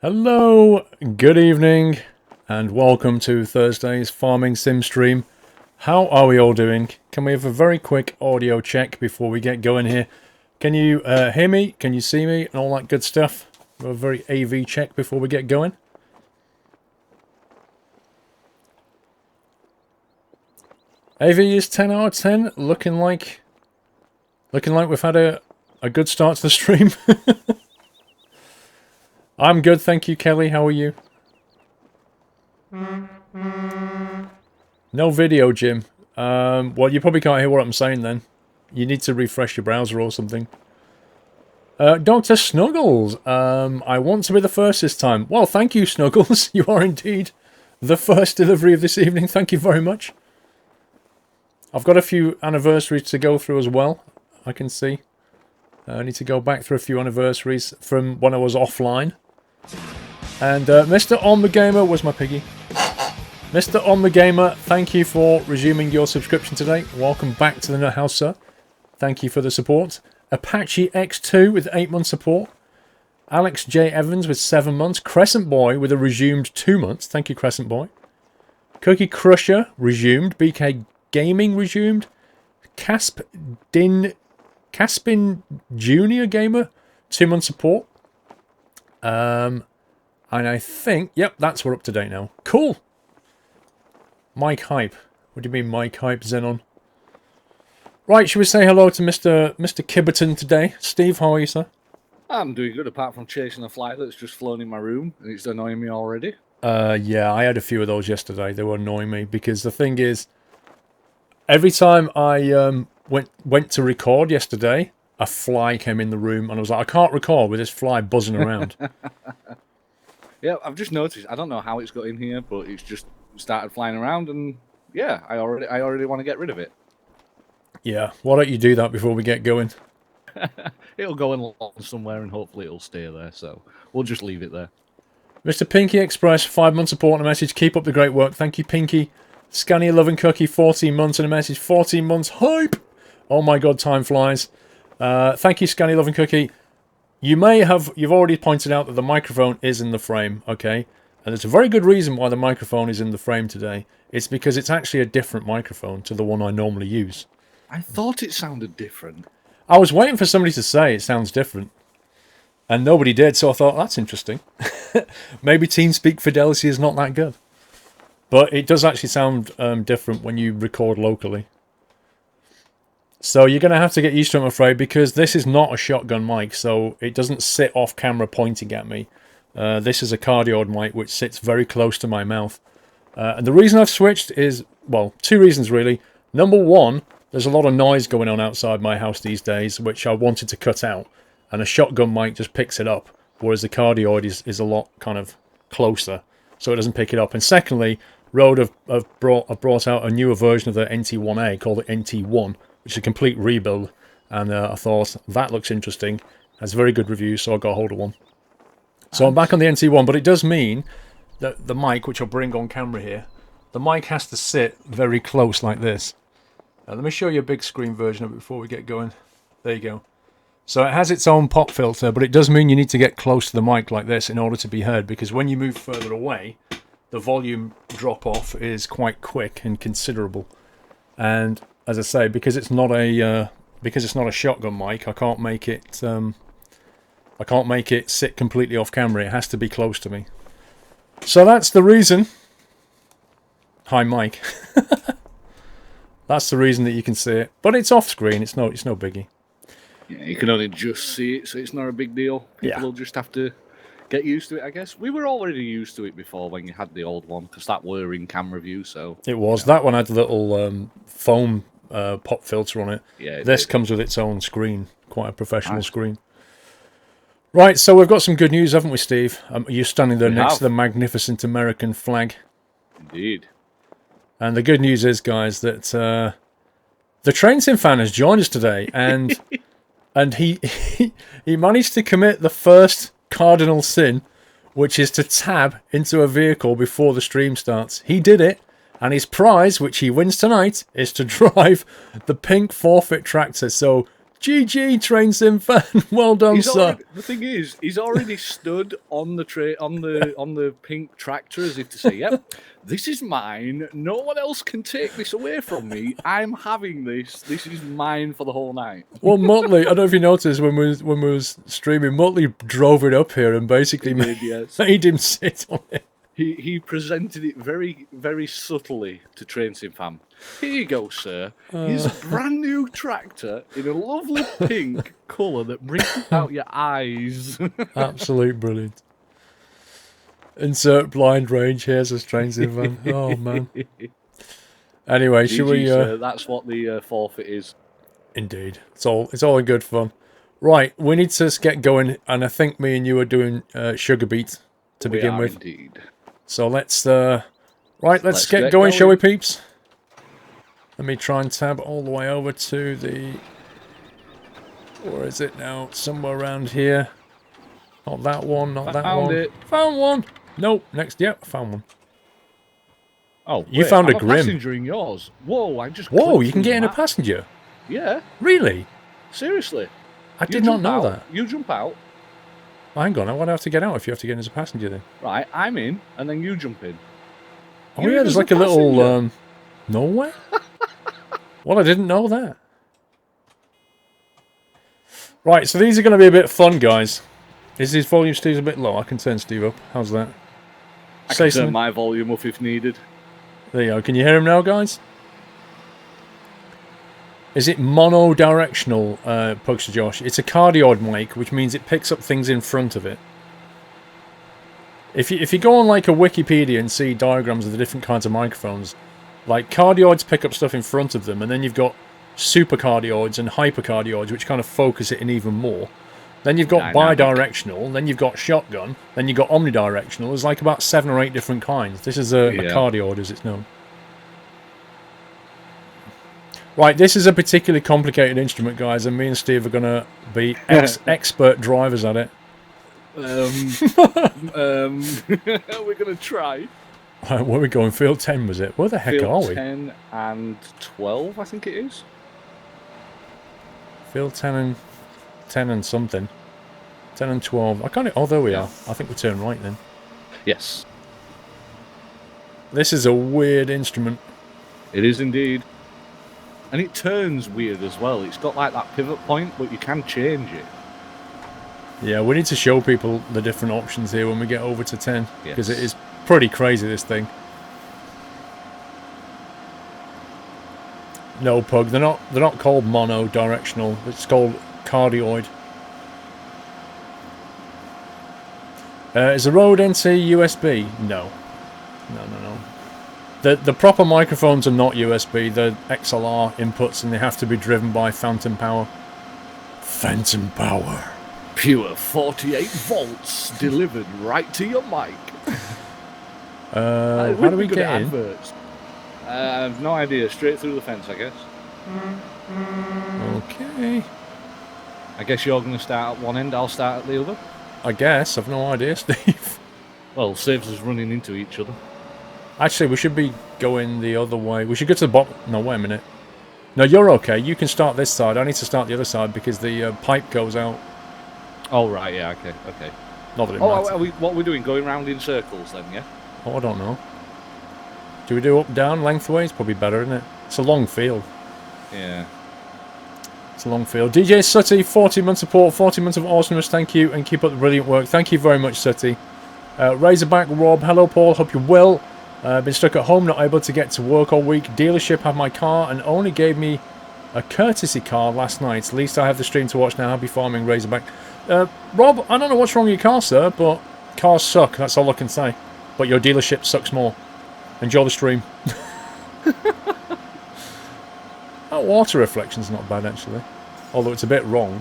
Hello, good evening, and welcome to Thursday's Farming Sim stream. How are we all doing? Can we have a very quick audio check before we get going here? Can you hear me? Can you see me? And all that good stuff? A very AV check before we get going. AV is 10 out of 10, looking like we've had a good start to the stream. I'm good, thank you, Kelly. How are you? No video, Jim. Well, you probably can't hear what I'm saying then. You need to refresh your browser or something. Dr. Snuggles, I want to be the first this time. Well, thank you, Snuggles. You are indeed the first delivery of this evening. Thank you very much. I've got a few anniversaries to go through as well, I can see. I need to go back through a few anniversaries from when I was offline. And Mr. On The Gamer was my piggy. Mr. On The Gamer, thank you for resuming your subscription today. Welcome back to the house, sir. Thank you for the support. Apache X2 with 8 months support. Alex J. Evans with 7 months. Crescent Boy with a resumed 2 months. Thank you, Crescent Boy. Cookie Crusher resumed. BK Gaming resumed. Caspin Junior Gamer, 2 months support. And I think, yep, that's we're up to date now. Cool. Mike Hype. What do you mean, Mike Hype, Xenon? Right, should we say hello to Mr. Kibberton today? Steve, how are you, sir? I'm doing good, apart from chasing a fly that's just flown in my room, and it's annoying me already. Yeah, I had a few of those yesterday. They were annoying me, because the thing is, every time I went to record yesterday, a fly came in the room, and I was like, I can't record with this fly buzzing around. Yeah, I've just noticed. I don't know how it's got in here, but it's just started flying around, and yeah, I already want to get rid of it. Yeah, why don't you do that before we get going? It'll go in somewhere, and hopefully it'll stay there. So we'll just leave it there. Mr. Pinky Express, 5 months support and a message. Keep up the great work. Thank you, Pinky. Scanny Loving Cookie, 14 months and a message. 14 months. Hype! Oh my god, time flies. Thank you, Scanny Loving Cookie. You've already pointed out that the microphone is in the frame, okay? And there's a very good reason why the microphone is in the frame today. It's because it's actually a different microphone to the one I normally use. I thought it sounded different. I was waiting for somebody to say it sounds different. And nobody did, so I thought, that's interesting. Maybe TeamSpeak fidelity is not that good. But it does actually sound different when you record locally. So you're going to have to get used to it, I'm afraid, because this is not a shotgun mic, so it doesn't sit off camera pointing at me. This is a cardioid mic, which sits very close to my mouth. And the reason I've switched is, well, two reasons really. Number one, there's a lot of noise going on outside my house these days, which I wanted to cut out. And a shotgun mic just picks it up, whereas the cardioid is a lot kind of closer, so it doesn't pick it up. And secondly, Rode have brought out a newer version of the NT1A called the NT1, which is a complete rebuild, and I thought that looks interesting. Has very good reviews, so I got hold of one. So I'm back on the NT1, but it does mean that the mic, which I'll bring on camera here, the mic has to sit very close like this. Let me show you a big screen version of it before we get going. There you go. So it has its own pop filter, but it does mean you need to get close to the mic like this in order to be heard, because when you move further away, the volume drop off is quite quick and considerable. And as I say, because it's not a shotgun mic, I can't make it sit completely off camera. It has to be close to me. So that's the reason. Hi, Mike. That's the reason that you can see it, but it's off screen. It's no biggie. Yeah, you can only just see it, so it's not a big deal. People will just have to get used to it, I guess. We were already used to it before when you had the old one, because that were in camera view, so... It was. Yeah. That one had a little foam pop filter on it. Yeah, this comes with its own screen, quite a professional screen. Right, so we've got some good news, haven't we, Steve? You're standing there next to the magnificent American flag. Indeed. And the good news is, guys, that the Train Sim fan has joined us today, and he managed to commit the first cardinal sin, which is to tab into a vehicle before the stream starts. He did it, and his prize, which he wins tonight, is to drive the pink forfeit tractor. So GG, train sim fan. Well done, sir. The thing is, he's already stood on the on the pink tractor as if to say, "Yep, this is mine. No one else can take this away from me. I'm having this. This is mine for the whole night." Well, Motley, I don't know if you noticed when we was streaming, Motley drove it up here and basically made him sit on it. He presented it very, very subtly to Train Sim Fam. Here you go, sir. Here's a brand new tractor in a lovely pink colour that brings out your eyes. Absolute brilliant. Insert blind range. Here's a Train Sim Fan. Oh, man. Anyway, should we... Sir, that's what the forfeit is. Indeed. It's all in good fun. Right, we need to get going, and I think me and you are doing Sugar Beat to begin with. Indeed. So let's get going, shall we, peeps? Let me try and tab all the way over to the... Where is it now? Somewhere around here. Not that one, not that one. Found it. Found one! Nope, next, yep, found one. Oh, you found a Grim. Passenger in yours. Whoa, I just... Whoa, you can get in a passenger? Yeah. Really? Seriously. I did not know that. You jump out. Hang on, I want to have to get out if you have to get in as a passenger then. Right, I'm in, and then you jump in. Oh yeah, there's like a little... No way? Well, I didn't know that. Right, so these are going to be a bit fun, guys. Is his volume Steve's a bit low? I can turn Steve up. How's that? I can turn my volume up if needed. There you go. Can you hear him now, guys? Is it mono-directional, Pugster Josh? It's a cardioid mic, which means it picks up things in front of it. If you go on like a Wikipedia and see diagrams of the different kinds of microphones, like cardioids pick up stuff in front of them, and then you've got supercardioids and hypercardioids, which kind of focus it in even more. Then you've got bidirectional, then you've got shotgun, then you've got omnidirectional. There's like about 7 or 8 different kinds. This is a cardioid, as it's known. Right, this is a particularly complicated instrument, guys, and me and Steve are going to be expert drivers at it. We're going to try. Right, where are we going? Field 10, was it? Where the heck are we? Field 10 and 12, I think it is. Field 10 and something. 10 and 12. I can't... Oh, there we are. I think we turn right then. Yes. This is a weird instrument. It is indeed. And it turns weird as well. It's got like that pivot point, but you can change it. Yeah, we need to show people the different options here when we get over to 10. Because it is pretty crazy, this thing. No, Pug, they're not called mono-directional. It's called cardioid. Is the Rode NT USB? No. No. The proper microphones are not USB. They're XLR inputs, and they have to be driven by phantom power. Phantom power. Pure 48 volts delivered right to your mic. How do we get in? Adverts. I have no idea. Straight through the fence, I guess. Okay. I guess you're going to start at one end, I'll start at the other. I guess. I've no idea, Steve. Well, saves us running into each other. Actually, we should be going the other way. We should go to the bottom. No, wait a minute. No, you're okay. You can start this side. I need to start the other side because the pipe goes out. Oh, right, yeah, okay. Not that it matters. What are we doing? Going round in circles then, yeah? Oh, I don't know. Do we do up, down, lengthways? Probably better, isn't it? It's a long field. Yeah. It's a long field. DJ Sutty, 40 months support, 40 months of awesomeness. Thank you, and keep up the brilliant work. Thank you very much, Sutty. Razorback Rob, hello, Paul. Hope you're well. Been stuck at home, not able to get to work all week. Dealership have my car and only gave me a courtesy car last night. At least I have the stream to watch now. Happy farming, Razorback. Rob, I don't know what's wrong with your car, sir, but cars suck. That's all I can say. But your dealership sucks more. Enjoy the stream. That water reflection's not bad, actually. Although it's a bit wrong.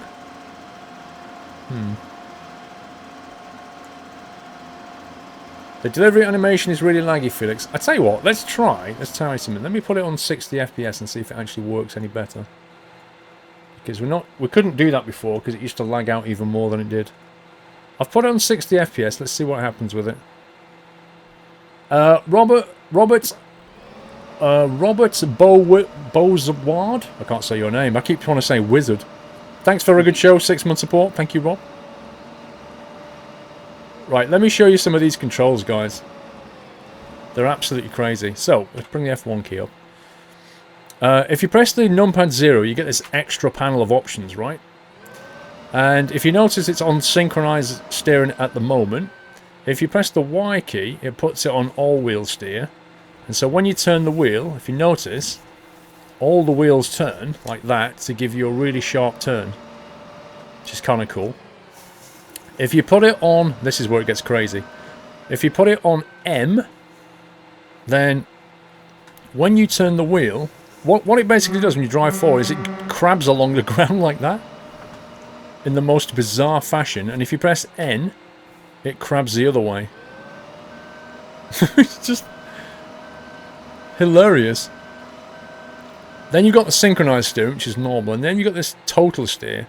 The delivery animation is really laggy, Felix. I tell you what, let's try something. Let me put it on 60 FPS and see if it actually works any better. Because we couldn't do that before because it used to lag out even more than it did. I've put it on 60 FPS. Let's see what happens with it. Robert Bozward. I can't say your name. I keep trying to say wizard. Thanks for a good show. 6-month support. Thank you, Rob. Right, let me show you some of these controls, guys. They're absolutely crazy. So, let's bring the F1 key up. If you press the numpad 0, you get this extra panel of options, right? And if you notice, it's on synchronized steering at the moment. If you press the Y key, it puts it on all-wheel steer. And so when you turn the wheel, if you notice, all the wheels turn like that to give you a really sharp turn, which is kind of cool. If you put it on, this is where it gets crazy. If you put it on M, then when you turn the wheel, what it basically does when you drive forward is it crabs along the ground like that in the most bizarre fashion. And if you press N, it crabs the other way. It's just hilarious. Then you've got the synchronized steering, which is normal, and then you've got this total steer.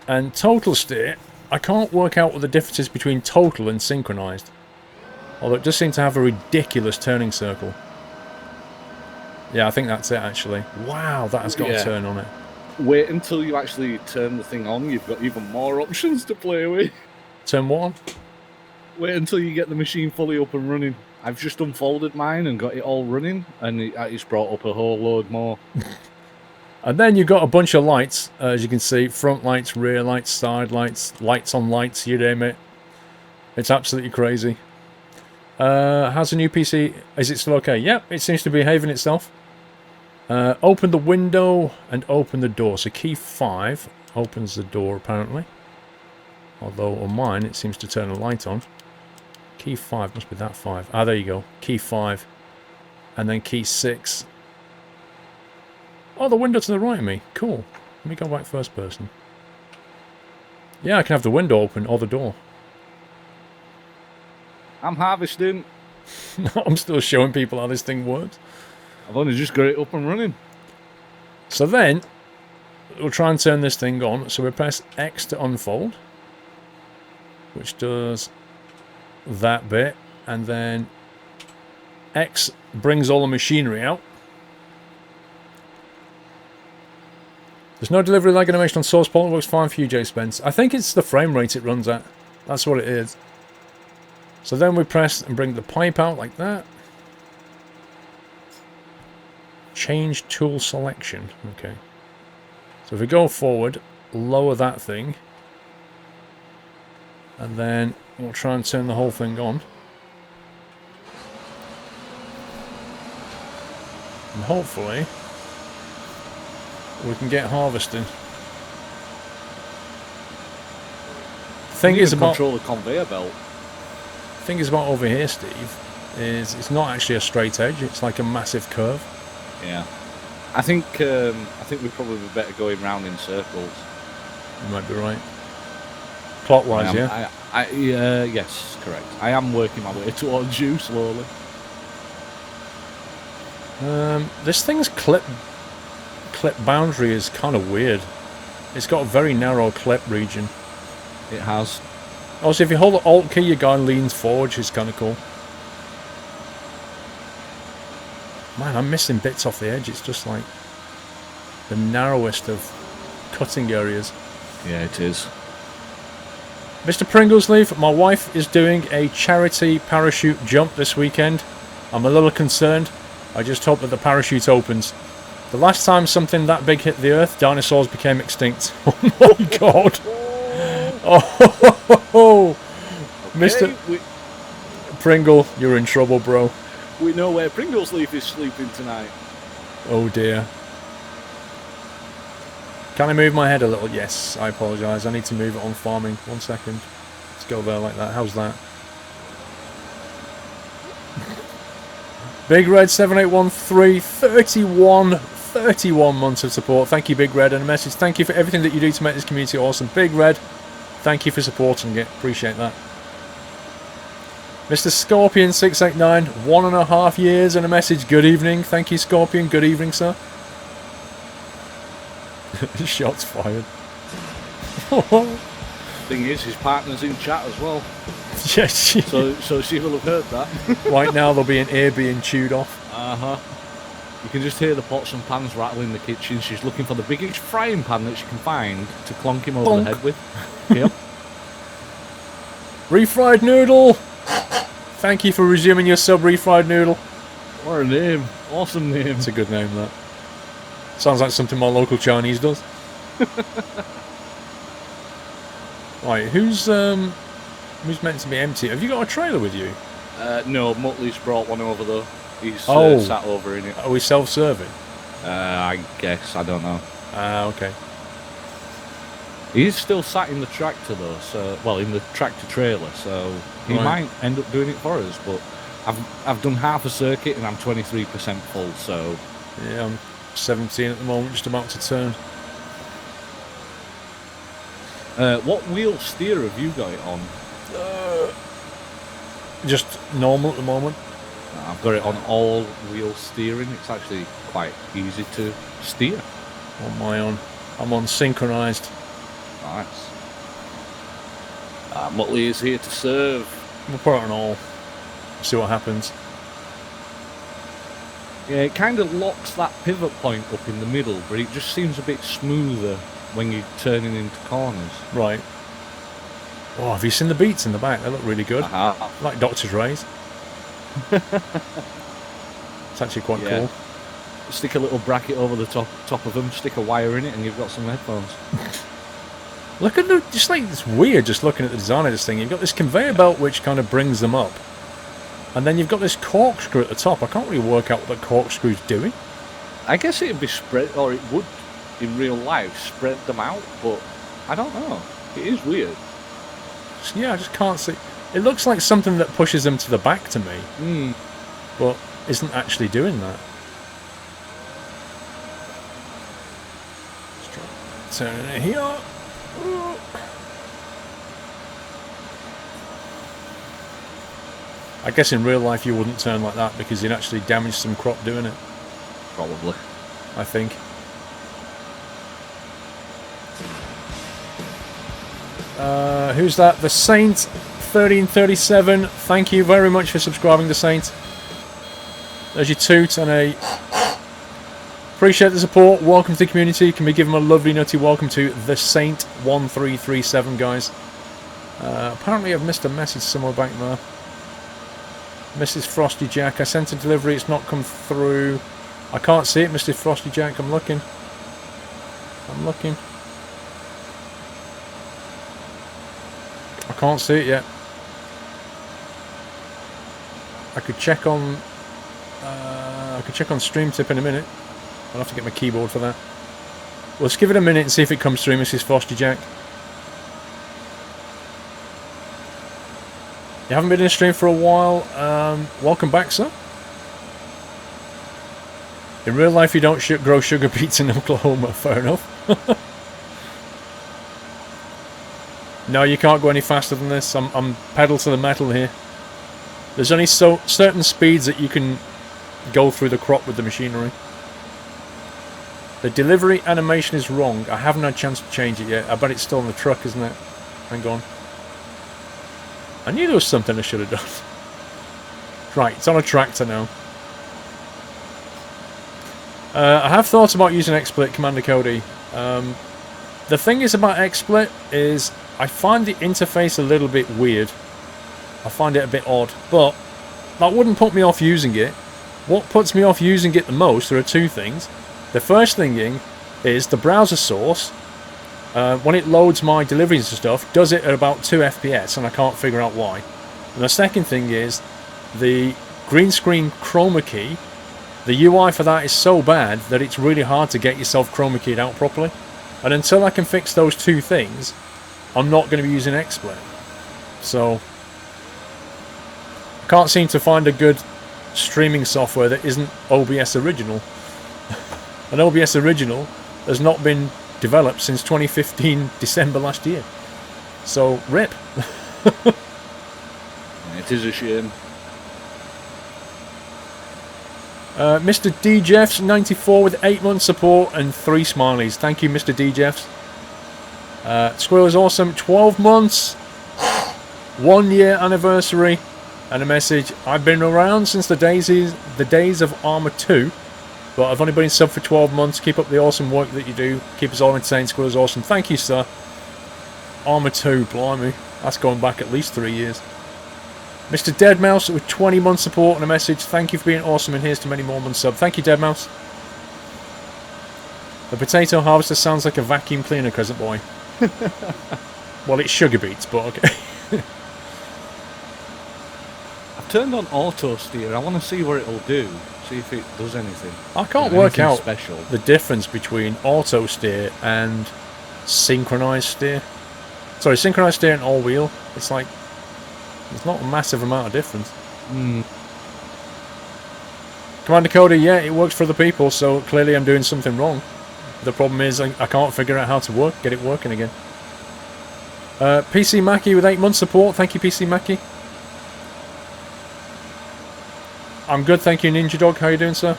And total steer, I can't work out what the difference is between total and synchronized. Although it does seem to have a ridiculous turning circle. Yeah, I think that's it, actually. Wow, that has got a turn on it. Wait until you actually turn the thing on. You've got even more options to play with. Turn what on? Wait until you get the machine fully up and running. I've just unfolded mine and got it all running, and it's brought up a whole load more. And then you've got a bunch of lights, as you can see. Front lights, rear lights, side lights, lights on lights, you name it. It's absolutely crazy. How's the new PC? Is it still okay? Yep, it seems to be behaving itself. Open the window and open the door. So key 5 opens the door, apparently. Although on mine, it seems to turn a light on. Key 5 must be that 5. Ah, there you go. Key 5. And then key 6. Oh, the window to the right of me. Cool. Let me go back first person. Yeah, I can have the window open or the door. I'm harvesting. I'm still showing people how this thing works. I've only just got it up and running. So then, we'll try and turn this thing on. So we press X to unfold, which does that bit, and then X brings all the machinery out. There's no delivery lag animation on source port. It works fine for you, Jay Spence. I think it's the frame rate it runs at. That's what it is. So then we press and bring the pipe out like that. Change tool selection. Okay. So if we go forward, lower that thing. And then we'll try and turn the whole thing on. And hopefully we can get harvesting. Thing is about control the conveyor belt. Thing is about over here, Steve, is it's not actually a straight edge. It's like a massive curve. Yeah, I think we probably better going round in circles. You might be right. Clockwise, yeah. Yes, correct. I am working my way towards you slowly. This thing's clip boundary is kind of weird. It's got a very narrow clip region. It has. Also, if you hold the Alt key, your guy leans forward, which is kind of cool. Man, I'm missing bits off the edge. It's just like the narrowest of cutting areas. Yeah, it is. Mr. Pringlesleaf, my wife is doing a charity parachute jump this weekend. I'm a little concerned. I just hope that the parachute opens. The last time something that big hit the earth, dinosaurs became extinct. Oh my god. Oh, okay, Mr. Pringle, you're in trouble, bro. We know where Pringlesleaf is sleeping tonight. Oh dear. Can I move my head a little? Yes, I apologise. I need to move it on farming. 1 second. Let's go there like that. How's that? Big Red 7813, 31 months of support. Thank you, Big Red, and a message. Thank you for everything that you do to make this community awesome. Big Red, thank you for supporting it. Appreciate that. Mr. Scorpion 689, 1.5 years and a message. Good evening. Thank you, Scorpion. Good evening, sir. Shots fired. Thing is, his partner's in chat as well. Yes. So she will have heard that. Right now there'll be an ear being chewed off. You can just hear the pots and pans rattle in the kitchen. She's looking for the biggest frying pan that she can find to clonk him over the head with. Yep. Refried Noodle! Thank you for resuming your sub, Refried Noodle. What a name. Awesome name. It's a good name, that. Sounds like something my local Chinese does. Right, who's meant to be empty? Have you got a trailer with you? No, Muttley's brought one over though. He's sat over in it. Are we self-serving? I guess, I don't know. Okay. He's still sat in the tractor though, so in the tractor trailer, so he might end up doing it for us. But I've done half a circuit and I'm 23% full, so yeah, I'm 17 at the moment, just about to turn. what wheel steer have you got it on? Just normal at the moment. I've got it on all wheel steering. It's actually quite easy to steer. What am I on? I'm on synchronized. Nice. Muttley is here to serve. We'll put it on all. See what happens. Yeah, it kind of locks that pivot point up in the middle, but it just seems a bit smoother when you're turning into corners. Right. Oh, have you seen the beats in the back? They look really good. Like Dr. Dre's. It's actually quite cool. Stick a little bracket over the top of them, stick a wire in it, and you've got some headphones. Look at just like, it's weird just looking at the design of this thing. You've got this conveyor belt which kind of brings them up. And then you've got this corkscrew at the top. I can't really work out what the corkscrew's doing. I guess it'd be spread, or it would, in real life, spread them out, but I don't know. It is weird. Yeah, I just can't see. It looks like something that pushes them to the back to me. But isn't actually doing that. Let's try turning it here. I guess in real life you wouldn't turn like that because you'd actually damage some crop doing it. Probably. I think. Who's that? The Saint 1337. Thank you very much for subscribing, The Saint. There's your toot and a... Appreciate the support. Welcome to the community. Can we give him a lovely nutty welcome to The Saint 1337, guys. Apparently I've missed a message somewhere back there. Mrs. Frosty Jack. I sent a delivery. It's not come through. I can't see it, Mrs. Frosty Jack. I'm looking. I can't see it yet. I could check on Stream Tip in a minute. I'll have to get my keyboard for that. Let's give it a minute and see if it comes through, Mrs. Frosty Jack. You haven't been in a stream for a while. Welcome back, sir. In real life, you don't grow sugar beets in Oklahoma. Fair enough. No, you can't go any faster than this. I'm pedal to the metal here. There's only certain speeds that you can go through the crop with the machinery. The delivery animation is wrong. I haven't had a chance to change it yet. I bet it's still on the truck, isn't it? Hang on. I knew there was something I should have done. Right, it's on a tractor now. I have thought about using XSplit, Commander Cody. The thing is about XSplit is I find the interface a little bit weird. I find it a bit odd, but that wouldn't put me off using it. What puts me off using it the most, there are two things. The first thing is the browser source, when it loads my deliveries and stuff, does it at about 2 FPS, and I can't figure out why. And the second thing is the green screen chroma key. The UI for that is so bad that it's really hard to get yourself chroma keyed out properly. And until I can fix those two things, I'm not going to be using XSplit. So I can't seem to find a good streaming software that isn't OBS Original. And OBS Original has not been developed since 2015 December last year. So RIP. It is a shame. Mr. D Jeffs 94 with 8 months support and 3 smileys. Thank you, Mr. D Jeffs. Squirrel is awesome. 12 months, 1 year anniversary, and a message. I've been around since the days of Arma 2. But I've only been sub for 12 months. Keep up the awesome work that you do. Keep us all entertained. Squirrel's awesome. Thank you, sir. Armour 2, blimey. That's going back at least 3 years. Mr. Deadmouse with 20 months support and a message. Thank you for being awesome, and here's to many more months sub. Thank you, Deadmouse. The potato harvester sounds like a vacuum cleaner, Crescent Boy. Well, it's sugar beets, but okay. I've turned on auto steer. I want to see what it'll do. See if it does anything. I can't work out special. the difference between auto steer and synchronized steer. Sorry, synchronized steer and all wheel. It's like there's not a massive amount of difference. Commander Cody, yeah, it works for other people, so clearly I'm doing something wrong. The problem is I can't figure out how to get it working again. PC Mackie with 8 months support. Thank you, PC Mackie. I'm good, thank you, Ninja Dog. How you doing, sir?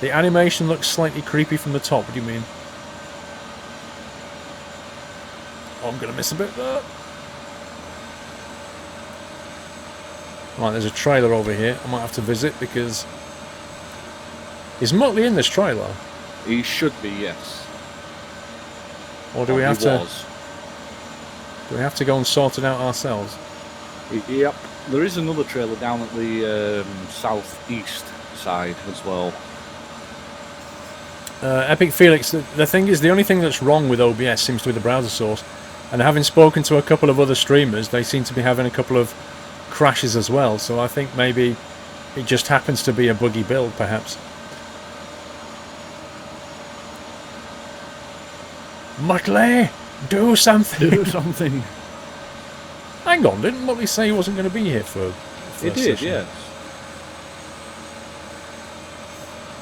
The animation looks slightly creepy from the top. What do you mean? Oh, I'm going to miss a bit there. Right, there's a trailer over here. I might have to visit because... Is Muttley in this trailer? He should be, yes. Or do we have to... Do we have to go and sort it out ourselves? Yep. There is another trailer down at the southeast side as well. Epic Felix, the thing is, the only thing that's wrong with OBS seems to be the browser source. And having spoken to a couple of other streamers, they seem to be having a couple of crashes as well. So I think maybe it just happens to be a buggy build, perhaps. Muttley, do something! Do something! Hang on, didn't Muttley say he wasn't going to be here for He did, yes.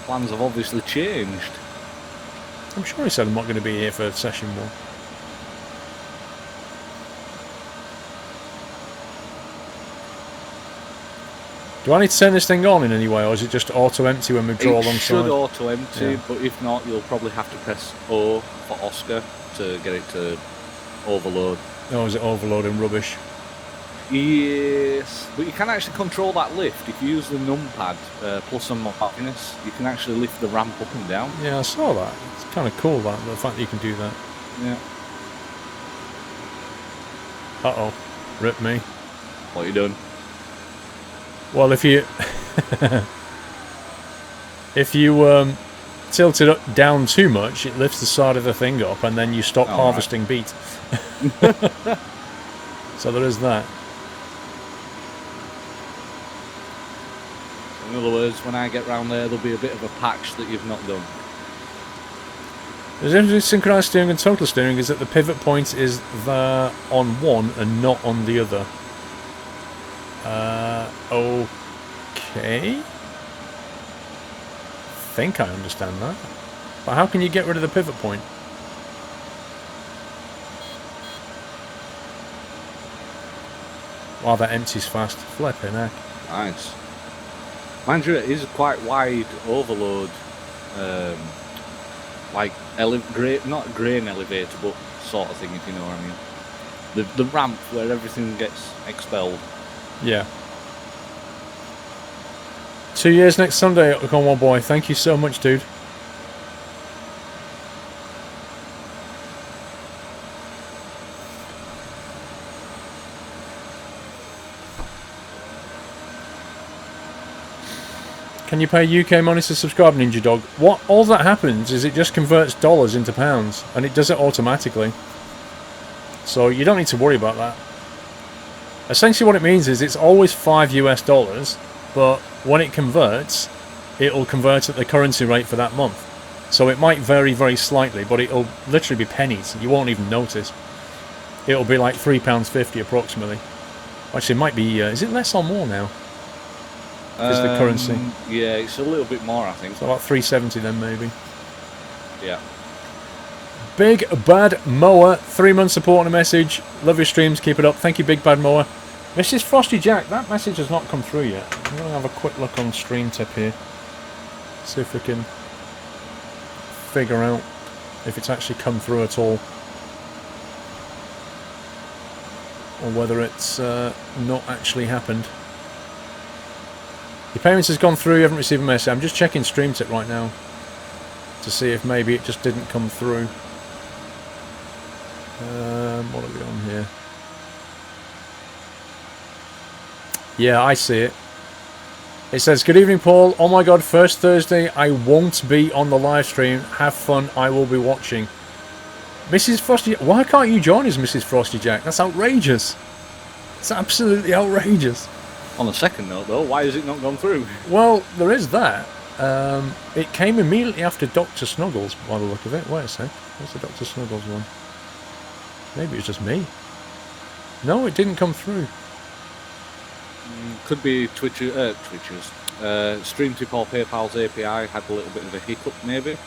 Plans have obviously changed. I'm sure he said I'm not going to be here for session 1. Do I need to turn this thing on in any way, or is it just auto-empty when we draw alongside? It should auto-empty, yeah. but if not, you'll probably have to press O for Oscar to get it to overload. Oh, is it overloading rubbish? Yes, but you can actually control that lift. If you use the numpad plus and minus, you can actually lift the ramp up and down. Yeah, I saw that. It's kind of cool, that, the fact that you can do that. Yeah. Uh-oh. Rip me. What are you doing? Well, if you... if you tilt it down too much, it lifts the side of the thing up, and then you stop harvesting beet. So there is that. In other words, when I get round there, there'll be a bit of a patch that you've not done. The difference between synchronized steering and total steering is that the pivot point is there on one and not on the other. Okay. I think I understand that. But how can you get rid of the pivot point? Wow, that empties fast. Flipping heck. Nice. Mind you, it is quite wide overload. Like, not grain elevator, but sort of thing, if you know what I mean. The ramp where everything gets expelled. Yeah. 2 years next Sunday, Come on, boy. Thank you so much, dude. Can you pay UK money to subscribe, Ninja Dog? What? All that happens is it just converts dollars into pounds, and it does it automatically. So you don't need to worry about that. Essentially what it means is it's always $5 US, but when it converts, it'll convert at the currency rate for that month. So it might vary very slightly, but it'll literally be pennies. You won't even notice. It'll be like £3.50 approximately. Actually, it might be... is it less or more now? Is the currency? Yeah, it's a little bit more, I think. So about 370 then, maybe. Yeah. Big Bad Mower, 3 months support and a message. Love your streams, keep it up. Thank you, Big Bad Mower. Mrs. Frosty Jack, that message has not come through yet. I'm going to have a quick look on Stream Tip here. See if we can figure out if it's actually come through at all. Or whether it's not actually happened. payment has gone through. You haven't received a message. I'm just checking Stream Tip right now to see if maybe it just didn't come through. What are we on here? Yeah, I see it. It says, "Good evening, Paul. Oh my God, first Thursday. I won't be on the live stream. Have fun. I will be watching." Mrs. Frosty, why can't you join us, Mrs. Frosty Jack? That's outrageous. It's absolutely outrageous. On a second note, though, why has it not gone through? Well, there is that. It came immediately after Dr. Snuggles, by the look of it. Wait a sec. What's the Dr. Snuggles one? Maybe it's just me. No, it didn't come through. Could be Twitch's. StreamTip or PayPal's API had a little bit of a hiccup, maybe.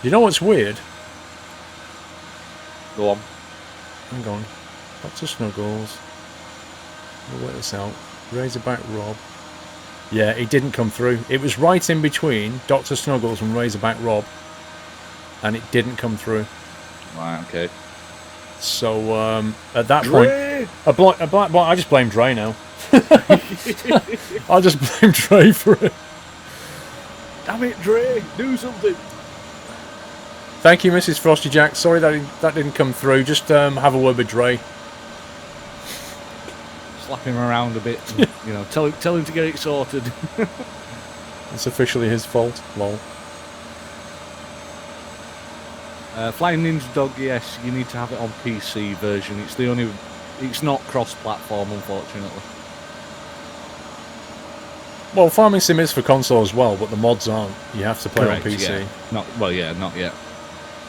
You know what's weird? Go on. Hang on. Dr. Snuggles. We'll work this out. Razorback Rob. Yeah, it didn't come through. It was right in between Dr. Snuggles and Razorback Rob. And it didn't come through. Right, okay. So, at that Dre! point... I just blame Dre now. I just blame Dre for it. Damn it, Dre! Do something! Thank you, Mrs. Frosty Jack. Sorry that didn't come through. Just have a word with Dre. Slap him around a bit. And, you know, tell him to get it sorted. It's officially his fault. Lol. Flying Ninja Dog, yes, you need to have it on PC version. It's not cross-platform, unfortunately. Well, Farming Sim is for console as well, but the mods aren't. You have to play Correct, on PC. Yeah. Not yet.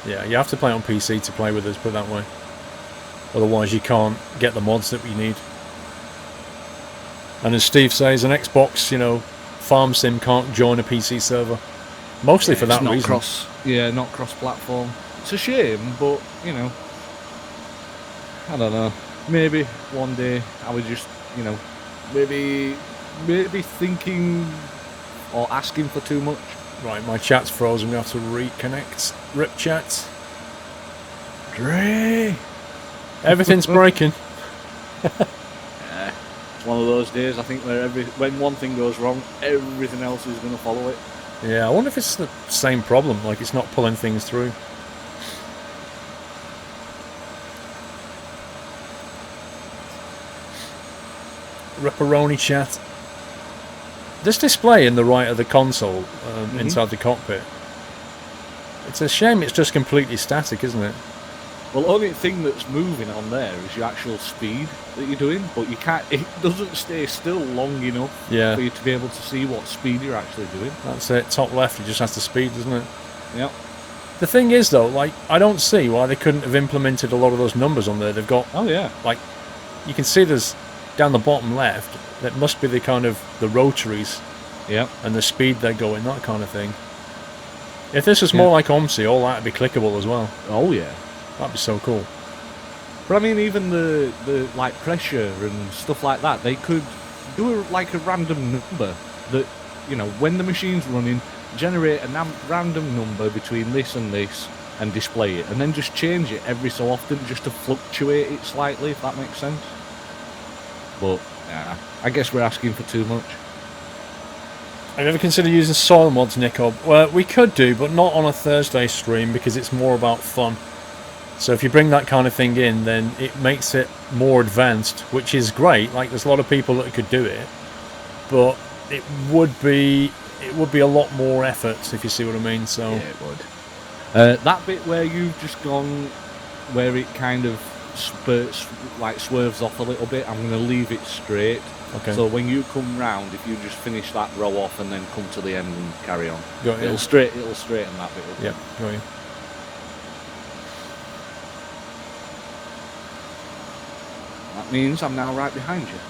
Yeah, you have to play on PC to play with us, put it that way. Otherwise you can't get the mods that we need. And as Steve says, an Xbox, Farm Sim can't join a PC server. Mostly for that reason. Not cross-platform. It's a shame, but, I don't know. Maybe one day I would just, maybe thinking or asking for too much. Right, my chat's frozen. We have to reconnect. Rip chat. Dre! Everything's breaking. Yeah, it's one of those days, I think, where when one thing goes wrong, everything else is going to follow it. Yeah, I wonder if it's the same problem, like it's not pulling things through. Ripperoni chat. This display in the right of the console, inside the cockpit, it's a shame it's just completely static, isn't it? Well, the only thing that's moving on there is your actual speed that you're doing, but it doesn't stay still long enough for you to be able to see what speed you're actually doing. That's it, top left, it just has to speed, doesn't it? Yep. The thing is, though, I don't see why they couldn't have implemented a lot of those numbers on there. They've got, you can see there's, down the bottom left, that must be the kind of, the rotaries, and the speed they go in, that kind of thing. If this was more like OMSI, all that would be clickable as well. Oh, yeah. That'd be so cool. But I mean, even the pressure and stuff like that, they could do a random number that, when the machine's running, generate a random number between this and this and display it, and then just change it every so often just to fluctuate it slightly, if that makes sense. But, I guess we're asking for too much. Have you ever considered using soil mods, Nicob? Well, we could do, but not on a Thursday stream because it's more about fun. So if you bring that kind of thing in, then it makes it more advanced, which is great. Like, there's a lot of people that could do it, but it would be a lot more effort, if you see what I mean. So yeah, it would. That bit where you've just gone, where it kind of swerves off a little bit, I'm going to leave it straight. Okay. So when you come round, if you just finish that row off and then come to the end and carry on, got it'll straighten that bit up. Yeah, got you. That means I'm now right behind you.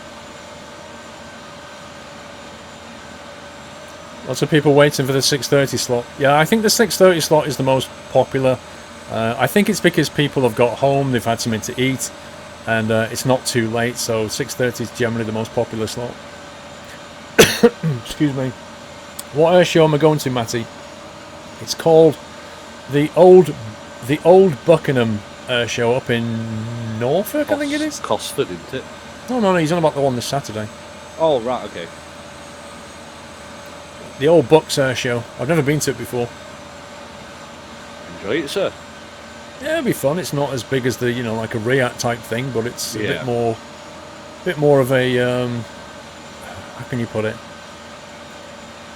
Lots of people waiting for the 6:30 slot. Yeah, I think the 6:30 slot is the most popular. I think it's because people have got home, they've had something to eat, and it's not too late, so 6:30 is generally the most popular slot. Excuse me. What show am I going to, Matty? It's called the Old Buckingham show up in Norfolk, I think it is. Cosford, isn't it? No, he's on about the one this Saturday. Oh, right, okay. The old Bucks Air Show. I've never been to it before. Enjoy it, sir. Yeah, it'll be fun. It's not as big as the, like a Riat type thing, but it's a bit more of a, how can you put it?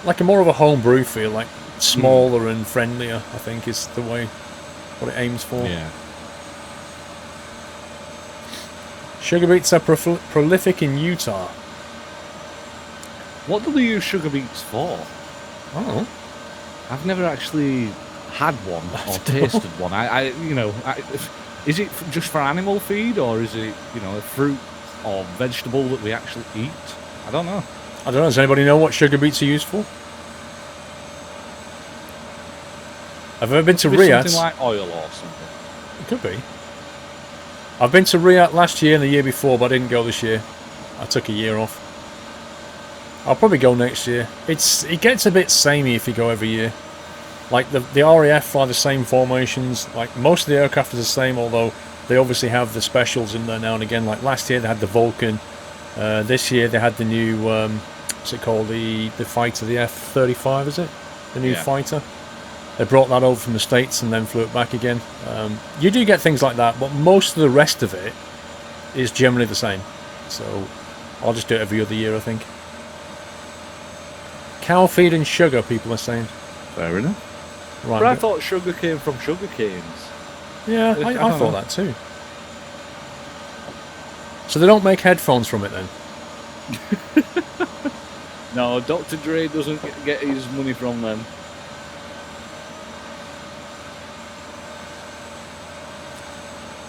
Like more of a homebrew feel, like smaller and friendlier, I think is the way, what it aims for. Yeah. Sugar beets are prolific in Utah. What do they use sugar beets for? Oh. I've never actually had one or tasted one. Is it just for animal feed, or is it, a fruit or vegetable that we actually eat? I don't know. I don't know. Does anybody know what sugar beets are used for? Have you ever been to Riyadh? Something like oil or something. It could be. I've been to Riyadh last year and the year before, but I didn't go this year. I took a year off. I'll probably go next year. It gets a bit samey if you go every year. Like the RAF fly the same formations. Like most of the aircraft are the same, although they obviously have the specials in there now and again. Like last year they had the Vulcan. This year they had the new what's it called? The fighter, the F-35, is it? The new fighter. They brought that over from the States and then flew it back again. You do get things like that, but most of the rest of it is generally the same. So I'll just do it every other year, I think. Cow feed and sugar, people are saying. Fair enough. Right, but I thought sugar came from sugar canes. Yeah, I thought that too. So they don't make headphones from it then? No, Dr. Dre doesn't get his money from them.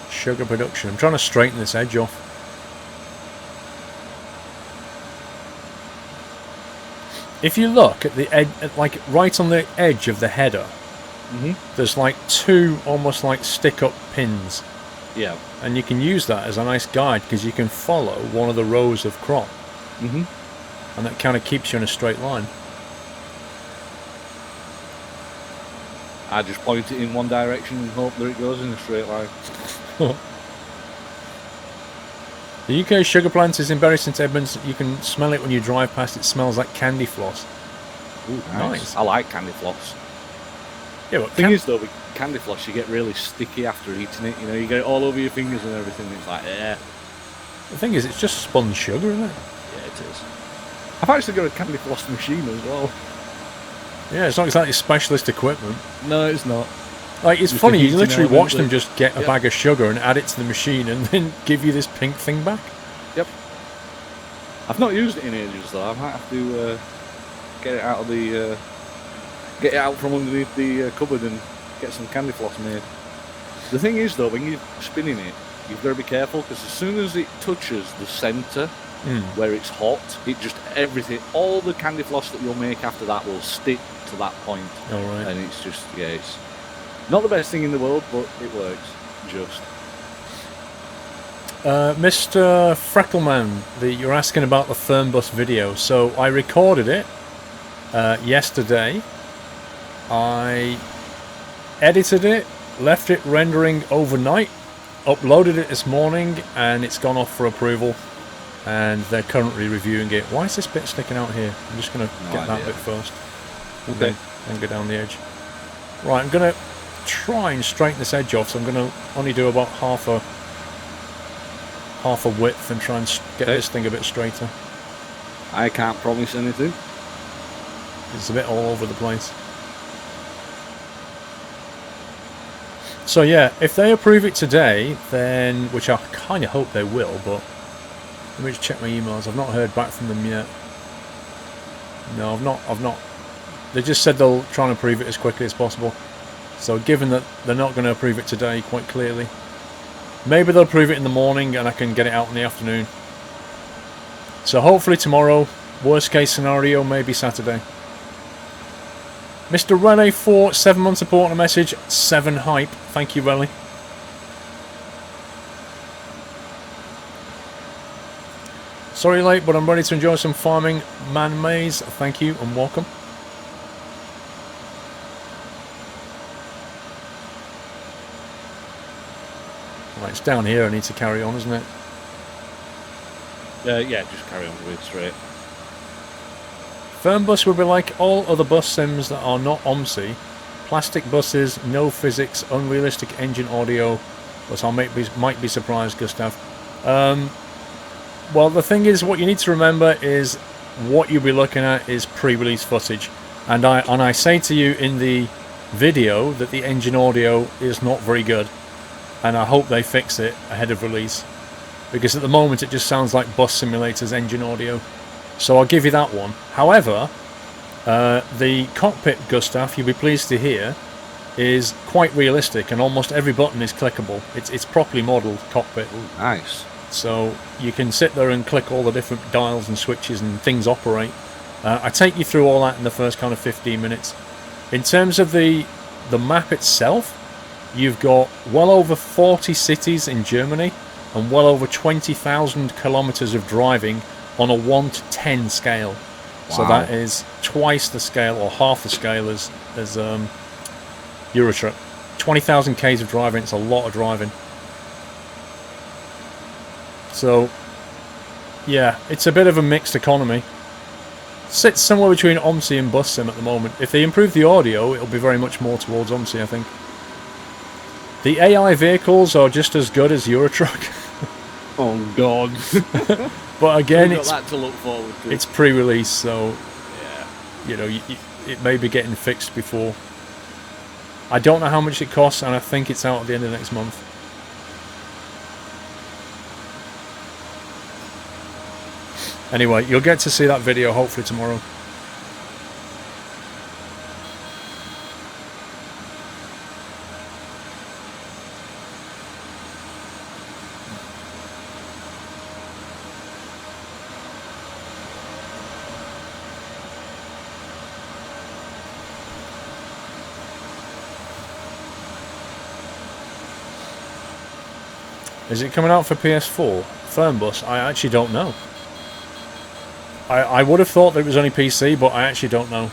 Sugar production. I'm trying to straighten this edge off. If you look at the edge, like right on the edge of the header, there's like two almost like stick-up pins. Yeah. And you can use that as a nice guide because you can follow one of the rows of crop. And that kind of keeps you in a straight line. I just point it in one direction and hope that it goes in a straight line. The UK sugar plant is in Bury St Edmunds. You can smell it when you drive past. It smells like candy floss. Ooh, nice. I like candy floss. Yeah, but the thing is though, with candy floss you get really sticky after eating it. You get it all over your fingers and everything. It's like, yeah. The thing is, it's just spun sugar, isn't it? Yeah, it is. I've actually got a candy floss machine as well. Yeah, it's not exactly specialist equipment. No, it's not. Like, it's funny, you literally watch them just get a bag of sugar and add it to the machine and then give you this pink thing back. Yep. I've not used it in ages though. I might have to get it out of the get it out from underneath the cupboard and get some candy floss made. The thing is though, when you're spinning it, you've got to be careful because as soon as it touches the centre where it's hot, it just all the candy floss that you'll make after that will stick to that point. All right. And it's just, it's not the best thing in the world, but it works. Just. Mr. Freckleman, you're asking about the Fernbus video. So I recorded it yesterday. I edited it, left it rendering overnight, uploaded it this morning, and it's gone off for approval. And they're currently reviewing it. Why is this bit sticking out here? I'm just going to get that bit first. Okay. Then go down the edge. Right, I'm going to try and straighten this edge off, so I'm going to only do about half a width and try and get this thing a bit straighter. I can't promise anything. It's a bit all over the place. So yeah, if they approve it today, then, which I kind of hope they will, but let me just check my emails. I've not heard back from them yet. No, I've not. They just said they'll try and approve it as quickly as possible. So given that they're not going to approve it today quite clearly, maybe they'll approve it in the morning and I can get it out in the afternoon. So hopefully tomorrow, worst case scenario, maybe Saturday. Mr. Rene for 7 months support on a message, 7 hype. Thank you, Rene. Sorry late, but I'm ready to enjoy some farming. Man Maze, thank you and welcome. Right, it's down here I need to carry on, isn't it? Yeah, just carry on with it straight. Fernbus will be like all other bus sims that are not OMSI. Plastic buses, no physics, unrealistic engine audio. But I might be surprised, Gustav. Well, the thing is, what you need to remember is what you'll be looking at is pre-release footage. And I say to you in the video that the engine audio is not very good. And I hope they fix it ahead of release. Because at the moment it just sounds like Bus Simulator's engine audio. So I'll give you that one. However, the cockpit, Gustav, you'll be pleased to hear, is quite realistic and almost every button is clickable. It's properly modelled cockpit. Ooh, nice. So you can sit there and click all the different dials and switches and things operate. I take you through all that in the first kind of 15 minutes. In terms of the map itself, you've got well over 40 cities in Germany and well over 20,000 kilometres of driving on a 1 to 10 scale. Wow. So that is twice the scale or half the scale as Euro Truck. 20,000 k's of driving, it's a lot of driving. So, yeah, it's a bit of a mixed economy. Sits somewhere between OMSI and Bus Sim at the moment. If they improve the audio, it'll be very much more towards OMSI, I think. The AI vehicles are just as good as Euro Truck. Oh God! But again, it's that to look forward to. It's pre-release, so yeah, you know, it may be getting fixed before. I don't know how much it costs, and I think it's out at the end of next month. Anyway, you'll get to see that video hopefully tomorrow. Is it coming out for PS4? Fernbus? I actually don't know. I would have thought that it was only PC, but I actually don't know.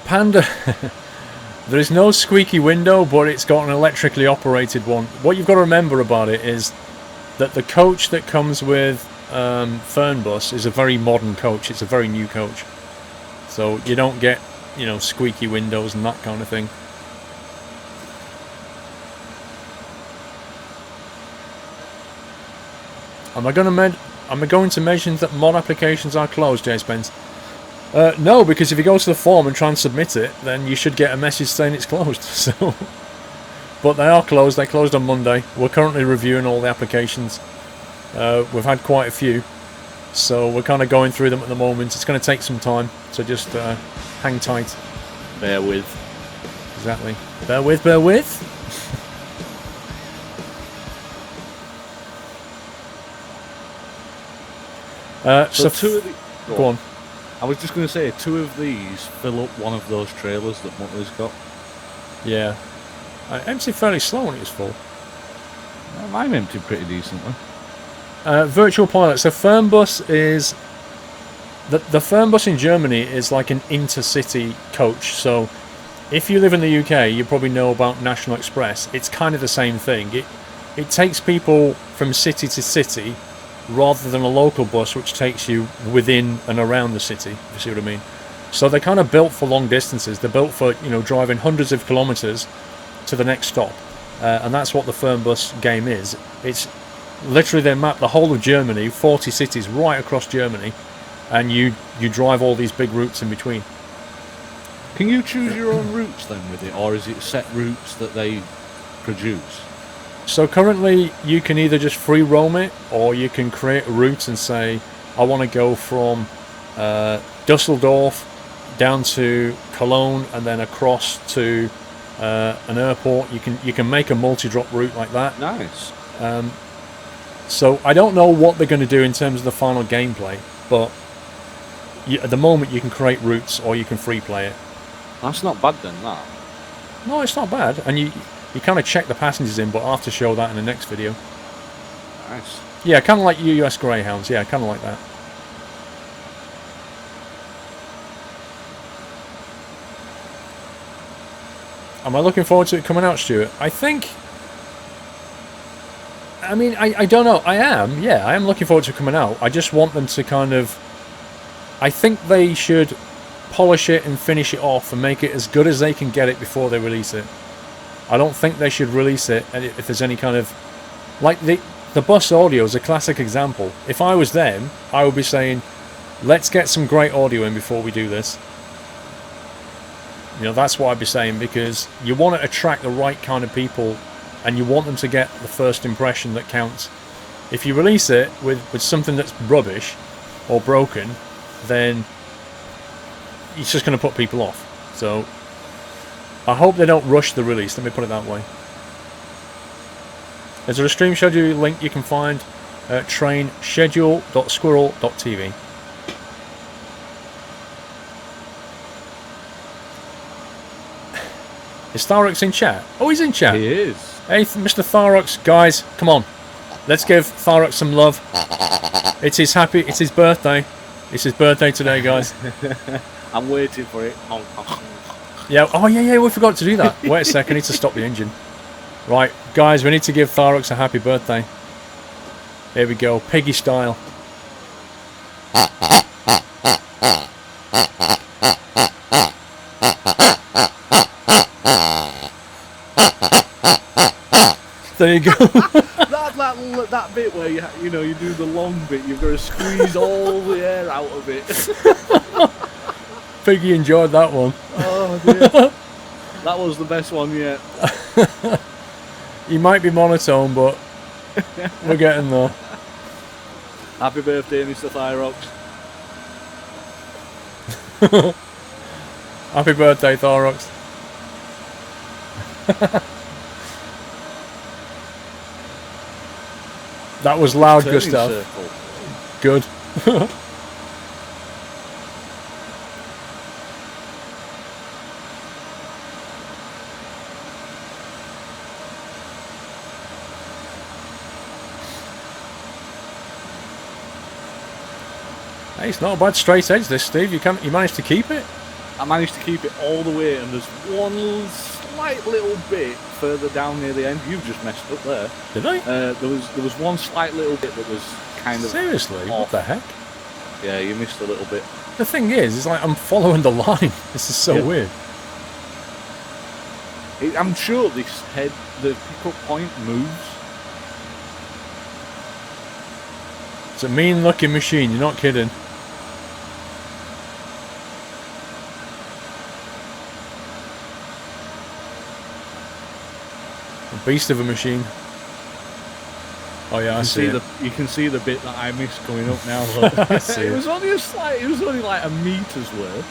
Panda, there is no squeaky window, but it's got an electrically operated one. What you've got to remember about it is that the coach that comes with Fernbus is a very modern coach. It's a very new coach. So you don't get, you know, squeaky windows and that kind of thing. Am I going to mention that mod applications are closed, Jay Spence? No, because if you go to the forum and try and submit it, then you should get a message saying it's closed. So, but they are closed. They closed on Monday. We're currently reviewing all the applications. We've had quite a few, so we're kind of going through them at the moment. It's going to take some time, so just hang tight. Bear with. Exactly. Bear with. Bear with. So two of the... Go on. I was just going to say, 2 of these fill up one of those trailers that Muttley's got. Yeah. I emptied fairly slow when it was full. Mine emptied pretty decently. Virtual pilot. So Fernbus is... The Fernbus in Germany is like an intercity coach. So if you live in the UK, you probably know about National Express. It's kind of the same thing. It takes people from city to city, rather than a local bus which takes you within and around the city, if you see what I mean. So they're kind of built for long distances. They're built for, you know, driving hundreds of kilometres to the next stop. And that's what the Fernbus game is. It's literally they map the whole of Germany, 40 cities right across Germany, and you drive all these big routes in between. Can you choose your own routes then with it, or is it set routes that they produce? So currently you can either just free roam it, or you can create a route and say, I want to go from Dusseldorf down to Cologne and then across to an airport. You can make a multi-drop route like that. Nice. So I don't know what they're going to do in terms of the final gameplay, but at the moment you can create routes or you can free play it. That's not bad then, that. No, it's not bad, and you kind of check the passengers in, but I'll have to show that in the next video. Nice. Yeah, kind of like US Greyhounds. Yeah, kind of like that. Am I looking forward to it coming out, Stuart? I think... I mean, I don't know. I am, yeah. I am looking forward to it coming out. I just want them to kind of... I think they should polish it and finish it off and make it as good as they can get it before they release it. I don't think they should release it if there's any kind of... Like, the bus audio is a classic example. If I was them, I would be saying, let's get some great audio in before we do this. You know, that's what I'd be saying, because you want to attract the right kind of people and you want them to get the first impression that counts. If you release it with something that's rubbish or broken, then it's just going to put people off. So I hope they don't rush the release, let me put it that way. There's a stream schedule link you can find at trainschedule.squirrel.tv. Is Tharox in chat? Oh, he's in chat. He is. Hey, Mr. Tharox, guys, come on. Let's give Tharox some love. It's his birthday. It's his birthday today, guys. I'm waiting for it. Yeah, oh yeah, we forgot to do that. Wait a second, I need to stop the engine. Right, guys, we need to give Tharox a happy birthday. Here we go, piggy style. There you go. that bit where you you do the long bit, you've got to squeeze all the air out of it. Piggy enjoyed that one. Oh dear. That was the best one yet. He might be monotone, but we're getting there. Happy birthday, Mr. Thyrox. Happy birthday, Tharox. That was loud, Gustav. Circle. Good. Hey, it's not a bad straight edge, this, Steve. You managed to keep it. I managed to keep it all the way, and there's one slight little bit further down near the end. You've just messed up there. Did I? There was one slight little bit that was kind of seriously off. What the heck? Yeah, you missed a little bit. The thing is, it's like I'm following the line. This is so weird. I'm sure this the pickup point moves. It's a mean-looking machine. You're not kidding. A beast of a machine. Oh yeah, I see it. You can see the bit that I missed going up now. I see It was only like a meter's worth.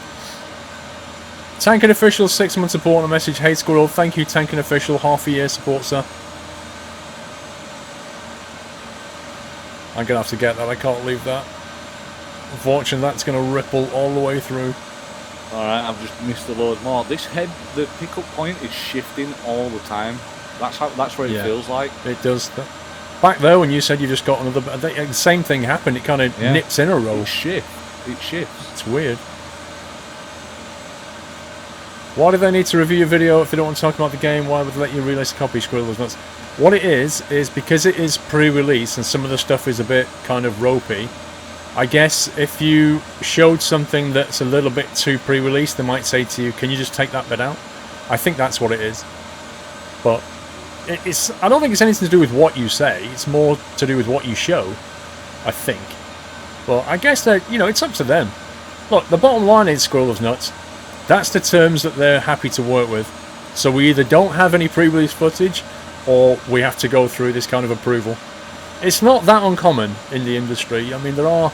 Tankin Official, 6-month support on a message. Hey Squirrel, thank you Tankin Official, half a year support, sir. I'm gonna have to get that. I can't leave that. Unfortunately, that's gonna ripple all the way through. All right, I've just missed a load more. This the pickup point is shifting all the time. That's what it feels like. It does. Back there when you said you just got another, the same thing happened. It kind of nips in a row. It shifts. It's weird. Why do they need to review a video if they don't want to talk about the game? Why would they let you release a copy? Squirrel nuts. What it is because it is pre-release and some of the stuff is a bit kind of ropey. I guess if you showed something that's a little bit too pre-release, they might say to you, "Can you just take that bit out?" I think that's what it is. But I don't think it's anything to do with what you say. It's more to do with what you show, I think. But I guess that it's up to them. Look, the bottom line is Squirrel nuts. That's the terms that they're happy to work with. So we either don't have any pre-release footage, or we have to go through this kind of approval. It's not that uncommon in the industry. I mean, there are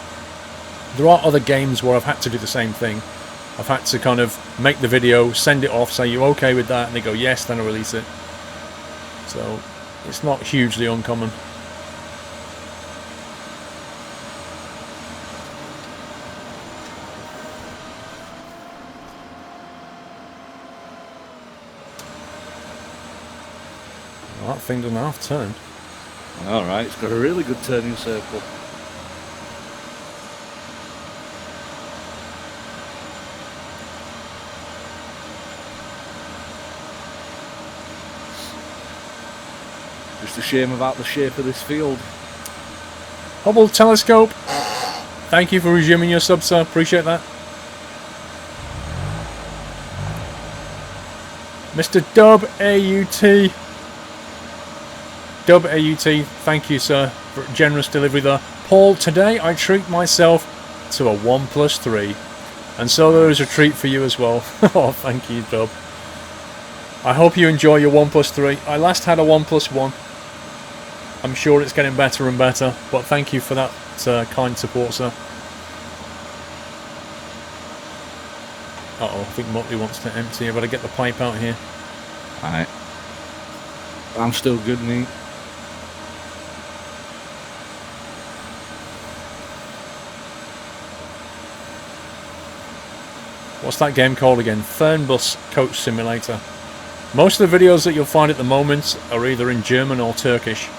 other games where I've had to do the same thing. I've had to kind of make the video, send it off, say, "You okay with that?" And they go, "Yes," then I release it. So it's not hugely uncommon. Well, that thing doesn't half turn. Alright, it's got a really good turning circle. Just a shame about the shape of this field. Hubble Telescope, thank you for resuming your sub, sir. Appreciate that. Mr. Dub AUT. Dub AUT, thank you, sir, for a generous delivery there. Paul, today I treat myself to a OnePlus 3. And so there is a treat for you as well. Oh, thank you, Dub. I hope you enjoy your OnePlus 3. I last had a OnePlus 1. I'm sure it's getting better and better, but thank you for that kind support, sir. Uh-oh, I think Motley wants to empty. I better get the pipe out here. Alright. I'm still good, mate. What's that game called again? Fernbus Coach Simulator. Most of the videos that you'll find at the moment are either in German or Turkish.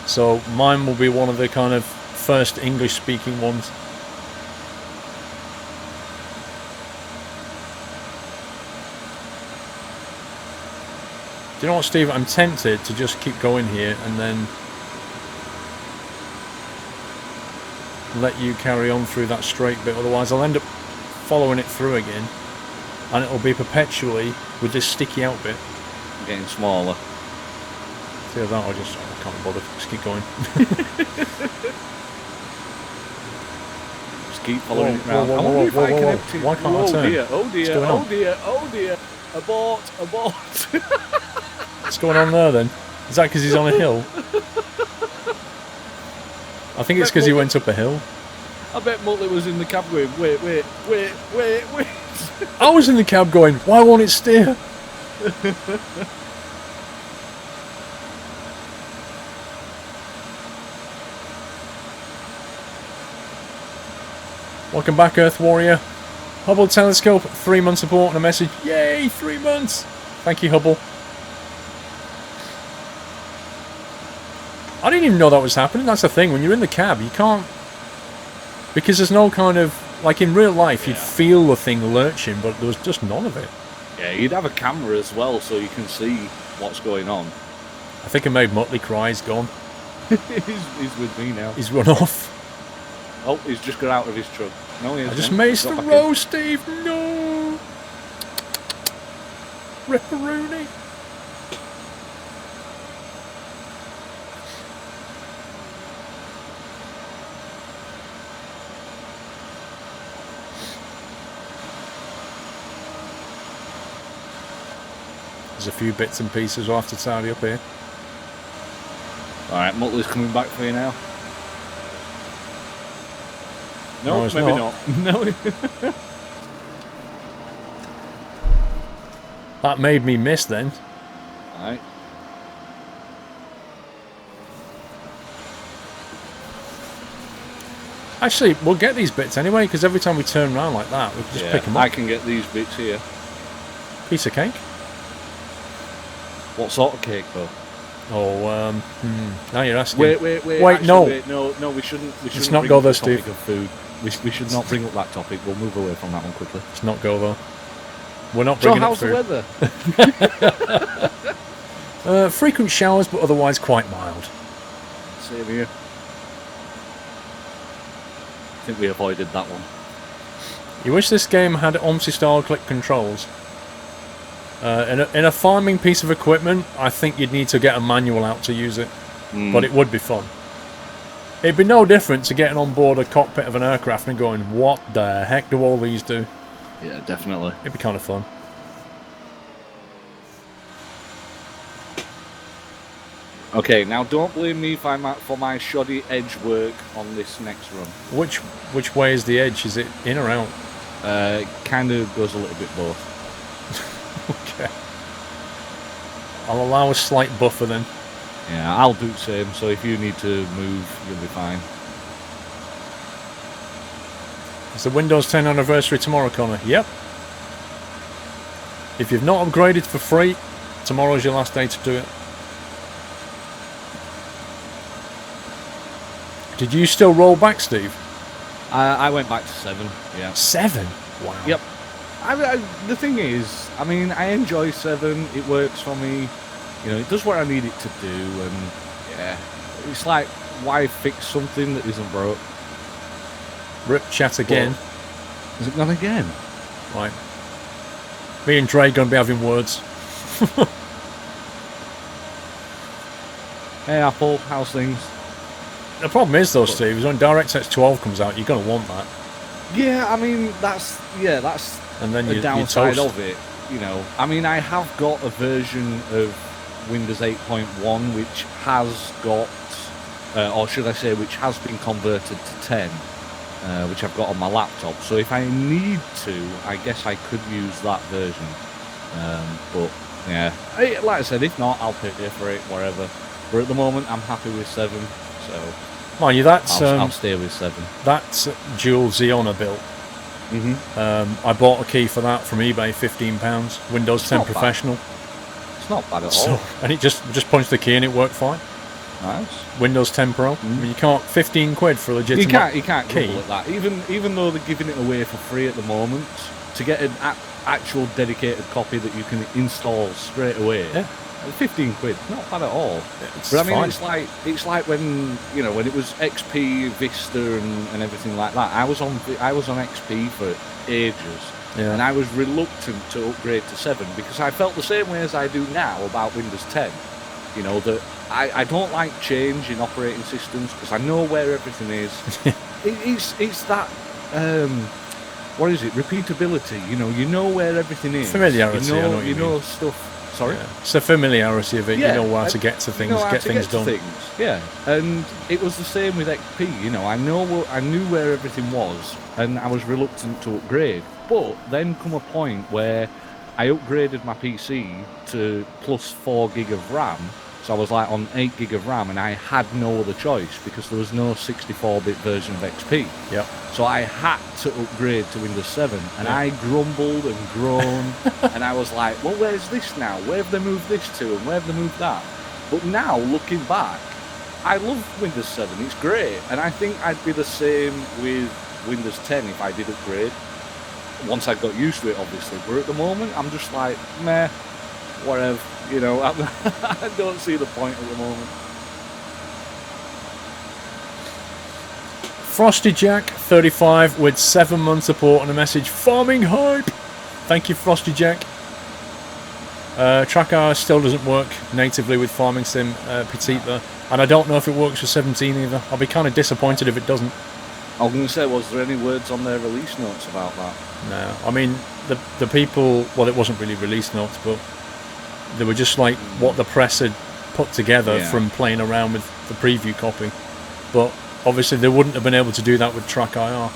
So mine will be one of the kind of first English speaking ones. Do you know what, Steve? I'm tempted to just keep going here and then let you carry on through that straight bit. Otherwise I'll end up following it through again and it'll be perpetually with this sticky out bit. Getting smaller. See that, I can't bother. Just keep going. Just keep following it round. Why can't I turn? Dear, oh dear, oh dear, oh dear. Abort, abort. What's going on there then? Is that because he's on a hill? I think it's because he went up a hill. I bet Mutley was in the cab going, wait. I was in the cab going, why won't it steer? Welcome back, Earth Warrior. Hubble Telescope, 3-month support and a message. Yay, 3 months! Thank you, Hubble. I didn't even know that was happening. That's the thing. When you're in the cab, you can't... Because there's no kind of... Like in real life, you'd feel the thing lurching, but there was just none of it. Yeah, you'd have a camera as well, so you can see what's going on. I think I made Mutley cry. He's gone. he's with me now. He's run off. Oh, he's just got out of his truck. No, he hasn't. I just maced the row, Steve. No. Ripperoonie. There's a few bits and pieces we'll have to tidy up here. Alright, Mutley's coming back for you now. No, maybe not. No. That made me miss then. Alright. Actually, we'll get these bits anyway, because every time we turn around like that, we can just pick them up. I can get these bits here. Piece of cake? What sort of cake, though? Oh, now you're asking. Wait, actually, no. Wait, no, we shouldn't. Let's not go there, Steve. Of food. We should not bring up that topic. We'll move away from that one quickly. Let's not go there. We're not bringing up food. So how's the weather? Frequent showers, but otherwise quite mild. Same here. I think we avoided that one. You wish this game had OMSI-style click controls. In a farming piece of equipment, I think you'd need to get a manual out to use it. But it would be fun. It'd be no different to getting on board a cockpit of an aircraft and going, what the heck do all these do? Yeah, definitely. It'd be kind of fun. Okay, now don't blame me for my shoddy edge work on this next run. Which way is the edge? Is it in or out? Kind of goes a little bit both. Okay. I'll allow a slight buffer then. Yeah, I'll do the same, so if you need to move, you'll be fine. It's the Windows 10 anniversary tomorrow, Connor. Yep. If you've not upgraded for free, tomorrow's your last day to do it. Did you still roll back, Steve? I went back to 7, yeah. 7? Wow. Yep. The thing is, I mean, I enjoy 7, it works for me. You know, it does what I need it to do, and yeah, it's like, why fix something that isn't broke? Rip chat again. Is it gone again? Right. Me and Dre going to be having words. Hey Apple, how's things? The problem is though, Steve, is when DirectX 12 comes out, you're going to want that. Yeah, I mean, that's And then the downside of it. You know, I mean, I have got a version of Windows 8.1 which has got, or should I say, which has been converted to 10, which I've got on my laptop. So if I need to, I guess I could use that version. But yeah, like I said, if not, I'll pay for it, whatever. But at the moment, I'm happy with 7, so mind you, that's I'll stay with 7. That's dual Xeona built. I bought a key for that from eBay, £15. Windows 10 Professional. It's not bad at all. And it just punched the key and it worked fine. Nice. Windows 10 Pro. I mean, you can't, 15 quid for a legitimate You can't key. grumble at that. Even though they're giving it away for free at the moment, to get an actual dedicated copy that you can install straight away. Yeah. 15 quid, not bad at all. But I mean, fine. it's like when, you know, when it was XP, Vista, and everything like that. I was on XP for ages, and I was reluctant to upgrade to 7 because I felt the same way as I do now about Windows 10. You know, that I don't like change in operating systems because I know where everything is. It's that what is it? Repeatability. You know where everything is. Familiarity. You know stuff. Sorry? Yeah. It's the familiarity of it. You know how to get to things, get things done. Yeah, and it was the same with XP. You know, I knew where everything was, and I was reluctant to upgrade. But then come a point where I upgraded my PC to plus 4 gig of RAM, so I was like on 8 gig of RAM, and I had no other choice because there was no 64-bit version of XP. Yep. So I had to upgrade to Windows 7, and I grumbled and groaned, and I was like, well, where's this now? Where have they moved this to, and where have they moved that? But now, looking back, I love Windows 7. It's great, and I think I'd be the same with Windows 10 if I did upgrade. Once I got used to it, obviously. But at the moment, I'm just like, meh, whatever. You know, I don't see the point at the moment. Frosty Jack 35 with 7 months support and a message, farming hype. Thank you, Frosty Jack. Tracker still doesn't work natively with Farming Sim Petita, and I don't know if it works for 17 either. I'll be kind of disappointed if it doesn't. I was going to say, was there any words on their release notes about that? No, I mean the people. Well, it wasn't really release notes, but they were just like what the press had put together from playing around with the preview copy. But obviously, they wouldn't have been able to do that with Track IR.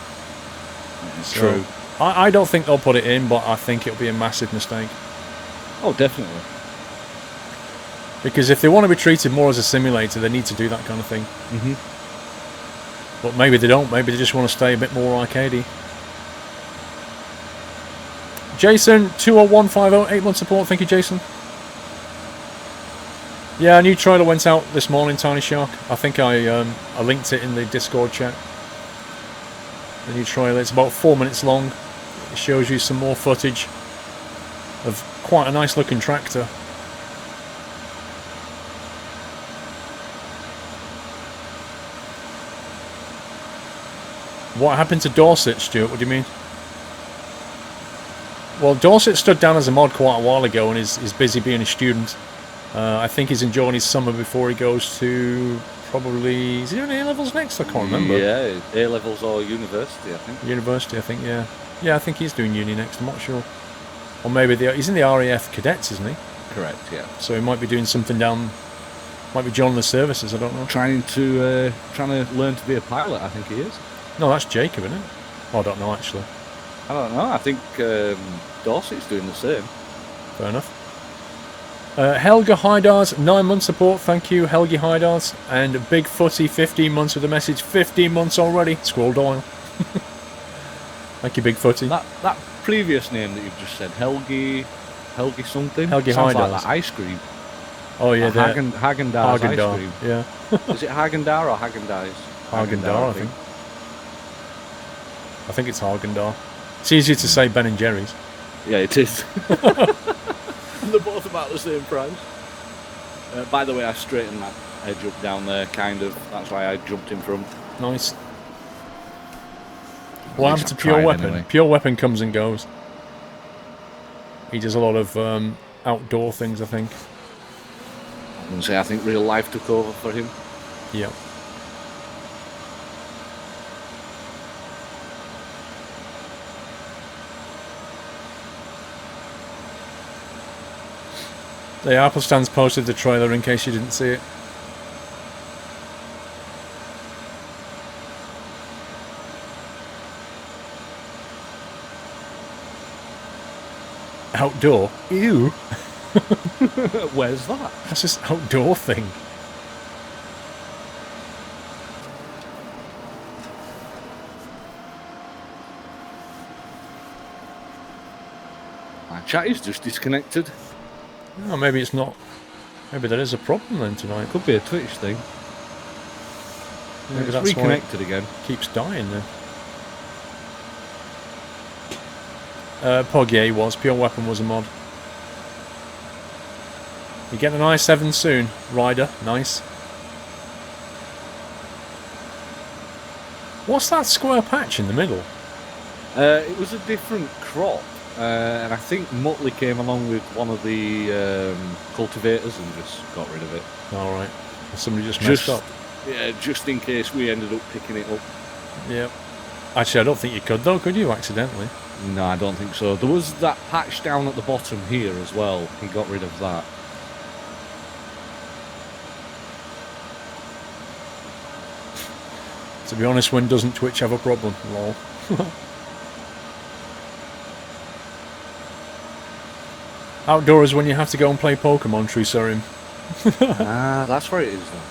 So, true. I don't think they'll put it in, but I think it'll be a massive mistake. Oh, definitely. Because if they want to be treated more as a simulator, they need to do that kind of thing. But maybe they don't. Maybe they just want to stay a bit more arcadey. Jason 20150, 8-month support. Thank you, Jason. Yeah, a new trailer went out this morning, Tiny Shark. I think I linked it in the Discord chat. The new trailer. It's about 4 minutes long. It shows you some more footage of quite a nice looking tractor. What happened to Dorset, Stuart? What do you mean? Well, Dorset stood down as a mod quite a while ago and is busy being a student. I think he's enjoying his summer before he goes to probably... Is he doing A-levels next? I can't remember. Yeah, A-levels or university, I think. University, I think, yeah. Yeah, I think he's doing uni next, I'm not sure. Or maybe he's in the RAF cadets, isn't he? Correct, yeah. So he might be doing something down... Might be joining the services, I don't know. Trying to learn to be a pilot, I think he is. No, that's Jacob, isn't it? Oh, I don't know, actually. I don't know. I think Dorset's doing the same. Fair enough. Helga Hydars, 9 months support. Thank you, Helgi Hydars. And Big Footy, 15 months with a message. 15 months already. Squirrel Doyle. Thank you, Big Footy. That previous name that you've just said, Helgi something. Helgi sounds Hydars. like that ice cream. Oh yeah, Häagen-Dazs ice cream. Yeah. Is it Häagen-Dazs or Häagen-Dazs? Häagen-Dazs, I think. I think it's Häagen-Dazs. It's easier to say Ben and Jerry's. Yeah, it is. And they're both about the same price. By the way, I straightened that edge up down there, kind of. That's why I jumped in front. Nice. At What least happened to I've Pure tried Weapon? anyway. Pure Weapon comes and goes. He does a lot of outdoor things, I think. I'm going to say I think real life took over for him. Yep. The Apple Stands posted the trailer in case you didn't see it. Outdoor? Ew. Where's that? That's just outdoor thing. My chat is just disconnected. Oh, maybe it's not. Maybe there is a problem then tonight. Could be a Twitch thing. Maybe It's that's why it reconnected again. keeps dying then. Pog, yeah, he was. Pure Weapon was a mod. You get an i7 soon, Ryder. Nice. What's that square patch in the middle? It was a different crop, and I think Muttley came along with one of the cultivators and just got rid of it. Alright. Somebody just messed up. Yeah, just in case we ended up picking it up. Yep. Actually, I don't think you could though, could you, accidentally? No, I don't think so. There was that patch down at the bottom here as well. He got rid of that. To be honest, when doesn't Twitch have a problem? Lol. Outdoors when you have to go and play Pokemon, True Serum. That's where it is then.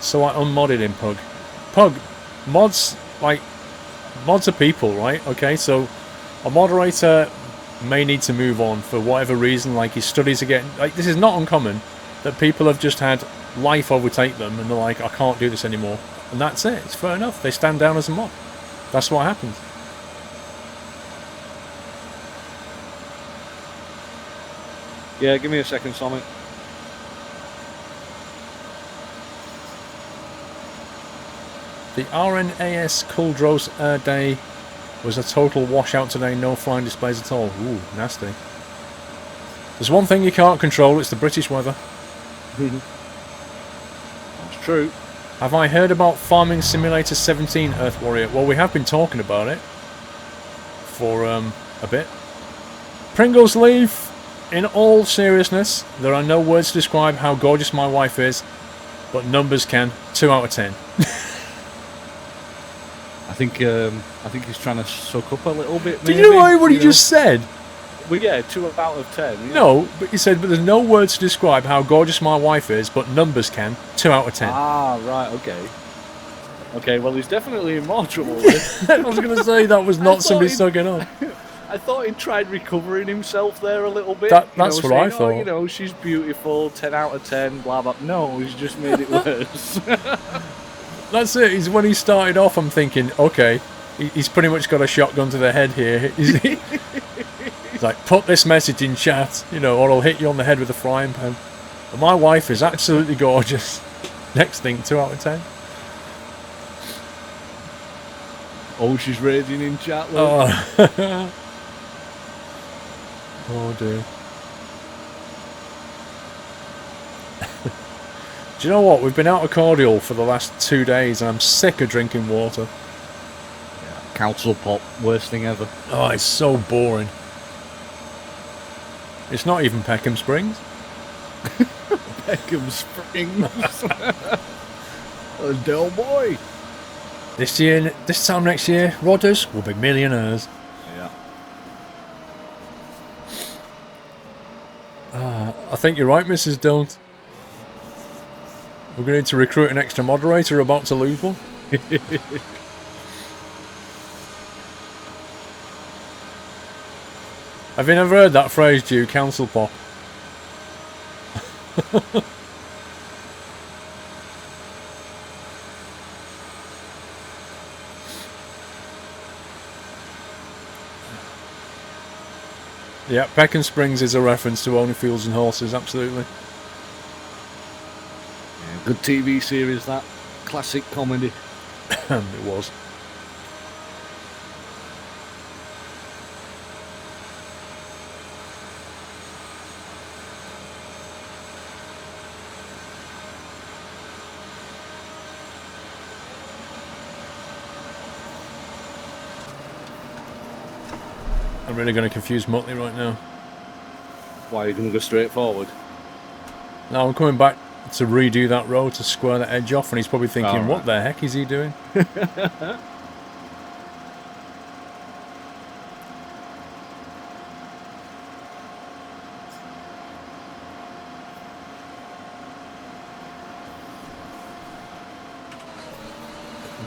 So I unmodded him, Pug. Pug, mods, like, mods are people, right? Okay, so a moderator may need to move on for whatever reason, like his studies are getting... Like, this is not uncommon that people have just had life overtake them and they're like, I can't do this anymore. And that's it. It's fair enough. They stand down as a mod. That's what happens. Yeah, give me a second, Sonic. The RNAS Kuldros Day was a total washout today. No flying displays at all. Ooh, nasty. There's one thing you can't control. It's the British weather. That's true. Have I heard about Farming Simulator 17, Earth Warrior? Well, we have been talking about it for a bit. Pringles Leaf. In all seriousness, there are no words to describe how gorgeous my wife is, but numbers can. 2 out of 10. I think he's trying to suck up a little bit. Did maybe, you know what he just said? Well, yeah, 2 out of 10. Yeah. No, but he said, but there's no words to describe how gorgeous my wife is, but numbers can. 2 out of 10. Ah, right, okay. Okay, well, he's definitely in more trouble with I was going to say that was not somebody sucking up. I thought he tried recovering himself there a little bit. That's what saying, I thought. Oh, you know, she's beautiful, 10 out of 10, blah, blah. No, he's just made it worse. That's it. He's, when he started off, I'm thinking, okay, he's pretty much got a shotgun to the head here. He's like, put this message in chat, you know, or I'll hit you on the head with a frying pan. But my wife is absolutely gorgeous. Next thing, 2 out of 10. Oh, she's raging in chat, look. Oh. Oh dear. Do you know what? We've been out of cordial for the last 2 days and I'm sick of drinking water. Yeah, council pop, worst thing ever. Oh, it's so boring. It's not even Peckham Springs. Peckham Springs. Del Boy. This time next year, Rodders will be millionaires. Yeah. I think you're right, Mrs. Don't. We're going to need to recruit an extra moderator, about to lose one. Have you never heard that phrase, Jew? Council pop. Yeah, Peckham Springs is a reference to Only Fools and Horses, absolutely. Yeah, good TV series, that. Classic comedy. It was. I'm really going to confuse Muttley right now. Why are you going to go straight forward? Now I'm coming back to redo that road to square the edge off, and he's probably thinking, right. what the heck is he doing?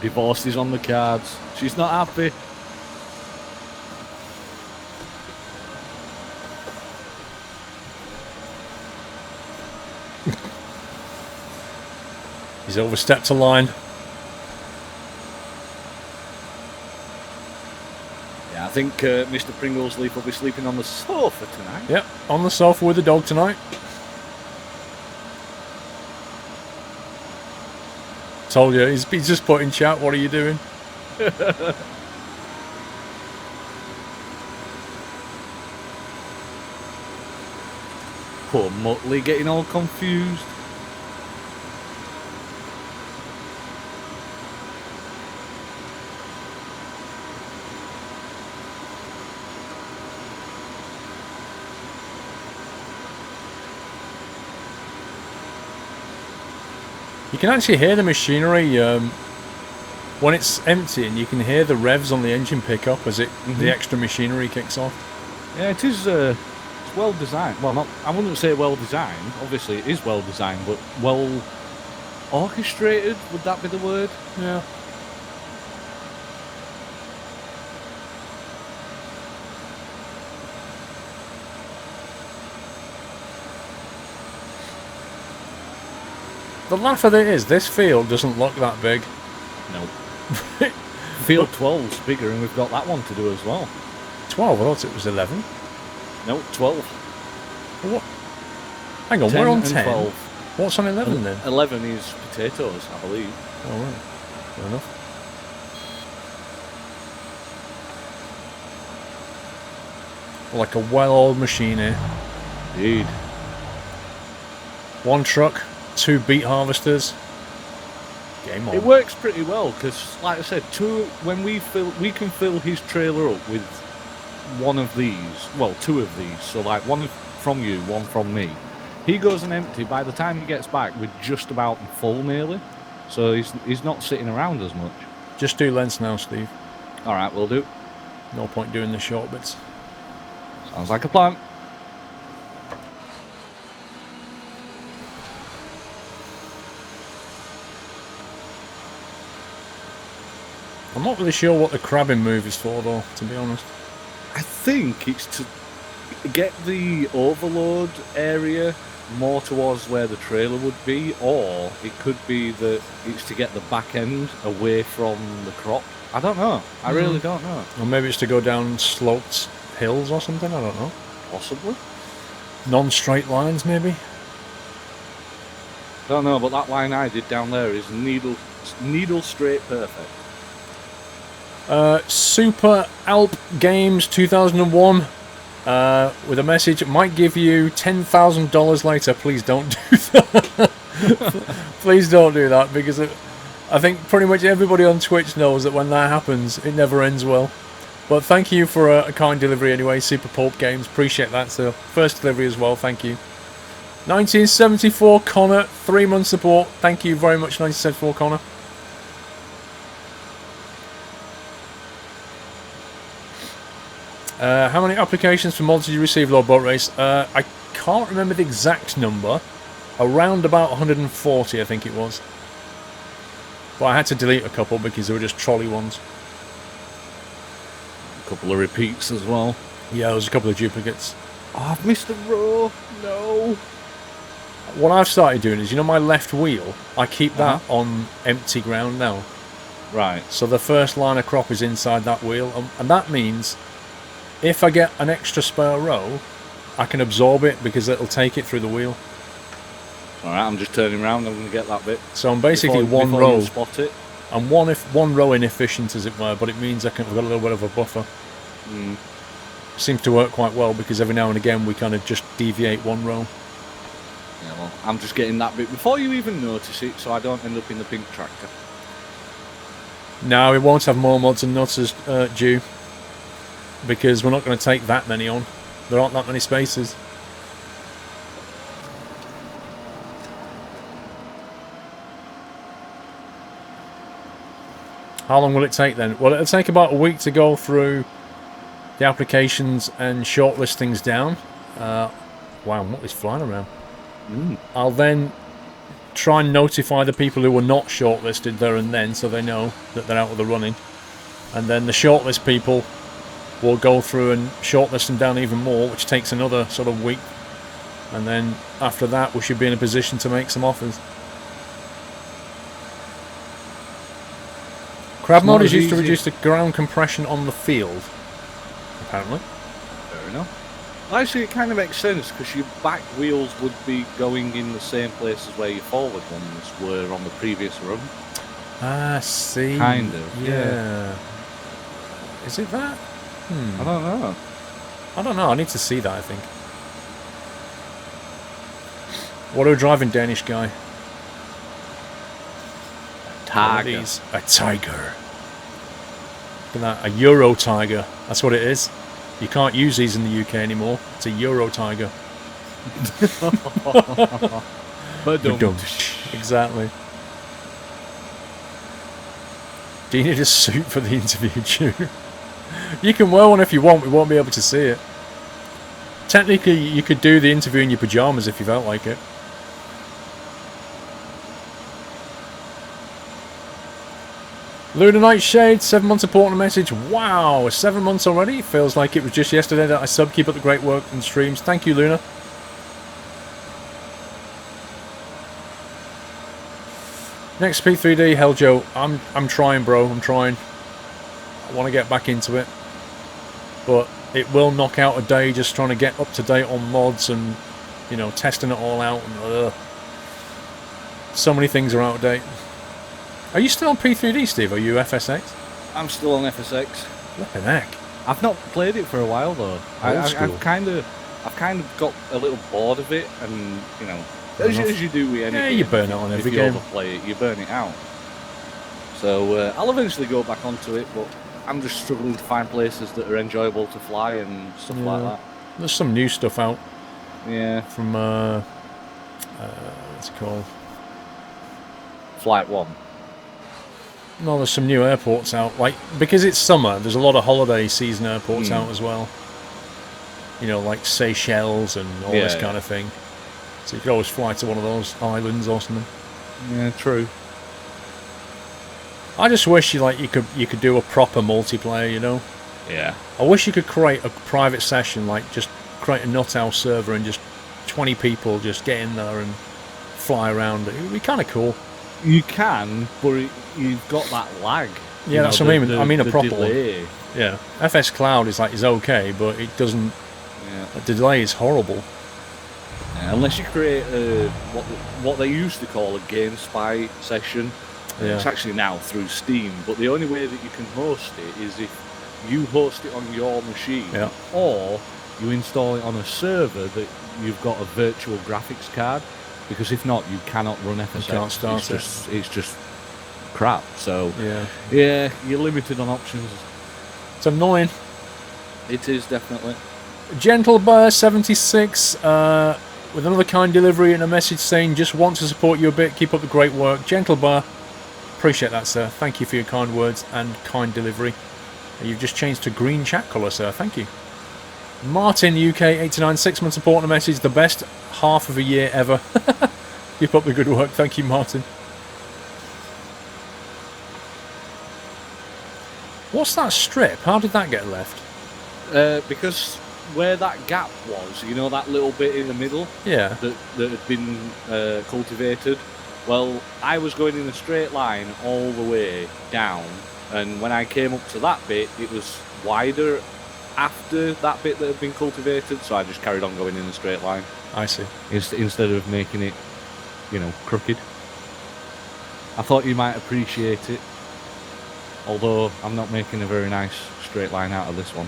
Divorce is on the cards. She's not happy. He's overstepped a line. Yeah, I think Mr. Pringlesleaf will be sleeping on the sofa tonight. Yep, on the sofa with the dog tonight. Told you, he's just put in chat, what are you doing? Poor Muttley getting all confused. You can actually hear the machinery when it's emptying. You can hear the revs on the engine pick up as the extra machinery kicks off. Yeah, it is. It's well designed. Well, I wouldn't say well designed. Obviously, it is well designed, but well orchestrated. Would that be the word? Yeah. The laugh of it is, this field doesn't look that big. No. Field 12's bigger, and we've got that one to do as well. 12? I thought it was 11. No, 12. What? Hang on, we're on 10. 12. What's on 11 then? 11 is potatoes, I believe. Oh, right. Fair enough. Like a well-oiled machine here. Indeed. One truck, 2 beet harvesters. Game on. It works pretty well because, like I said, when we can fill his trailer up with one of these. Well, 2 of these. So like one from you, one from me. He goes and empty. By the time he gets back, we're just about full nearly. So he's not sitting around as much. Just do lengths now, Steve. All right, we'll do. No point doing the short bits. Sounds like a plan. I'm not really sure what the crabbing move is for, though, to be honest. I think it's to get the overload area more towards where the trailer would be, or it could be that it's to get the back end away from the crop. I don't know. I really don't know. Or maybe it's to go down sloped hills or something, I don't know. Possibly. Non-straight lines, maybe? Don't know, but that line I did down there is needle straight perfect. Super Alp Games 2001 with a message, might give you $10,000 later. Please don't do that. Please don't do that, because I think pretty much everybody on Twitch knows that when that happens, it never ends well. But thank you for a kind delivery anyway, Super Pulp Games. Appreciate that. So first delivery as well, thank you. 1974 Connor, 3 months support. Thank you very much, 1974 Connor. How many applications for mods did you receive, Lord Boat Race? I can't remember the exact number. Around about 140, I think it was. But I had to delete a couple because they were just trolley ones. A couple of repeats as well. Yeah, there was a couple of duplicates. Oh, I've missed a row. No. What I've started doing is, you know my left wheel? I keep that on empty ground now. Right. So the first line of crop is inside that wheel. And that means if I get an extra spare row, I can absorb it because it'll take it through the wheel. Alright, I'm just turning around. I'm going to get that bit. So I'm basically one before row. you spot it. I'm one row inefficient, as it were, but it means I've got a little bit of a buffer. Seems to work quite well because every now and again we kind of just deviate one row. Yeah, well, I'm just getting that bit before you even notice it, so I don't end up in the pink tractor. No, we won't have more mods and nuts as due, because we're not going to take that many on. There aren't that many spaces. How long will it take then? Well, it'll take about a week to go through the applications and shortlist things down. Wow, what is flying around? I'll then try and notify the people who were not shortlisted there and then, so they know that they're out of the running. And then the shortlist people will go through and shortlist them down even more, which takes another sort of week. And then after that, we should be in a position to make some offers. Crab mode is used to reduce the ground compression on the field, apparently. Fair enough. Well, actually, it kind of makes sense because your back wheels would be going in the same places where your forward ones were on the previous run. Ah, see. Kind of, yeah. Is it that? I don't know. I don't know. I need to see that, I think. What are we driving, Danish guy? Tiger. A tiger. Look at that. A Euro tiger. That's what it is. You can't use these in the UK anymore. It's a Euro tiger. Exactly. Do you need a suit for the interview, Drew? You can wear one if you want. We won't be able to see it. Technically, you could do the interview in your pyjamas if you felt like it. Lunar Nightshade, 7 months support and a message. Wow, 7 months already? Feels like it was just yesterday that I subbed. Keep up the great work and streams. Thank you, Luna. Next P3D, hell Joe. I'm trying, bro. I'm trying. I want to get back into it. But it will knock out a day just trying to get up to date on mods and, you know, testing it all out. And, so many things are out of date. Are you still on P3D, Steve? Are you FSX? I'm still on FSX. Flippin' heck. I've not played it for a while though. I've kind of got a little bored of it, and you know, as you do with anything. Yeah, you burn it on every game. If you overplay it, you burn it out. So I'll eventually go back onto it, but I'm just struggling to find places that are enjoyable to fly and stuff like that. There's some new stuff out. Yeah. From what's it called? Flight 1. No, there's some new airports out. Like, because it's summer, there's a lot of holiday season airports out as well. You know, like Seychelles and all this kind of thing. So you could always fly to one of those islands or something. Yeah, true. I just wish you could do a proper multiplayer, you know? Yeah. I wish you could create a private session, like just create a nuthouse server and just 20 people just get in there and fly around. It would be kind of cool. You can, but you've got that lag. Yeah, that's what I mean. I mean a proper delay. one. Yeah, FS Cloud is okay, but it doesn't. Yeah, the delay is horrible. Yeah, unless you create what they used to call a game spy session. Yeah. It's actually now through Steam, but the only way that you can host it is if you host it on your machine, or you install it on a server that you've got a virtual graphics card. Because if not, you cannot run FSX. You can't start it's just crap. So yeah, you're limited on options. It's annoying. It is definitely. Gentle Bear 76 with another kind delivery and a message saying just want to support you a bit. Keep up the great work, Gentle Bear. Appreciate that, sir. Thank you for your kind words and kind delivery. You've just changed to green chat colour, sir. Thank you. Martin UK 89, 6 months support and a message. The best half of a year ever. Keep up the good work. Thank you, Martin. What's that strip? How did that get left? Because where that gap was, you know, that little bit in the middle, that had been cultivated. Well, I was going in a straight line all the way down, and when I came up to that bit, it was wider after that bit that had been cultivated, so I just carried on going in a straight line. I see. Instead of making it, crooked. I thought you might appreciate it, although I'm not making a very nice straight line out of this one.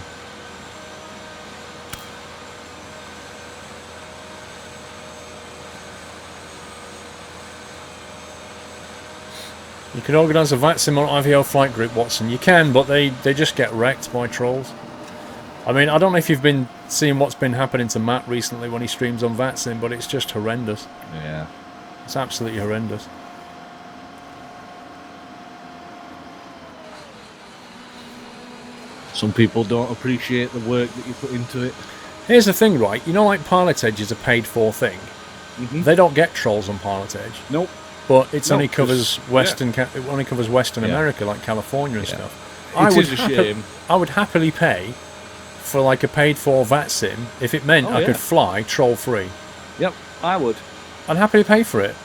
You can organise a VATSIM or IVO flight group, Watson. You can, but they just get wrecked by trolls. I mean, I don't know if you've been seeing what's been happening to Matt recently when he streams on VATSIM, but it's just horrendous. Yeah. It's absolutely horrendous. Some people don't appreciate the work that you put into it. Here's the thing, right? You know, like Pilot Edge is a paid-for thing. They don't get trolls on Pilot Edge. Nope. But it only covers Western. It only covers Western America, like California and stuff. It is a shame. I would happily pay for like a paid-for VATSIM if it meant I could fly troll-free. Yep, I would. I'd happily pay for it.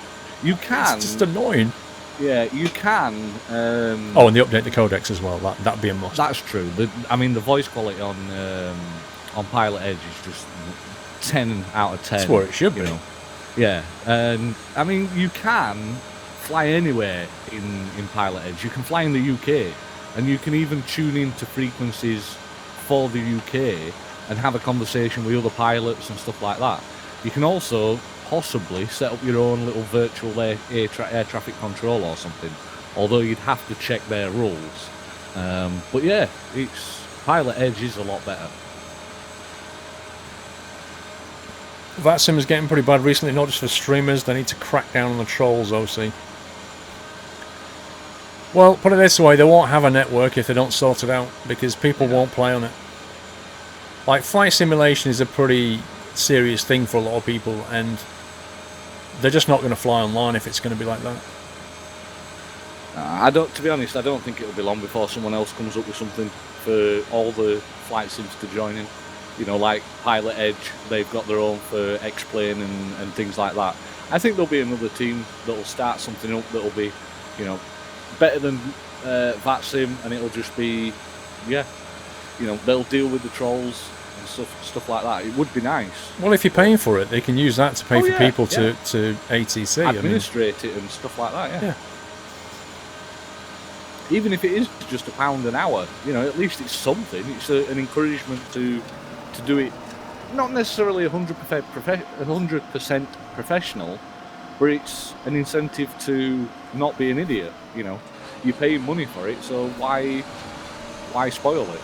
You can. It's just annoying. Yeah, you can. Oh, and they update the codecs as well. That'd be a must. That's true. I mean, the voice quality on Pilot Edge is just 10 out of 10. That's where it should be. Yeah, and I mean, you can fly anywhere in Pilot Edge. You can fly in the UK, and you can even tune into frequencies for the UK and have a conversation with other pilots and stuff like that. You can also possibly set up your own little virtual air traffic control or something, although you'd have to check their rules. But yeah, Pilot Edge is a lot better. VATSIM is getting pretty bad recently, not just for streamers. They need to crack down on the trolls, OC. Well, put it this way, they won't have a network if they don't sort it out, because people won't play on it. Like, flight simulation is a pretty serious thing for a lot of people, and they're just not going to fly online if it's going to be like that. To be honest, I don't think it'll be long before someone else comes up with something for all the flight sims to join in. Like Pilot Edge, they've got their own for X-Plane and things like that. I think there'll be another team that'll start something up that'll be, better than VATSIM, and it'll just be, they'll deal with the trolls and stuff like that. It would be nice. Well, if you're paying for it, they can use that to pay for people to ATC. Administrate it and stuff like that, yeah. Even if it is just £1 an hour, at least it's something. It's an encouragement to do it, not necessarily 100% professional, but it's an incentive to not be an idiot. You're paying money for it, so why spoil it?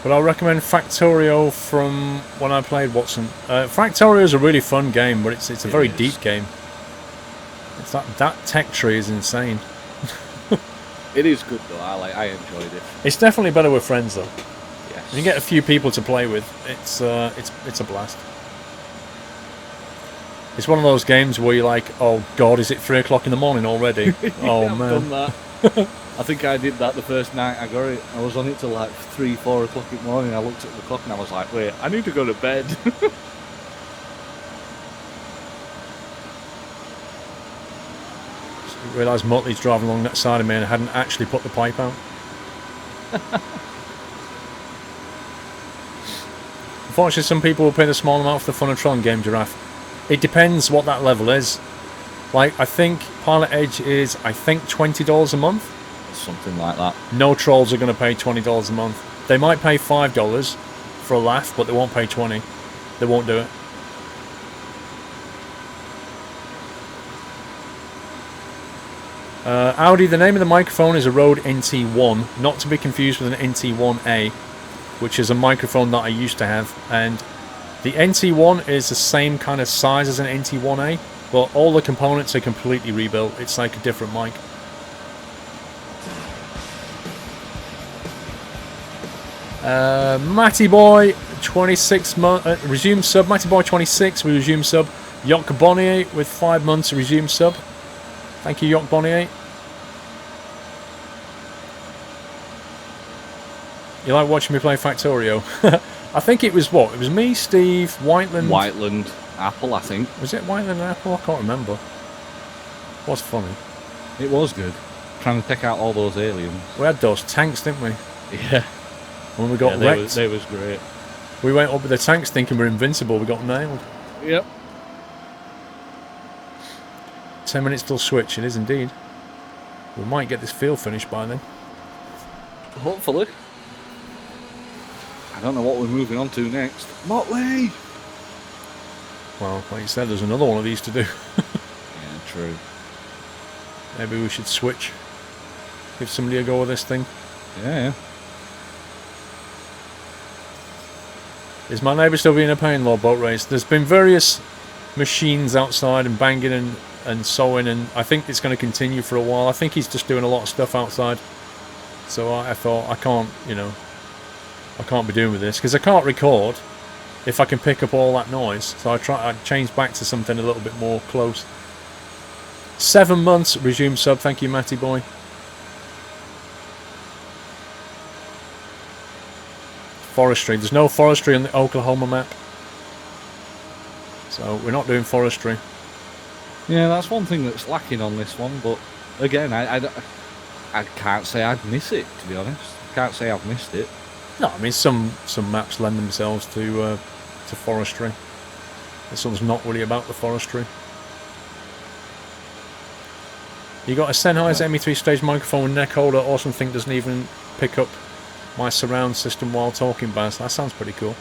But I'll recommend Factorio from when I played Watson. Factorio is a really fun game, but it's a very deep game. It's that tech tree is insane. It is good though. I enjoyed it. It's definitely better with friends though. Yes. If you get a few people to play with, it's a blast. It's one of those games where you're like, oh god, is it 3 o'clock in the morning already? Oh I've man. done that. I think I did that the first night I got it. I was on it till like 3-4 o'clock in the morning. I looked at the clock and I was like, wait, I need to go to bed. I realised Motley's driving along that side of me and I hadn't actually put the pipe out. Unfortunately, some people will pay the small amount for the Funatron game, Giraffe. It depends what that level is. Like, I think Pilot Edge is, $20 a month. Something like that. No trolls are going to pay $20 a month. They might pay $5 for a laugh, but they won't pay 20. They won't do it. Audi, the name of the microphone is a Rode NT1, not to be confused with an NT1A, which is a microphone that I used to have, and the NT1 is the same kind of size as an NT1A, but all the components are completely rebuilt. It's like a different mic. Matty Boy 26 resume sub. Matty Boy 26 we resume sub. Yock Bonnier with 5 months resume sub. Thank you, Yock Bonnier. You like watching me play Factorio? I think it was what? It was me, Steve, Whiteland. Whiteland, Apple, I think. Was it Whiteland and Apple? I can't remember. What's funny? It was good. Trying to take out all those aliens. We had those tanks, didn't we? Yeah. When we got wrecked. They was great. We went up with the tanks thinking we're invincible. We got nailed. Yep. 10 minutes till switch. It is indeed. We might get this field finished by then. Hopefully. I don't know what we're moving on to next. Motley! Well, like you said, there's another one of these to do. Yeah, true. Maybe we should switch. Give somebody a go with this thing. Yeah. Is my neighbour still being a pain, Lord Boat Race? There's been various machines outside and banging and sewing, and I think it's going to continue for a while. I think he's just doing a lot of stuff outside. So I thought, I can't be doing with this, because I can't record if I can pick up all that noise. So I changed back to something a little bit more close. 7 months, resume sub. Thank you, Matty boy. Forestry. There's no forestry on the Oklahoma map. So we're not doing forestry. Yeah, that's one thing that's lacking on this one, but again, I can't say I'd miss it, to be honest. I can't say I've missed it. No, I mean some maps lend themselves to forestry. This one's not really about the forestry. You got a Sennheiser ME3 stage microphone with neck holder. Awesome thing, doesn't even pick up my surround system while talking, Baz. That sounds pretty cool.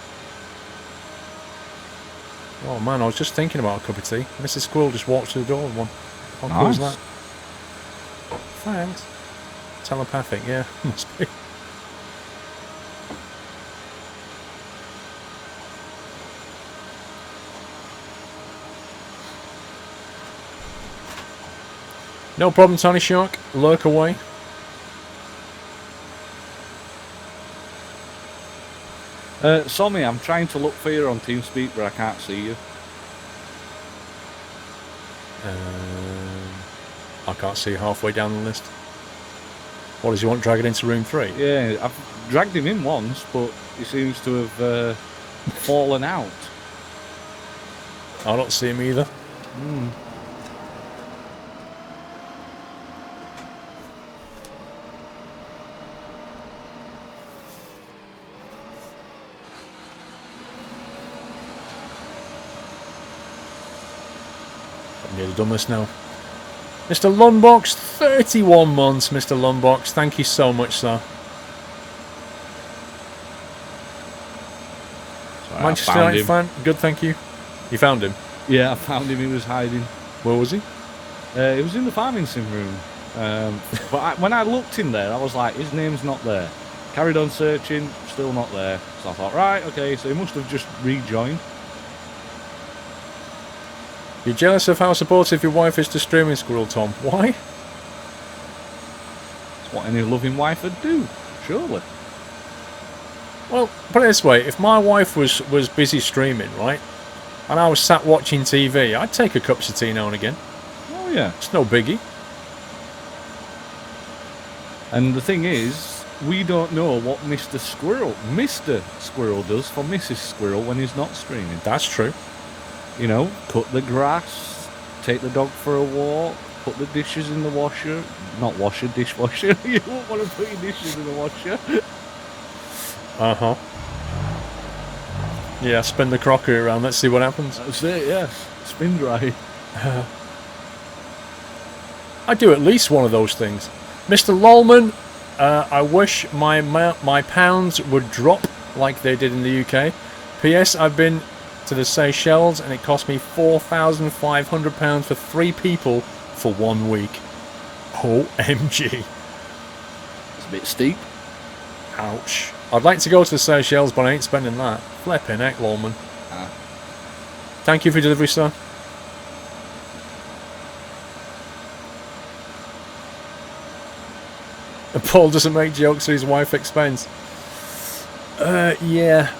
Oh man, I was just thinking about a cup of tea. Mrs. Squirrel just walked through the door with one. How cool is that? Thanks. Telepathic, yeah, must be. No problem, Tony Shark. Lurk away. Sommy, I'm trying to look for you on TeamSpeak, but I can't see you. I can't see you halfway down the list. What does he want dragging into room 3? Yeah, I've dragged him in once, but he seems to have fallen out. I don't see him either. I've nearly done this now. Mr. Lunbox, 31 months, Mr. Lunbox. Thank you so much, sir. Sorry, Manchester United fan, good, thank you. You found him? Yeah, I found him. He was hiding. Where was he? He was in the farming sim room. But when I looked in there, I was like, his name's not there. Carried on searching, still not there. So I thought, right, okay, so he must have just rejoined. You're jealous of how supportive your wife is to streaming, Squirrel Tom. Why? It's what any loving wife would do, surely. Well, put it this way, if my wife was busy streaming, right, and I was sat watching TV, I'd take a cup of tea now and again. Oh yeah. It's no biggie. And the thing is, we don't know what Mr. Squirrel does for Mrs. Squirrel when he's not streaming. That's true. You know, cut the grass, take the dog for a walk, put the dishes in the washer. Not washer, dishwasher. You won't want to put your dishes in the washer. Uh-huh. Yeah, spin the crockery around. Let's see what happens. That's it, yeah. Spin dry. I do at least one of those things. Mr. Lolman, I wish my pounds would drop like they did in the UK. P.S. I've been to the Seychelles and it cost me £4,500 for 3 people for 1 week. OMG. It's a bit steep. Ouch. I'd like to go to the Seychelles, but I ain't spending that. Flipping heck, Lolman. Thank you for your delivery, sir. And Paul doesn't make jokes at his wife expense. Yeah.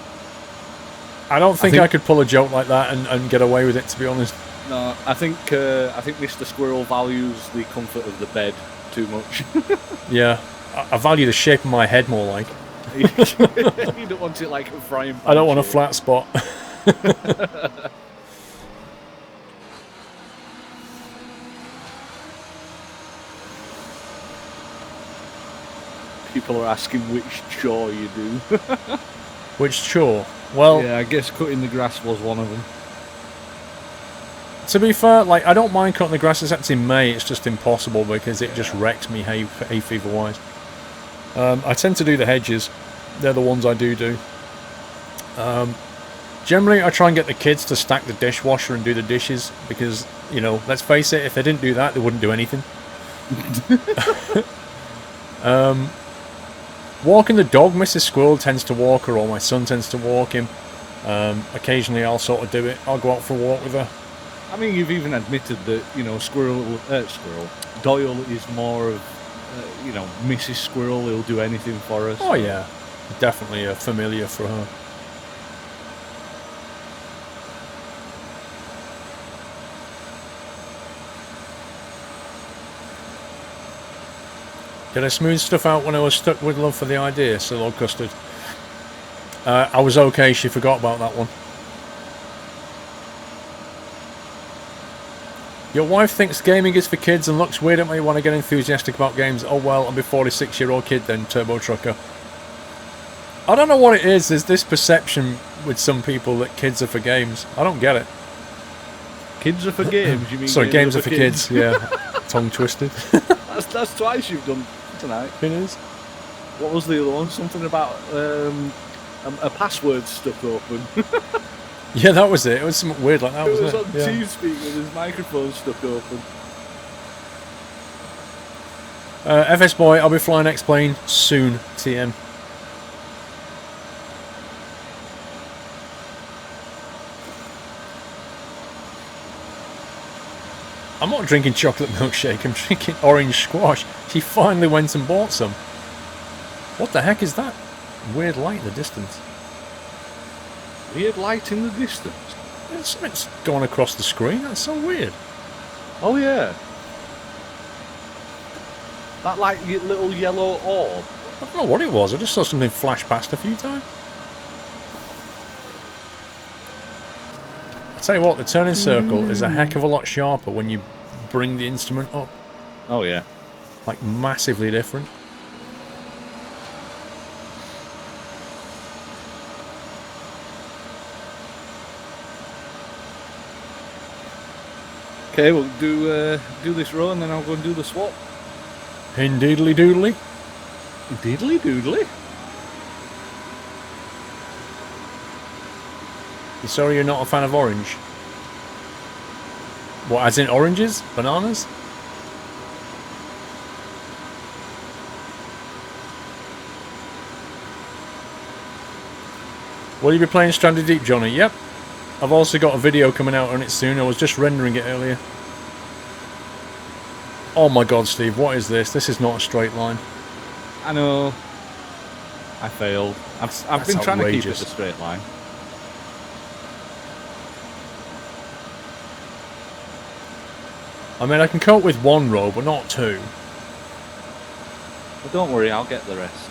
I don't think I could pull a joke like that and get away with it, to be honest. No, I think Mr. Squirrel values the comfort of the bed too much. Yeah. I value the shape of my head more like. You don't want it like a frying pan. I don't want a shape. flat spot. People are asking which chore you do. Which chore? Well, Yeah, I guess cutting the grass was one of them. to be fair, like, I don't mind cutting the grass except in May. It's just impossible because it just wrecks me hay fever wise. I tend to do the hedges. They're the ones I do. Generally, I try and get the kids to stack the dishwasher and do the dishes because, you know, let's face it, if they didn't do that, they wouldn't do anything. Walking the dog, Mrs. Squirrel tends to walk her, or my son tends to walk him. Occasionally, I'll sort of do it. I'll go out for a walk with her. I mean, you've even admitted that, you know, Doyle is more of, you know, Mrs. Squirrel. He'll do anything for us. Oh yeah, definitely a familiar for her. Did I smooth stuff out when I was stuck with love for the idea, Sir Lord Custard? I was okay, she forgot about that one. Your wife thinks gaming is for kids and looks weird at me when I get enthusiastic about games. Oh well, I'm a 46-year-old kid then, Turbo Trucker. I don't know what it is. There's this perception with some people that kids are for games. I don't get it. Kids are for games, you mean? Sorry, games are for kids, yeah. Tongue twisted. That's twice you've done tonight. It is. What was the other one? Something about a password stuck open. Yeah, that was it. It was something weird like that, It was wasn't on it? Yeah. TeamSpeak with his microphone stuck open. FS Boy, I'll be flying X-Plane soon, TM. I'm not drinking chocolate milkshake, I'm drinking orange squash. She finally went and bought some. What the heck is that? Weird light in the distance. Weird light in the distance. Something's going across the screen, that's so weird. Oh yeah. That like little yellow orb. I don't know what it was, I just saw something flash past a few times. I tell you what, the turning circle is a heck of a lot sharper when you bring the instrument up. Oh yeah. Like, massively different. Okay, we'll do this row and then I'll go and do the swap. Indeedly doodly. Diddly doodly. You sorry you're not a fan of orange? What, as in oranges? Bananas? Will you be playing Stranded Deep, Johnny? Yep. I've also got a video coming out on it soon. I was just rendering it earlier. Oh my god, Steve, what is this? This is not a straight line. I know. I failed. I've been trying to keep it a straight line. I mean, I can cope with one row, but not two. But don't worry, I'll get the rest.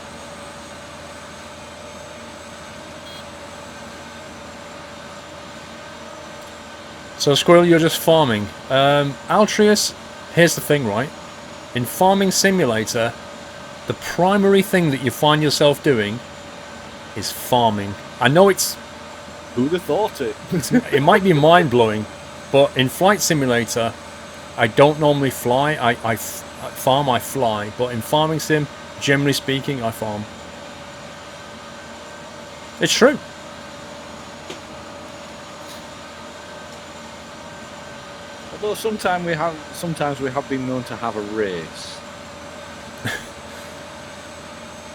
So, Squirrel, you're just farming. Altreus, here's the thing, right? In Farming Simulator, the primary thing that you find yourself doing is farming. I know it's... Who'd have thought it? it might be mind-blowing, but in Flight Simulator, I don't normally fly. I farm, I fly. But in Farming Sim, generally speaking, I farm. It's true. Although sometimes we have been known to have a race.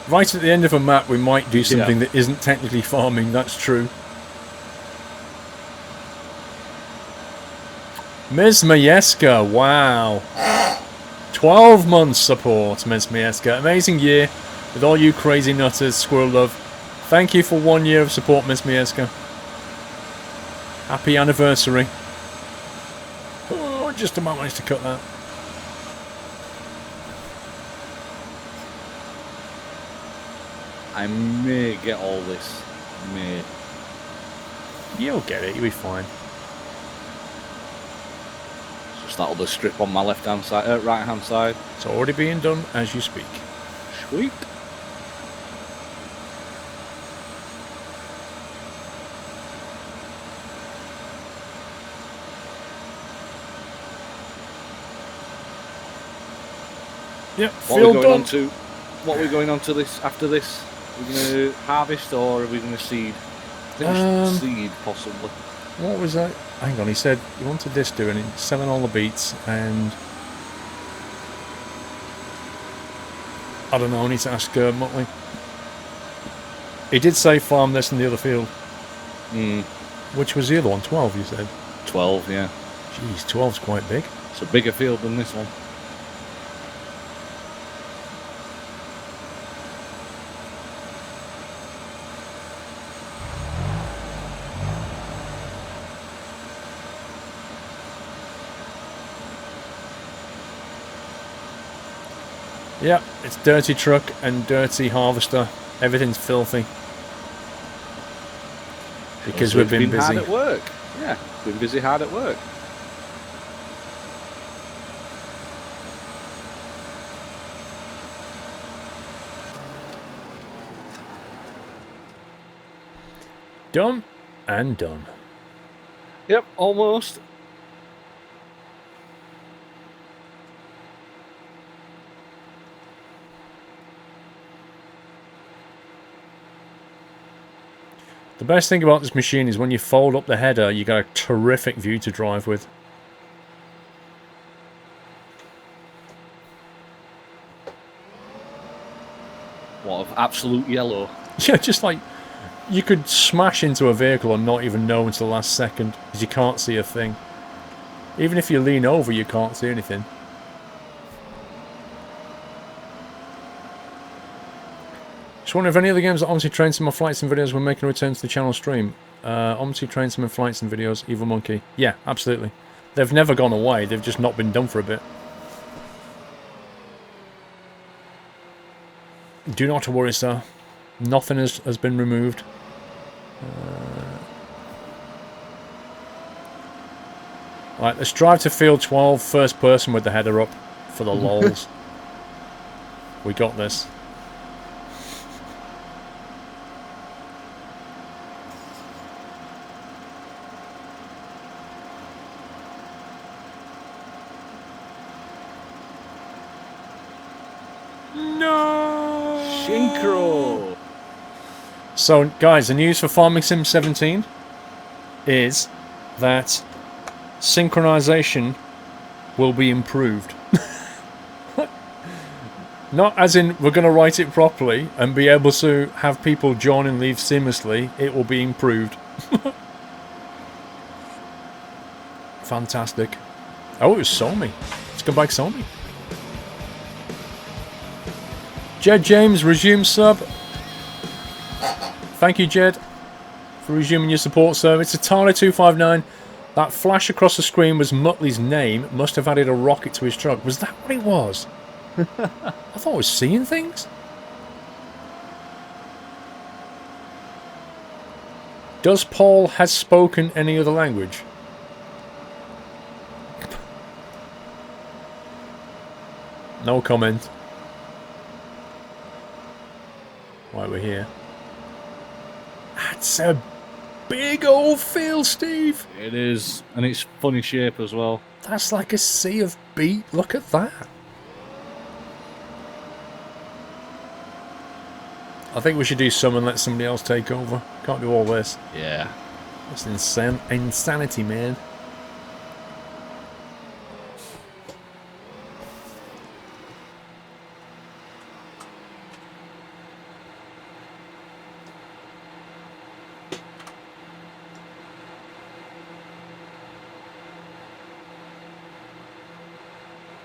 Right at the end of a map, we might do something that isn't technically farming. That's true. Ms. Majeska, wow. 12 months support, Ms. Majeska. Amazing year with all you crazy nutters, Squirrel Love. Thank you for 1 year of support, Ms. Majeska. Happy anniversary. Oh, just about managed to cut that. I may get all this. May. You'll get it. You'll be fine. Just that other strip on my left-hand side, right-hand side. It's already being done as you speak. Sweet. Yep, What are we going on to? What are we going on to this after this? Are we going to harvest or are we going to seed? I think we should seed possibly. What was that? Hang on, he said he wanted this doing it, selling all the beets, and I don't know. I need to ask Muttley. He did say farm this in the other field. Which was the other one? 12, you said. 12, yeah. Jeez, 12's quite big. It's a bigger field than this one. Yeah, it's dirty truck and dirty harvester. Everything's filthy. Because we've been busy. Hard at work. Yeah, been busy hard at work. Done and done. Yep, almost. The best thing about this machine is when you fold up the header, you get a terrific view to drive with. What, of absolute yellow? Yeah, just like you could smash into a vehicle and not even know until the last second because you can't see a thing. Even if you lean over, you can't see anything. Just wonder if any other games that Omsi Train Sim or Flight Sim videos were making a return to the channel stream. Omsi Train Sim and Flight Sim videos, Evil Monkey. Yeah, absolutely. They've never gone away, they've just not been done for a bit. Do not worry, sir. Nothing has been removed. Right, let's drive to field 12, first person with the header up for the lols. We got this. Synchro. So, guys, the news for Farming Sim 17 is that synchronization will be improved. Not as in we're going to write it properly and be able to have people join and leave seamlessly. It will be improved. Fantastic. Oh, it was Somi. Let's go back Somi. Jed James, resume sub. Thank you, Jed, for resuming your support service. Atala259. That flash across the screen was Muttley's name. Must have added a rocket to his truck. Was that what it was? I thought I was seeing things. Does Paul has spoken any other language? No comment. Why we're here. That's a big old field, Steve. It is, and it's funny shape as well. That's like a sea of beet. Look at that. I think we should do some and let somebody else take over. Can't do all this. Yeah. That's insanity, man.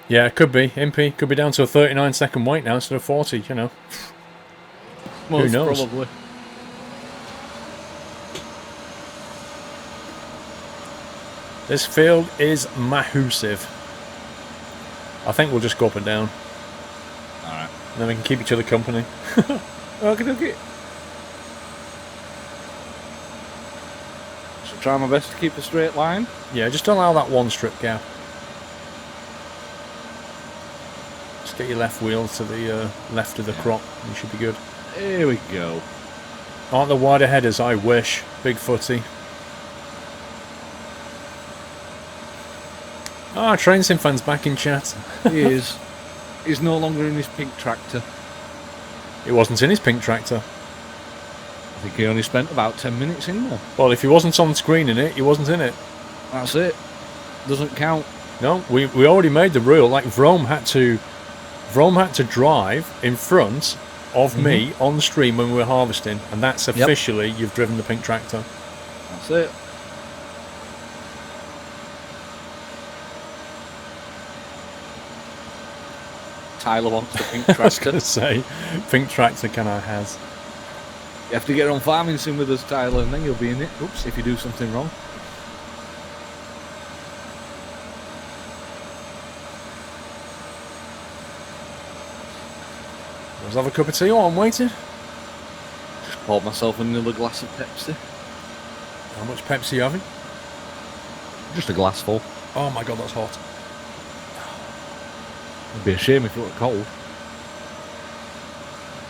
Yeah, it could be. Impy could be down to a 39-second wait now instead of 40, you know. Most who knows? probably. This field is massive. I think we'll just go up and down. Alright. And then we can keep each other company. Okay. So try my best to keep a straight line. Yeah, just allow that one strip gap. Just get your left wheel to the left of the crop. You should be good. Here we go. Aren't the wider headers? I wish. Big footy. Ah, Train Sim fans back in chat. He is. He's no longer in his pink tractor. It wasn't in his pink tractor. I think he only spent about 10 minutes in there. Well, if he wasn't on screen in it, he wasn't in it. That's it. Doesn't count. No, we already made the rule. Like Vrome had to drive in front of me on the stream when we were harvesting, and that's officially you've driven the pink tractor. That's it. Tyler wants the pink I was tractor. going to say, pink tractor can I has. You have to get on farming sim with us, Tyler, and then you'll be in it. Oops, if you do something wrong. Let's have a cup of tea while I'm waiting. Just poured myself another glass of Pepsi. How much Pepsi are you having? Just a glass full. Oh my god, that's hot. It'd be a shame if it were cold.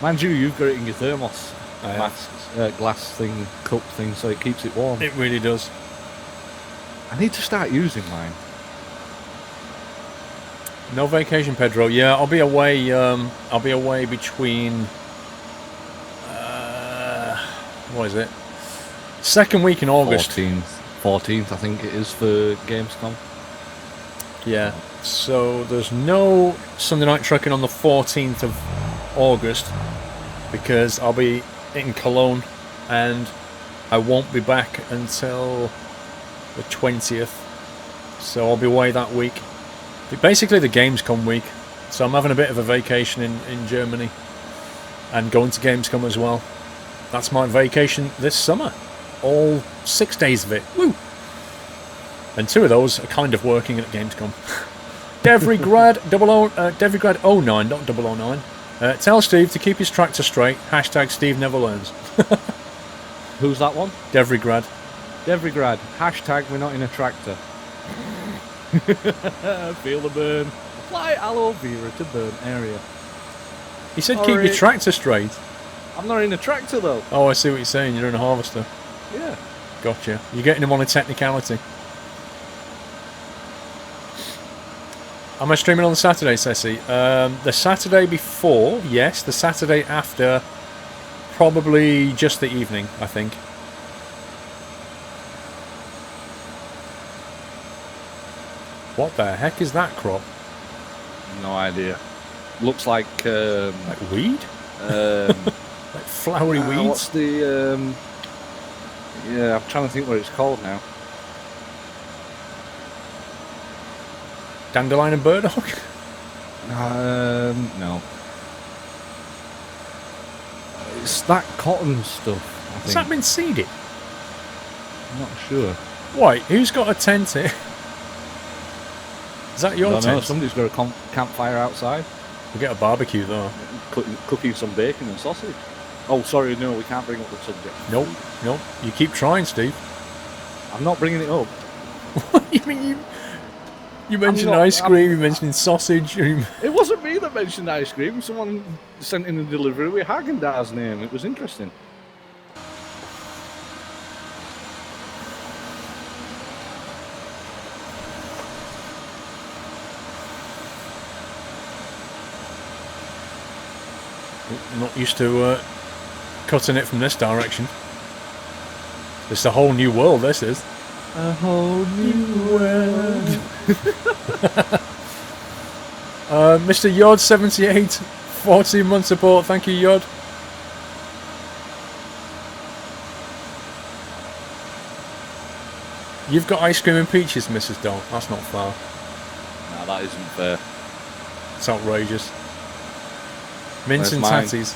Mind you, you've got it in your thermos. Glass thing, cup thing, so it keeps it warm. It really does. I need to start using mine. No vacation, Pedro. Yeah, I'll be away. I'll be away between. What is it? Second week in August. 14th, I think it is for Gamescom. Yeah. So there's no Sunday night trucking on the 14th of August because I'll be in Cologne and I won't be back until the 20th. So I'll be away that week. Basically the Gamescom week. So I'm having a bit of a vacation in Germany and going to Gamescom as well. That's my vacation this summer. All 6 days of it. Woo! And 2 of those are kind of working at Gamescom. Devrygrad09, not 009. Tell Steve to keep his tractor straight. Hashtag Steve never learns. Who's that one? Devrygrad. Devrygrad. Hashtag we're not in a tractor. Feel the burn. Apply aloe vera to burn area. He said keep your tractor straight. I'm not in a tractor though. Oh, I see what you're saying. You're in a harvester. Yeah. Gotcha. You're getting him on a technicality. Am I streaming on the Saturday, Ceci? The Saturday before, yes. The Saturday after, probably just the evening, I think. What the heck is that crop? No idea. Looks like Like weed? Like flowery weeds? What's the yeah, I'm trying to think what it's called now. Dandelion and burdock? No. It's that cotton stuff, I think. Has that been seeded? I'm not sure. Wait, who's got a tent here? Is that your I don't know, tent? somebody's got a campfire outside. We'll get a barbecue though. Cooking some bacon and sausage. Oh, sorry, no, we can't bring up the subject. Nope. You keep trying, Steve. I'm not bringing it up. What do you mean? You mentioned ice cream, you mentioned sausage. It wasn't me that mentioned ice cream. Someone sent in a delivery with Haagen-Dazs name. It was interesting. I'm not used to cutting it from this direction. It's a whole new world, this is. A whole new world. Mr. Yod78, 14-month support. Thank you, Yod. You've got ice cream and peaches, Mrs. Doll. That's not fair. No, that isn't fair. It's outrageous. Mince and mine? tatties.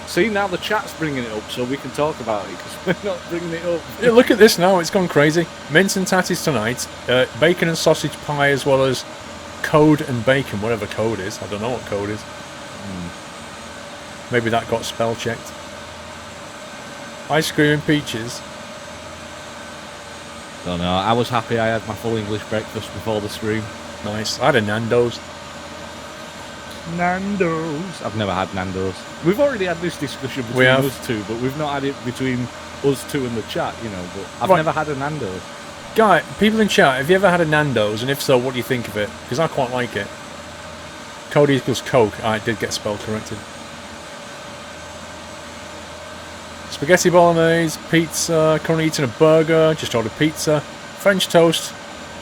See, now the chat's bringing it up, so we can talk about it, because we're not bringing it up. Yeah, look at this now, it's gone crazy. Mince and tatties tonight, bacon and sausage pie, as well as code and bacon, whatever code is. I don't know what code is. Maybe that got spell checked. Ice cream and peaches. Don't know. I was happy I had my full English breakfast before the stream. Nice. I had a Nando's. Nando's. I've never had Nando's. We've already had this discussion between us two, but we've not had it between us two and the chat, you know. But I've never had a Nando's. Guy, people in chat, have you ever had a Nando's? And if so, what do you think of it? Because I quite like it. Code equals Coke. I did get spell corrected. Spaghetti bolognese, pizza, currently eating a burger, just ordered pizza, French toast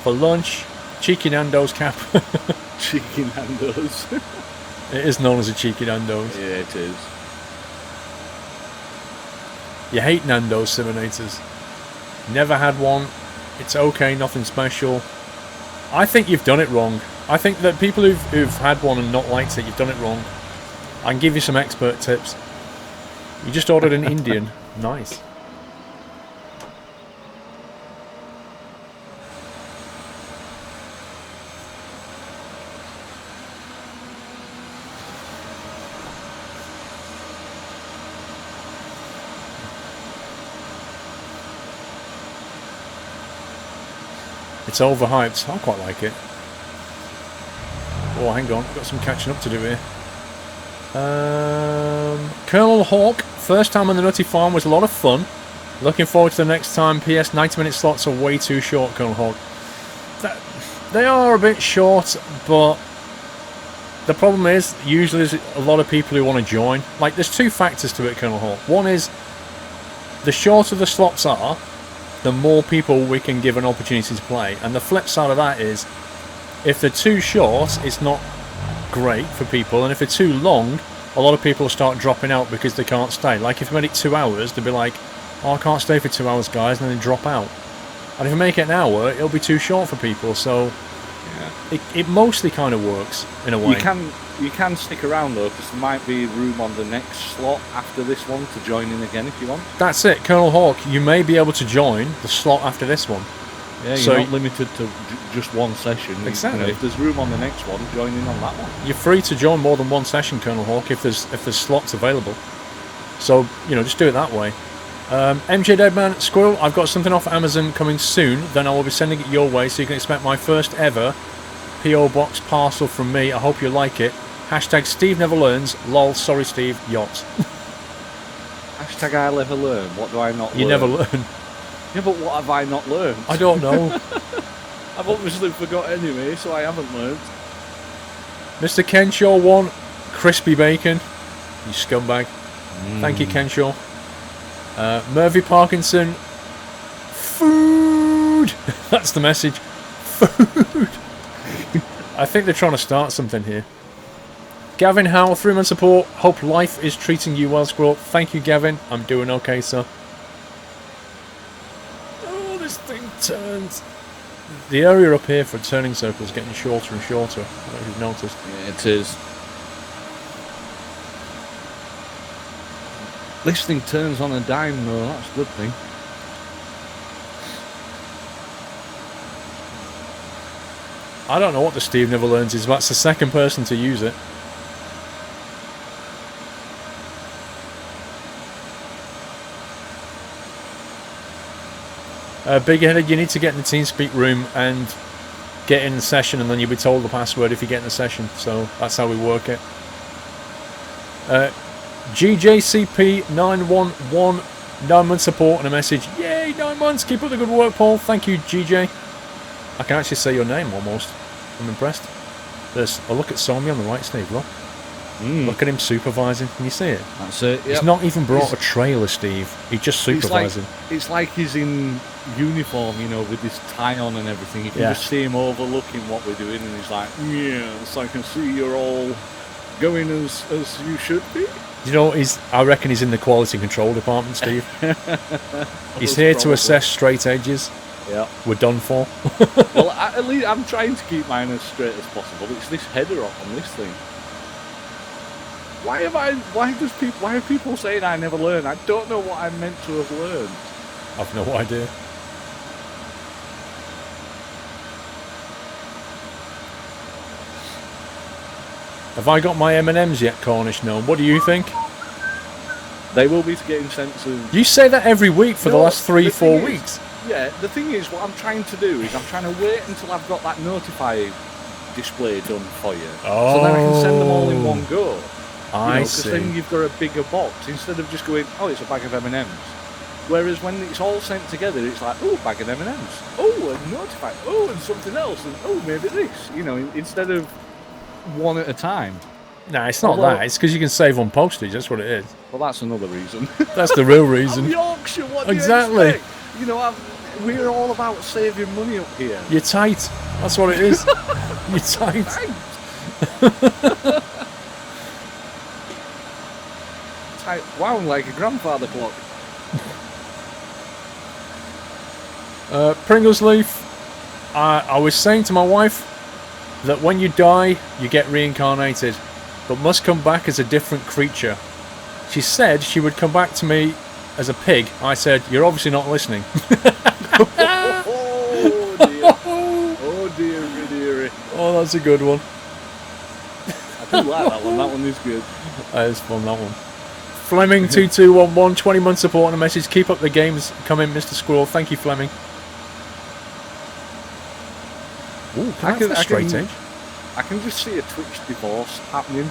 for lunch, cheeky Nando's cap. Cheeky Nando's. It is known as a cheeky Nando's. Yeah, it is. You hate Nando's Simonators. Never had one. It's okay, nothing special. I think you've done it wrong. I think that people who've had one and not liked it, you've done it wrong. I can give you some expert tips. You just ordered an Indian. Nice. It's overhyped. I quite like it. Oh, hang on. Got some catching up to do here. Colonel Hawk, first time on the Nutty Farm was a lot of fun. Looking forward to the next time. PS, 90-minute slots are way too short, Colonel Hawk. They are a bit short, but the problem is, usually there's a lot of people who want to join. Like, there's two factors to it, Colonel Hawk. One is, the shorter the slots are, the more people we can give an opportunity to play. And the flip side of that is, if they're too short, it's not great for people, and if they're too long, a lot of people will start dropping out because they can't stay. Like if you made it 2 hours, they'll be like, oh, I can't stay for 2 hours, guys, and then they drop out. And if you make it an hour, it'll be too short for people, so yeah. It mostly kind of works in a way. You can stick around though, because there might be room on the next slot after this one to join in again if you want. That's it, Colonel Hawk, you may be able to join the slot after this one. Yeah, you're not limited to just one session. Exactly. You know, if there's room on the next one, join in on that one. You're free to join more than one session, Colonel Hawk, if there's slots available. So, you know, just do it that way. MJ Deadman, Squirrel, I've got something off Amazon coming soon. Then I will be sending it your way, so you can expect my first ever PO Box parcel from me. I hope you like it. Hashtag Steve Never Learns. Lol, sorry Steve, yacht. Hashtag I'll never learn. What do I not learn? You never learn. Yeah, but what have I not learned? I don't know. I've obviously forgot anyway, so I haven't learned. Mr. Kenshaw won crispy bacon. You scumbag. Thank you, Kenshaw. Murphy Parkinson. Food! That's the message. Food! I think they're trying to start something here. Gavin Howell, 3-month support. Hope life is treating you well, Squirrel. Thank you, Gavin. I'm doing okay, sir. Oh, this thing turns. The area up here for turning circles is getting shorter and shorter. I don't know if you've noticed. Yeah, it is. This thing turns on a dime, though. That's a good thing. I don't know what the Steve Never Learns is, but that's the second person to use it. Big Headed, you need to get in the TeamSpeak room and get in the session, and then you'll be told the password if you get in the session. So that's how we work it. GJCP911, 9-month support and a message. Yay, 9 months! Keep up the good work, Paul. Thank you, GJ. I can actually say your name almost. I'm impressed. There's a look at Somi on the right, Steve. Look. Look at him supervising. Can you see it? That's it. Yep. He's not even brought a trailer, Steve. He's just supervising. It's like he's in uniform, you know, with his tie on and everything. You can just see him overlooking what we're doing, and he's like, yes, I can see you're all going as you should be. You know, I reckon he's in the quality control department, Steve. He's here to assess straight edges. Yeah. We're done for. Well, at least I'm trying to keep mine as straight as possible. It's this header on this thing. Why are people saying I never learn? I don't know what I'm meant to have learned. I've no idea. Have I got my M&Ms yet, Cornish Gnome? What do you think? They will be getting sent to... You say that every week for the last 3-4 thing weeks. Yeah, the thing is, what I'm trying to do is I'm trying to wait until I've got that notify display done for you. So then I can send them all in one go. I Because see. then you've got a bigger box instead of just going, oh, it's a bag of M&Ms. Whereas when it's all sent together, it's like, oh, bag of M&Ms. Oh, and notify. Oh, and something else. And oh, maybe this. You know, instead of one at a time. Nah, it's not that. It's because you can save on postage. That's what it is. Well, that's another reason. That's the real reason. I'm Yorkshire. What do Exactly. you expect? You know, we're all about saving money up here. You're tight. That's what it is. You're tight. Tight. Wow, like a grandfather clock. Pringles Leaf. I was saying to my wife that when you die, you get reincarnated, but must come back as a different creature. She said she would come back to me as a pig. I said, you're obviously not listening. Oh dear. Oh dear, dearie. Oh, that's a good one. I do like that one. That one is good. That is fun, that one. Fleming2211, 20-month support and a message. Keep up the games coming, Mr. Squirrel. Thank you, Fleming. Ooh, that's straight edge. I can just see a Twitch divorce happening.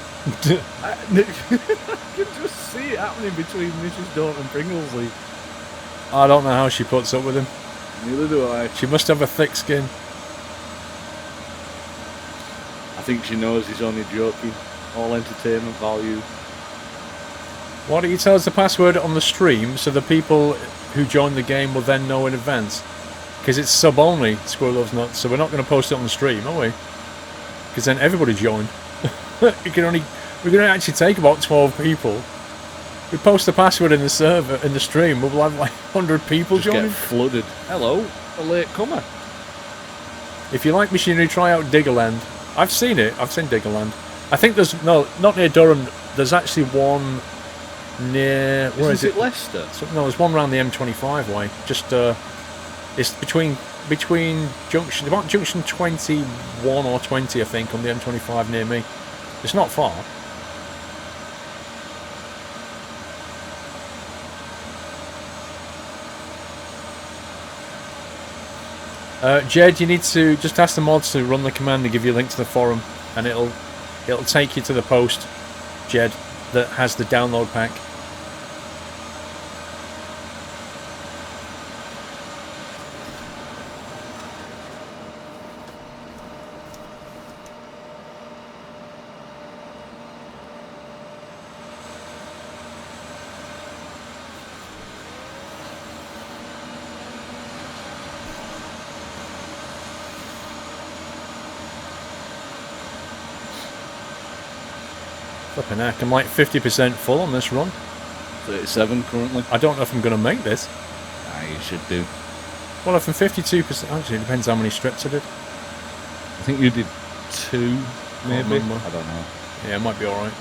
I can just see it happening between Mrs. Daunt and Pringles Leaf. I don't know how she puts up with him. Neither do I. She must have a thick skin. I think she knows he's only joking. All entertainment value. Why don't you tell us the password on the stream so the people who join the game will then know in advance? Because it's sub only, Squirrel Loves Nuts, so we're not going to post it on the stream, are we? Because then everybody joined. We're going to actually take about 12 people. We post the password in the server, in the stream, we'll have like 100 people Just joining. get flooded. Hello, a late comer. If you like machinery, try out Diggerland. I've seen it. I've seen Diggerland. I think there's no, not near Durham. There's actually one near. Where is it? Leicester? So, no, there's one around the M25 way. Just it's between junction, about junction 21 or 20, I think, on the M25 near me. It's not far. Jed, you need to just ask the mods to run the command and give you a link to the forum, and it'll take you to the post, Jed, that has the download pack. Flipping heck, I'm like 50% full on this run. 37 currently. I don't know if I'm going to make this. Ah, you should do. Well, if I'm 52%, actually, it depends how many strips I did. I think you did 2, maybe. I don't know. Yeah, it might be alright.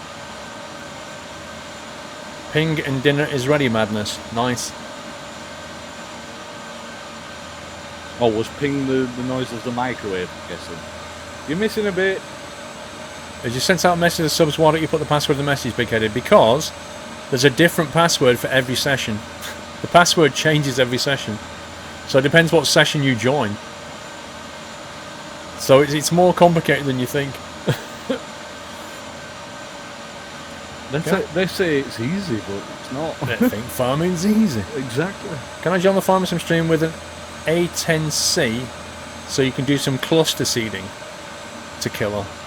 Ping and dinner is ready, madness. Nice. Oh, was ping the noise of the microwave, I'm guessing. You're missing a bit. As you sent out a message to subs, why don't you put the password in the message, Big Headed? Because there's a different password for every session. The password changes every session. So it depends what session you join. So it's more complicated than you think. They say it's easy, but it's not. They think farming's easy. Exactly. Can I join the Farmer Sim stream with an A10C so you can do some cluster seeding to kill her?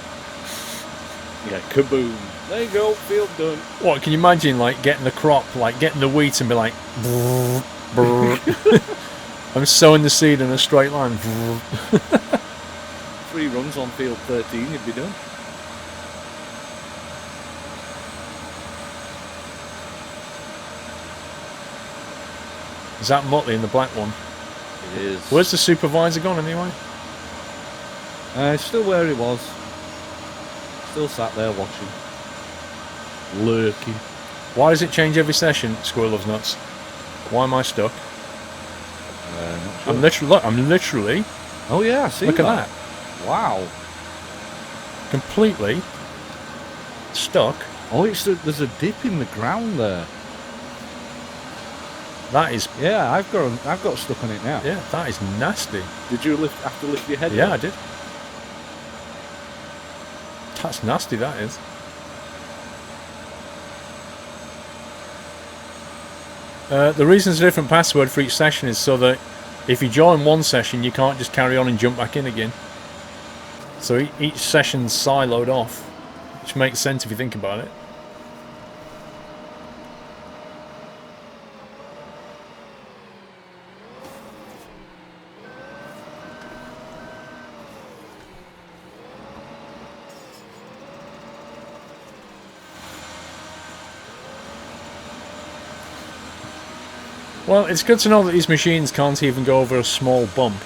Yeah, kaboom. There you go, field done. What, can you imagine, like, getting the crop, like, getting the wheat and be like, brrr, brrr. I'm sowing the seed in a straight line. 3 runs on field 13, you'd be done. Is that Motley in the black one? It is. Where's the supervisor gone, anyway? Still where he was. Still sat there watching. Lurking. Why does it change every session, Squirrel Loves Nuts? Why am I stuck? Not sure. I'm literally... Oh yeah, I see Look that. at that. Wow. Completely stuck. Oh, there's a dip in the ground there. That is, Yeah, I've got stuck on it now. yeah, that is nasty. Did you have to lift your head? Yeah, up? I did. That's nasty, that is. The reason it's a different password for each session is so that if you join one session, you can't just carry on and jump back in again. So each session's siloed off, which makes sense if you think about it. Well, it's good to know that these machines can't even go over a small bump.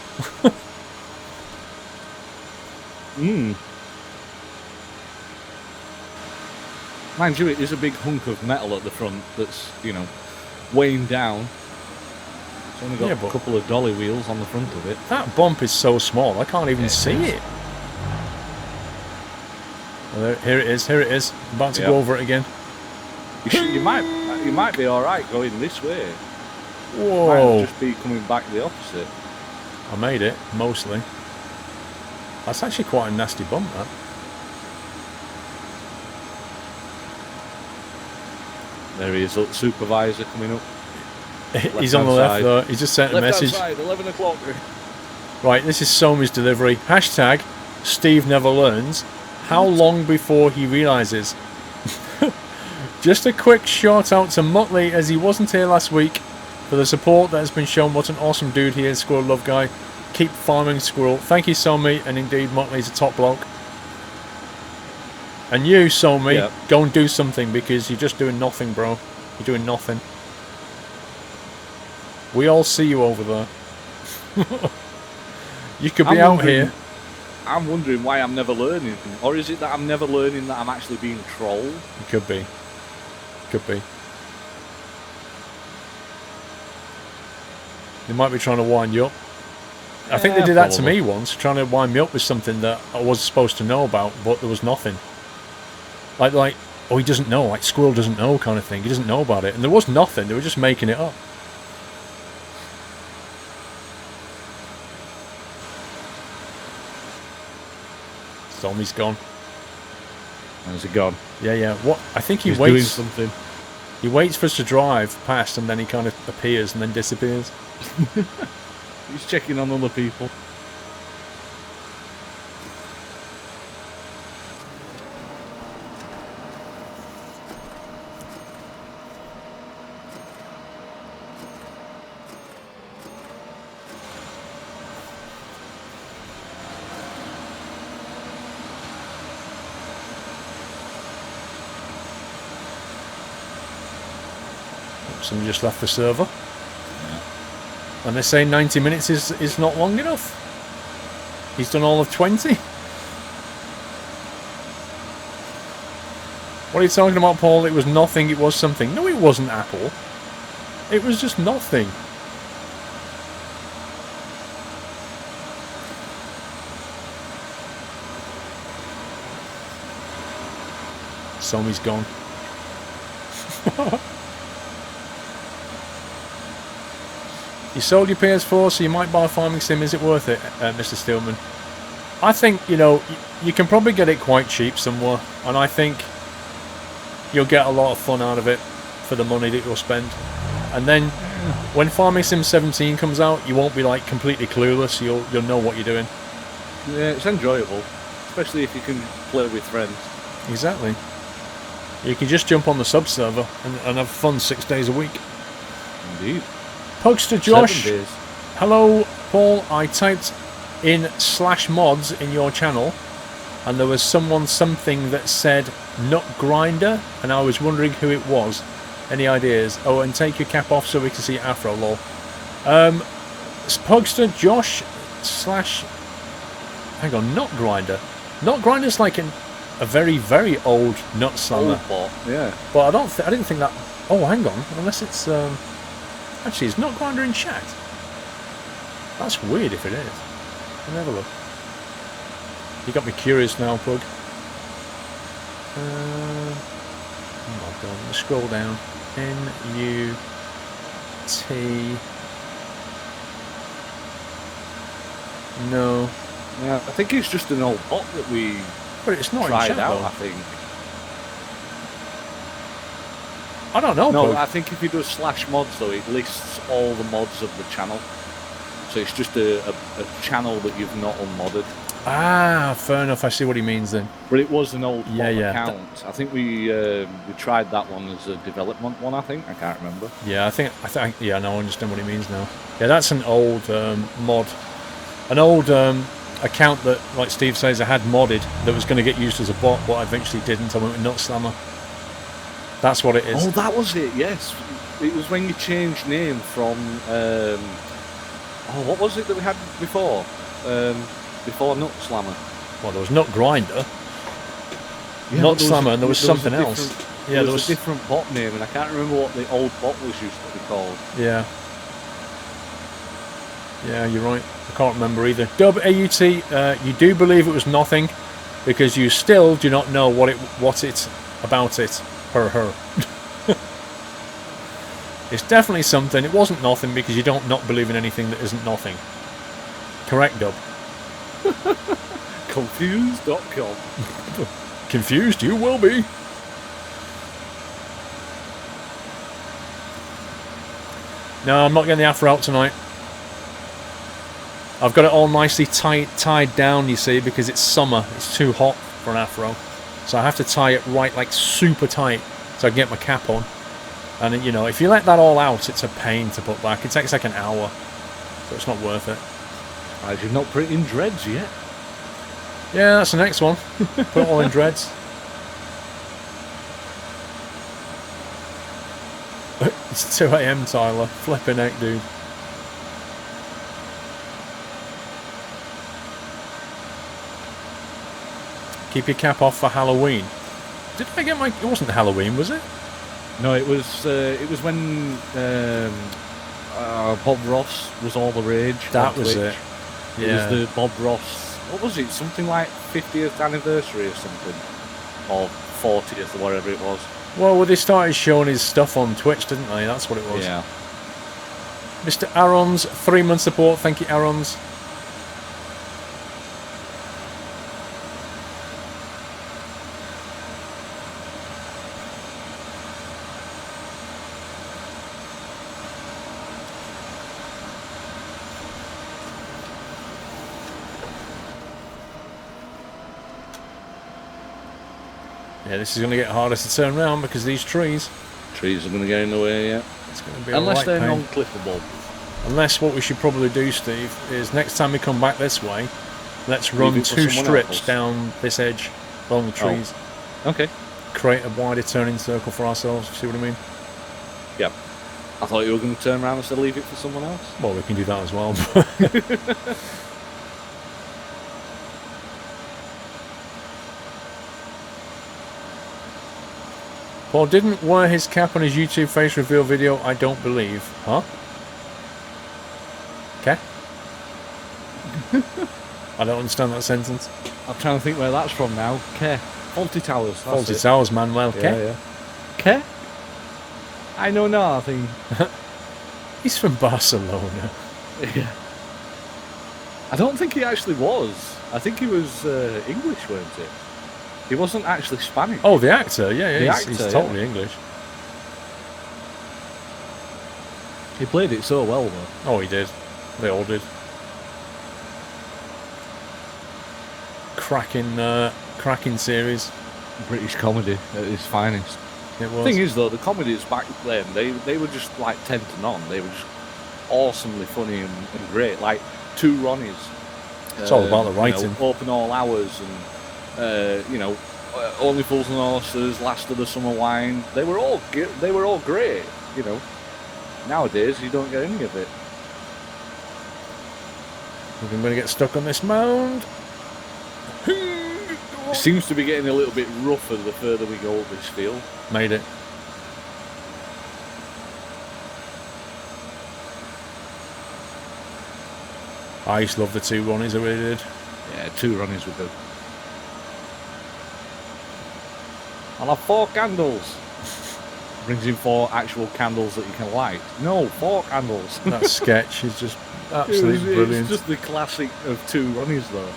Mind you, it is a big hunk of metal at the front that's, you know, weighing down. It's only got a couple of dolly wheels on the front of it. That bump is so small, I can't even see it. Well, here it is, here it is. I'm about to go over it again. You might be alright going this way. Whoa. Might just be coming back the opposite. I made it, mostly. That's actually quite a nasty bump, that. There he is, look, supervisor coming up. He's on the left though, he just sent a message. Left hand side, 11 o'clock. Right, this is Somi's delivery. Hashtag Steve never learns. How long before he realises? Just a quick shout out to Muttley as he wasn't here last week for the support that has been shown. What an awesome dude he is, Squirrel Love Guy. Keep farming, Squirrel. Thank you, Somi, and indeed Muttley's a top bloke. And you, Somi, go and do something because you're just doing nothing, bro. You're doing nothing. We all see you over there. You could be out here. I'm wondering why I'm never learning. Or is it that I'm never learning that I'm actually being trolled? It could be. Could be. They might be trying to wind you up. I think they did that to me once, trying to wind me up with something that I was supposed to know about, but there was nothing. Like, oh, he doesn't know, like Squirrel doesn't know kind of thing. He doesn't know about it. And there was nothing, they were just making it up. Zombie's gone. How's it gone? Yeah. What? I think he's doing something. He waits for us to drive past and then he kind of appears and then disappears. He's checking on other people. Somebody just left the server. Yeah. And they say 90 minutes is not long enough. He's done all of 20. What are you talking about, Paul? It was nothing, it was something. No, it wasn't Apple. It was just nothing. Somi's gone. You sold your PS4, so you might buy a farming sim. Is it worth it, Mr. Steelman? I think, you know, you can probably get it quite cheap somewhere, and I think you'll get a lot of fun out of it for the money that you'll spend. And then when Farming Sim 17 comes out, you won't be like completely clueless. You'll know what you're doing. Yeah, it's enjoyable, especially if you can play with friends. Exactly. You can just jump on the sub server and have fun 6 days a week. Indeed. Pugster Josh, hello Paul, I typed in /mods in your channel and there was something that said nut grinder and I was wondering who it was. Any ideas? Oh, and take your cap off so we can see afro, lol. Pugster Josh / hang on, nut grinder. Nut grinder's like a very, very old nut slammer. Old bot, yeah. But I didn't think that. Oh, hang on, unless it's actually, it's not Grinder in chat. That's weird if it is. Let me have a look. You got me curious now, Pug. Oh my god, let me scroll down. NUT T. No. Yeah, I think it's just an old bot that we But it's not in tried chat, out, though. I think. I don't know, No, Pug. I think if you do /mods, though, it lists all the mods of the channel. So it's just a channel that you've not unmodded. Ah, fair enough. I see what he means then. But it was an old Yeah, bot yeah. account. I think we tried that one as a development one, I think. I can't remember. Yeah, I think, yeah, no, I understand what he means now. Yeah, that's an old mod. An old account that, like Steve says, I had modded that was going to get used as a bot, but I eventually didn't. I went with Nutslammer. That's what it is. Oh, that was it, yes. It was when you changed name from... what was it that we had before? Before Nutslammer. Well, there was Nut Grinder, Yeah, Nutslammer, and there was something else. Yeah, there was a different bot name, and I can't remember what the old bot was used to be called. Yeah. Yeah, you're right. I can't remember either. Dub AUT, you do believe it was nothing, because you still do not know what it's about it. Her. It's definitely something. It wasn't nothing because you don't not believe in anything that isn't nothing. Correct, Dub. Confused.com. Confused? You will be. No, I'm not getting the afro out tonight. I've got it all nicely tied down, you see, because it's summer. It's too hot for an afro. So I have to tie it right, like super tight, so I can get my cap on. And, you know, if you let that all out, it's a pain to put back. It takes like an hour, so it's not worth it. As you've not put it in dreads yet. Yeah, that's the next one. Put it all in dreads. It's 2 AM, Tyler. Flipping heck, dude. Keep your cap off for Halloween. Did I get my... It wasn't Halloween, was it? No, it was when Bob Ross was all the rage. That was it. It Yeah. was the Bob Ross... What was it? Something like 50th anniversary or something. Or 40th or whatever it was. Well, they started showing his stuff on Twitch, didn't they? That's what it was. Yeah. Mr. Aaron's 3-month support. Thank you, Aaron's. Yeah, this is going to get harder to turn around because of these trees. Trees are going to get in the way, yeah. It's going to be Unless they're pain. non-clippable. Unless what we should probably do, Steve, is next time we come back this way, let's run it for 2 someone strips else. down this edge along the trees. Okay. Create a wider turning circle for ourselves, see what I mean? Yep. I thought you were going to turn around and say leave it for someone else. Well, we can do that as well. Paul didn't wear his cap on his YouTube face reveal video, I don't believe. Huh? Okay. I don't understand that sentence. I'm trying to think where that's from now. Ke. Fawlty Towers. Fawlty Towers, Manuel. Okay. Yeah. Ke? I know nothing. He's from Barcelona. Yeah. I don't think he actually was. I think he was English, weren't it? He wasn't actually Spanish. Oh, the actor. Yeah, The he's actor, totally yeah. English. He played it so well, though. Oh, he did. They all did. Cracking series. British comedy at its finest. It was. The thing is, though, the comedies back then, they were just like 10 to none. They were just awesomely funny and great. Like Two Ronnies. It's all about the writing. Open All Hours and, Only Fools and Horses, Last of the Summer Wine. They were all great, you know. Nowadays, you don't get any of it. I'm going to get stuck on this mound. It seems to be getting a little bit rougher the further we go up this field. Made it. I used to love the 2 Ronnies, I really did. Yeah, Two Ronnies were good. I'll have 4 candles. brings in 4 actual candles that you can light. No, 4 candles. That sketch is just absolutely brilliant. It's just the classic of 2 Ronnies, though.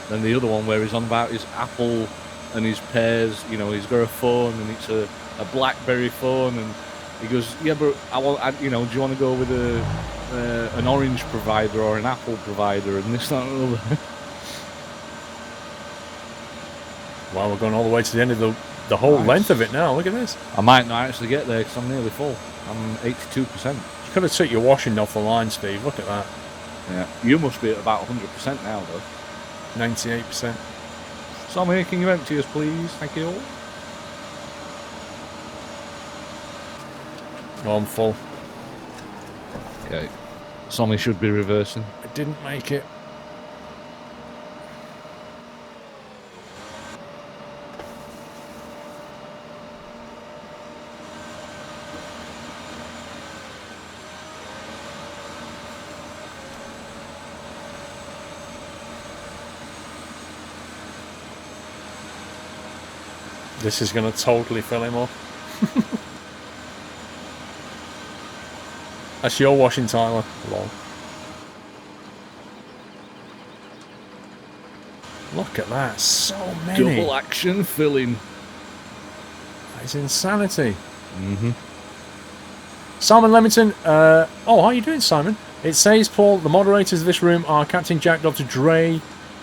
Then the other one where he's on about his Apple and his pears. You know, he's got a phone and it's a BlackBerry phone, and he goes, "Yeah, but do you want to go with an orange provider or an Apple provider?" And this, that, and other. Wow, we're going all the way to the end of the whole length of it now. Look at this. I might not actually get there because I'm nearly full. I'm 82%. You could have took your washing off the line, Steve. Look at that. Yeah, you must be at about 100% now, though. 98%. Sammy, can you empty us, please? Thank you. Oh, I'm full. Yeah, Sammy should be reversing. I didn't make it. This is going to totally fill him up. That's your washing, Tyler. Lol. Look at that. So many. Double action filling. That is insanity. Simon Leamington. Oh, how are you doing, Simon? It says, Paul, the moderators of this room are Captain Jack, Dr. Dre,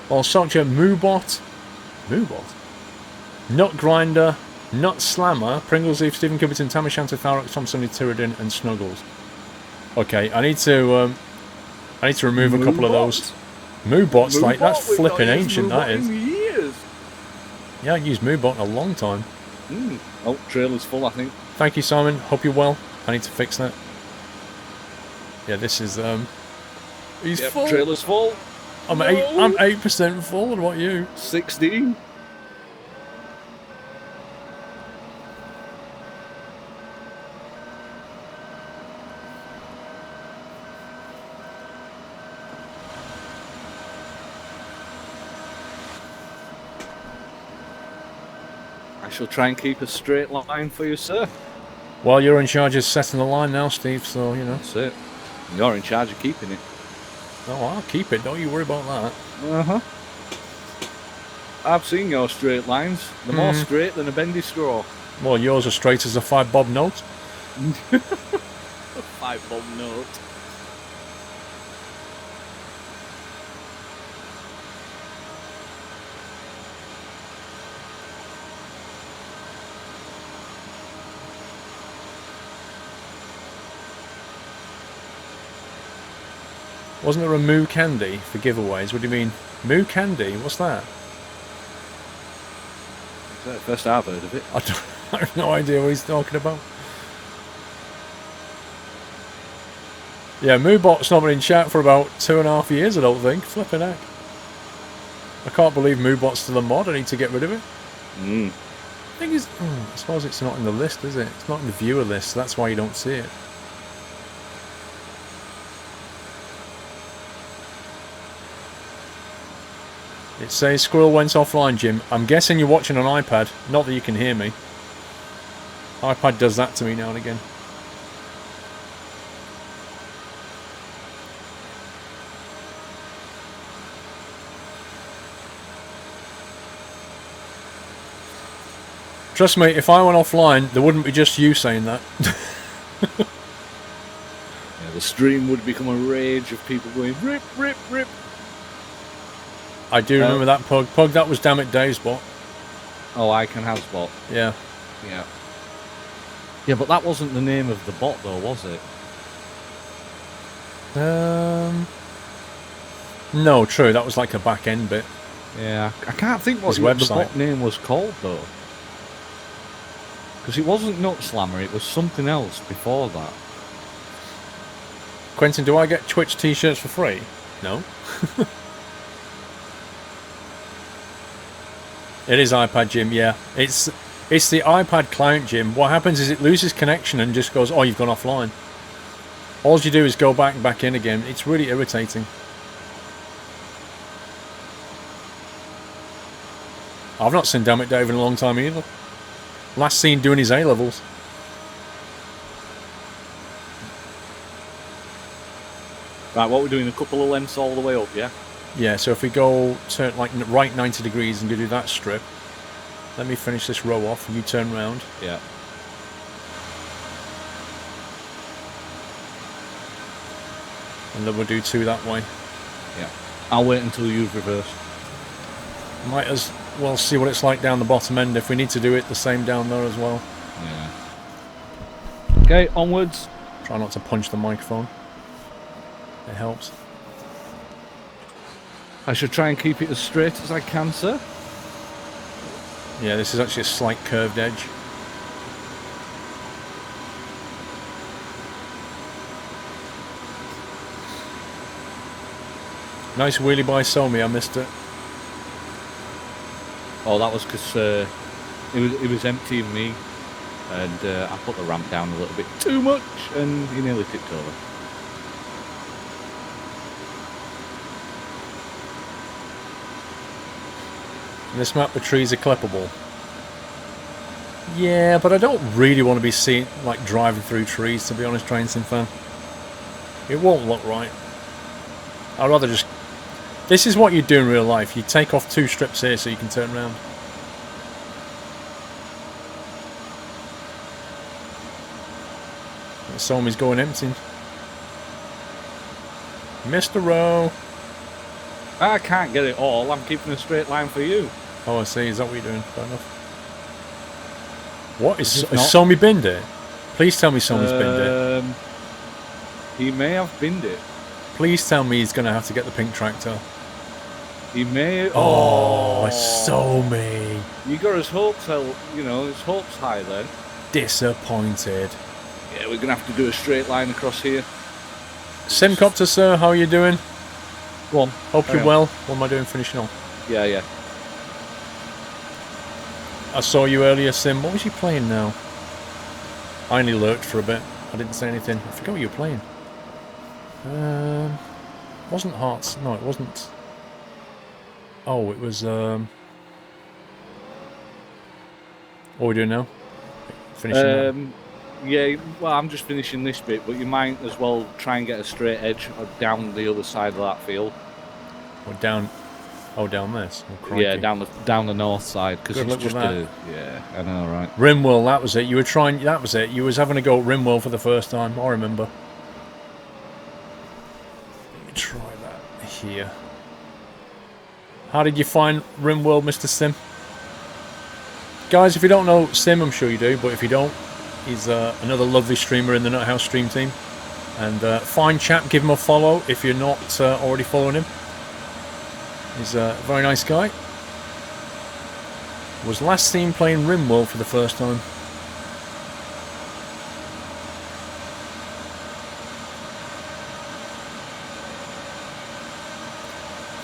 or Soccer, Moobot. Moobot? Nut Grinder, Nut Slammer, Pringles Leaf, Stephen Cooperton, Tamashanta, Tharox, Thompson, Tyrodin, and Snuggles. Okay, I need to remove a couple of those. Moobot's like, that's flipping ancient, that is. Yeah, I haven't used Moobot in a long time. Oh, trailer's full, I think. Thank you, Simon. Hope you're well. I need to fix that. Yeah, this is he's full. Trailer's full. I'm 8% full. What about you? 16. I shall try and keep a straight line for you, sir. Well, you're in charge of setting the line now, Steve, so, you know. That's it. You're in charge of keeping it. Oh, I'll keep it. Don't you worry about that. Uh-huh. I've seen your straight lines. They're more straight than a bendy straw. Well, yours are straight as a 5-bob note. 5-bob note. Wasn't there a Moo Candy for giveaways? What do you mean? Moo Candy? What's that? Is that the first I've heard of it? I have no idea what he's talking about. Yeah, Moobot's not been in chat for about 2.5 years, I don't think. Flipping heck. I can't believe Moobot's still a mod. I need to get rid of it. Mm. I think it's... I suppose it's not in the list, is it? It's not in the viewer list, so that's why you don't see it. It says Squirrel went offline, Jim. I'm guessing you're watching on iPad. Not that you can hear me. iPad does that to me now and again. Trust me, if I went offline, there wouldn't be just you saying that. Yeah, the stream would become a rage of people going, rip, rip, rip. I do remember that, Pug. Pug, that was Damn It Dave's bot. Oh, I can have bot. Yeah. Yeah. Yeah, but that wasn't the name of the bot, though, was it? No, true. That was like a back end bit. Yeah, I can't think what the bot name was called, though. Because it wasn't Nut Slammer, it was something else before that. Quentin, do I get Twitch t-shirts for free? No. It is iPad, Jim, yeah. It's the iPad client, Jim. What happens is it loses connection and just goes, oh, you've gone offline. All you do is go back in again. It's really irritating. I've not seen Damn It Dave in a long time either. Last seen doing his A-levels. Right, what we're doing, a couple of lengths all the way up, yeah? Yeah, so if we go turn like right 90 degrees and do that strip, let me finish this row off and you turn round. Yeah. And then we'll do 2 that way. Yeah. I'll wait until you've reversed. Might as well see what it's like down the bottom end if we need to do it the same down there as well. Yeah. Okay, onwards. Try not to punch the microphone. It helps. I should try and keep it as straight as I can, sir. Yeah, this is actually a slight curved edge. Nice wheelie by Somi, I missed it. Oh, that was because it was emptying me, and I put the ramp down a little bit too much, and he nearly tipped over. In this map, the trees are clippable. Yeah, but I don't really want to be seen like driving through trees, to be honest, Train Sim fan. It won't look right. I'd rather just... This is what you do in real life. You take off 2 strips here so you can turn around. Somi's going empty. Missed a row. I can't get it all. I'm keeping a straight line for you. Oh, I see. Is that what you're doing? Fair enough. What? Is Somi binned it? Please tell me Somi's binned it. He may have binned it. Please tell me he's going to have to get the pink tractor. He may... Oh, Somi. You got his hopes, his hopes high then. Disappointed. Yeah, we're going to have to do a straight line across here. Simcopter, sir, how are you doing? Go on. Hope you're well. What am I doing finishing off? Yeah, yeah. I saw you earlier, Sim. What was you playing now? I only lurked for a bit. I didn't say anything. I forgot what you were playing. Wasn't Hearts. No, it wasn't. Oh, it was... What are we doing now? Finishing yeah, well, I'm just finishing this bit, but you might as well try and get a straight edge down the other side of that field. Or down... Oh, down this? Oh, yeah, down the north side, because it's just yeah, I know, right? Rimwell, that was it. You were trying... That was it. You was having to go at Rimwell for the first time. I remember. Let me try that here. How did you find Rimworld, Mr. Sim? Guys, if you don't know Sim, I'm sure you do, but if you don't, he's another lovely streamer in the Nuthouse stream team. And fine chap, give him a follow if you're not already following him. He's a very nice guy. Was last seen playing Rimworld for the first time.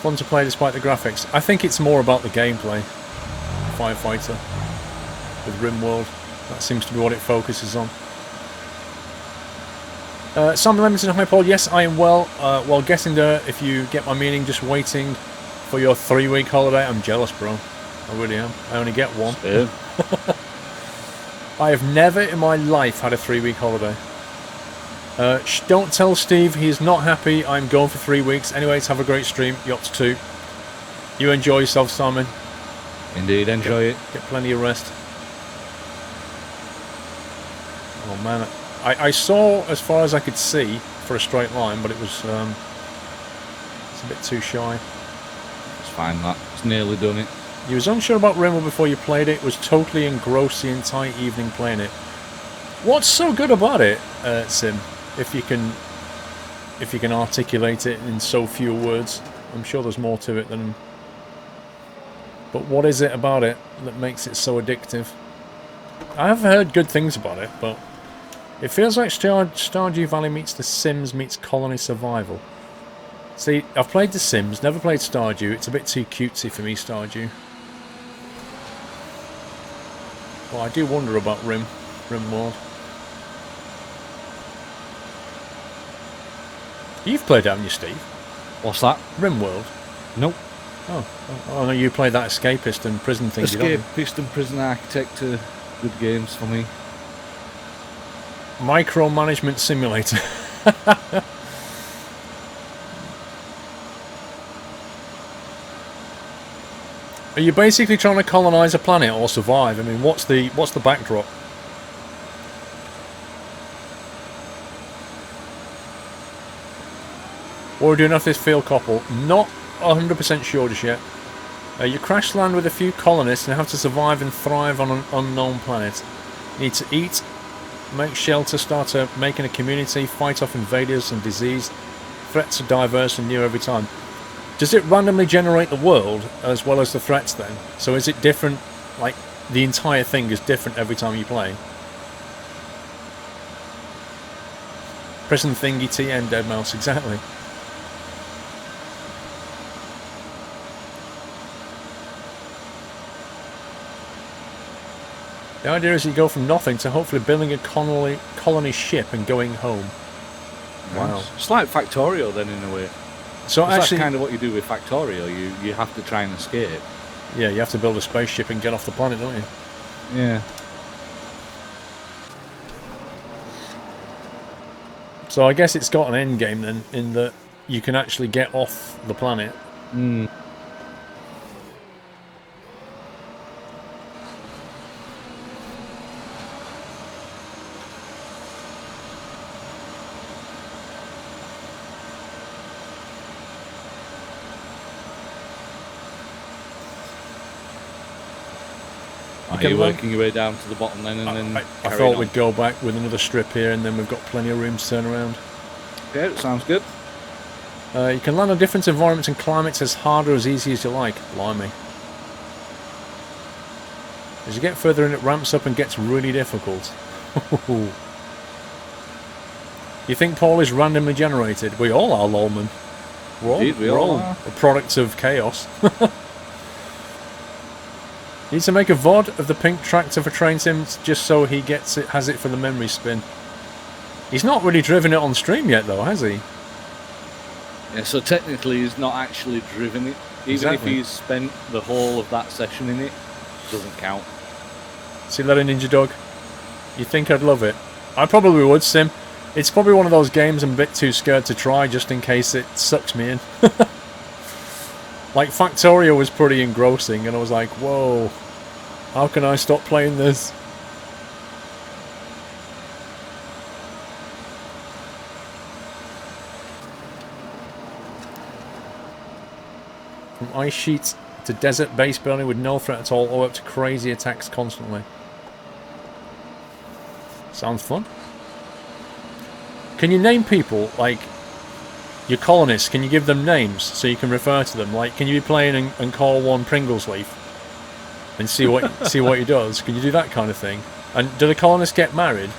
Fun to play despite the graphics. I think it's more about the gameplay. Firefighter with Rimworld. That seems to be what it focuses on. Sam Lemonson, hi Paul. Yes, I am well. Well, getting there, if you get my meaning, just waiting for your 3-week holiday. I'm jealous, bro. I really am. I only get one. Yeah. I have never in my life had a 3-week holiday. Don't tell Steve he's not happy. I'm going for 3 weeks. Anyways, have a great stream. Yachts 2. You enjoy yourself, Simon. Indeed, enjoy it. Get plenty of rest. Oh man, I saw as far as I could see for a straight line, but it was it's a bit too shy. It's fine, that. It's nearly done it. You was unsure about Rimmel before you played it. Was totally engrossed the entire evening playing it. What's so good about it, Sim? If you can articulate it in so few words, I'm sure there's more to it than. But what is it about it that makes it so addictive? I have heard good things about it, but it feels like Stardew Valley meets The Sims meets Colony Survival. See, I've played The Sims, never played Stardew. It's a bit too cutesy for me, Stardew. Well, I do wonder about Rimworld. You've played it, haven't you, Steve? What's that? Rimworld? Nope. Oh no, you played that escapist and prison thing. Escapist and prison architect Good games for me. Micromanagement simulator. Are you basically trying to colonize a planet or survive? I mean, what's the backdrop? What are we doing off this field couple? Not 100% sure just yet. You crash land with a few colonists and have to survive and thrive on an unknown planet. You need to eat, make shelter, start making a community, fight off invaders and disease. Threats are diverse and new every time. Does it randomly generate the world as well as the threats then? So is it different, like the entire thing is different every time you play? Prison thingy TN dead mouse, exactly. The idea is you go from nothing to hopefully building a colony ship and going home. Wow. It's like Factorio then in a way. So That's kind of what you do with Factorio. You have to try and escape. Yeah, you have to build a spaceship and get off the planet, don't you? Yeah. So I guess it's got an end game then, in that you can actually get off the planet. Mm. Are you working your way down to the bottom then? I thought we'd go back with another strip here and then we've got plenty of room to turn around. Okay, sounds good. You can land on different environments and climates as hard or as easy as you like. Blimey. As you get further in, it ramps up and gets really difficult. You think Paul is randomly generated? We all are, Lolman. We're all a product of chaos. Need to make a VOD of the pink tractor for train sims just so he has it for the memory spin. He's not really driven it on stream yet though, has he? Yeah, so technically he's not actually driven it. Even if he's spent the whole of that session in it, doesn't count. See that a Ninja Dog? You think I'd love it? I probably would, Sim. It's probably one of those games I'm a bit too scared to try just in case it sucks me in. Like, Factorio was pretty engrossing, and I was like, whoa, how can I stop playing this? From ice sheets to desert base building with no threat at all, or up to crazy attacks constantly. Sounds fun. Can you name people, like, your colonists, can you give them names so you can refer to them? Like, can you be playing and call one Pringles leaf and see what he does? Can you do that kind of thing? And do the colonists get married?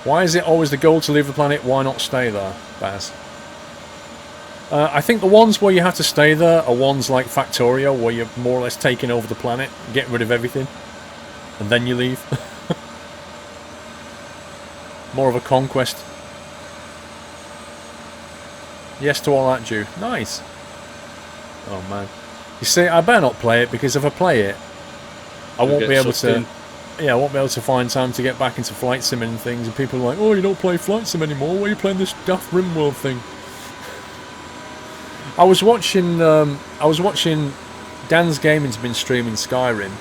Why is it always the goal to leave the planet? Why not stay there, Baz? I think the ones where you have to stay there are ones like Factorio, where you're more or less taking over the planet, getting rid of everything. And then you leave. More of a conquest. Yes to all that, Jew. Nice. Oh man. You see, I better not play it, because if I play it, I won't be able to. Yeah, I won't be able to find time to get back into flight sim and things. And people are like, "Oh, you don't play flight sim anymore? Why are you playing this daft RimWorld thing?" I was watching Dan's Gaming's been streaming Skyrim.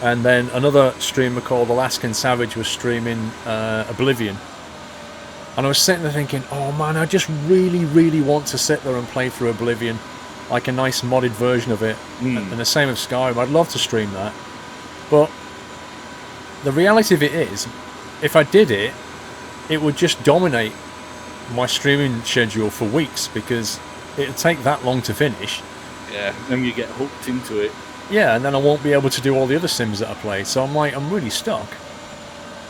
And then another streamer called Alaskan Savage was streaming Oblivion. And I was sitting there thinking, oh man, I just really, really want to sit there and play through Oblivion. Like a nice modded version of it. And the same with Skyrim. I'd love to stream that. But the reality of it is, if I did it, it would just dominate my streaming schedule for weeks, because it'd take that long to finish. Yeah, and you get hooked into it. Yeah, and then I won't be able to do all the other sims that I play. So I'm like, I'm really stuck.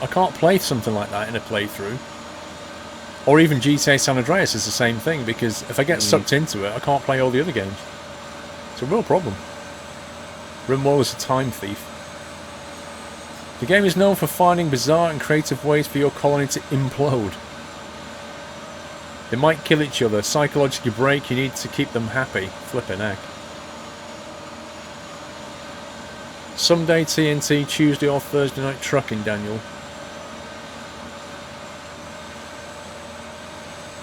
I can't play something like that in a playthrough. Or even GTA San Andreas is the same thing, because if I get sucked into it, I can't play all the other games. It's a real problem. RimWorld is a time thief. The game is known for finding bizarre and creative ways for your colony to implode. They might kill each other. Psychologically break, you need to keep them happy. Flipping heck. Someday TNT, Tuesday or Thursday night trucking, Daniel.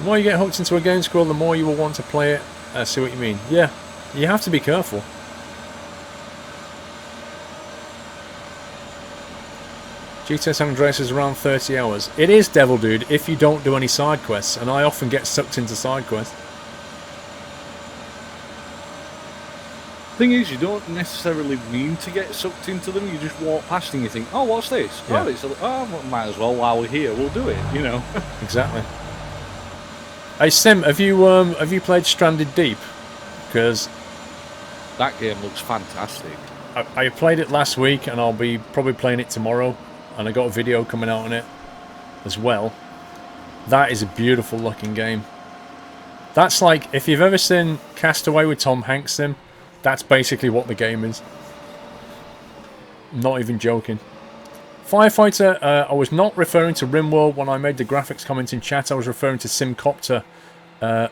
The more you get hooked into a game, Squirrel, the more you will want to play it. I see what you mean. Yeah, you have to be careful. GTA San Andreas is around 30 hours. It is, Devil Dude, if you don't do any side quests, and I often get sucked into side quests. Thing is, you don't necessarily mean to get sucked into them. You just walk past and you think, "Oh, what's this? Yeah. Oh, it's well, might as well while we're here, we'll do it." You know. Exactly. Hey Sim, have you played Stranded Deep? Because That game looks fantastic. I played it last week, and I'll be probably playing it tomorrow. And I got a video coming out on it as well. That is a beautiful looking game. That's like, if you've ever seen Castaway with Tom Hanks in, that's basically what the game is. Not even joking. Firefighter, I was not referring to RimWorld when I made the graphics comment in chat. I was referring to Simcopter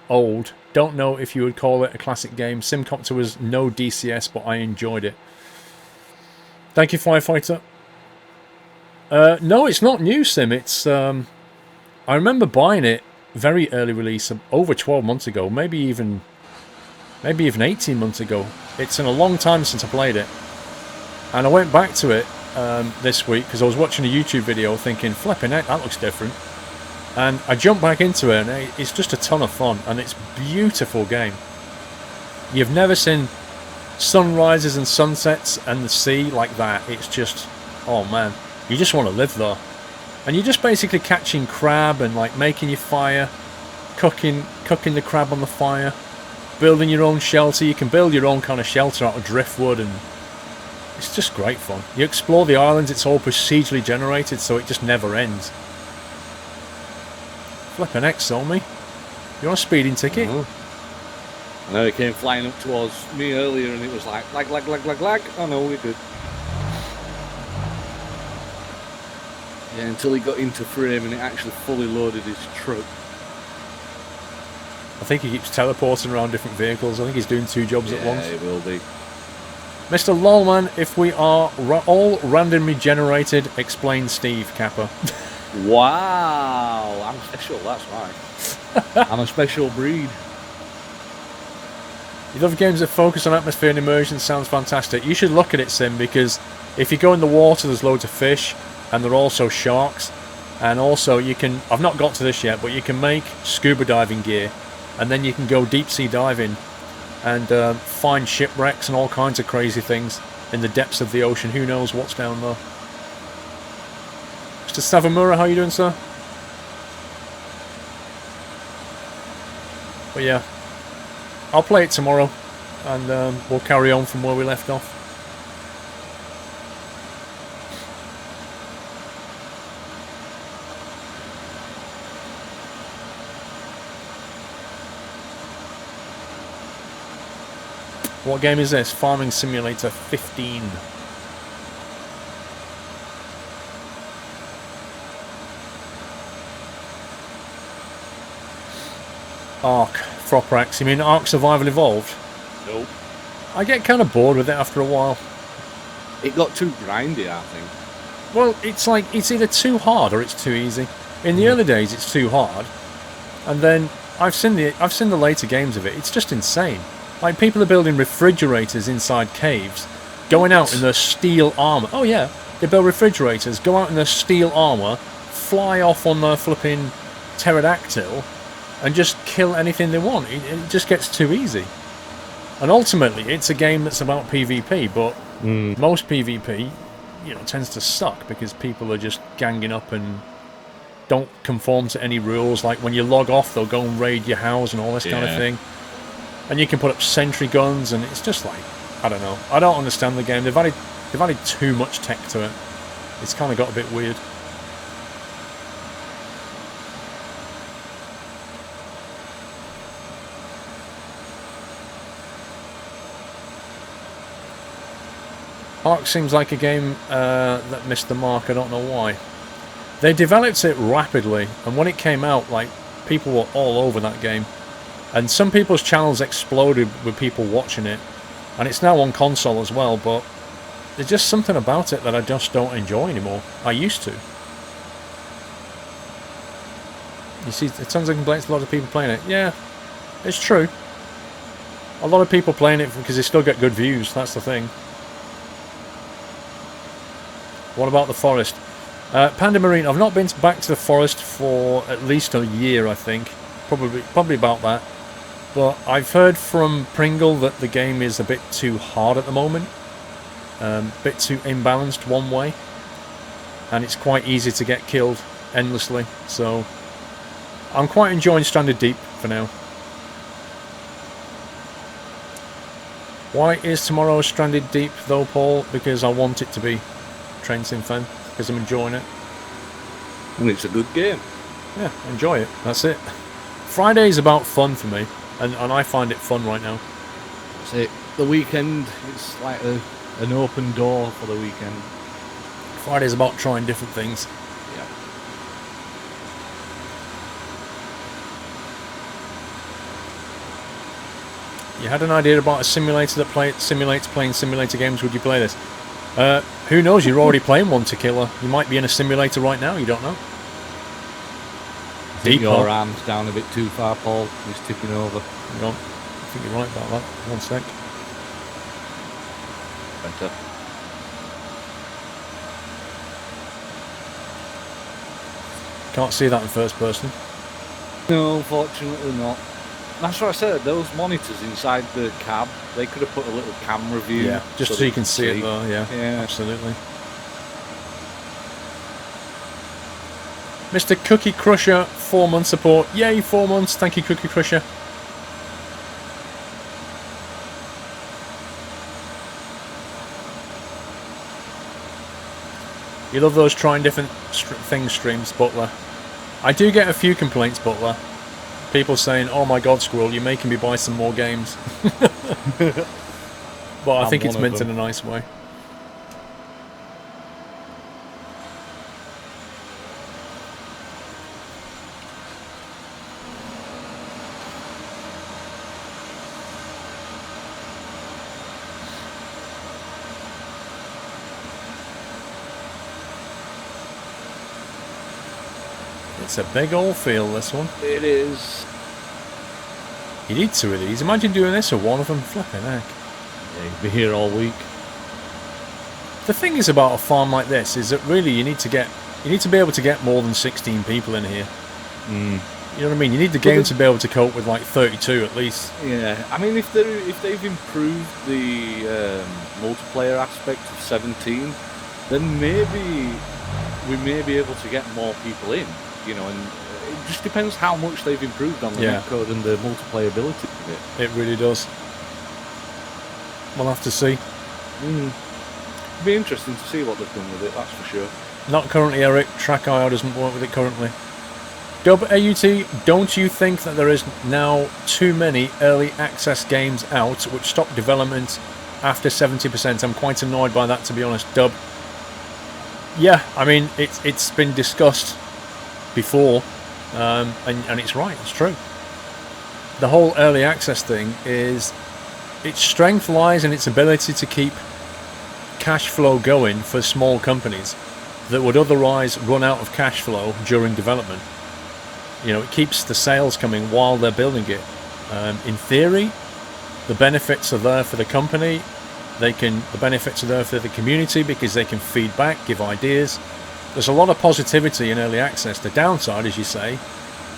old. Don't know if you would call it a classic game. Simcopter was no DCS, but I enjoyed it. Thank you, Firefighter. No, it's not new, Sim. It's I remember buying it very early release, over 12 months ago, maybe even 18 months ago. It's been a long time since I played it, and I went back to it this week because I was watching a YouTube video, thinking, "Flipping heck, that looks different," and I jumped back into it, and it's just a ton of fun, and it's a beautiful game. You've never seen sunrises and sunsets and the sea like that. It's just, oh man. You just want to live there. And you're just basically catching crab and like making your fire, cooking the crab on the fire, building your own shelter. You can build your own kind of shelter out of driftwood, and it's just great fun. You explore the islands, it's all procedurally generated, so it just never ends. Flippin' heck, sold me. You want a speeding ticket? I know it came flying up towards me earlier and it was like, lag. Oh no, we're good. Yeah, until he got into frame and it actually fully loaded his truck. I think he keeps teleporting around different vehicles. I think he's doing 2 jobs at once. Yeah, it will be. Mr. Lolman, if we are all randomly generated, explain Steve, Kappa. Wow, I'm special, that's right. I'm a special breed. You love games that focus on atmosphere and immersion. Sounds fantastic. You should look at it, Sim, because if you go in the water, there's loads of fish. And there are also sharks, and also you can, I've not got to this yet, but you can make scuba diving gear, and then you can go deep sea diving and find shipwrecks and all kinds of crazy things in the depths of the ocean. Who knows what's down there. Mr. Savamura, how you doing, sir? But yeah, I'll play it tomorrow, and we'll carry on from where we left off. What game is this? Farming Simulator 15. Ark. Froprax. You mean Ark Survival Evolved? Nope. I get kind of bored with it after a while. It got too grindy, I think. Well, it's like, it's either too hard or it's too easy. In the early days, it's too hard. And then, I've seen the later games of it. It's just insane. Like, people are building refrigerators inside caves, going out in their steel armour. Oh yeah, they build refrigerators, go out in their steel armour, fly off on their flipping pterodactyl, and just kill anything they want. It just gets too easy. And ultimately, it's a game that's about PvP, but most PvP, you know, tends to suck because people are just ganging up and don't conform to any rules. Like, when you log off, they'll go and raid your house and all this kind of thing. And you can put up sentry guns, and it's just like, I don't know. I don't understand the game. They've added too much tech to it. It's kind of got a bit weird. Ark seems like a game that missed the mark. I don't know why. They developed it rapidly, and when it came out, like, people were all over that game. And some people's channels exploded with people watching it. And it's now on console as well, but there's just something about it that I just don't enjoy anymore. I used to. You see, it sounds like complaints a lot of people playing it. Yeah, it's true. A lot of people playing it because they still get good views, that's the thing. What about the forest? Panda Marine, I've not been back to the forest for at least a year, I think. Probably about that. But I've heard from Pringle that the game is a bit too hard at the moment. A bit too imbalanced one way. And it's quite easy to get killed endlessly. So I'm quite enjoying Stranded Deep for now. Why is tomorrow Stranded Deep though, Paul? Because I want it to be Train Sim Fan. Because I'm enjoying it. And it's a good game. Yeah, enjoy it. That's it. Friday's about fun for me. And I find it fun right now. That's it. The weekend, it's like an open door for the weekend. Friday's about trying different things. Yeah. You had an idea about a simulator that simulates playing simulator games. Would you play this? Who knows? You're already playing One to Killer. You might be in a simulator right now. You don't know. Deep your arms down a bit too far, Paul. He's tipping over. Hang on. I think you're right about that. One sec. Better. Can't see that in first person. No, unfortunately not. That's what I said. Those monitors inside the cab, they could have put a little camera view. Yeah, just so you can see it though. Yeah, absolutely. Mr. Cookie Crusher, 4-month support. Yay, 4 months. Thank you, Cookie Crusher. You love those trying different things streams, Butler. I do get a few complaints, Butler. People saying, oh my god, Squirrel, you're making me buy some more games. But I think it's meant in a nice way. It's a big old field, this one. It is. You need 2 of these. Imagine doing this or one of them. Flipping heck. Yeah, you'd be here all week. The thing is about a farm like this is that really you need to be able to get more than 16 people in here. You know what I mean? You need the game to be able to cope with like 32 at least. Yeah, I mean if they've improved the multiplayer aspect of 17, then maybe we may be able to get more people in. You know, and it just depends how much they've improved on the netcode and the multiplayability of it. It really does. We'll have to see. It'll be interesting to see what they've done with it, that's for sure. Not currently, Eric. Track.io doesn't work with it currently. Dub AUT, don't you think that there is now too many early access games out which stop development after 70%? I'm quite annoyed by that, to be honest, Dub. Yeah, I mean, it's been discussed before, and it's right, it's true. The whole early access thing is, its strength lies in its ability to keep cash flow going for small companies that would otherwise run out of cash flow during development. You know, it keeps the sales coming while they're building it. In theory, the benefits are there for the company. The benefits are there for the community because they can feed back, give ideas. There's a lot of positivity in early access. The downside, as you say,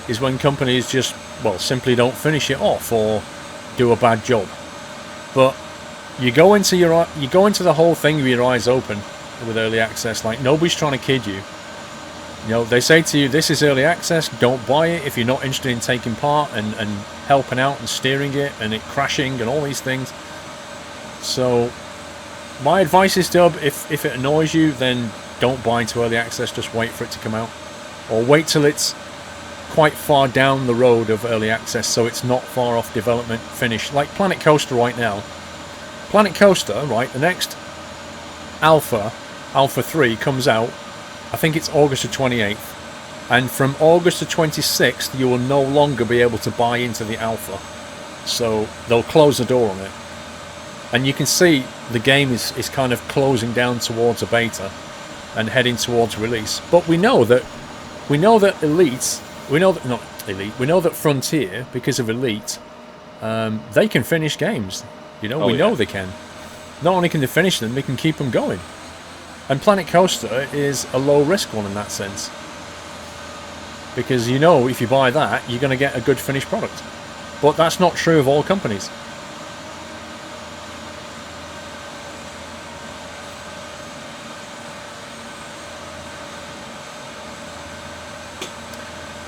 is when companies just, well, simply don't finish it off or do a bad job. But you go into the whole thing with your eyes open with early access. Like, nobody's trying to kid you. You know, they say to you, this is early access, don't buy it if you're not interested in taking part and helping out and steering it and it crashing and all these things. So my advice is, Dub, if it annoys you, then don't buy into early access, just wait for it to come out. Or wait till it's quite far down the road of early access so it's not far off development finish. Like Planet Coaster right now. Planet Coaster, right, the next Alpha 3 comes out, I think it's August the 28th. And from August the 26th, you will no longer be able to buy into the alpha. So they'll close the door on it. And you can see the game is kind of closing down towards a beta and heading towards release. But we know that Elite, we know that Frontier, because of Elite, they can finish games. You know, we know they can. Not only can they finish them, they can keep them going. And Planet Coaster is a low risk one in that sense. Because you know if you buy that, you're going to get a good finished product. But that's not true of all companies.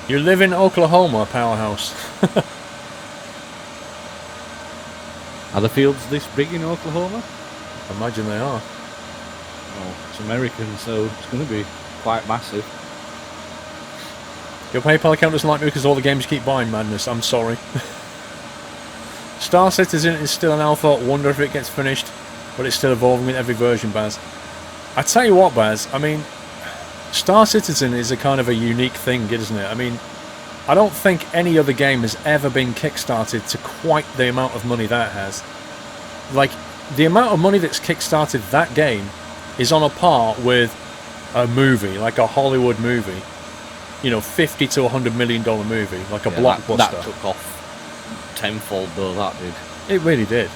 You live in Oklahoma, Powerhouse. Are the fields this big in Oklahoma? I imagine they are. Well, it's American, so it's going to be quite massive. Your PayPal account doesn't like me because all the games keep buying, madness. I'm sorry. Star Citizen is still an alpha. Wonder if it gets finished, but it's still evolving with every version, Baz. I tell you what, Baz, I mean, Star Citizen is a kind of a unique thing, isn't it? I mean, I don't think any other game has ever been kickstarted to quite the amount of money that has. Like, the amount of money that's kickstarted that game is on a par with a movie, like a Hollywood movie. You know, $50 to $100 million movie, like a blockbuster. That took off tenfold, though, that did. It really did.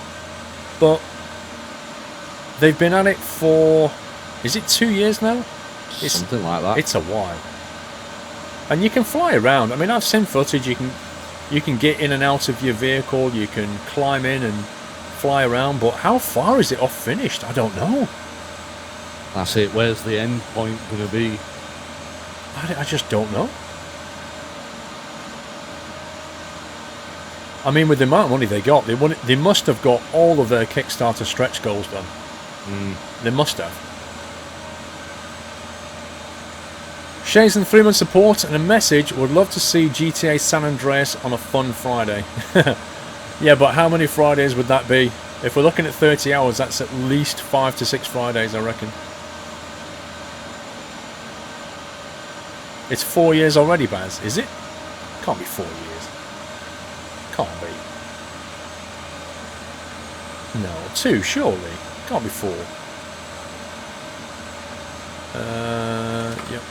But they've been at it for, is it 2 years now? Something like that. It's a while. And you can fly around. I mean, I've seen footage. You can get in and out of your vehicle. You can climb in and fly around. But how far is it off finished? I don't know. That's it. Where's the end point going to be? I just don't know. I mean, with the amount of money they got, they must have got all of their Kickstarter stretch goals done. They must have. Shazen 3-month support and a message. Would love to see GTA San Andreas on a fun Friday. Yeah, but how many Fridays would that be? If we're looking at 30 hours, that's at least 5 to 6 Fridays, I reckon. It's 4 years already, Baz, is it? Can't be 4 years. Can't be. No, 2, surely. Can't be 4. Yep.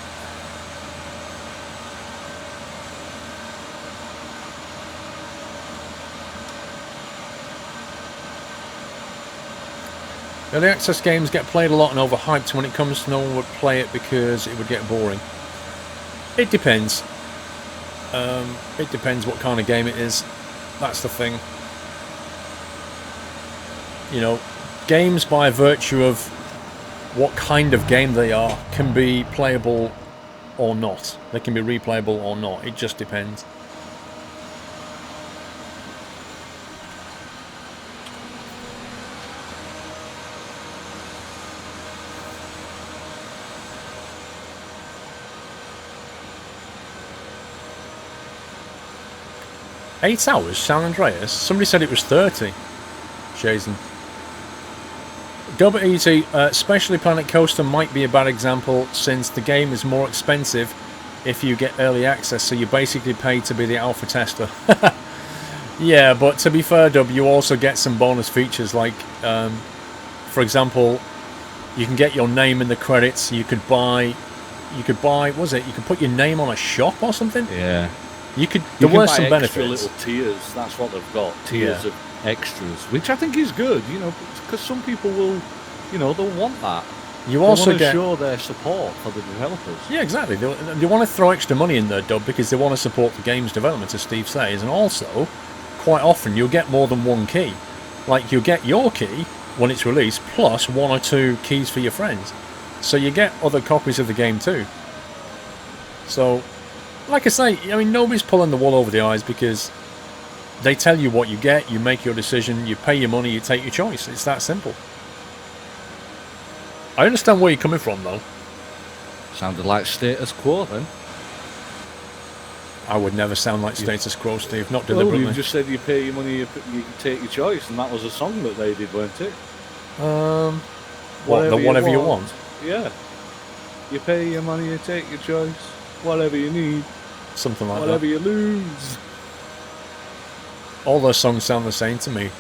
Early access games get played a lot and overhyped. When it comes to no one would play it because it would get boring. It depends. It depends what kind of game it is. That's the thing. You know, games by virtue of what kind of game they are can be playable or not. They can be replayable or not. It just depends. $8 hours, San Andreas? Somebody said it was 30. Jason. Double Easy, especially Planet Coaster might be a bad example since the game is more expensive if you get early access, so you basically pay to be the alpha tester. Yeah, but to be fair, Dub, you also get some bonus features like, for example, you can get your name in the credits. You could buy, what was it? You could put your name on a shop or something? Yeah. There were some benefits. Little tiers, that's what they've got. Tiers of extras, which I think is good, you know, because some people will, you know, they'll want that. You also want to show their support for the developers. Yeah, exactly. They want to throw extra money in there, Dub, because they want to support the game's development, as Steve says. And also, quite often, you'll get more than one key. Like, you'll get your key when it's released, plus 1 or 2 keys for your friends. So you get other copies of the game too. So, like I say, I mean, nobody's pulling the wool over the eyes because they tell you what you get, you make your decision, you pay your money, you take your choice. It's that simple. I understand where you're coming from, though. Sounded like status quo, then. I would never sound like status quo, Steve, not deliberately. Well, you just said you pay your money, you take your choice, and that was a song that they did, weren't it? Whatever you want? Yeah. You pay your money, you take your choice. Whatever you need, Something like whatever that. you lose. All those songs sound the same to me.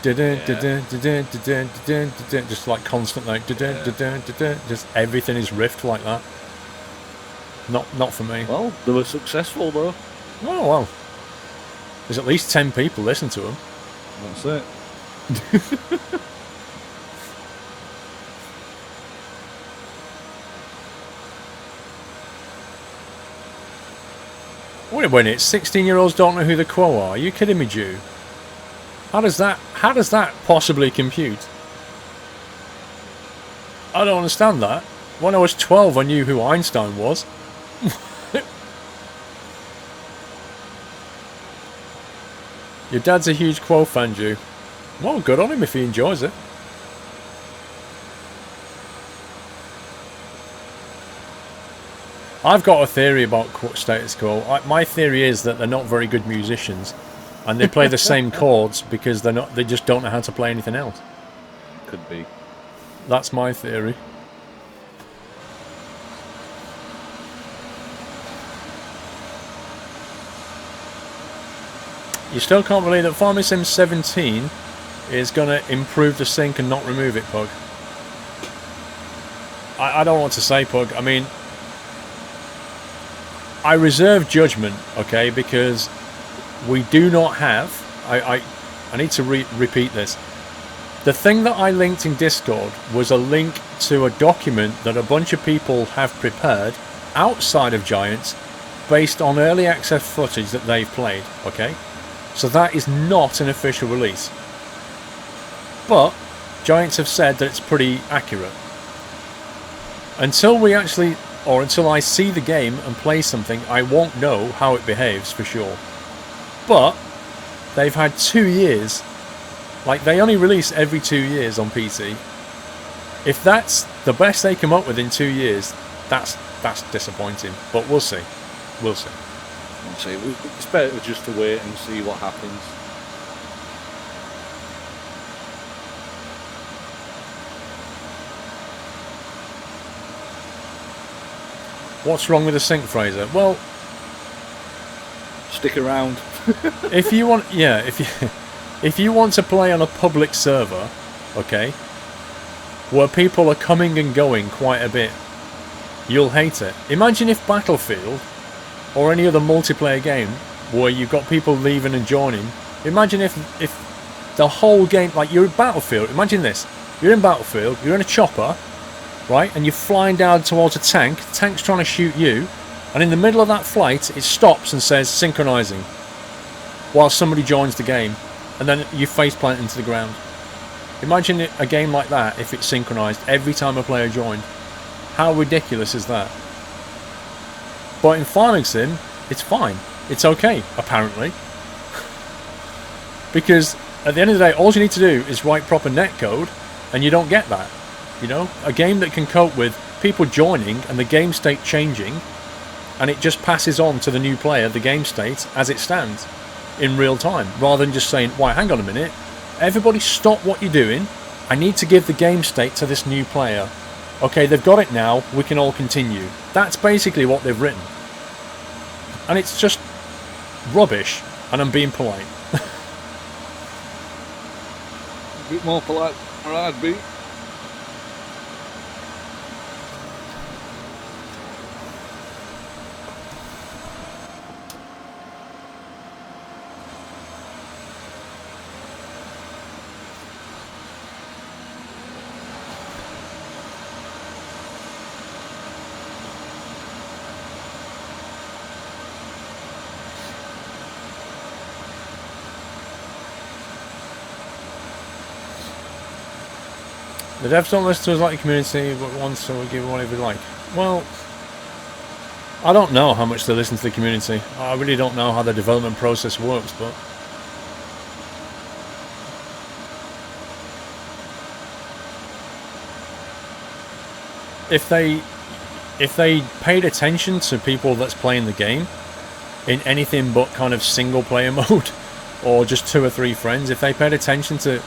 Just like constant, like just everything is riffed like that. Not for me. Well, they were successful though. Oh well. There's at least 10 people listen to them. That's it. Wait a minute, 16-year-olds don't know who the Quo are. Are you kidding me, Jew? How does that possibly compute? I don't understand that. When I was 12, I knew who Einstein was. Your dad's a huge Quo fan, Jew. Well, good on him if he enjoys it. I've got a theory about Status Quo. My theory is that they're not very good musicians, and they play the same chords because they just don't know how to play anything else. Could be. That's my theory. You still can't believe that Farming Sim 17 is going to improve the sync and not remove it, Pug. I don't want to say, Pug. I mean, I reserve judgment, okay, because we do not have... I need to repeat this. The thing that I linked in Discord was a link to a document that a bunch of people have prepared outside of Giants based on early access footage that they've played, okay? So that is not an official release. But Giants have said that it's pretty accurate. Until I see the game and play something, I won't know how it behaves for sure. But they've had 2 years. Like, they only release every 2 years on PC. If that's the best they come up with in 2 years, that's disappointing. But we'll see. We'll see. It's better just to wait and see what happens. What's wrong with the sync, Fraser? Well, stick around. if you want to play on a public server, okay, where people are coming and going quite a bit, you'll hate it. Imagine if Battlefield or any other multiplayer game where you've got people leaving and joining. Imagine if the whole game, like you're in Battlefield, imagine this. You're in Battlefield, you're in a chopper, right, and you're flying down towards a tank, the tank's trying to shoot you, and in the middle of that flight it stops and says synchronizing while somebody joins the game, and then you faceplant into the ground. Imagine a game like that if it's synchronized every time a player joined. How ridiculous is that? But in Farming Sim, it's fine. It's okay, apparently. Because at the end of the day, all you need to do is write proper netcode, and you don't get that. You know, a game that can cope with people joining and the game state changing, and it just passes on to the new player the game state as it stands in real time, rather than just saying, "Why, hang on a minute, everybody stop what you're doing. I need to give the game state to this new player. Okay, they've got it now, we can all continue." That's basically what they've written. And it's just rubbish, and I'm being polite. A bit more polite than I'd be. The devs don't listen to us like the community, but once so we give whatever we like. Well, I don't know how much they listen to the community. I really don't know how the development process works, but if they paid attention to people that's playing the game in anything but kind of single player mode or just 2 or 3 friends, if they paid attention to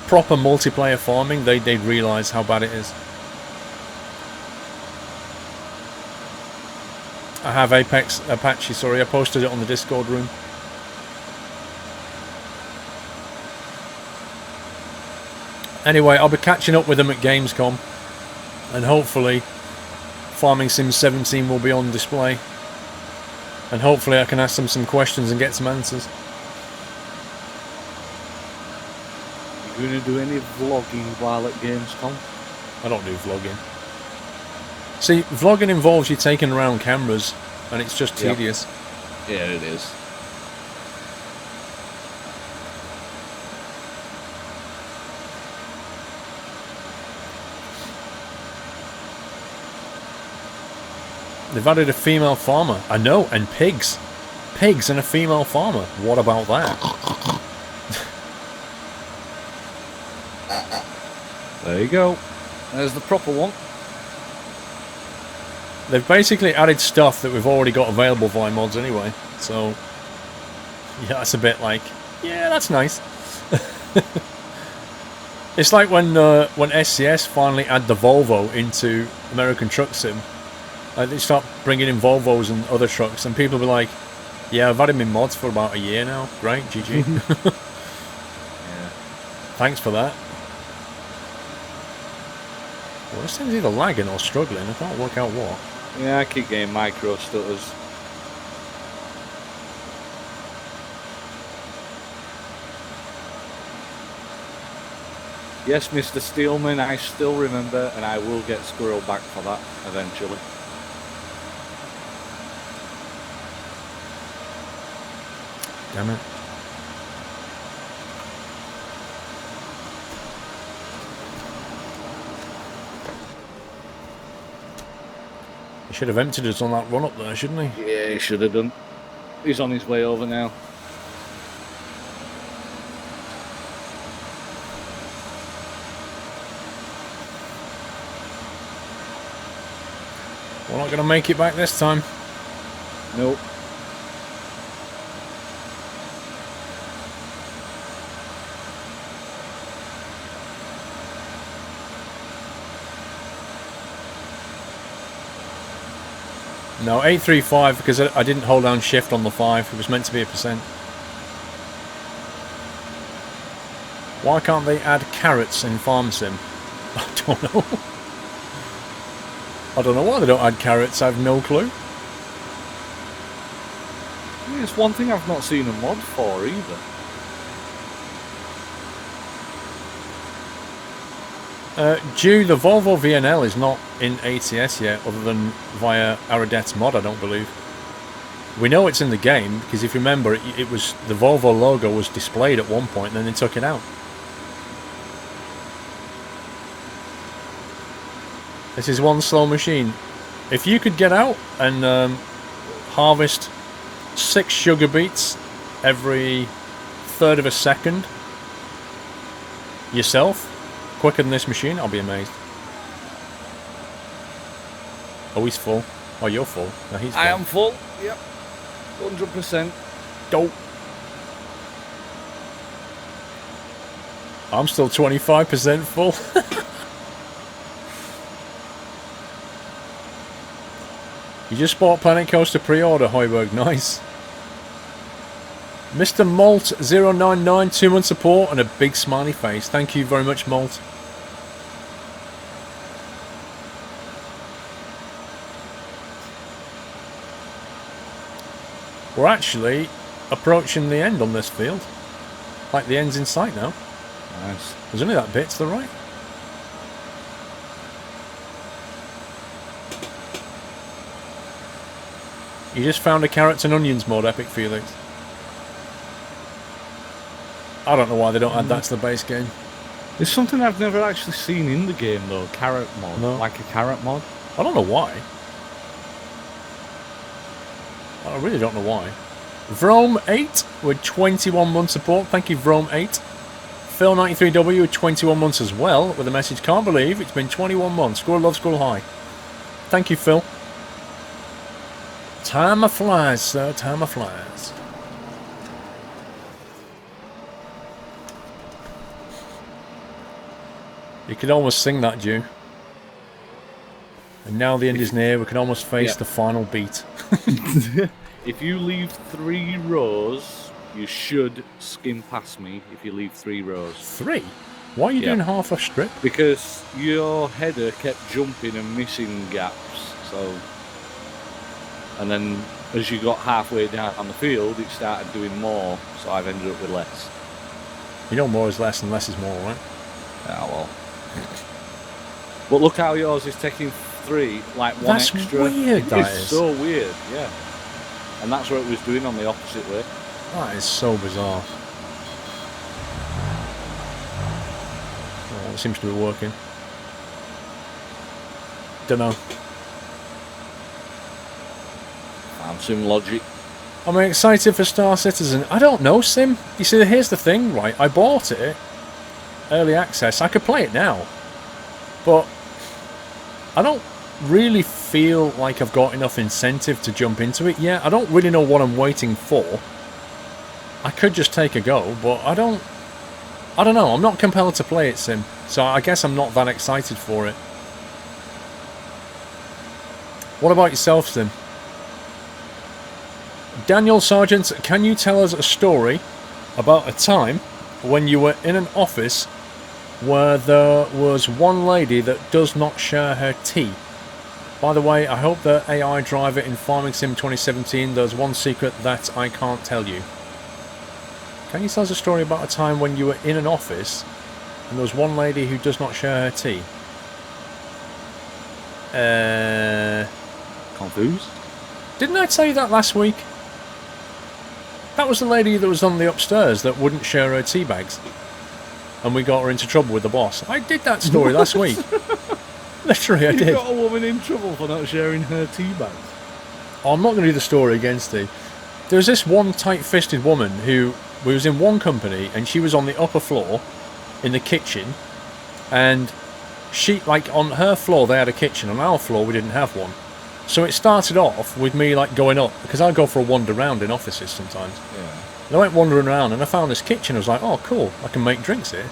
proper multiplayer farming, they'd realise how bad it is. I have Apache, sorry, I posted it on the Discord room. Anyway, I'll be catching up with them at Gamescom, and hopefully Farming Sim 17 will be on display, and hopefully I can ask them some questions and get some answers. You gonna do any vlogging while at Gamescom? I don't do vlogging. See, vlogging involves you taking around cameras, and it's just tedious. Yeah, it is. They've added a female farmer. I know, and pigs. Pigs and a female farmer. What about that? There you go. There's the proper one. They've basically added stuff that we've already got available via mods anyway. So, yeah, that's a bit like, yeah, that's nice. It's like when SCS finally add the Volvo into American Truck Sim. They start bringing in Volvos and other trucks, and people will be like, yeah, I've had him in mods for about a year now. Great, GG. Yeah. Thanks for that. Well, this thing's either lagging or struggling. I can't work out what. Yeah, I keep getting micro stutters. Yes, Mr. Steelman, I still remember, and I will get Squirrel back for that eventually. Damn it. He should have emptied us on that run up there, shouldn't he? Yeah, he should have done. He's on his way over now. We're not going to make it back this time. Nope. No, 835 because I didn't hold down shift on the 5. It was meant to be a %. Why can't they add carrots in Farm Sim? I don't know. I don't know why they don't add carrots. I have no clue. Yeah, it's one thing I've not seen a mod for either. The Volvo VNL is not in ATS yet, other than via Aradet's mod, I don't believe. We know it's in the game, because if you remember, it was the Volvo logo was displayed at one point, and then they took it out. This is one slow machine. If you could get out and harvest 6 sugar beets every third of a second yourself, quicker than this machine, I'll be amazed. Oh, he's full. Oh, you're full. No, he's full. I am full. Yep. 100%. Dope. I'm still 25% full. You just bought Planet Coaster pre-order, Hoiberg. Nice. Mr. Malt099, 2-month support and a big smiley face. Thank you very much, Malt. We're actually approaching the end on this field. Like the end's in sight now. Nice. There's only that bit to the right. You just found a carrots and onions mod, Epic Felix. I don't know why they don't add that to the base game. It's something I've never actually seen in the game though, carrot mod. No. Like a carrot mod. I don't know why. I really don't know why. Vrome8 with 21 months support. Thank you, Vrome8. Phil93W with 21 months as well, with a message, can't believe it's been 21 months. Squirrel love, squirrel high. Thank you, Phil. Time flies, sir. Time flies. You could almost sing that, Jew. And now the end is near. We can almost face the final beat. If you leave 3 rows, you should skim past me if you leave 3 rows. 3? Why are you doing half a strip? Because your header kept jumping and missing gaps. So, and then as you got halfway down on the field, it started doing more. So I've ended up with less. You know, more is less and less is more, right? Ah, well. But look how yours is taking 3, like 1 that's extra. Weird, that It's is. so weird, yeah. And that's what it was doing on the opposite way. That is so bizarre. Oh, it seems to be working. Don't know. Found some logic. I'm excited for Star Citizen. I don't know, Sim. You see, here's the thing, right? I bought it, early access. I could play it now, but I don't really feel like I've got enough incentive to jump into it yet. I don't really know what I'm waiting for. I could just take a go, but I don't know. I'm not compelled to play it, Sim. So I guess I'm not that excited for it. What about yourself, Sim? Daniel Sargent, can you tell us a story about a time when you were in an office where there was one lady that does not share her tea? By the way, I hope the AI driver in Farming Sim 2017 there's one secret that I can't tell you. Can you tell us a story about a time when you were in an office and there was one lady who does not share her tea? Confused? Didn't I tell you that last week? That was the lady that was on the upstairs that wouldn't share her tea bags. And we got her into trouble with the boss. I did that story last week. Literally, I did. You got a woman in trouble for not sharing her tea bags. Oh, I'm not going to do the story against Steve. There was this one tight-fisted woman who was in one company and she was on the upper floor in the kitchen, and she, like, on her floor they had a kitchen, on our floor we didn't have one. So it started off with me like going up, because I go for a wander around in offices sometimes. Yeah. And I went wandering around and I found this kitchen. I was like, oh cool, I can make drinks here.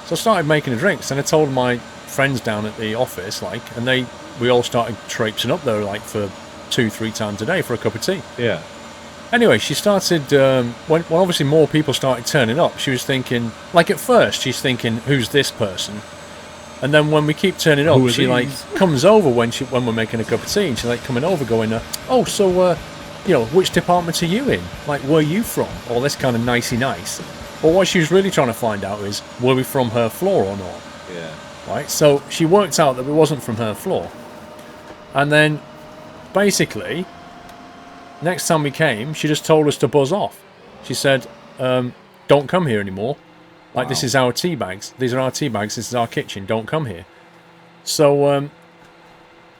So I started making the drinks and I told my friends down at the office, like, and we all started traipsing up there like for 2-3 times a day for a cup of tea. Yeah. Anyway, she started, when obviously more people started turning up, she was thinking, like at first she's thinking, who's this person? And then when we keep turning up, she like comes over when we're making a cup of tea, and she's like coming over going, oh, so, you know, which department are you in? Like, where are you from? All this kind of nicey nice. But what she was really trying to find out is, were we from her floor or not? Yeah. Right, so she worked out that we wasn't from her floor. And then, basically, next time we came, she just told us to buzz off. She said, don't come here anymore. Like, this is our tea bags. These are our tea bags. This is our kitchen. Don't come here. So,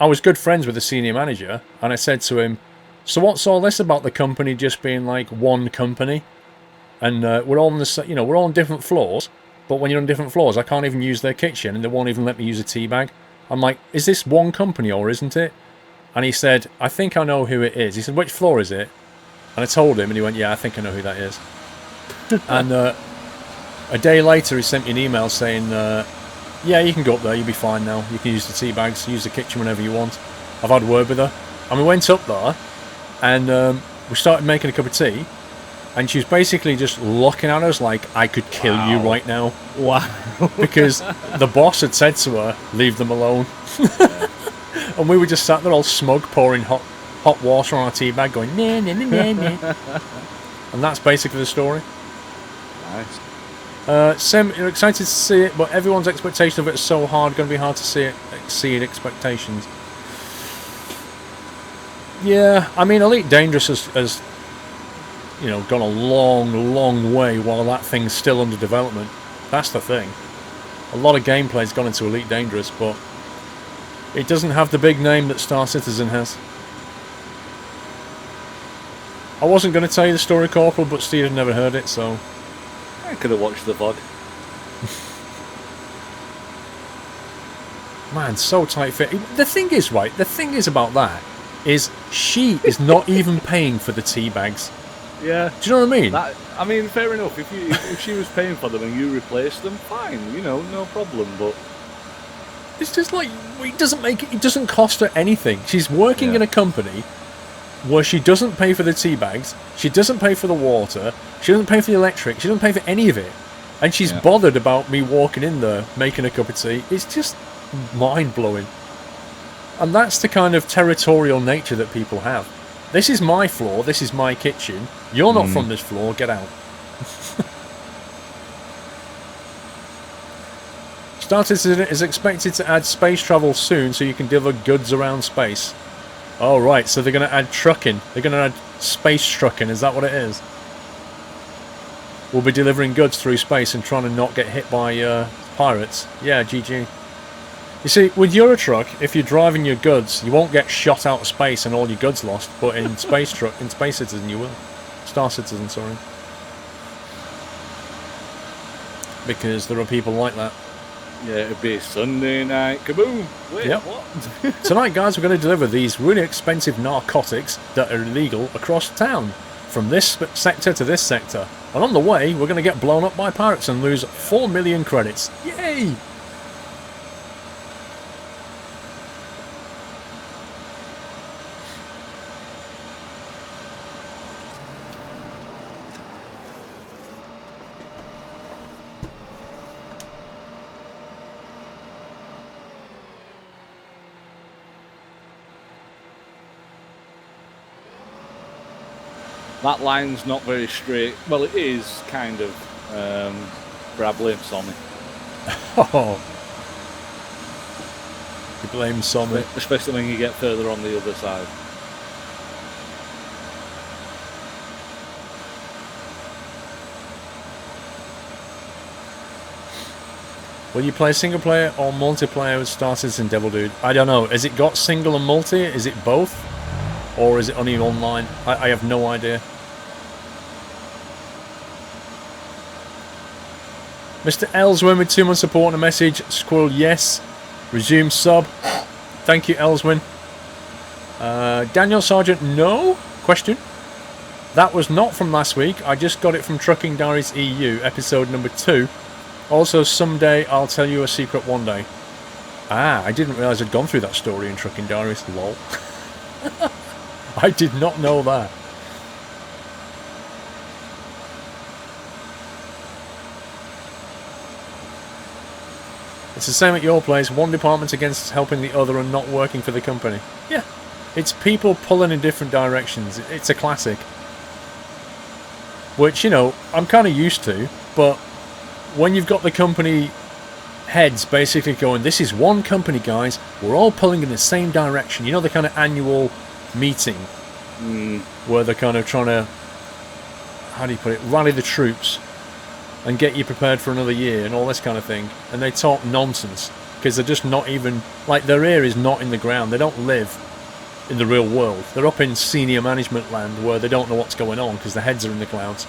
I was good friends with the senior manager, and I said to him, so what's all this about the company just being like one company? And we're all on the, you know, we're all on different floors, but when you're on different floors, I can't even use their kitchen, and they won't even let me use a tea bag. I'm like, is this one company or isn't it? And he said, I think I know who it is. He said, which floor is it? And I told him, and he went, yeah, I think I know who that is. And a day later, he sent me an email saying, yeah, you can go up there, you'll be fine now. You can use the tea bags, use the kitchen whenever you want. I've had a word with her. And we went up there, and we started making a cup of tea, and she was basically just looking at us like, I could kill you right now. Wow. Because the boss had said to her, leave them alone. And we were just sat there all smug, pouring hot water on our tea bag, going, nah, nah, nah, nah, nah. And that's basically the story. Nice. Sim, you're excited to see it, but everyone's expectation of it is so hard, going to be hard to see it exceed expectations. Yeah, I mean, Elite Dangerous has you know, gone a long, long way while that thing's still under development. That's the thing. A lot of gameplay's gone into Elite Dangerous, but it doesn't have the big name that Star Citizen has. I wasn't going to tell you the story, Corporal, but Steve had never heard it, so... I could have watched the VOD. Man, so tight fit. The thing is, right, the thing is about that is she is not even paying for the tea bags. Yeah. Do you know what I mean? I mean, fair enough. If she was paying for them and you replaced them, fine, you know, no problem. But It's just like, it doesn't cost her anything. She's working in a company where she doesn't pay for the tea bags, she doesn't pay for the water, she doesn't pay for the electric, she doesn't pay for any of it. And she's bothered about me walking in there, making a cup of tea. It's just mind-blowing. And that's the kind of territorial nature that people have. This is my floor, this is my kitchen. You're not from this floor, get out. Star Citizen is expected to add space travel soon so you can deliver goods around space. Oh, right, so they're going to add trucking. They're going to add space trucking, is that what it is? We'll be delivering goods through space and trying to not get hit by pirates. Yeah, GG. You see, with Eurotruck, if you're driving your goods, you won't get shot out of space and all your goods lost, but in Space Citizen you will. Star Citizen, sorry. Because there are people like that. Yeah, it'd be Sunday night. Kaboom! Wait, what? Tonight, guys, we're going to deliver these really expensive narcotics that are illegal across town. From this sector to this sector. And on the way, we're going to get blown up by pirates and lose 4 million credits. Yay! That line's not very straight. Well, it is kind of. Grab lips on me. Oh. You blame Sommy. Especially when you get further on the other side. Will you play single player or multiplayer with Star Citizen Devil Dude? I don't know. Has it got single and multi? Is it both? Or is it only online? I have no idea. Mr. Elswin with 2 months support and a message. Squirrel, yes. Resume sub. Thank you, Elswin. Daniel Sargent, no? Question. That was not from last week. I just got it from Trucking Diaries EU, episode number 2. Also, someday I'll tell you a secret one day. Ah, I didn't realise I'd gone through that story in Trucking Diaries. Lol. I did not know that. It's the same at your place. One department against helping the other and not working for the company. Yeah. It's people pulling in different directions. It's a classic. Which, you know, I'm kind of used to. But when you've got the company heads basically going, this is one company, guys. We're all pulling in the same direction. You know, the kind of annual meeting where they're kind of trying to, how do you put it, rally the troops and get you prepared for another year and all this kind of thing. And they talk nonsense because they're just not even, like, their ear is not in the ground. They don't live in the real world. They're up in senior management land where they don't know what's going on because their heads are in the clouds.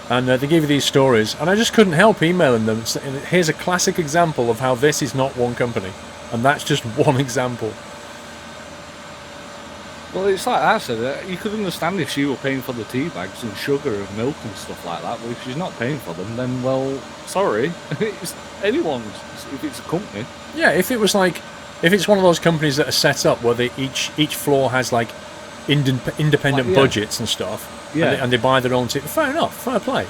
And they give you these stories, and I just couldn't help emailing them. Here's a classic example of how this is not one company, and that's just one example. Well, it's like I said, you could understand if she were paying for the tea bags and sugar and milk and stuff like that, but if she's not paying for them, then, well, sorry, it's anyone's, if it's a company. Yeah, if it was like, if it's one of those companies that are set up where they each floor has like independent budgets and stuff, and they buy their own ticket, fair enough, fair play.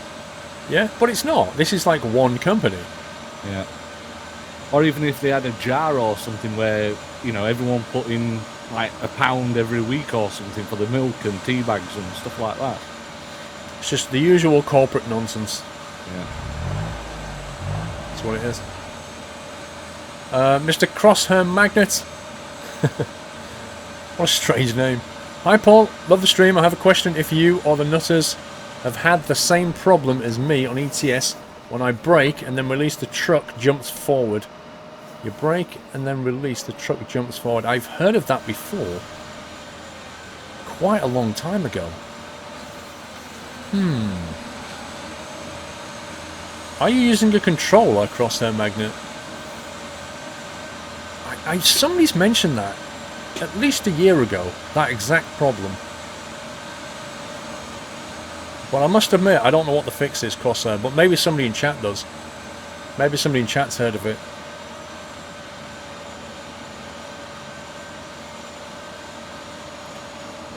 Yeah, but it's not. This is like one company. Yeah. Or even if they had a jar or something where, you know, everyone put in like £1 every week or something for the milk and tea bags and stuff like that. It's just the usual corporate nonsense. Yeah. That's what it is. Mr. Crosshair Magnet. What a strange name. Hi Paul, love the stream. I have a question. If you or the Nutters have had the same problem as me on ETS, when I brake and then release the truck jumps forward. You brake and then release, the truck jumps forward. I've heard of that before. Quite a long time ago. Are you using a controller, Crosshair Magnet? Somebody's mentioned that at least a year ago, that exact problem. Well, I must admit, I don't know what the fix is, Crosshair, but maybe somebody in chat does. Maybe somebody in chat's heard of it.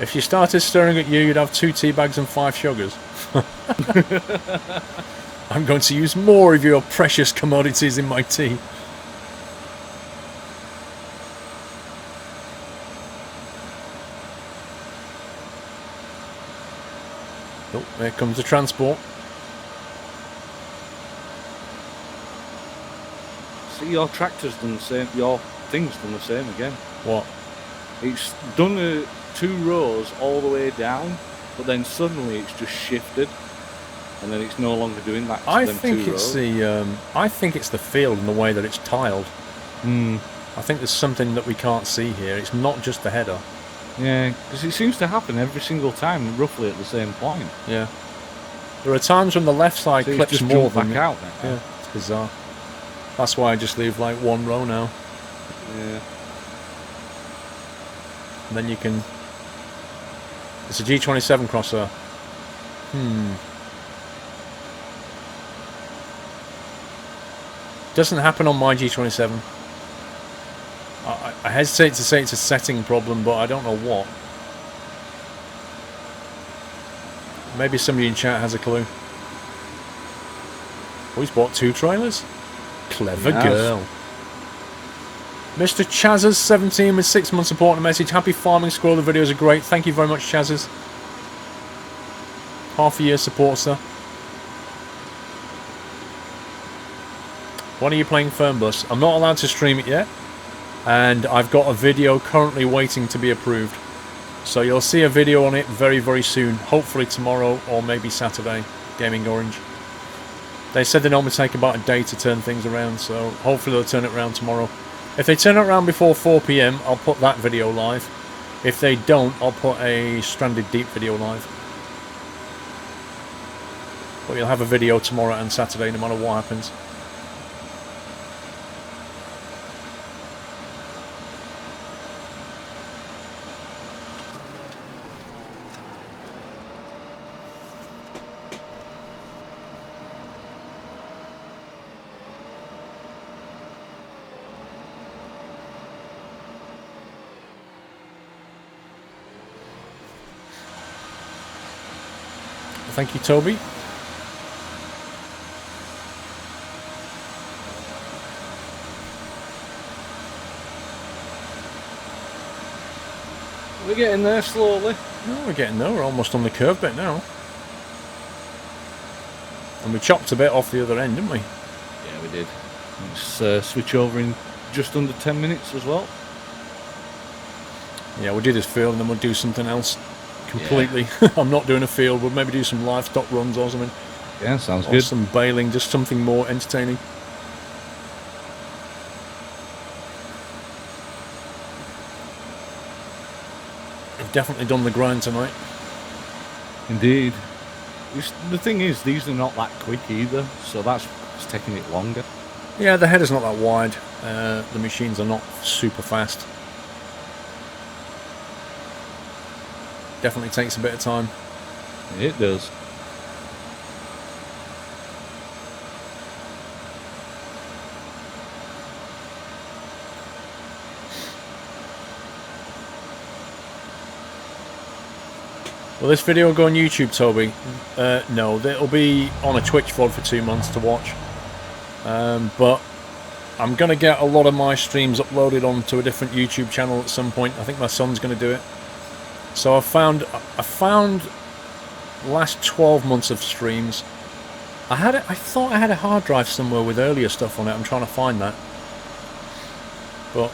If you started staring at you, you'd have 2 tea bags and 5 sugars. I'm going to use more of your precious commodities in my tea. Oh, there comes the transport. See, your tractor's done the same. Your thing's done the same again. What? It's done 2 rows all the way down, but then suddenly it's just shifted, and then it's no longer doing that. I think it's the field and the way that it's tiled. I think there's something that we can't see here. It's not just the header. Yeah, because it seems to happen every single time, roughly at the same point. Yeah. There are times when the left side So clips just more back than out now. Yeah, it's bizarre. That's why I just leave like 1 row now. Yeah. And then you can... It's a G27 crosser. Doesn't happen on my G27. I hesitate to say it's a setting problem, but I don't know what. Maybe somebody in chat has a clue. Oh, he's bought 2 trailers? Clever girl. Mr. Chazers17 with 6 months support and a message. Happy farming, Squirrel. The videos are great. Thank you very much, Chazers. Half a year support, sir. When are you playing Fernbus? I'm not allowed to stream it yet. And I've got a video currently waiting to be approved. So you'll see a video on it very, very soon. Hopefully tomorrow or maybe Saturday. Gaming Orange. They said they normally take about a day to turn things around, so hopefully they'll turn it around tomorrow. If they turn it around before 4 PM, I'll put that video live. If they don't, I'll put a Stranded Deep video live. But you'll have a video tomorrow and Saturday, no matter what happens. Thank you, Toby. We're getting there slowly. No, we're getting there. We're almost on the curve bit now. And we chopped a bit off the other end, didn't we? Yeah, we did. Let's switch over in just under 10 minutes as well. Yeah, we'll do this field and then we'll do something else completely. Yeah. I'm not doing a field. We'll maybe do some livestock runs or something. Yeah, sounds or good. Some baling, just something more entertaining. We've definitely done the grind tonight. Indeed. The thing is, these are not that quick either, so that's taking it longer. Yeah, the header's not that wide. The machines are not super fast. Definitely takes a bit of time. It does. Will this video go on YouTube, Toby? No, it'll be on a Twitch VOD for 2 months to watch. But I'm going to get a lot of my streams uploaded onto a different YouTube channel at some point. I think my son's going to do it. So I found last 12 months of streams. I thought I had a hard drive somewhere with earlier stuff on it. I'm trying to find that. But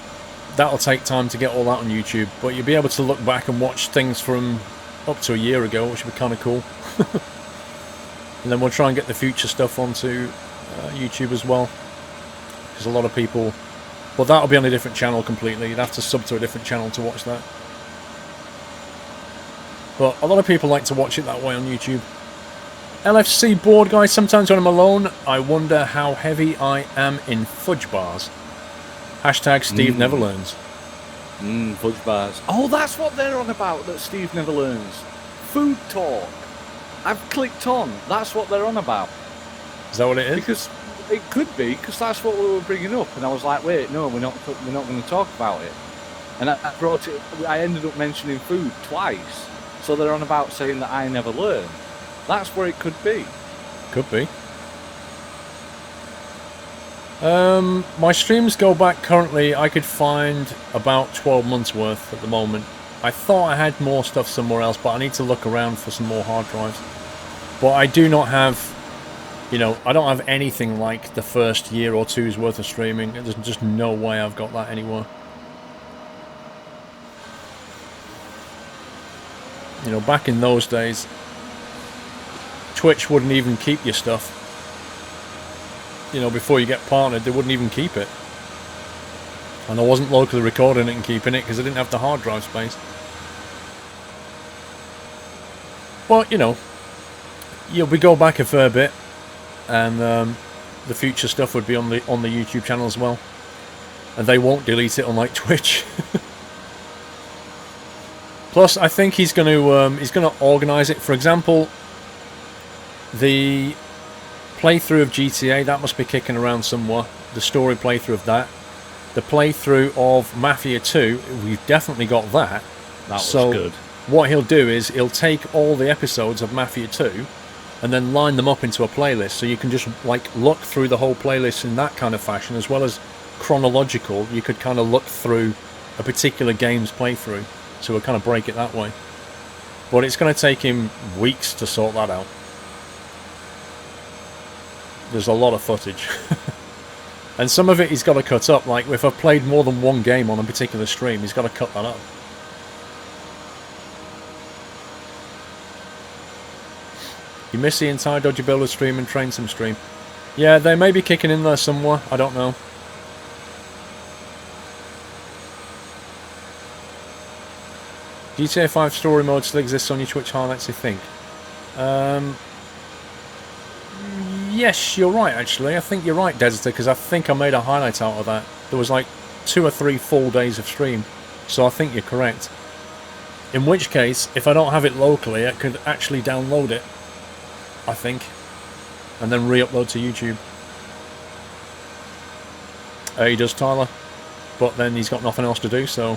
that'll take time to get all that on YouTube. But you'll be able to look back and watch things from up to a year ago, which would be kind of cool. And then we'll try and get the future stuff onto YouTube as well. Because a lot of people... Well, that'll be on a different channel completely. You'd have to sub to a different channel to watch that. But a lot of people like to watch it that way on YouTube. LFC board guy, sometimes when I'm alone, I wonder how heavy I am in fudge bars. Hashtag Steve never learns. Fudge bars. Oh, that's what they're on about, that Steve never learns. Food talk. I've clicked on. That's what they're on about. Is that what it is? Because it could be, because that's what we were bringing up. And I was like, wait, no, we're not going to talk about it. And I brought it. I ended up mentioning food twice, so they're on about saying that I never learn. That's where it could be. Could be. My streams go back currently, I could find about 12 months worth at the moment. I thought I had more stuff somewhere else, but I need to look around for some more hard drives. But I do not have, you know, I don't have anything like the first year or two's worth of streaming. There's just no way I've got that anywhere. You know, back in those days, Twitch wouldn't even keep your stuff. You know, before you get partnered, they wouldn't even keep it. And I wasn't locally recording it and keeping it because I didn't have the hard drive space. But, you know, we go back a fair bit, and the future stuff would be on the YouTube channel as well. And they won't delete it, unlike Twitch. Plus, I think he's going to organise it. For example, the playthrough of GTA, that must be kicking around somewhere. The story playthrough of that. The playthrough of Mafia 2, we've definitely got that. That was good. What he'll do is he'll take all the episodes of Mafia 2 and then line them up into a playlist, so you can just like look through the whole playlist in that kind of fashion, as well as chronological. You could kind of look through a particular game's playthrough, so we'll kind of break it that way. But it's going to take him weeks to sort that out. There's a lot of footage. And some of it he's got to cut up. Like, if I've played more than one game on a particular stream, he's got to cut that up. You miss the entire Dodger Builder stream and Train Sim stream. Yeah, they may be kicking in there somewhere. I don't know. GTA 5 story mode still exists on your Twitch highlights, I think. Yes, you're right, actually. I think you're right, Desiter, because I think I made a highlight out of that. There was like 2 or 3 full days of stream. So I think you're correct. In which case, if I don't have it locally, I could actually download it, I think, and then re-upload to YouTube. He does, Tyler. But then he's got nothing else to do, so...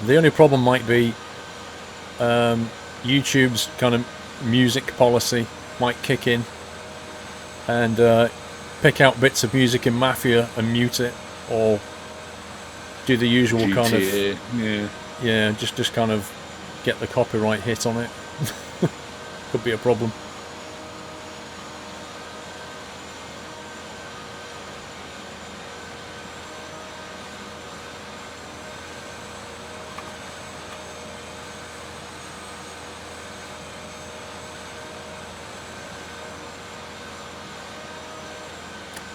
The only problem might be YouTube's kind of music policy might kick in and pick out bits of music in Mafia and mute it, or do the usual GTA, kind of just kind of get the copyright hit on it. Could be a problem.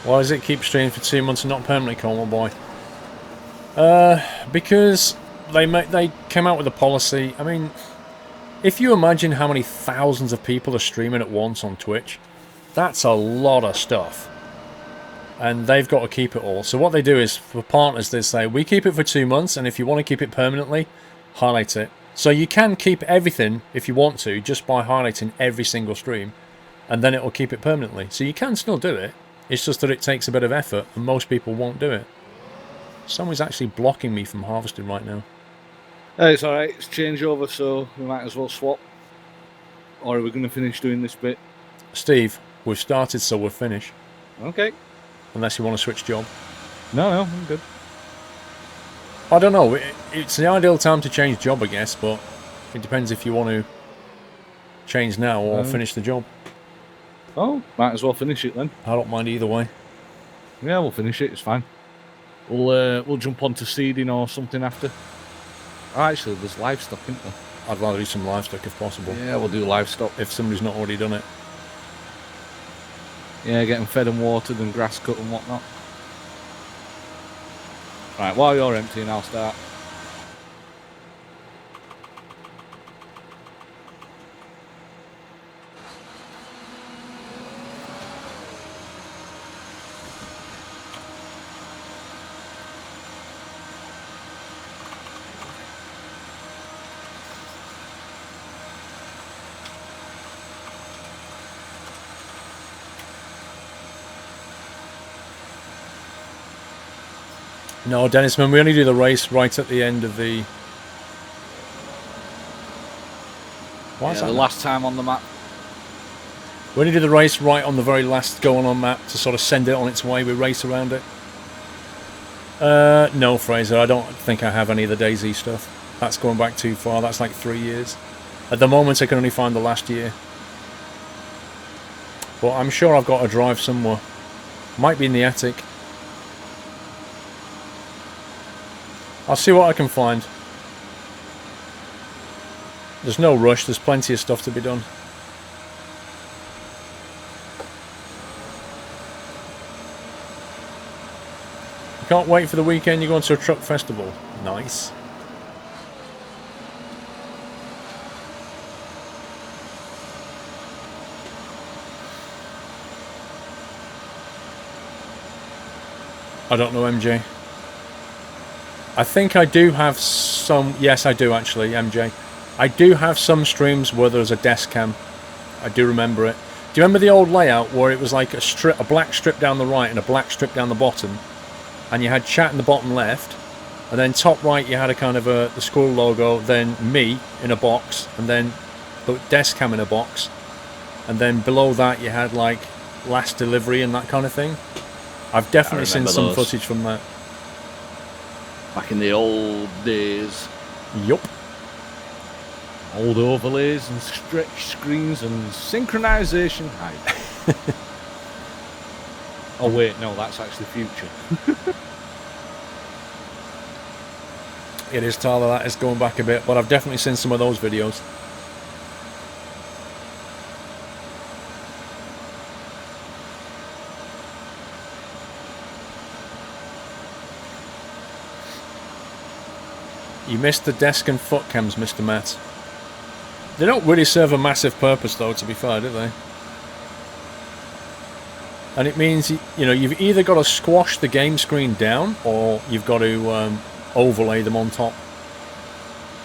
Why does it keep streaming for 2 months and not permanently, Cornwall boy? Because they came out with a policy. I mean, if you imagine how many thousands of people are streaming at once on Twitch, that's a lot of stuff. And they've got to keep it all. So what they do is, for partners, they say, we keep it for 2 months, and if you want to keep it permanently, highlight it. So you can keep everything if you want to, just by highlighting every single stream, and then it will keep it permanently. So you can still do it. It's just that it takes a bit of effort, and most people won't do it. Someone's actually blocking me from harvesting right now. It's alright, it's changeover, so we might as well swap. Or are we going to finish doing this bit? Steve, we've started, so we'll finish. Okay. Unless you want to switch job. No, I'm good. I don't know, it's the ideal time to change job, I guess, but it depends if you want to change now or finish the job. Oh, might as well finish it then. I don't mind either way. Yeah, we'll finish it. It's fine. We'll jump onto seeding or something after. Oh, actually, there's livestock, isn't there? I'd rather do some livestock if possible. Yeah, we'll do livestock if somebody's not already done it. Yeah, getting fed and watered and grass cut and whatnot. Right, while you're emptying, I'll start. No, Dennisman, we only do the race right at the end of the... What's Yeah, that? the last time on the map. We only do the race right on the very last going on map to sort of send it on its way. We race around it. No, Fraser, I don't think I have any of the DayZ stuff. That's going back too far. That's like 3 years. At the moment, I can only find the last year. But I'm sure I've got a drive somewhere. Might be in the attic. I'll see what I can find. There's no rush. There's plenty of stuff to be done. You can't wait for the weekend. You're going to a truck festival. Nice. I don't know, MJ. I think I do have some... Yes, I do actually, MJ. I do have some streams where there's a desk cam. I do remember it. Do you remember the old layout where it was like a black strip down the right and a black strip down the bottom? And you had chat in the bottom left. And then top right you had a kind of the Squirrel logo. Then me in a box. And then the desk cam in a box. And then below that you had like last delivery and that kind of thing. I've definitely seen some footage from that. Back in the old days. Yup. Old overlays and stretch screens and synchronization height. Oh wait, no, that's actually future. It is, Tyler, that is going back a bit, but I've definitely seen some of those videos. You missed the desk and foot cams, Mr. Matt. They don't really serve a massive purpose, though, to be fair, do they? And it means, you know, you've either got to squash the game screen down, or you've got to overlay them on top.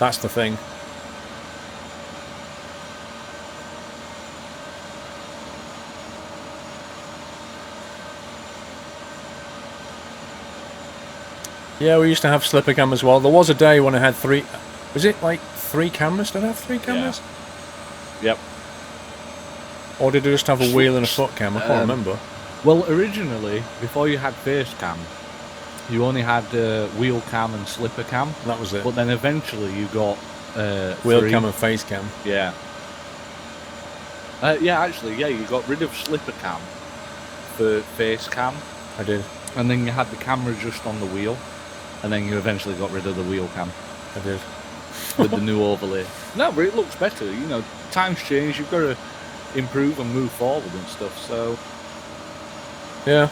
That's the thing. Yeah, we used to have slipper cam as well. There was a day when I had three... Was it like 3 cameras? Did I have 3 cameras? Yeah. Yep. Or did I just have a wheel and a foot cam? I can't remember. Well, originally, before you had face cam, you only had wheel cam and slipper cam. That was it. But then eventually you got... wheel 3. cam and face cam. Yeah. Yeah, actually, yeah, you got rid of slipper cam for face cam. I did. And then you had the camera just on the wheel. And then you eventually got rid of the wheel cam. I did. With the new overlay. No, but it looks better. You know, times change. You've got to improve and move forward and stuff. So, yeah.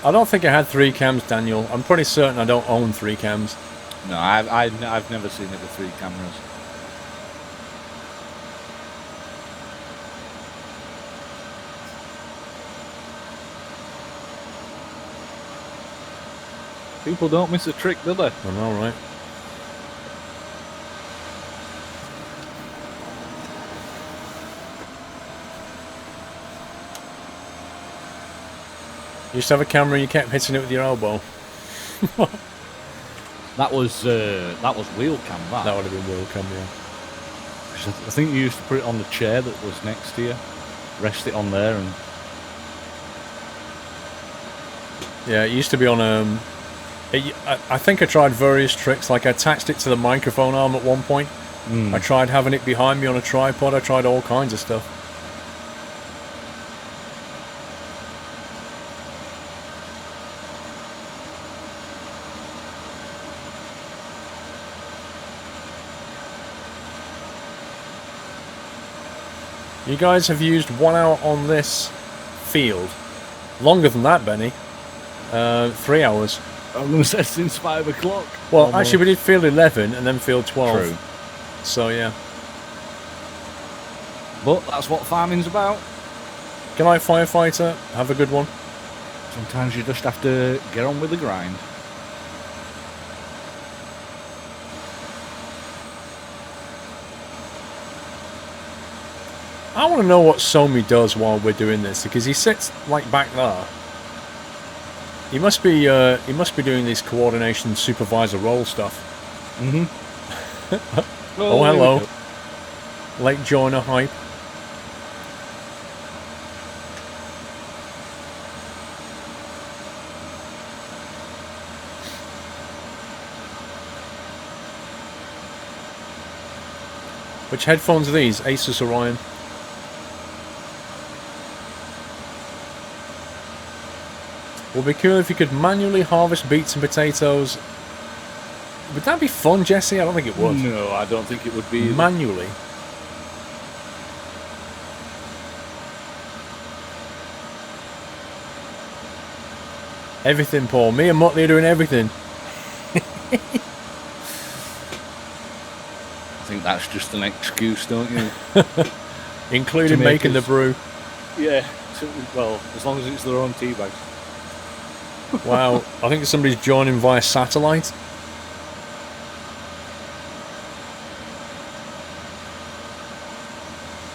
I don't think I had 3 cams, Daniel. I'm pretty certain I don't own 3 cams. No, I've never seen it with 3 cameras. People don't miss a trick, do they? I know, right? You used to have a camera and you kept hitting it with your elbow. That was wheel cam. That would have been wheel cam, yeah. I think you used to put it on the chair that was next to you, rest it on there, and yeah, it used to be on I think I tried various tricks, like I attached it to the microphone arm at one point. I tried having it behind me on a tripod. I tried all kinds of stuff. You guys have used 1 hour on this field. Longer than that, Benny. 3 hours. I'm going to say since 5 o'clock. Well, actually, we did field 11 and then field 12. True. So, yeah. But that's what farming's about. Good night, firefighter. Have a good one. Sometimes you just have to get on with the grind. I want to know what Somi does while we're doing this, because he sits like back there. He must be doing this coordination supervisor role stuff. Oh, hello. Late joiner hype. Which headphones are these? Asus Orion. Would be cool if you could manually harvest beets and potatoes. Would that be fun, Jesse? I don't think it would. No, I don't think it would be. Manually. Everything, Paul. Me and Motley are doing everything. I think that's just an excuse, don't you? Including making the brew. Yeah. Well, as long as it's their own tea bags. Wow. I think somebody's joining via satellite.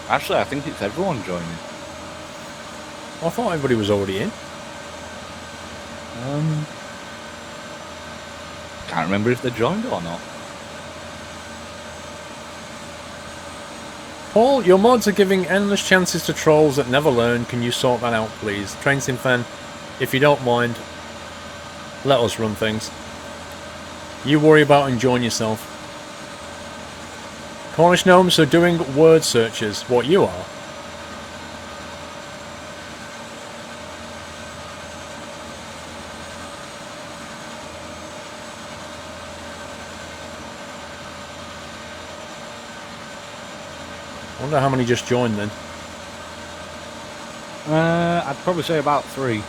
Actually, I think it's everyone joining. I thought everybody was already in. Can't remember if they joined or not. Paul, your mods are giving endless chances to trolls that never learn. Can you sort that out, please? Train Sim fan, if you don't mind, let us run things. You worry about enjoying yourself. Cornish gnomes are doing word searches. What you are? I wonder how many just joined then. I'd probably say about 3.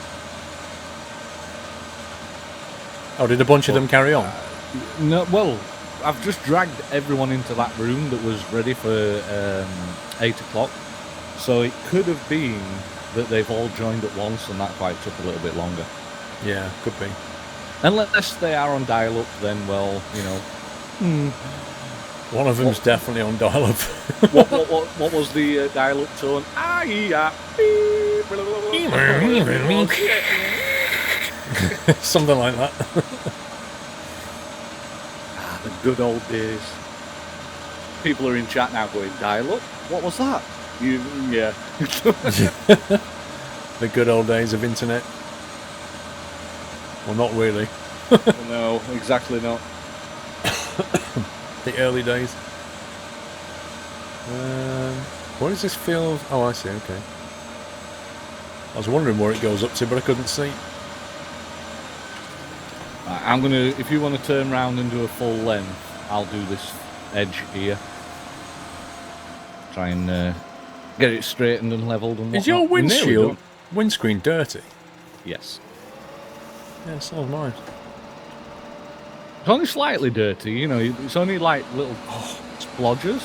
Oh, did a bunch of them carry on? No, well, I've just dragged everyone into that room that was ready for 8 o'clock. So it could have been that they've all joined at once, and that's why it took a little bit longer. Yeah, could be. Unless they are on dial-up, then, well, you know. One of them's definitely on dial-up. What was the dial-up tone? Something like that. The good old days. People are in chat now going, dial-up? What was that? Yeah. The good old days of internet. Well, not really. No, exactly not. The early days. What is this field? Oh, I see, okay. I was wondering where it goes up to, but I couldn't see. I'm gonna, if you want to turn around and do a full length, I'll do this edge here. Try and get it straightened and levelled and whatnot. Is your windscreen dirty? Yes. Yeah, so is mine. It's only slightly dirty, you know, it's only like little splodges.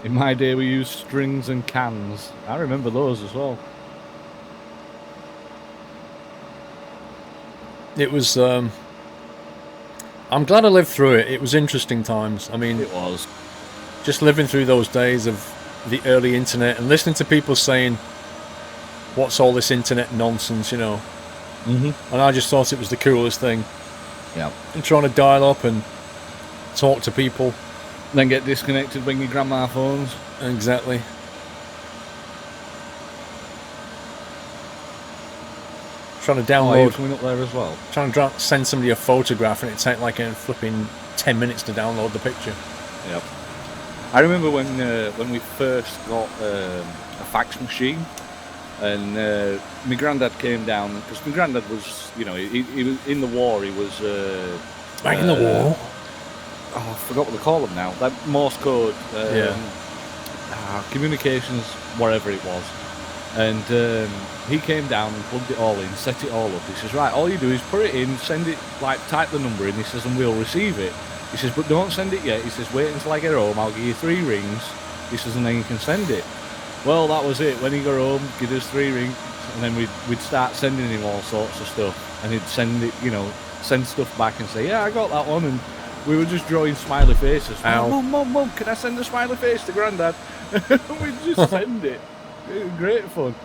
In my day we used strings and cans. I remember those as well. It was, I'm glad I lived through it. It was interesting times. I mean, It was. Just living through those days of the early internet and listening to people saying, what's all this internet nonsense, you know? Mm-hmm. And I just thought it was the coolest thing. Yeah. And trying to dial up and talk to people. Then get disconnected when your grandma phones. Exactly. Trying to Oh, are you download, coming up there as well? trying to send somebody a photograph and it take like a flipping 10 minutes to download the picture. Yep. I remember when we first got a fax machine, and my granddad came down because my granddad was, you know, he was in the war. He was Back in the war. Oh, I forgot what they call them now. That Morse code. Communications, whatever it was. And he came down and plugged it all in, set it all up. He says, right, all you do is put it in, send it, like type the number in. He says, and we'll receive it. He says, but don't send it yet. He says, wait until I get home. I'll give you 3 rings. He says, and then you can send it. Well, that was it. When he got home, give us 3 rings, and then we'd start sending him all sorts of stuff. And he'd send it, you know, send stuff back and say, yeah, I got that one. And We were just drawing smiley faces. Ow. Mum, can I send a smiley face to Grandad? We'd just send it. It was great fun.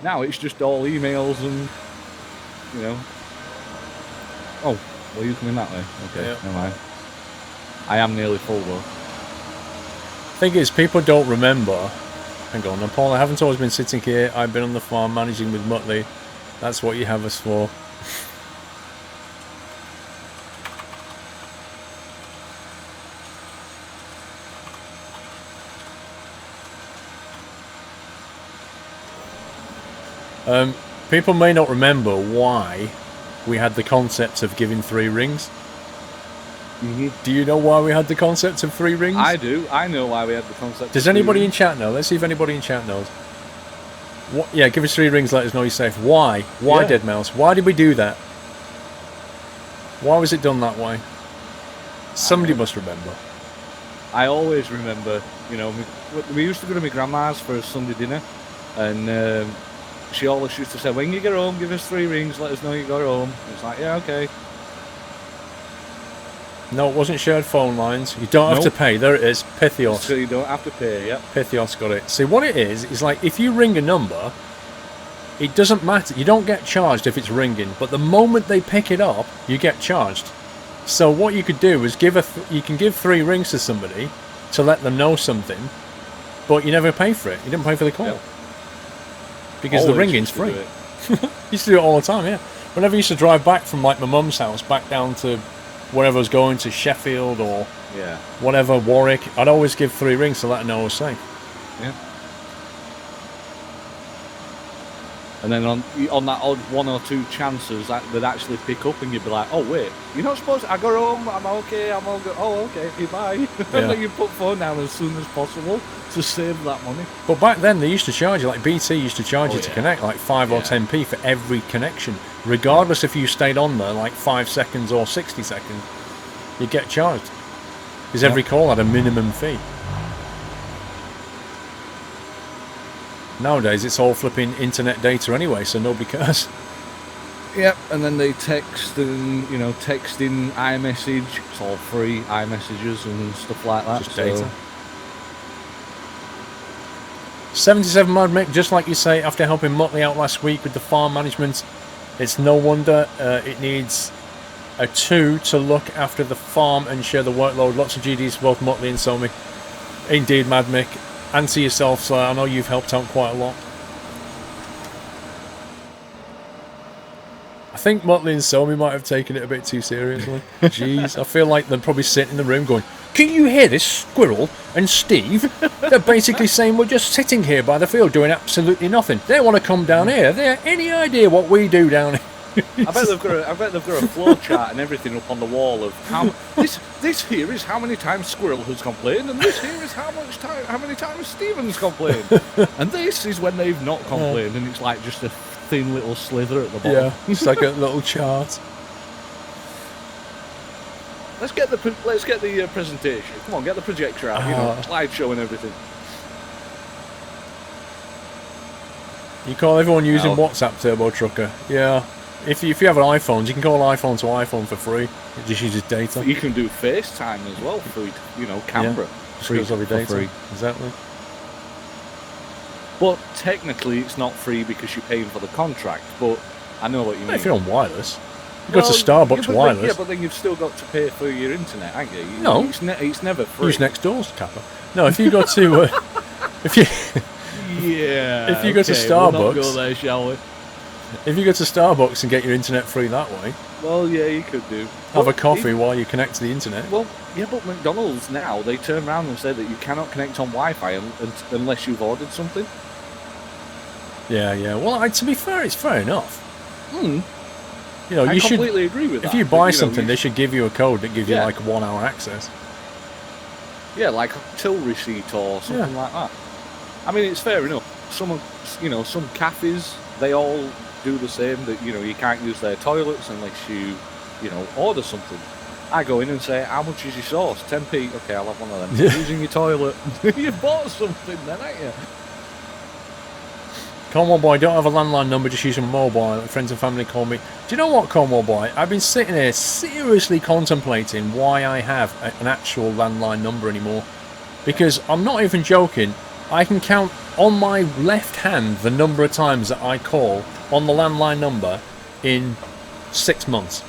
Now it's just all emails and, you know. Oh, well, you coming that way? Okay, Yeah. never mind. I am nearly full though. Thing is, people don't remember. Hang on, now, Paul, I haven't always been sitting here. I've been on the farm managing with Muttley. That's what you have us for. People may not remember why we had the concept of giving 3 rings. Do you know why we had the concept of 3 rings? I do. I know why we had the concept. Does anybody in chat know? Let's see if anybody in chat knows. What? Yeah, give us 3 rings. Let us know you're safe. Why? Why, Dead Mouse? Why did we do that? Why was it done that way? Somebody must remember. I always remember, you know, we used to go to my grandma's for a Sunday dinner, and she always used to say, when you get home, give us 3 rings, let us know you got home. It's like, yeah, okay. No, it wasn't shared phone lines. You don't have to pay. There it is. Pythios. So you don't have to pay, yeah. Pythios got it. See, what it is like if you ring a number, it doesn't matter. You don't get charged if it's ringing, but the moment they pick it up, you get charged. So what you could do is you can give 3 rings to somebody to let them know something, but you never pay for it. You didn't pay for the call. Yep. Because the ringing's free. Used to do it all the time, yeah. Whenever I used to drive back from like my mum's house back down to wherever I was going, to Sheffield or whatever, Warwick, I'd always give 3 rings to let her know I was safe. Yeah. And then on that odd 1 or 2 chances that they'd actually pick up, and you'd be like, oh wait, you're not supposed to, I got home, I'm okay, I'm all good, oh okay, okay, bye. And then you put phone down as soon as possible to save that money. But back then they used to charge you, like BT used to charge you to connect like 5 or 10p for every connection, regardless if you stayed on there like 5 seconds or 60 seconds, you get charged. Because every call had a minimum fee. Nowadays it's all flipping internet data anyway, so nobody cares. Yep, and then they text and, you know, texting, iMessage, it's all free, iMessages and stuff like that. Just data. 77 Mad Mick, just like you say, after helping Muttley out last week with the farm management, it's no wonder it needs a 2 to look after the farm and share the workload. Lots of GDs for both Muttley and Somi. Indeed, Mad Mick. Answer yourself, sir. I know you've helped out quite a lot. I think Muttley and Somi might have taken it a bit too seriously. Jeez, I feel like they're probably sitting in the room going, can you hear this, Squirrel and Steve? They're basically saying we're just sitting here by the field doing absolutely nothing. They want to come down here. They have any idea what we do down here? I bet they've got a flow chart and everything up on the wall of how this here is how many times Squirrel has complained, and this here is how many times Stephen's complained, and this is when they've not complained, and it's like just a thin little slither at the bottom. Yeah, it's like a little chart. Let's get the presentation. Come on, get the projector out. You know, slideshow and everything. You call everyone using WhatsApp, Turbo Trucker. Yeah. If you have an iPhone, you can call iPhone to iPhone for free. It just uses data. You can do FaceTime as well through, you know, camera. Yeah. Free over data. Free. Exactly. But technically, it's not free because you're paying for the contract. But I know what you mean. If you're on wireless, you go to Starbucks wireless. Yeah, but then you've still got to pay for your internet, haven't you? No, it's never free. Use next door's Kappa. No, if you go to if you if you go to Starbucks, we'll not go there, shall we? If you go to Starbucks and get your internet free that way, well, yeah, you could do. Have a coffee while you connect to the internet. Well, yeah, but McDonald's now, they turn around and say that you cannot connect on Wi-Fi unless you've ordered something. Yeah, yeah. Well, to be fair, it's fair enough. You know, I completely agree with that. If you buy something, they should give you a code that gives you like 1 hour access. Yeah, like a till receipt or something like that. I mean, it's fair enough. Some cafes, they all do the same, that, you know, you can't use their toilets unless you know, order something. I go in and say, how much is your sauce? 10p. Okay, I'll have one of them. Using your toilet. You bought something then, haven't you? Cornwall Boy, don't have a landline number, just use a mobile. Friends and family call me. Do you know what, Cornwall Boy? I've been sitting here seriously contemplating why I have an actual landline number anymore. Because I'm not even joking. I can count on my left hand the number of times that I call on the landline number in 6 months.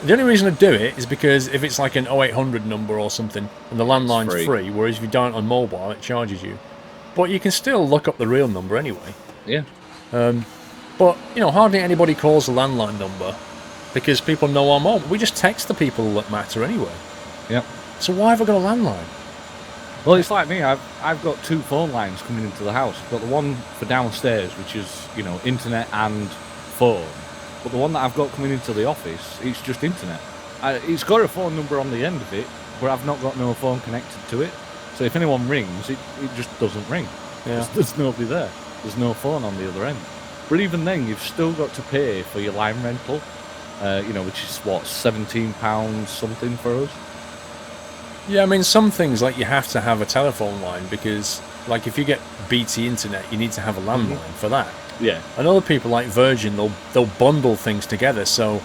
The only reason I do it is because if it's like an 0800 number or something, and the landline's free, whereas if you dial it on mobile, it charges you. But you can still look up the real number anyway. Yeah. But, you know, hardly anybody calls the landline number because people know our mobile. We just text the people that matter anyway. Yep. So why have I got a landline? Well, it's like me. I've got 2 phone lines coming into the house. I've got the one for downstairs, which is, you know, internet and phone. But the one that I've got coming into the office, it's just internet. It's got a phone number on the end of it, but I've not got no phone connected to it. So if anyone rings, it just doesn't ring. Yeah. There's nobody there. There's no phone on the other end. But even then, you've still got to pay for your line rental, you know, which is, what, £17 something for us? Yeah, I mean, some things, like, you have to have a telephone line because, like, if you get BT internet, you need to have a landline for that. Yeah. And other people like Virgin, they'll bundle things together. So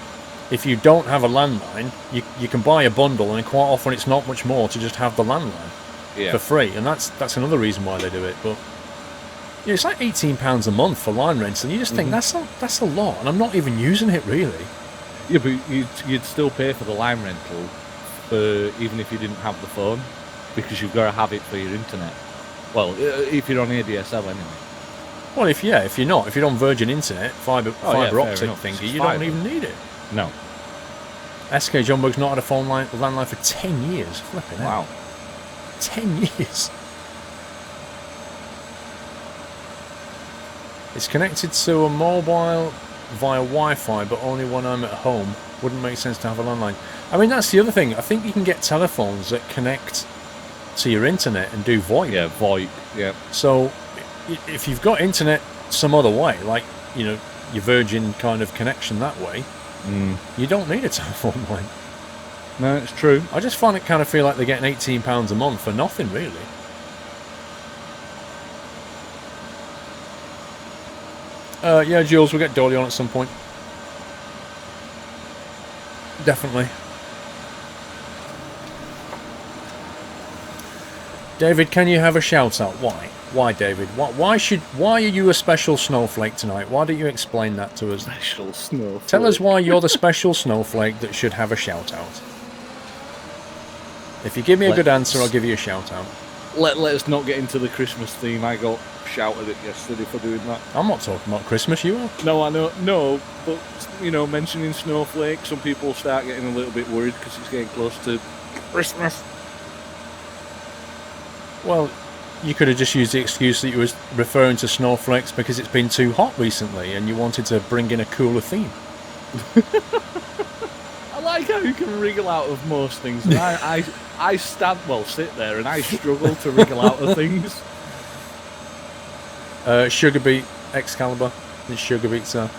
if you don't have a landline, you can buy a bundle, and quite often it's not much more to just have the landline for free. And that's another reason why they do it. But yeah, it's like £18 a month for line rents, and you just think that's a lot, and I'm not even using it really. Yeah, but you'd still pay for the line rental, even if you didn't have the phone, because you've got to have it for your internet. Well, if you're on ADSL anyway. Well, if you're on Virgin Internet, fibre optic thingy, you don't even need it. No. SK Junbug's not had a landline for 10 years. Flipping wow. out. 10 years. It's connected to a mobile via Wi-Fi, but only when I'm at home. Wouldn't make sense to have a landline. I mean, that's the other thing. I think you can get telephones that connect to your internet and do VoIP. Yeah, VoIP. Yeah. So if you've got internet some other way, like, you know, your Virgin kind of connection that way, you don't need a telephone line. No, it's true. I just find it kind of feel like they're getting £18 a month for nothing, really. Yeah, Jules, we'll get Dolly on at some point. Definitely. David, can you have a shout out? Why? Why, David? Why are you a special snowflake tonight? Why don't you explain that to us? Special snowflake. Tell us why you're the special snowflake that should have a shout out. If you give me a good answer, I'll give you a shout out. Let us not get into the Christmas theme. I got shouted at yesterday for doing that. I'm not talking about Christmas, you are. No, I know. No, but, you know, mentioning snowflake, some people start getting a little bit worried because it's getting close to Christmas. Well, you could have just used the excuse that you was referring to snowflakes because it's been too hot recently and you wanted to bring in a cooler theme. I like how you can wriggle out of most things. And I sit there and I struggle to wriggle out of things. Sugar Beet Excalibur. It's Sugar Beet, sir.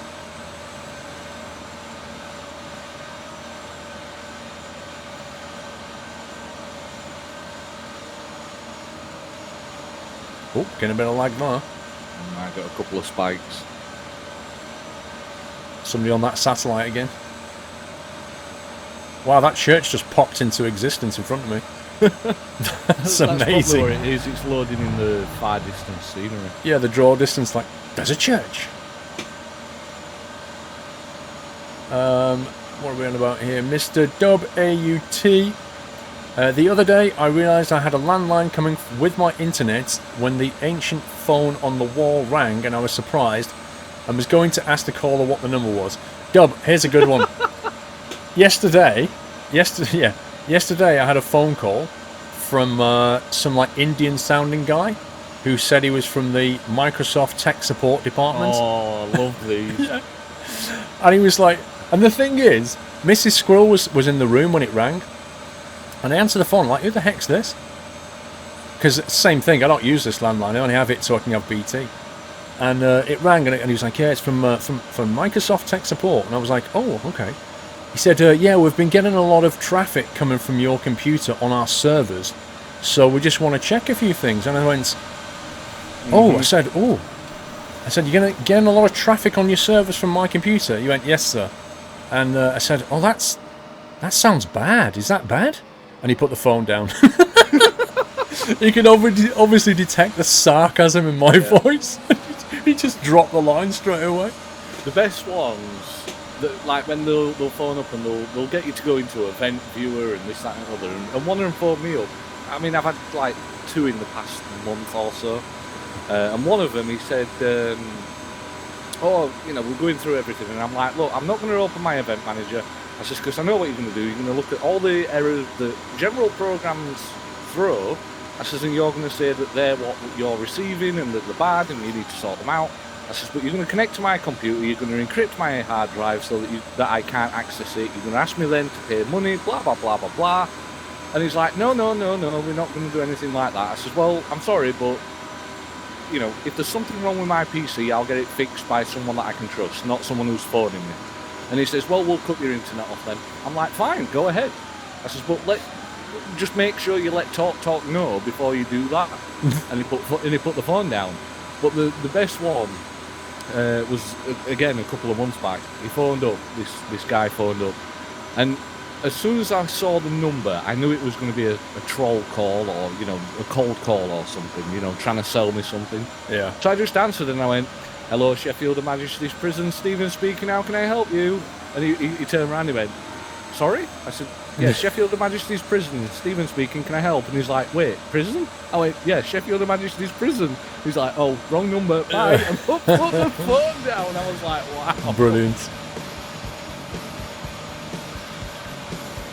Oh, getting a bit of lag there. I got a couple of spikes. Somebody on that satellite again. Wow, that church just popped into existence in front of me. That's amazing. That's probably what it is. It's loading in the far distance scenery. Yeah, the draw distance, like, there's a church. What are we on about here? Mr. Dub AUT. The other day, I realised I had a landline coming with my internet when the ancient phone on the wall rang, and I was surprised and was going to ask the caller what the number was. Dub, here's a good one. Yesterday, I had a phone call from some like Indian-sounding guy who said he was from the Microsoft tech support department. Oh, lovely. Yeah. And he was like, and the thing is, Mrs. Squirrel was in the room when it rang. And I answered the phone, like, who the heck's this? Because it's the same thing, I don't use this landline, I only have it so I can have BT. And it rang, and he was like, yeah, it's from Microsoft Tech Support. And I was like, oh, okay. He said, yeah, we've been getting a lot of traffic coming from your computer on our servers, so we just want to check a few things. And I went, oh, I said, oh, I said, you're getting a lot of traffic on your servers from my computer? He went, yes, sir. And I said, oh, that sounds bad. Is that bad? And he put the phone down. You can obviously detect the sarcasm in my voice. He just dropped the line straight away. The best ones, like when they'll phone up and they'll get you to go into Event Viewer and this, that, and other. And one of them phoned me up. I mean, I've had like 2 in the past month or so. And one of them, he said, oh, you know, we're going through everything. And I'm like, look, I'm not going to open my Event Manager. I said, because I know what you're going to do. You're going to look at all the errors that general programs throw. I says, and you're going to say that they're what you're receiving and that they're bad and you need to sort them out. I says, but you're going to connect to my computer, you're going to encrypt my hard drive so that I can't access it. You're going to ask me then to pay money, blah, blah, blah, blah, blah. And he's like, no, we're not going to do anything like that. I says, well, I'm sorry, but, you know, if there's something wrong with my PC, I'll get it fixed by someone that I can trust, not someone who's phoning me. And he says, well, we'll cut your internet off then. I'm like, fine, go ahead. I says, but just make sure you let talk know before you do that. And he put the phone down. But the best one was, again, a couple of months back. He phoned up, this guy phoned up. And as soon as I saw the number, I knew it was going to be a troll call or, you know, a cold call or something, you know, trying to sell me something. Yeah. So I just answered and I went, hello, Sheffield Her Majesty's Prison, Stephen speaking, how can I help you? And he turned around and he went, sorry? I said, yeah, Sheffield Her Majesty's Prison, Stephen speaking, can I help? And he's like, wait, prison? I went, yeah, Sheffield Her Majesty's Prison. He's like, oh, wrong number, bye. And put the phone down. I was like, wow. Brilliant.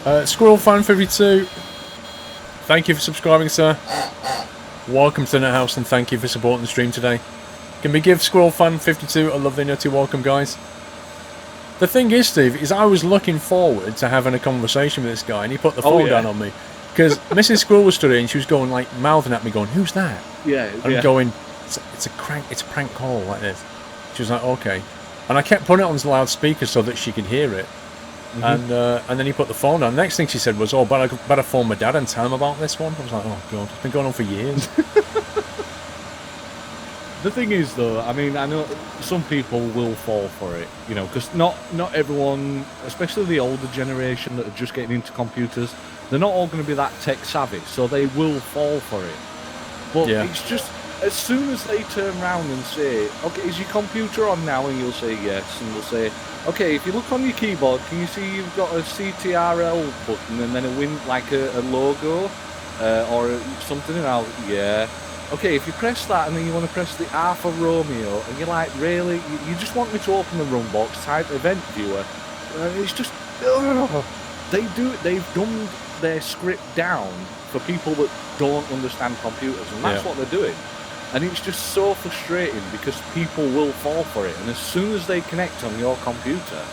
SquirrelFan52, thank you for subscribing, sir. Welcome to the Net House and thank you for supporting the stream today. Can we give SquirrelFan52 a lovely nutty welcome, guys? The thing is, Steve, is I was looking forward to having a conversation with this guy, and he put the phone down on me. Because Mrs. Squirrel was stood here, and she was going, like, mouthing at me, going, who's that? Yeah. And I'm going, it's a prank call like this. She was like, okay. And I kept putting it on the loudspeaker so that she could hear it. Mm-hmm. And then he put the phone down. The next thing she said was, oh, better phone my dad and tell him about this one. I was like, oh, God, it's been going on for years. The thing is, though, I mean, I know some people will fall for it, you know, because not everyone, especially the older generation that are just getting into computers, they're not all going to be that tech savvy, so they will fall for it. But it's just, as soon as they turn around and say, okay, is your computer on now? And you'll say yes, and they'll say, okay, if you look on your keyboard, can you see you've got a CTRL button and then a logo or something? And yeah. Okay, if you press that and then you want to press the R for Romeo, and you're like, really? You just want me to open the run box, type Event Viewer? It's just, they've dumbed their script down for people that don't understand computers, and that's what they're doing. And it's just so frustrating because people will fall for it, and as soon as they connect on your computer,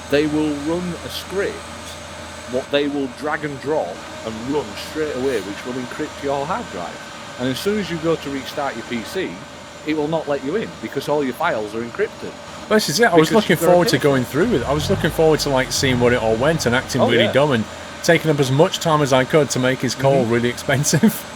they will run a script, what they will drag and drop and run straight away, which will encrypt your hard drive. And as soon as you go to restart your PC, it will not let you in because all your files are encrypted. This is it. I was looking forward to going through with it. I was looking forward to like seeing what it all went and acting really dumb and taking up as much time as I could to make his call really expensive.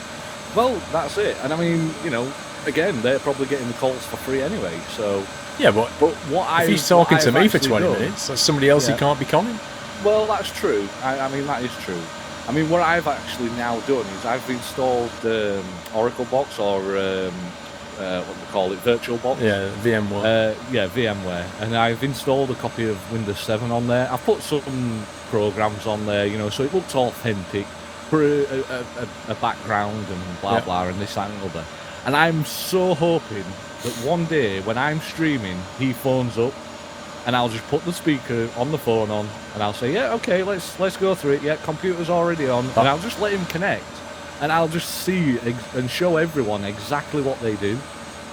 Well, that's it. And I mean, you know, again, they're probably getting the calls for free anyway. So yeah, but if he's talking to me for 20 minutes, that's somebody else he can't be conning. Well, that's true. I mean, that is true. I mean, what I've actually now done is I've installed Oracle Box or what do they call it, VirtualBox. Yeah, VMware. VMware. And I've installed a copy of Windows 7 on there. I've put some programs on there, you know, so it looks authentic. Put a background and blah blah and this, that and other. And I'm so hoping that one day when I'm streaming, he phones up. And I'll just put the speaker on the phone on, and I'll say, yeah, okay, let's go through it. Yeah, computer's already on, and I'll just let him connect, and I'll just see and show everyone exactly what they do.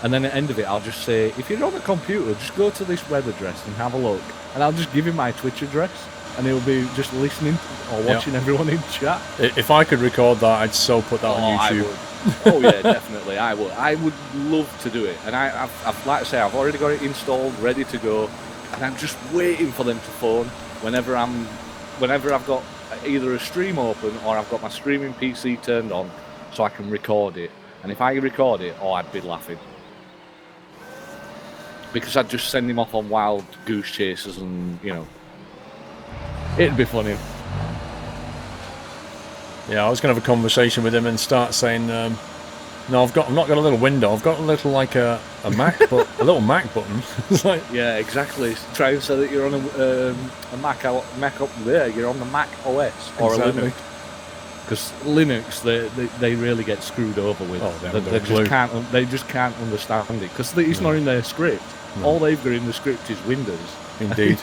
And then at the end of it, I'll just say, if you're on a computer, just go to this web address and have a look. And I'll just give him my Twitch address, and he'll be just listening or watching everyone in chat. If I could record that, I'd so put that on YouTube. I would. Oh yeah, definitely, I would. I would love to do it, and I've like I say, I've already got it installed, ready to go. And I'm just waiting for them to phone whenever I've got either a stream open or I've got my streaming PC turned on so I can record it. And if I record it, I'd be laughing. because I'd just send him off on wild goose chases, and it'd be funny. Yeah, I was going to have a conversation with him and start saying, no, I've not got a little window. I've got a little like a Mac, but a little Mac button. It's like, yeah, exactly. Try and say that you're on a Mac up there. You're on the Mac OS or exactly. a Linux. Because Linux, they really get screwed over with. Oh, they just can't understand it because it's not in their script. No. All they've got in the script is Windows. Indeed.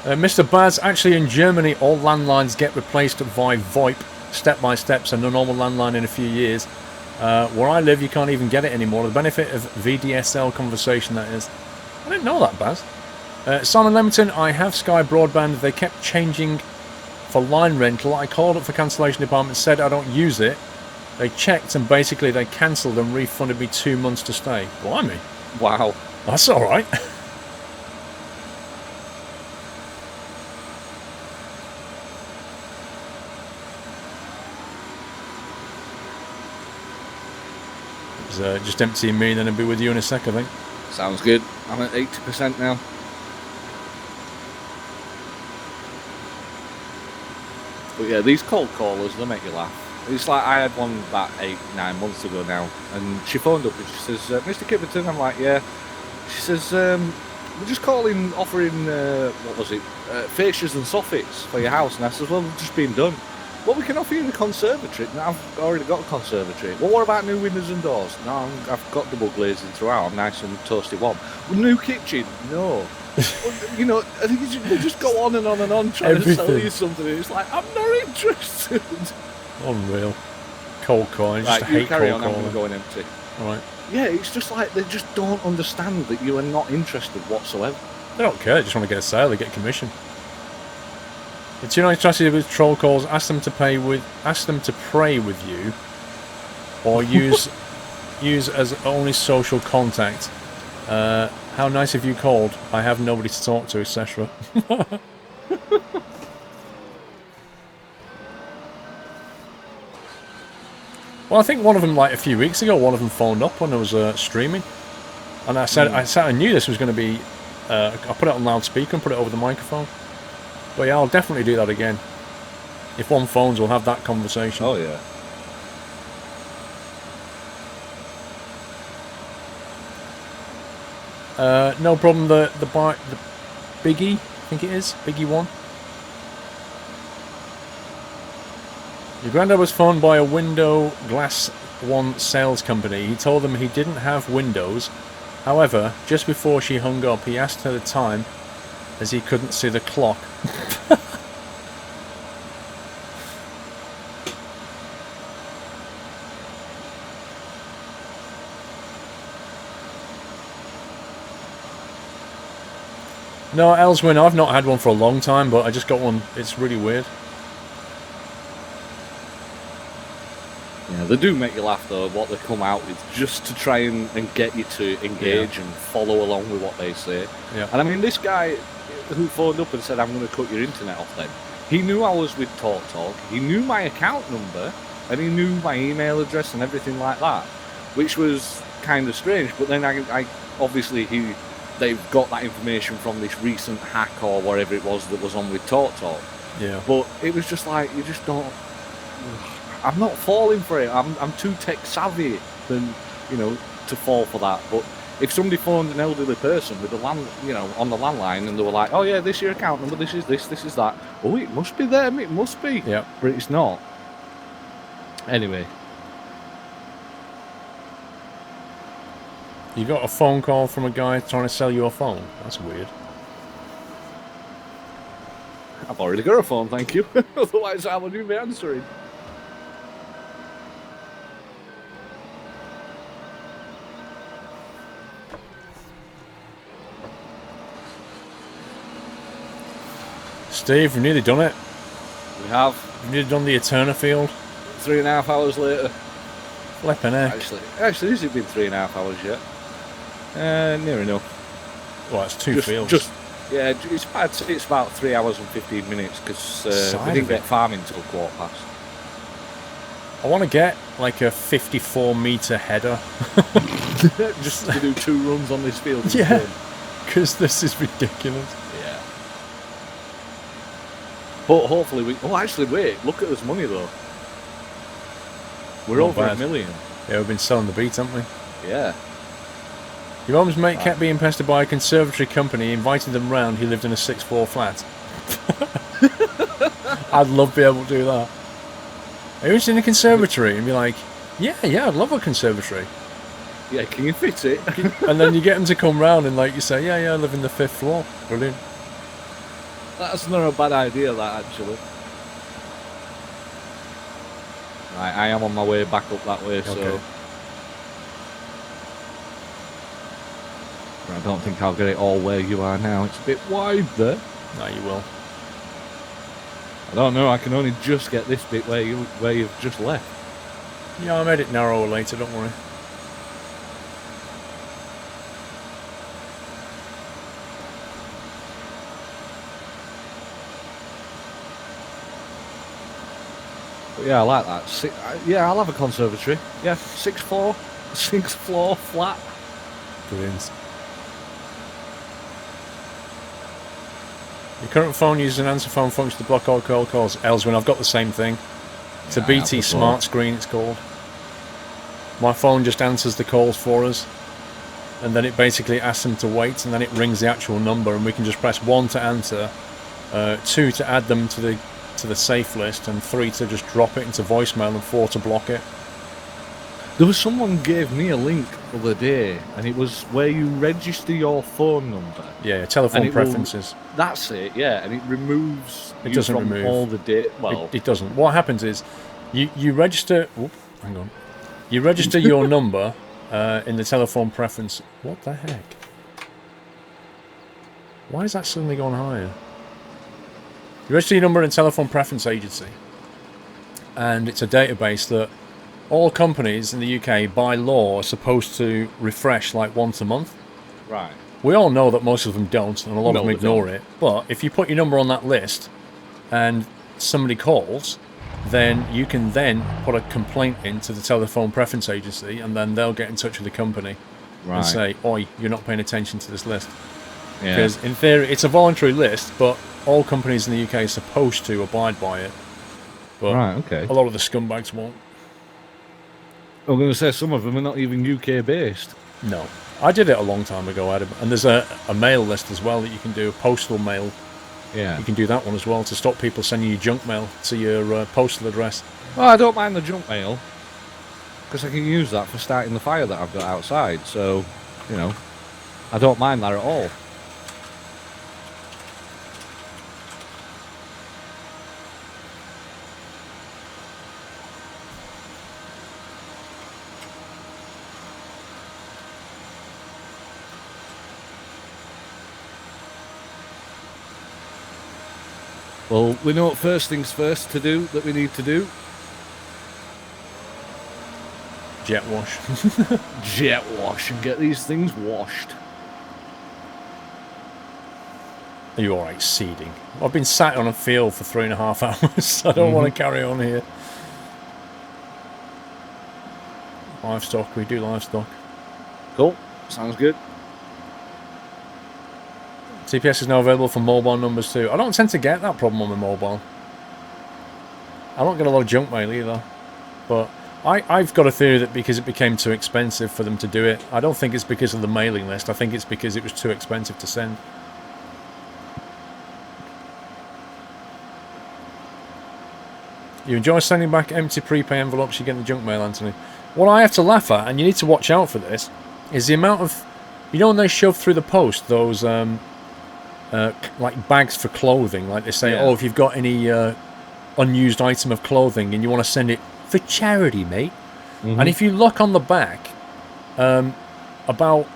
Mr. Baz, actually in Germany, all landlines get replaced by VoIP, step by step, so no normal landline in a few years. Where I live, you can't even get it anymore. The benefit of VDSL conversation, that is. I didn't know that, Baz. Simon Leamington, I have Sky Broadband. They kept changing for line rental. I called up for cancellation department, said I don't use it. They checked and basically they cancelled and refunded me 2 months to stay. Blimey. Wow. That's alright. Just emptying me and then I'll be with you in a sec, I think. Sounds good. I'm at 80% now. But yeah, these cold callers, they make you laugh. It's like I had one about 8-9 months ago now, and she phoned up and she says, Mr. Kipperton, I'm like, yeah. She says, we're just calling, offering, fascias and soffits for your house. And I says, well, they've just been done. Well, we can offer you the conservatory. No, I've already got a conservatory. Well, what about new windows and doors? No, I've got double glazing throughout. I'm nice and toasty warm. Well, new kitchen? No. Well, I think they just go on and on and on trying to sell you something. It's like, I'm not interested. Unreal. Cold calling. Right, just you hate carry cold on. calling. I'm going to go empty. All right. Yeah, it's just like they just don't understand that you are not interested whatsoever. They don't care. They just want to get a sale. They get commission. It's interested with troll calls. Ask them to pray with you, or use as only social contact. How nice of you called. I have nobody to talk to, etc. Well, I think one of them, like a few weeks ago, one of them phoned up when I was streaming, and I said, I knew this was going to be. I put it on loudspeaker and put it over the microphone. But yeah, I'll definitely do that again. If one phones, we'll have that conversation. Oh yeah. No problem. The Biggie, I think it is Biggie 1. Your granddad was phoned by a window glass one sales company. He told them he didn't have windows. However, just before she hung up, he asked her the time, as he couldn't see the clock. No, Elswin, I've not had one for a long time, but I just got one. It's really weird. Yeah, they do make you laugh though, what they come out with, just to try and get you to engage and follow along with what they say. Yeah. And I mean, this guy who phoned up and said, I'm going to cut your internet off then, he knew I was with TalkTalk, he knew my account number, and he knew my email address and everything like that, which was kind of strange. But then I obviously they've got that information from this recent hack or whatever it was that was on with TalkTalk. Yeah. But it was just like, you just don't... I'm not falling for it. I'm too tech savvy than, to fall for that. But if somebody phoned an elderly person with on the landline and they were like, oh yeah, this is your account number, this is this is that. Oh, it must be them, it must be. Yeah. But it's not. Anyway. You got a phone call from a guy trying to sell you a phone. That's weird. I've already got a phone, thank you. Otherwise I wouldn't be answering. Steve, we've nearly done it. We have. We've nearly done the Eterna field. 3.5 hours later. Flipping heck. Actually, has it been 3.5 hours yet? Near enough. Well, it's two fields. It's about 3 hours and 15 minutes because we didn't get farming till 1:15. I want to get like a 54-meter header. Just to do 2 runs on this field. Yeah, because this is ridiculous. Yeah. But hopefully we... Oh, actually, wait. Look at this money, though. We're Not over bad. $1 million. Yeah, we've been selling the beat, haven't we? Yeah. Your mum's mate kept being pestered by a conservatory company, invited them round. He lived in a 6th-floor flat. I'd love to be able to do that. Are you in a conservatory? And be like, yeah, I'd love a conservatory. Yeah, can you fit it? And then you get them to come round and like you say, yeah, I live in the 5th floor. Brilliant. That's not a bad idea, that, actually. Right, I am on my way back up that way, so... Okay. I don't think I'll get it all where you are now. It's a bit wide there. No, you will. I don't know, I can only just get this bit where you've just left. Yeah, I made it narrower later, don't worry. But yeah, I like that. Yeah, I'll have a conservatory. Yeah, 6th floor flat. Brilliant. Your current phone uses an answer phone function to block all cold calls. Elsewhere, I've got the same thing. It's a BT Smart Screen, it's called. My phone just answers the calls for us. And then it basically asks them to wait, and then it rings the actual number, and we can just press 1 to answer, 2 to add them to the safe list, and 3 to just drop it into voicemail, and 4 to block it. There was someone gave me a link the other day, and it was where you register your phone number. Yeah, telephone preferences. That's it, yeah, and it removes It doesn't from remove all the data. Well, it doesn't. What happens is you register. Oh, hang on. You register your number in the telephone preference. What the heck? Why is that suddenly gone higher? You register your number in telephone preference agency, and it's a database that all companies in the UK by law are supposed to refresh like once a month. right. We all know that most of them don't, and a lot of them they ignore don't. it. But if you put your number on that list and somebody calls, then you can then put a complaint into the telephone preference agency, and then they'll get in touch with the company and say, oi, you're not paying attention to this list. Yeah. Because in theory, it's a voluntary list, but all companies in the UK are supposed to abide by it. But Right, okay. a lot of the scumbags won't. I'm going to say some of them are not even UK based. No. I did it a long time ago, Adam. And there's a mail list as well that you can do, a postal mail. Yeah. You can do that one as well to stop people sending you junk mail to your postal address. Well, I don't mind the junk mail, because I can use that for starting the fire that I've got outside. So, you know, I don't mind that at all. Well, we know what first things first to do that we need to do. Jet wash. Jet wash and get these things washed. Are you alright seeding? I've been sat on a field for 3.5 hours. I don't want to carry on here. Livestock, we do livestock. Cool. Sounds good. TPS is now available for mobile numbers too. I don't tend to get that problem on my mobile. I don't get a lot of junk mail either. But I've got a theory that because it became too expensive for them to do it, I don't think it's because of the mailing list. I think it's because it was too expensive to send. You enjoy sending back empty prepay envelopes, you get the junk mail, Anthony. What I have to laugh at, and you need to watch out for this, is the amount of... You know when they shove through the post those like bags for clothing, like they say, oh, if you've got any unused item of clothing and you want to send it for charity, mate. And if you look on the back, about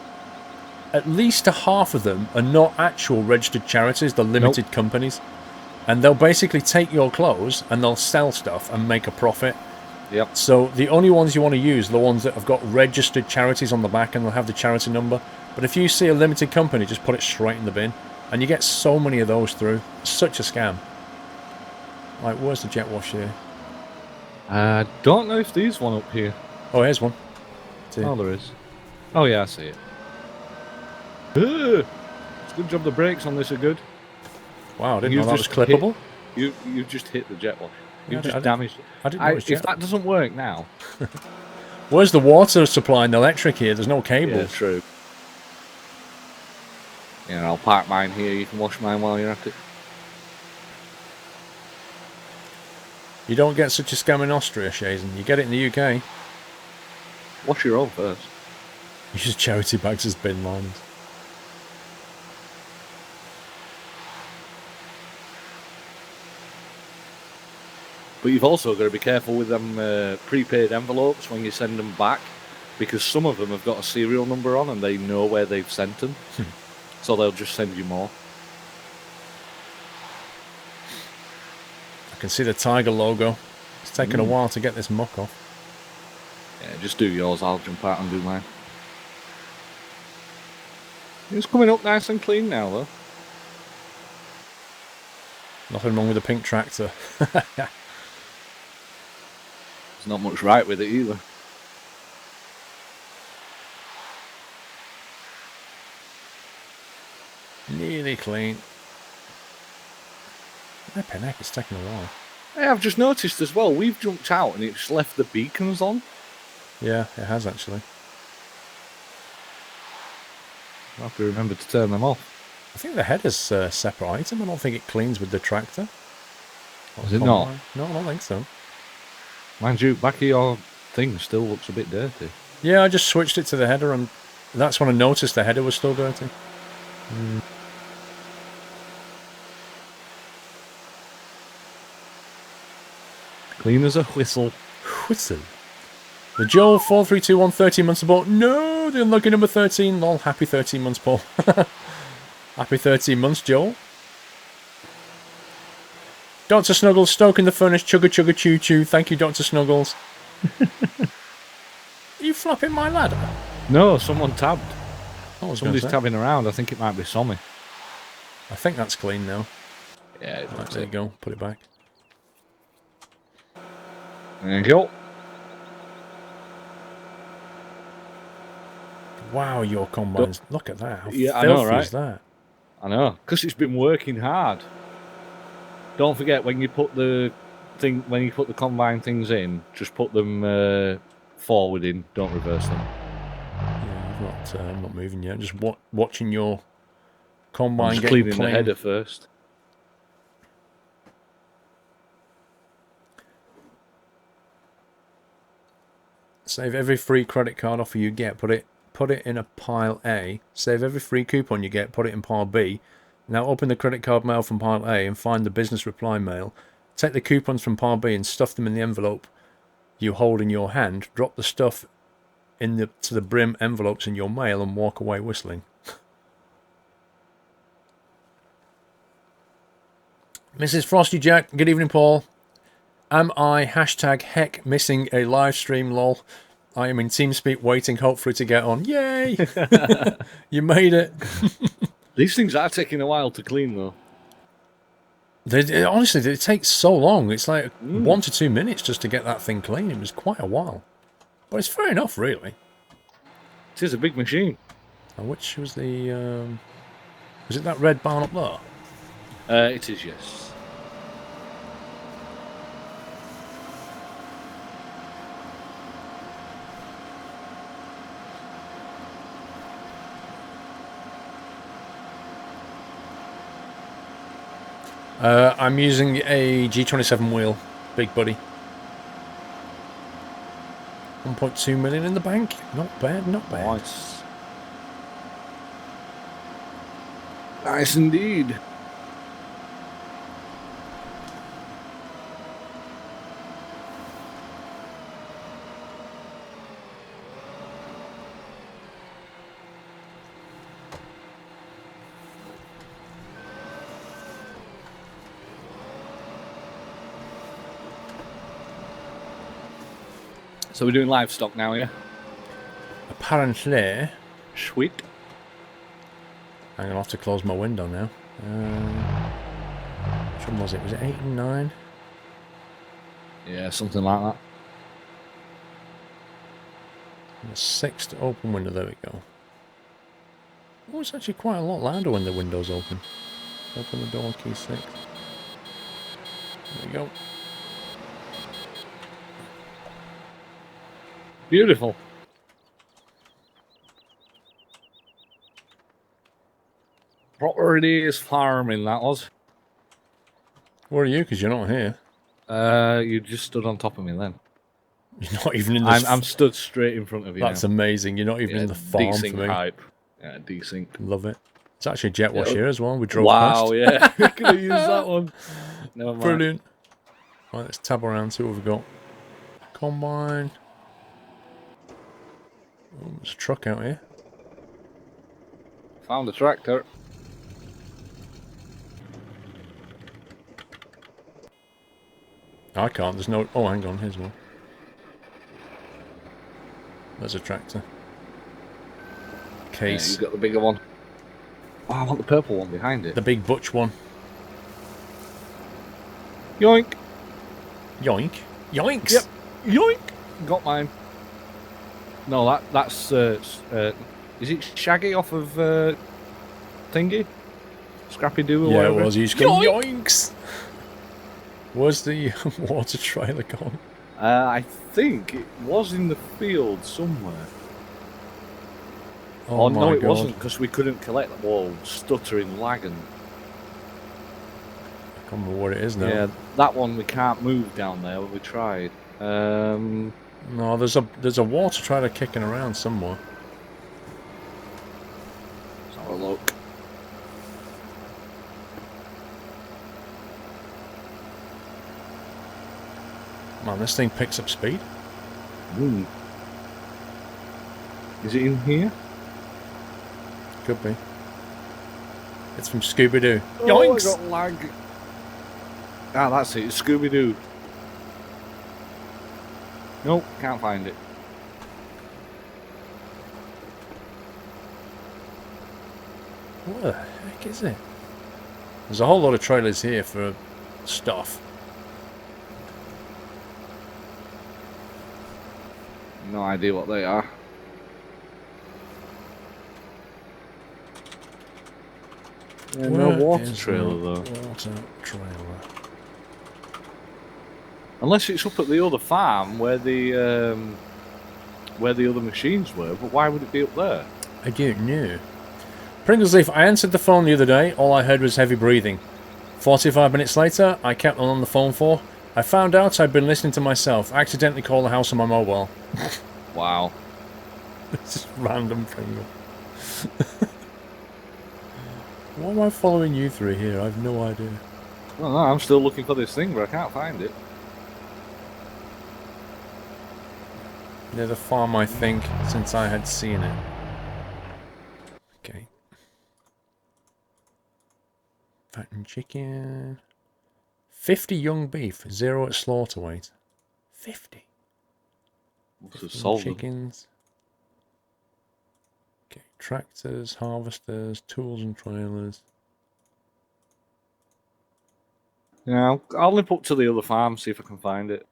at least a half of them are not actual registered charities, they're limited companies. And they'll basically take your clothes and they'll sell stuff and make a profit. Yep. So the only ones you want to use are the ones that have got registered charities on the back and they'll have the charity number. But if you see a limited company, just put it straight in the bin. And you get so many of those through. Such a scam. Like, where's the jet wash here? I don't know if there's one up here. Oh, here's one. Oh, there is. Oh, yeah, I see it. It's a good job the brakes on this are good. Wow, I didn't know that was clippable. You've just hit the jet wash. You've Yeah, just damaged it. I didn't know it was jet. If that doesn't work now... Where's the water supply and the electric here? There's no cables. Yeah, true. Yeah, I'll park mine here. You can wash mine while you're at it. You don't get such a scam in Austria, Shazen. You get it in the UK. Wash your own first. Use charity bags as bin liners. But you've also got to be careful with them prepaid envelopes when you send them back, because some of them have got a serial number on and they know where they've sent them. So they'll just send you more. I can see the Tiger logo. It's taken a while to get this muck off. Yeah, just do yours. I'll jump out and do mine. It's coming up nice and clean now, though. Nothing wrong with the pink tractor. There's not much right with it either. Nearly clean. Flipping heck, it's taking a while. Hey, I've just noticed as well, we've jumped out and it's left the beacons on. Yeah, it has actually. I'll have to remember to turn them off. I think the header's a separate item. I don't think it cleans with the tractor. Is it not? No, I don't think so. Mind you, back of your thing still looks a bit dirty. Yeah, I just switched it to the header and that's when I noticed the header was still dirty. Clean as a whistle. Whistle. The Joel 4321 13 months aboard. No, the unlucky number 13. Lol, happy 13 months, Paul. Happy 13 months, Joel. Dr. Snuggles, stoking the furnace, chugga chugga choo choo. Thank you, Dr. Snuggles. Are you flapping my ladder? No, someone tabbed. Somebody's tabbing around. I think it might be Sommy. I think that's clean now. Yeah, Right, there you go. Put it back. Thank you. Wow, your combines. Look at that. How I know, right? is that? I know, because it's been working hard. Don't forget when you put the combine things in, just put them forward in. Don't reverse them. Yeah, I'm not moving yet. I'm just watching your combine just getting cleaning the header first. Save every free credit card offer you get. Put it in a pile A. Save every free coupon you get. Put it in pile B. Now open the credit card mail from pile A and find the business reply mail. Take the coupons from pile B and stuff them in the envelope you hold in your hand. Drop the stuff to the brim envelopes in your mail and walk away whistling. Mrs. Frosty Jack, good evening, Paul. Am I #heck missing a live stream, lol? I am in TeamSpeak waiting hopefully to get on. Yay! You made it. These things are taking a while to clean, though. Honestly, it takes so long. It's like 1 to 2 minutes just to get that thing clean. It was quite a while. But it's fair enough, really. It is a big machine. And which was the... was it that red barn up there? It is, yes. I'm using a G27 wheel, big buddy. 1.2 million in the bank. Not bad, not bad. Nice. Nice indeed. So we're doing livestock now, yeah? Apparently. Sweet. I'm going to have to close my window now. Which one was it? Was it 8 and 9? Yeah, something like that. The 6th open window, there we go. Oh, it's actually quite a lot louder when the window's open. Open the door, key 6. There we go. Beautiful. Proper is farming, that was. Where are you? Because you're not here. You just stood on top of me then. You're not even in the... I'm stood straight in front of you. That's now. amazing. You're not even in the farm desync for me. hype. Yeah, desync. Love it. It's actually a jet wash here as well. We drove wow, past. yeah. Could have used that one. Never mind. Brilliant. Right, let's tab around, see what we've got. Combine. Oh, there's a truck out here. Found a tractor. I can't. There's no... Oh, hang on. Here's one. There's a tractor. Case. Yeah, you've got the bigger one. Oh, I want the purple one behind it. The big butch one. Yoink. Yoink. Yoinks. Yep. Yoink. Got mine. No, that's is it Shaggy off of Thingy? Scrappy Doo or yeah, whatever? it was. He's going yoinks. Where's the water trailer gone? I think it was in the field somewhere. Oh, no, it God. wasn't, because we couldn't collect the wall. Stuttering, lagging. I can't remember what it is now. Yeah, that one we can't move down there, but we tried. No, there's a water trailer kicking around somewhere. Let's have a look. Man, this thing picks up speed. Ooh. Is it in here? Could be. It's from Scooby-Doo. Oh, Yoinks! I got lag. Ah, that's it. It's Scooby-Doo. Nope, can't find it. What the heck is it? There's a whole lot of trailers here for stuff. No idea what they are. Yeah, no Where water is trailer the though. Water trailer. Unless it's up at the other farm where the other machines were. But why would it be up there? I don't know. Pringles Leaf, I answered the phone the other day. All I heard was heavy breathing. 45 minutes later, I kept on the phone for. I found out I'd been listening to myself. I accidentally called the house on my mobile. Wow. It's just random Pringle. What am I following you through here? I have no idea. Well, no, I'm still looking for this thing, but I can't find it. Near the farm, I think, since I had seen it. Okay. Fattened chicken. 50 young beef, 0 at slaughter weight. 50. Must have sold them. Chickens. Okay, tractors, harvesters, tools and trailers. Yeah, I'll nip up to the other farm, see if I can find it.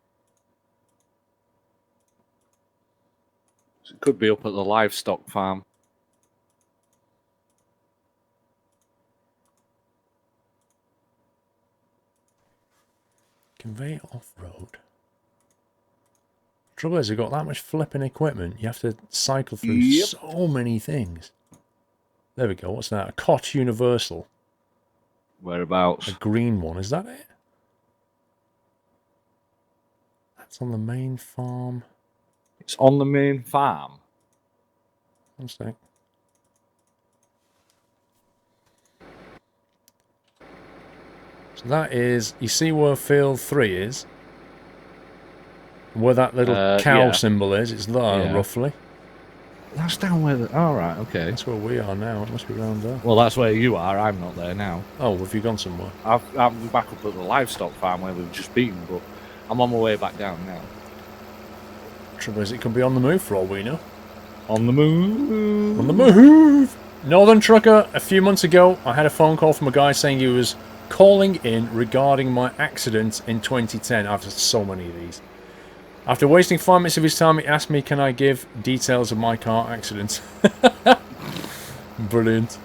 It could be up at the livestock farm. Convey off-road. Trouble is, you've got that much flipping equipment. You have to cycle through so many things. There we go. What's that? A Cot Universal. Whereabouts? A green one. Is that it? That's on the main farm. It's on the main farm. One sec. So that is, you see where field 3 is? Where that little cow symbol is, it's there, roughly. That's down where the... Oh, right, okay. That's where we are now, it must be around there. Well, that's where you are, I'm not there now. Oh, have you gone somewhere? I'm back up at the livestock farm where we've just been, but I'm on my way back down now. Trouble is, it could be on the move for all we know. On the move! On the move! Northern Trucker, a few months ago, I had a phone call from a guy saying he was calling in regarding my accident in 2010. I've had so many of these. After wasting 5 minutes of his time, he asked me, can I give details of my car accident? Brilliant.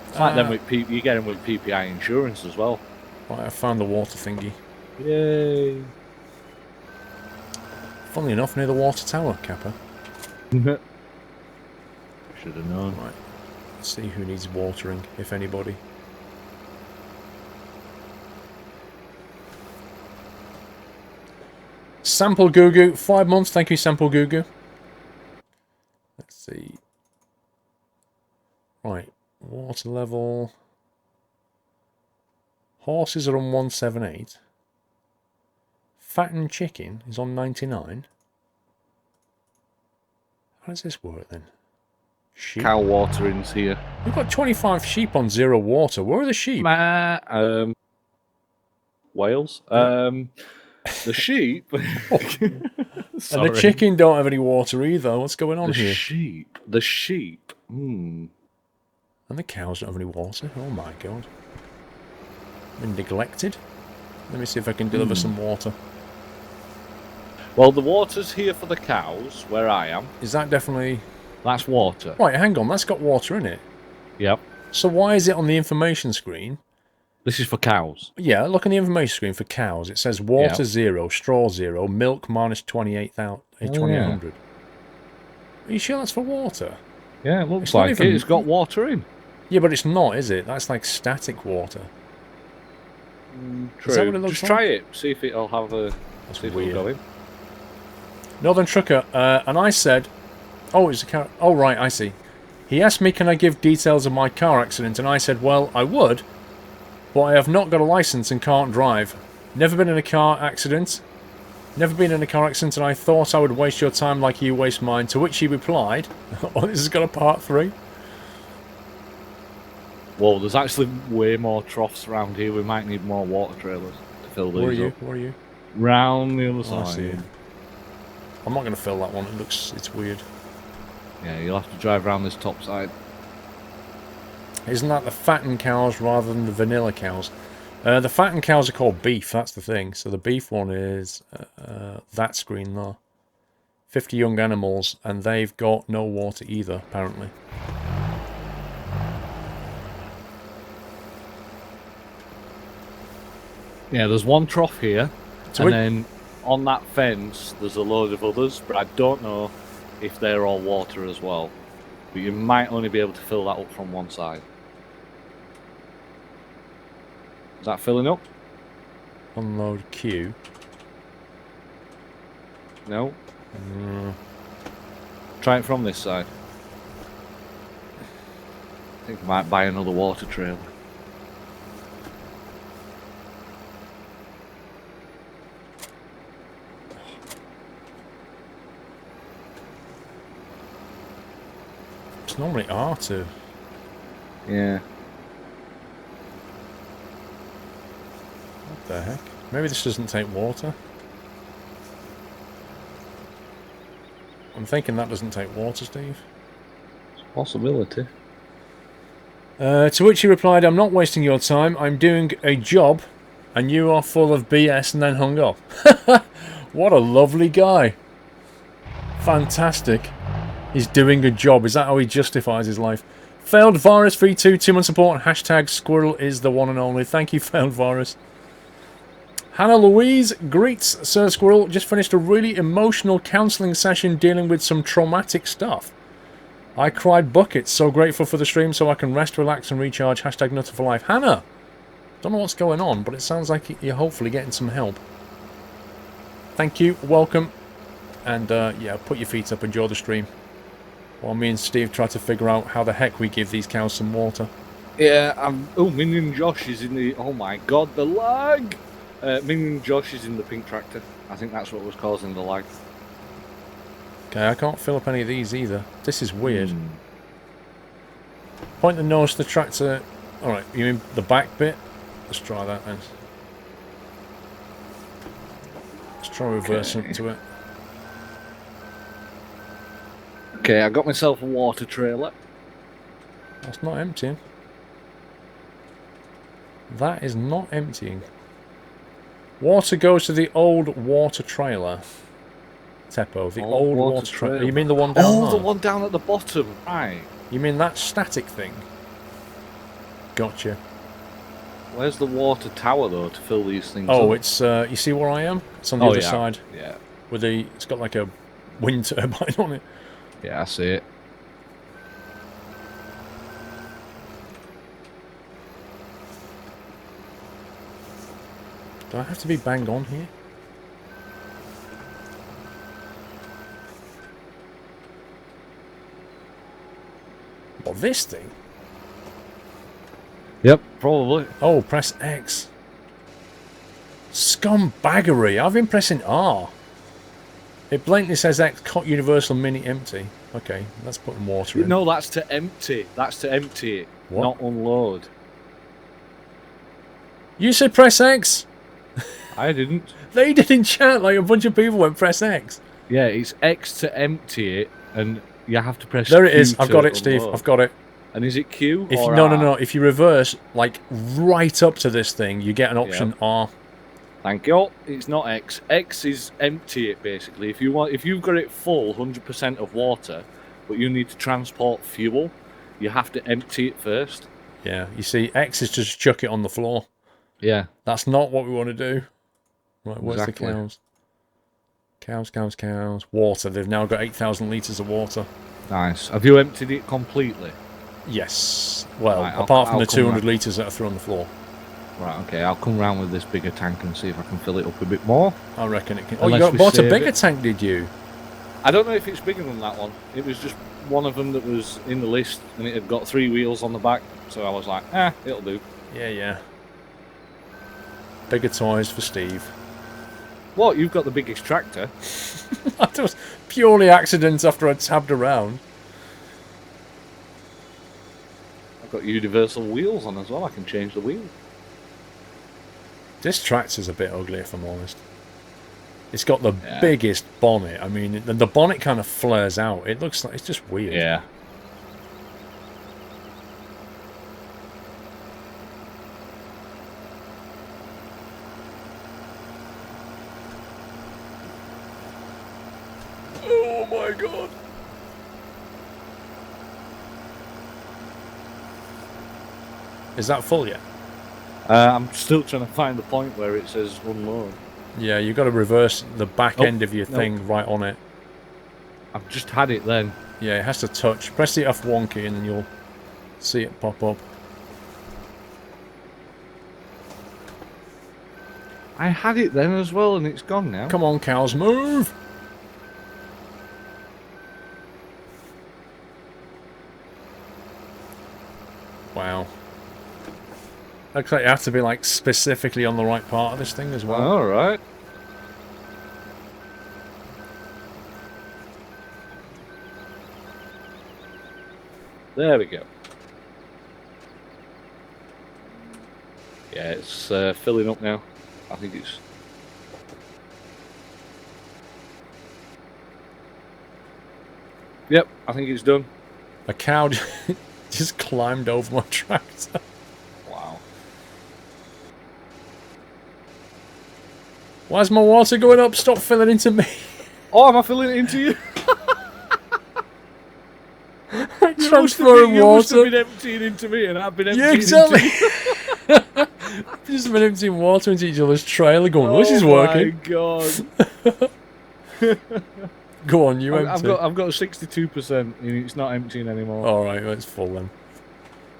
It's like them with you get them with PPI insurance as well. Right, I found the water thingy. Yay! Funnily enough, near the water tower, Kappa. Should have known. Right, let's see who needs watering, if anybody. Sample Gugu, 5 months. Thank you, Sample Gugu. Let's see. Right, water level. Horses are on 178. Fattened chicken is on 99. How does this work then? Sheep. Cow watering's here. We've got 25 sheep on 0 water. Where are the sheep? Wales. The sheep. And the chicken don't have any water either. What's going on here? The sheep. And the cows don't have any water. Oh my god. Been neglected. Let me see if I can deliver some water. Well, the water's here for the cows, where I am. Is that definitely... That's water. Right, hang on. That's got water in it. Yep. So why is it on the information screen? This is for cows. Yeah, look on the information screen for cows. It says water 0, straw 0, milk minus 2800. Are you sure that's for water? Yeah, it looks like it. It's got water in. Yeah, but it's not, is it? That's like static water. True. Is that what it looks Just like? try it. See if it'll have a... That's see if weird. it'll go in. Northern Trucker, and I said... Oh, it's a car... Oh, right, I see. He asked me, can I give details of my car accident? And I said, well, I would, but I have not got a license and can't drive. Never been in a car accident. Never been in a car accident, and I thought I would waste your time like you waste mine. To which he replied, oh, this has got a part 3. Whoa, there's actually way more troughs around here. We might need more water trailers to fill these up. Where are you? Round the other Oh, I side. see. I'm not going to fill that one. It's weird. Yeah, you'll have to drive around this top side. Isn't that the fattened cows rather than the vanilla cows? The fattened cows are called beef, that's the thing. So the beef one is that screen there. 50 young animals, and they've got no water either, apparently. Yeah, there's one trough here, So and then on that fence there's a load of others, but I don't know if they're all water as well. But you might only be able to fill that up from one side. Is that filling up? Unload queue. No. Try it from this side. I think I might buy another water trailer. It's normally R2. Yeah. What the heck? Maybe this doesn't take water. I'm thinking that doesn't take water, Steve. It's a possibility. To which he replied, I'm not wasting your time. I'm doing a job, and you are full of BS, and then hung up. What a lovely guy. Fantastic. He's doing a job. Is that how he justifies his life? Failed Virus 32, 2-month support. Hashtag Squirrel is the one and only. Thank you, Failed Virus. Hannah Louise greets Sir Squirrel. Just finished a really emotional counselling session dealing with some traumatic stuff. I cried buckets. So grateful for the stream so I can rest, relax and recharge. Hashtag Nutter for Life. Hannah! Don't know what's going on, but it sounds like you're hopefully getting some help. Thank you. Welcome. And yeah, put your feet up. Enjoy the stream. While me and Steve try to figure out how the heck we give these cows some water. Yeah, oh, Minion Josh is in the... Oh my god, the lag! Minion Josh is in the pink tractor. I think that's what was causing the lag. Okay, I can't fill up any of these either. This is weird. Point the nose to the tractor. Alright, you mean the back bit? Let's try that then. Let's try reversing to it. Okay, I got myself a water trailer. That's not emptying. That is not emptying. Water goes to the old water trailer. Teppo, the old water trailer. You mean the one down there? Oh, the one down at the bottom, right. You mean that static thing? Gotcha. Where's the water tower, though, to fill these things Oh, up? it's, you see where I am? It's on the other side. Yeah. With the, it's got like a wind turbine on it. Yeah, I see it. Do I have to be bang on here? What, this thing? Yep, probably. Oh, press X. Scumbaggery. I've been pressing R. It blatantly says X, universal mini empty. Okay, that's putting water in. No, that's to empty. That's to empty it, What? not unload. You said press X? I didn't. They did in chat, like a bunch of people went press X. Yeah, it's X to empty it, and you have to press There it Q is. I've to got it, Steve. unload. I've got it. And is it Q If or no, R? no, no. If you reverse, like right up to this thing, you get an option R. Thank you. It's not X. X is empty it basically. If you've got it full 100% of water, but you need to transport fuel, you have to empty it first. Yeah, you see, X is just chuck it on the floor. Yeah. That's not what we want to do. Right, where's Exactly. the cows? Cows, cows, cows. Water. They've now got 8,000 litres of water. Nice. Have you emptied it completely? Yes. Well, Right, apart from I'll the come 200 round. litres that are through on the floor. Right, okay. I'll come round with this bigger tank and see if I can fill it up a bit more. I reckon it can. Oh, Unless you we bought a save bigger it. tank, did you? I don't know if it's bigger than that one. It was just one of them that was in the list, and it had got 3 wheels on the back. So I was like, it'll do. Yeah, yeah. Bigger toys for Steve. What? You've got the biggest tractor. That was purely accidents after I tabbed around. I've got universal wheels on as well. I can change the wheel. This tractor's a bit ugly, if I'm honest. It's got the Yeah. biggest bonnet. I mean, the bonnet kind of flares out. It looks like it's just weird. Yeah. Oh my god. Is that full yet? I'm still trying to find the point where it says unload. Yeah, you've got to reverse the back end of your no. thing right on it. I've just had it then. Yeah, it has to touch. Press the F1 key and then you'll see it pop up. I had it then as well, and it's gone now. Come on, cows, move! Wow. Looks like you have to be like specifically on the right part of this thing as well. All right. There we go. Yeah, it's filling up now. I think it's... Yep, I think it's done. A cow just climbed over my tractor. Wow. Why is my water going up? Stop filling into me. Oh, am I filling it into you? Transferring You must have water. been emptying into me, and I've been emptying Yeah, exactly. into you. Just been emptying water into each other's trailer going, this is working. Oh my god. Go on, you empty. I've got 62%, and it's not emptying anymore. Alright, it's full then.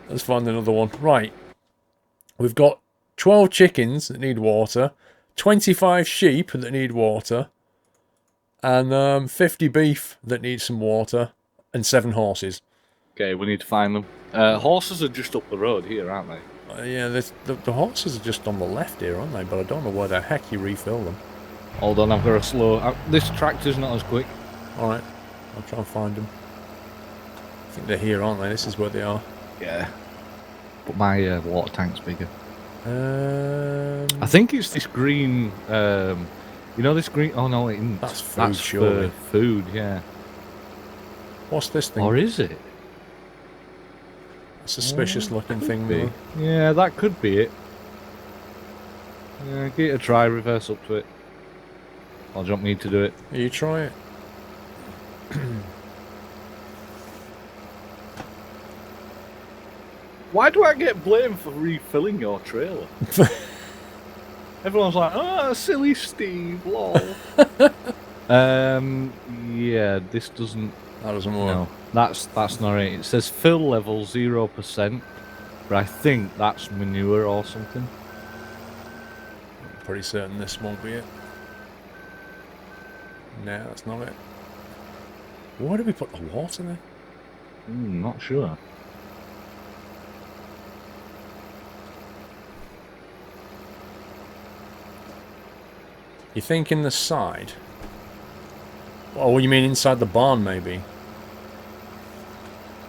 Let's find another one. Right. We've got 12 chickens that need water, 25 sheep that need water, and 50 beef that need some water, and 7 horses. Okay, we need to find them. Horses are just up the road here, aren't they? Yeah, the horses are just on the left here, aren't they? But I don't know where the heck you refill them. Hold on, I've got a slow... this tractor's not as quick. Alright, I'll try and find them. I think they're here, aren't they? This is where they are. Yeah. But my water tank's bigger. Um, I think it's this green... you know this green... Oh, no, it isn't. That's food, That's surely. for food, yeah. What's this thing? Or is it? A suspicious looking thing Be. there. Yeah, that could be it. Yeah, give it a try, reverse up to it. Or do you want me to do it? You try it. Why do I get blamed for refilling your trailer? Everyone's like, oh, silly Steve, lol. Yeah, this doesn't... That doesn't work. No, that's not it. It says fill level 0%, but I think that's manure or something. I'm pretty certain this won't be it. No, that's not it. Why did we put the water there? Not sure. You think in the side? Oh, you mean inside the barn, maybe?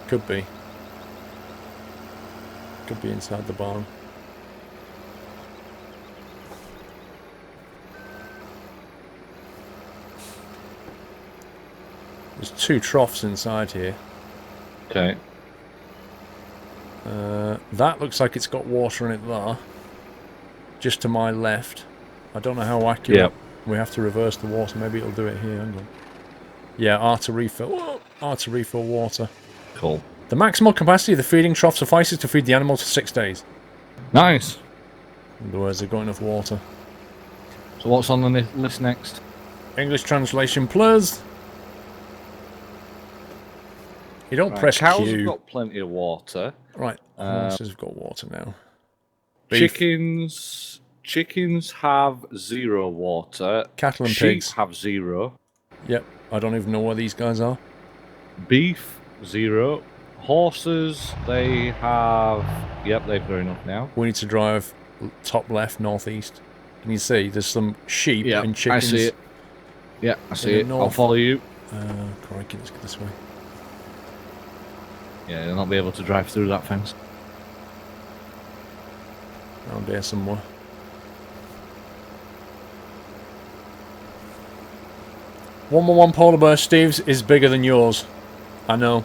Could be. Could be inside the barn. There's 2 troughs inside here. Okay. That looks like it's got water in it there. Just to my left. I don't know how accurate. Yep. We have to reverse the water. Maybe it'll do it here. Hang on. Yeah, R to refill. Whoa, R to refill water. Cool. The maximum capacity of the feeding trough suffices to feed the animals for 6 days. Nice. In other words, they've got enough water. So what's on the list next? English translation plus. You don't press cows Q. have got plenty of water. Right, horses have got water now. Beef. Chickens have 0 water. Cattle and Sheep pigs have 0. Yep, I don't even know where these guys are. Beef 0. Horses, they have... Yep, they've grown up now. We need to drive top left, northeast. Can you see? There's some sheep and chickens. I see it. Yeah, I see it. north. I'll follow you. Crikey, let's get this way. Yeah, you'll not be able to drive through that fence. Around there somewhere. One polar bear Steve's is bigger than yours. I know.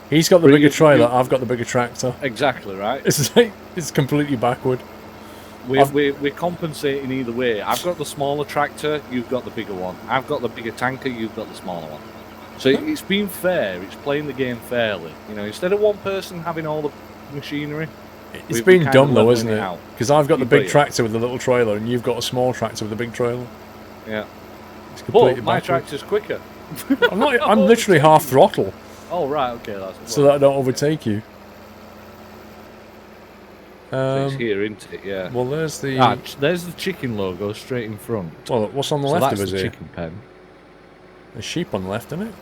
He's got the bigger trailer, I've got the bigger tractor. Exactly right. It's like, it's completely backward. We're compensating either way. I've got the smaller tractor, you've got the bigger one. I've got the bigger tanker, you've got the smaller one. So it's been fair, it's playing the game fairly. You know, instead of one person having all the machinery... It's been dumb though, isn't it? Because I've got the big tractor with the little trailer and you've got a small tractor with a big trailer. Yeah. But my tractor's quicker. I'm literally half throttle. Oh, right, okay. That's so that I don't overtake you. It's here, isn't it? Yeah. Well, there's the chicken logo straight in front. Well, what's on the left of us here? That's the here? chicken pen. There's sheep on the left, isn't it?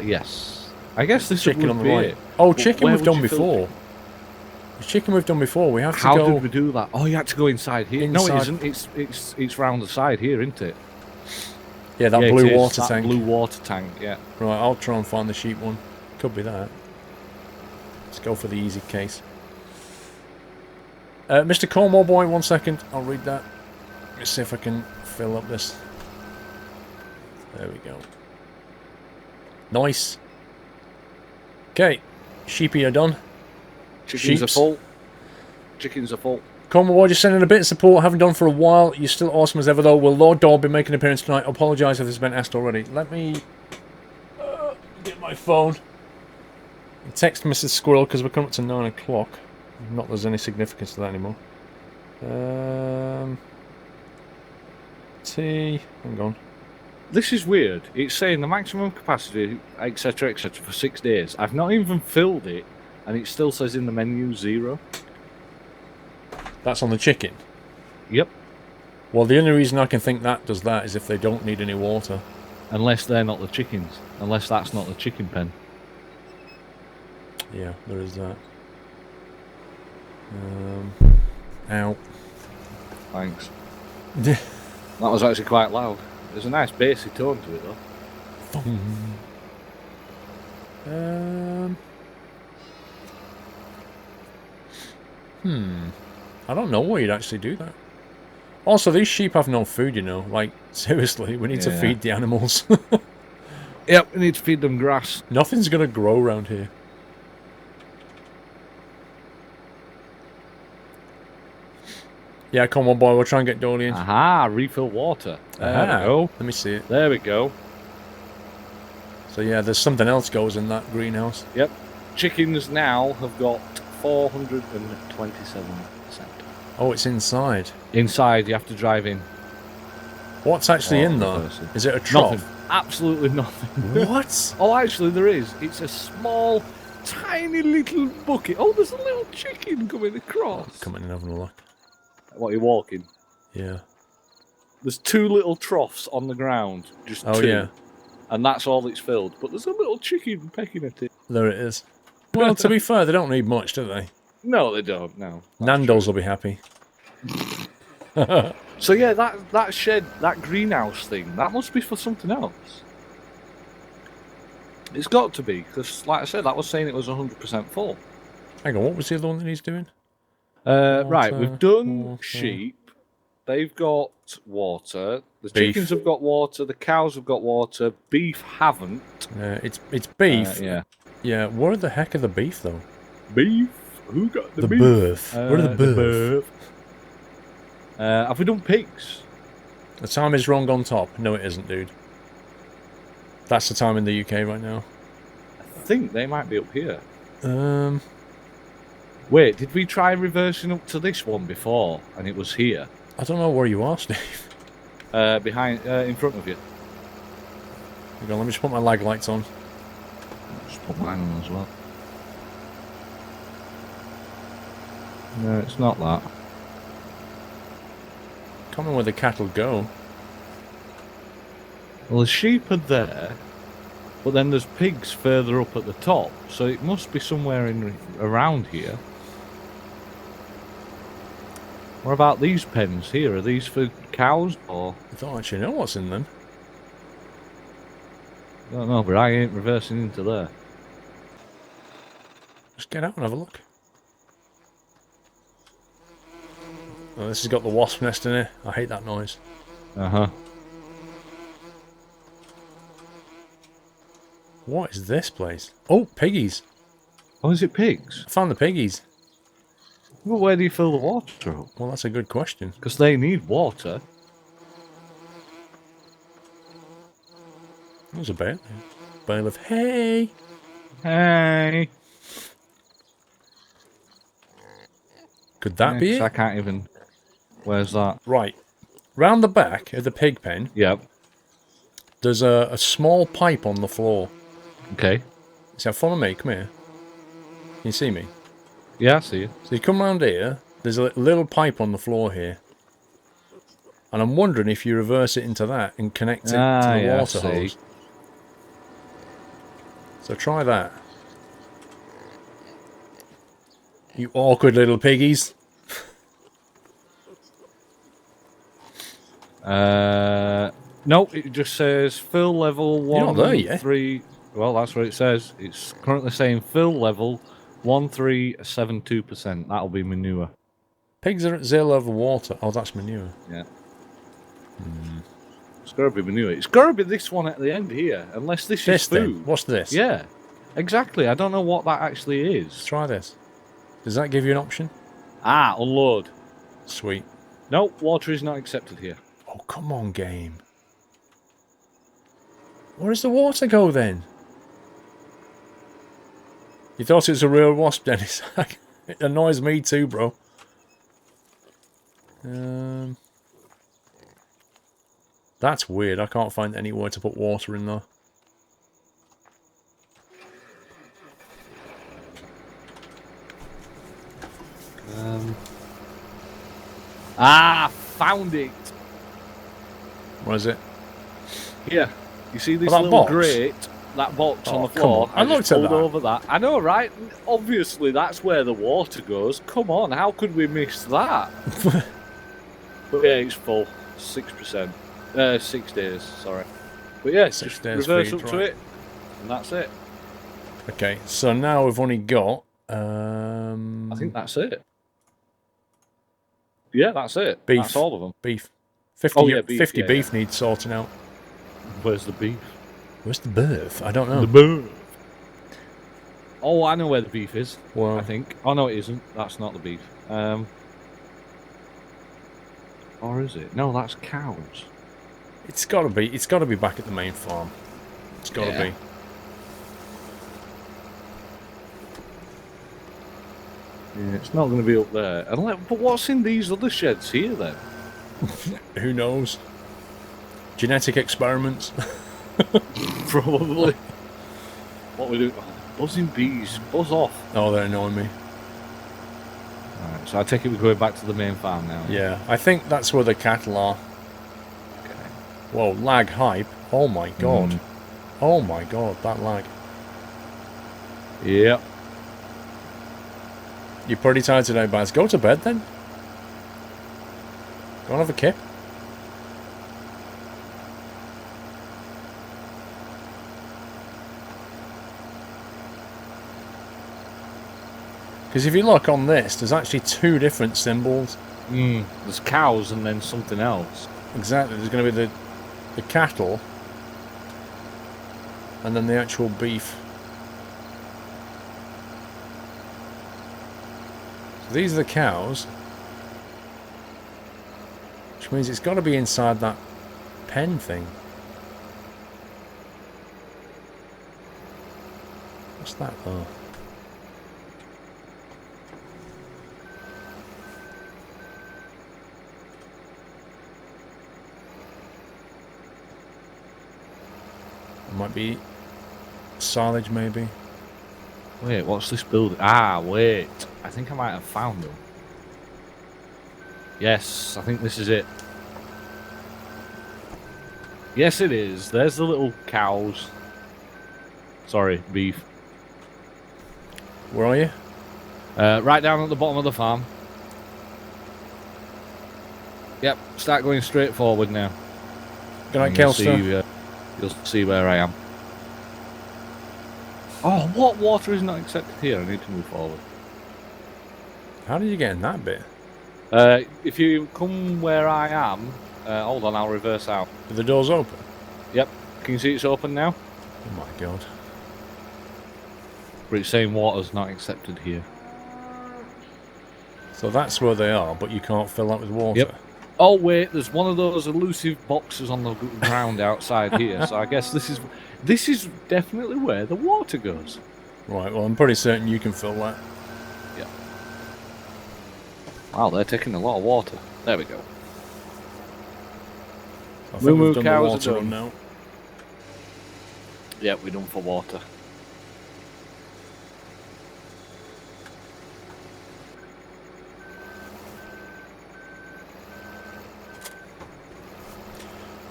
Yes. I guess this chicken would on the be right. it. Oh, chicken we've done before. The chicken we've done before. We have to go. How did we do that? Oh, you had to go inside here. No, it isn't. It's round the side here, isn't it? Yeah, that blue water tank. Blue water tank. Yeah. Right, I'll try and find the sheep one. Could be that. Let's go for the easy case. Mr. Cornwall boy, 1 second. I'll read that. Let's see if I can fill up this. There we go. Nice. Okay, sheepy are done. Chickens are full. Chickens are full. Cornwall boy, just sending a bit of support. Haven't done for a while. You're still awesome as ever, though. Will Lord Dog be making an appearance tonight? Apologise if this has been asked already. Let me get my phone. Text Mrs. Squirrel because we're coming up to 9 o'clock. Not that there's any significance to that anymore. Hang on. This is weird. It's saying the maximum capacity, etc., for 6 days. I've not even filled it, and it still says in the menu 0. That's on the chicken? Yep. Well, the only reason I can think that does that is if they don't need any water. Unless they're not the chickens. Unless that's not the chicken pen. Yeah, there is that. Ow. Thanks. That was actually quite loud. There's a nice bassy tone to it, though. I don't know why you'd actually do that. Also, these sheep have no food, you know. Like, seriously, we need to feed the animals. Yep, we need to feed them grass. Nothing's going to grow around here. Yeah, come on, boy. We'll try and get Dolly in. Aha, refill water. There we go. Let me see it. There we go. So yeah, there's something else goes in that greenhouse. Yep. Chickens now have got 427%. Oh, it's inside. Inside, you have to drive in. What's actually in there? Is it a trough? Nothing. Absolutely nothing. What? Oh, actually, there is. It's a small, tiny little bucket. Oh, there's a little chicken coming across. Come in and having a look. What, are you walking? Yeah. There's 2 little troughs on the ground. Just 2. Oh, yeah. And that's all it's filled. But there's a little chicken pecking at it. There it is. Well, to be fair, they don't need much, do they? No, they don't. No. Nando's will be happy. So yeah, that shed, that greenhouse thing, that must be for something else. It's got to be, because like I said, that was saying it was 100% full. Hang on, what was the other one that he's doing? Right, we've done water. sheep. They've got water. The Beef. chickens have got water. The cows have got water. Beef haven't. It's beef. Yeah. Yeah, where the heck are the beef, though? Beef? Who got the beef? Birth. Where are the birth? Have we done pigs? The time is wrong on top. No, it isn't, dude. That's the time in the UK right now. I think they might be up here. Um, Wait, did we try reversing up to this one before, and it was here? I don't know where you are, Steve. Behind, in front of you. Hang on, let me just put my lag lights on. Just put mine on as well. No, it's not that. Can't remember where the cattle go. Well, the sheep are there, but then there's pigs further up at the top, so it must be somewhere in around here. What about these pens here? Are these for cows or? I don't actually know what's in them. I don't know, but I ain't reversing into there. Just get out and have a look. Oh, this has got the wasp nest in it. I hate that noise. Uh-huh. What is this place? Oh, piggies. Oh, is it pigs? I found the piggies. Well, where do you fill the water up? Well, that's a good question. Because they need water. There's a bale. Bale of hay. Hey! Could that be it? I can't even... Where's that? Right. Round the back of the pig pen, Yep. there's a small pipe on the floor. Okay. So follow me, come here. Can you see me? Yeah, I see you. So you come round here, there's a little pipe on the floor here. And I'm wondering if you reverse it into that and connect it to the yeah, water hose. So try that. You awkward little piggies. No, it just says fill level 1, You're not there yet. 3. Well, that's what it says. It's currently saying fill level 1372%. That'll be manure. Pigs are at 0 level water. Oh, that's manure. Yeah. It's got to be manure. It's got to be this one at the end here, unless this is food. Then? What's this? Yeah, exactly. I don't know what that actually is. Try this. Does that give you an option? Ah, unload. Sweet. No, water is not accepted here. Oh, come on, game. Where does the water go then? You thought it was a real wasp, Dennis. It annoys me too, bro. That's weird. I can't find anywhere to put water in there. Found it. What is it? Here. You see this that little box? grate? That box on Oh, the come floor. on. I looked just at pulled that. over that. I know, right? Obviously, that's where the water goes. Come on, how could we miss that? But yeah, it's full. 6%. 6 days, sorry. But yeah, 6 just days reverse feed, up to right. it. And that's it. Okay, so now we've only got... I think that's it. Yeah, that's it. Beef. That's all of them. beef. 50, Oh, yeah, beef, 50 yeah, beef needs sorting out. Where's the beef? Where's the birth? I don't know. The beef. Oh, I know where the beef is. Well, I think. Oh no, it isn't. That's not the beef. Or is it? No, that's cows. It's got to be. It's got to be back at the main farm. It's got to be. Yeah, it's not going to be up there. But what's in these other sheds here then? Who knows? Genetic experiments. Probably. What we do? Oh, buzzing bees. Buzz off. Oh, they're annoying me. Alright, so I take it we're going back to the main farm now. Yeah, I think that's where the cattle are. Okay. Whoa, lag hype. Oh my god. Oh my god, that lag. Yep. You're pretty tired today, Baz. Go to bed then. Go and have a kip. Because if you look on this, there's actually two different symbols. There's cows and then something else. Exactly. There's going to be the cattle and then the actual beef. So these are the cows, which means it's got to be inside that pen thing. What's that though? It might be silage, maybe. Wait, what's this building? Ah, wait. I think I might have found them. Yes, I think this is it. Yes, it is. There's the little cows. Sorry, beef. Where are you? Right down at the bottom of the farm. Yep, start going straight forward now. Good night, Kelster. You'll see where I am. Oh, what water is not accepted here? I need to move forward. How did you get in that bit? If you come where I am, hold on, I'll reverse out. Are the doors open? Yep. Can you see it's open now? Oh my god. But it's saying water's not accepted here. So that's where they are, but you can't fill that with water. Yep. Oh wait, there's one of those elusive boxes on the ground outside here. So I guess this is definitely where the water goes. Right, well I'm pretty certain you can fill that. Yeah. Wow, they're taking a lot of water. There we go. I think we've done the cows water are run done. now. Yep, we're done for water.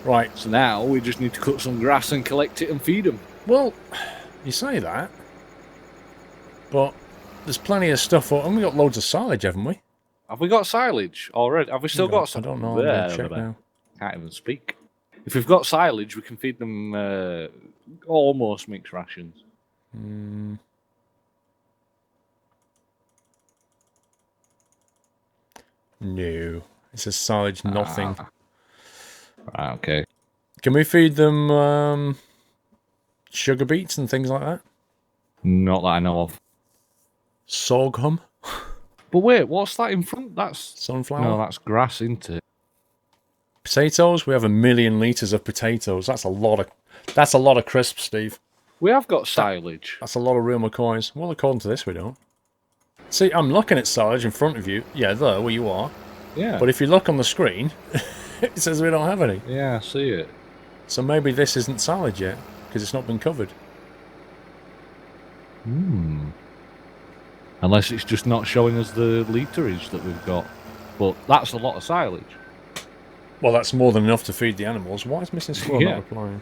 Right. So now we just need to cut some grass and collect it and feed them. Well, you say that, but there's plenty of stuff. And we've got loads of silage, haven't we? Have we got silage already? Have we still got some? I don't know. I'm going to check now. Can't even speak. If we've got silage, we can feed them almost mixed rations. No. It says silage nothing. Right, okay. Can we feed them sugar beets and things like that? Not that I know of. Sorghum? But wait, what's that in front? That's Sunflower? No, that's grass, isn't it? Potatoes? We have 1 million litres of potatoes. That's a lot of crisps, Steve. We have got silage. That's a lot of real McCoys. Well, according to this, we don't. See, I'm looking at silage in front of you. Yeah, there, where you are. Yeah. But if you look on the screen, it says we don't have any. Yeah, I see it. So maybe this isn't silage yet, because it's not been covered. Unless it's just not showing us the literage that we've got. But that's a lot of silage. Well, that's more than enough to feed the animals. Why is Missing Squirrel not replying?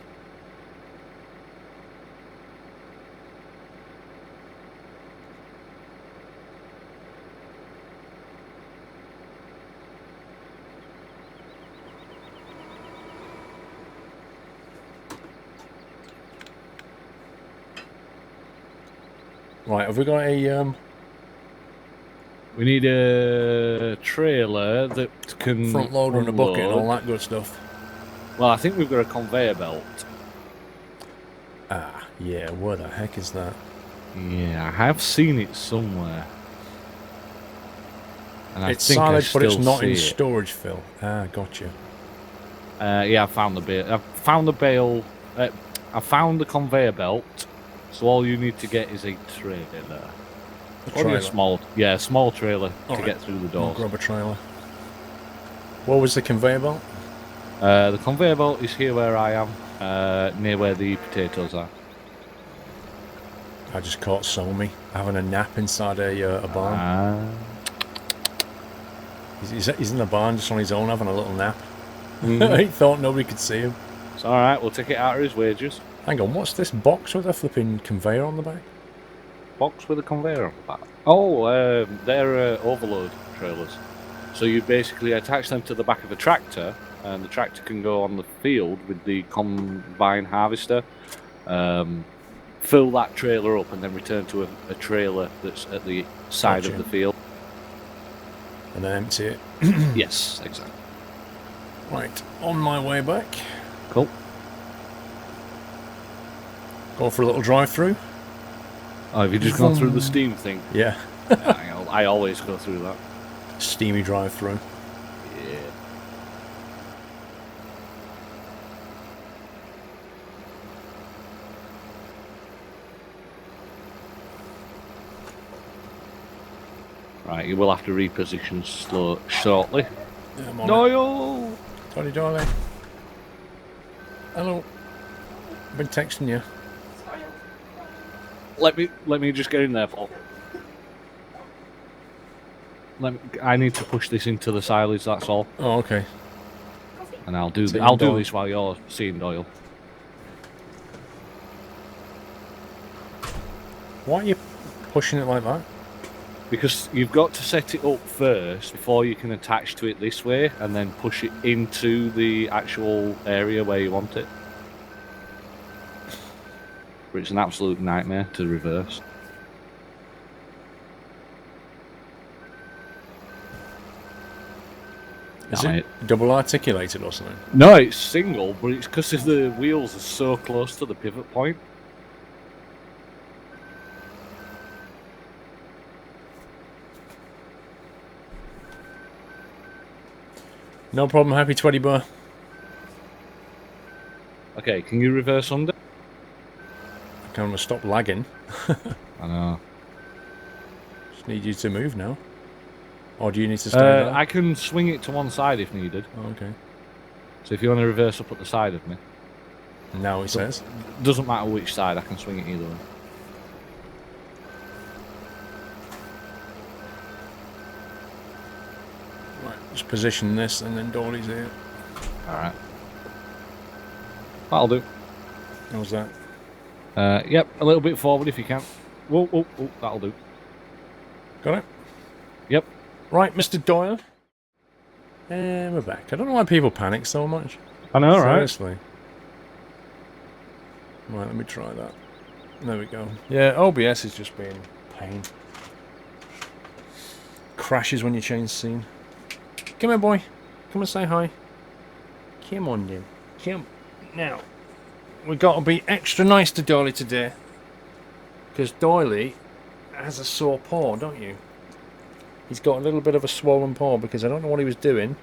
Right, have we got a We need a trailer that can front loader and a bucket and unload. all that good stuff? Well, I think we've got a conveyor belt. Ah, yeah, where the heck is that? Yeah, I have seen it somewhere. And I It's think silage, but it's still not in see it. storage, Phil. Ah, gotcha. Yeah, I found the bale. I found the bale. I found the conveyor belt. So all you need to get is a trailer. Probably a trailer. small trailer to Alright. get through the I'll doors. grab a trailer. What was the conveyor belt? The conveyor belt is here where I am, near where the potatoes are. I just caught Somi having a nap inside a barn. He's in the barn just on his own having a little nap. He thought nobody could see him. It's alright, we'll take it out of his wages. Hang on, what's this box with a flipping conveyor on the back? Box with a conveyor on the back. Oh, they're overload trailers. So you basically attach them to the back of a tractor, and the tractor can go on the field with the combine harvester, fill that trailer up, and then return to a trailer that's at the side of the field. And then empty it. Yes, exactly. Right, on my way back. Cool. Go for a little drive-through. Oh, have you just gone through the steam thing? Yeah. I always go through that. Steamy drive-through. Yeah. Right, you will have to reposition shortly. Yeah, I'm on it. No! Tony darling. Hello. I've been texting you. Let me just get in there, Paul. I need to push this into the silage. That's all. Oh, okay. And I'll do Doyle. this while you're seeing Doyle. Why are you pushing it like that? Because you've got to set it up first before you can attach to it this way, and then push it into the actual area where you want it. But it's an absolute nightmare to reverse. Is it double articulated or something? No, it's single, but it's because the wheels are so close to the pivot point. No problem, happy 20 bar. Okay, can you reverse under? I can't stop lagging. I know. Just need you to move now. Or do you need to stay there? I can swing it to one side if needed. Oh, okay. So if you want to reverse up at the side of me. Now it says. Doesn't matter which side, I can swing it either way. Right, just position this and then Dolly's here. Alright. That'll do. How's that? Yep, a little bit forward if you can. Whoa, whoa, whoa, that'll do. Got it? Yep. Right, Mr. Doyle. And we're back. I don't know why people panic so much. I know, right? Seriously. Right, let me try that. There we go. Yeah, OBS is just being a pain. Crashes when you change scene. Come here, boy. Come and say hi. Come on, then. Come. Now, we've got to be extra nice to Doily today. Because Doily has a sore paw, don't you? He's got a little bit of a swollen paw because I don't know what he was doing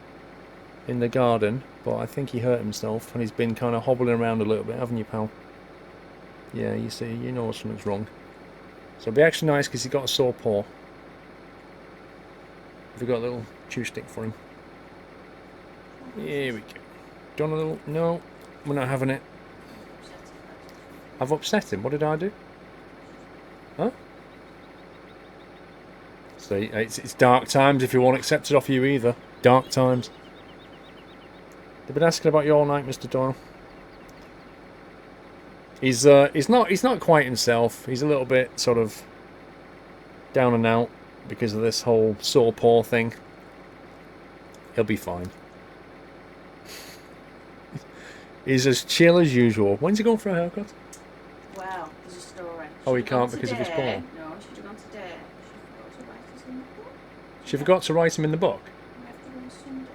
in the garden, but I think he hurt himself and he's been kind of hobbling around a little bit, haven't you, pal? Yeah, you see, you know something's wrong. So be extra nice because he's got a sore paw. Have you got a little chew stick for him? Here we go. Do you want a little... No, we're not having it. I've upset him. What did I do? Huh? See, it's dark times if you won't accept it off you either. Dark times. They've been asking about you all night, Mr. Doyle. He's not quite himself. He's a little bit sort of down and out because of this whole sore paw thing. He'll be fine. He's as chill as usual. When's he going for a haircut? Well, there's a story. Oh, he can't because of his paw. No, she'd have gone today. She forgot to write him in the book. We have to go on Sunday.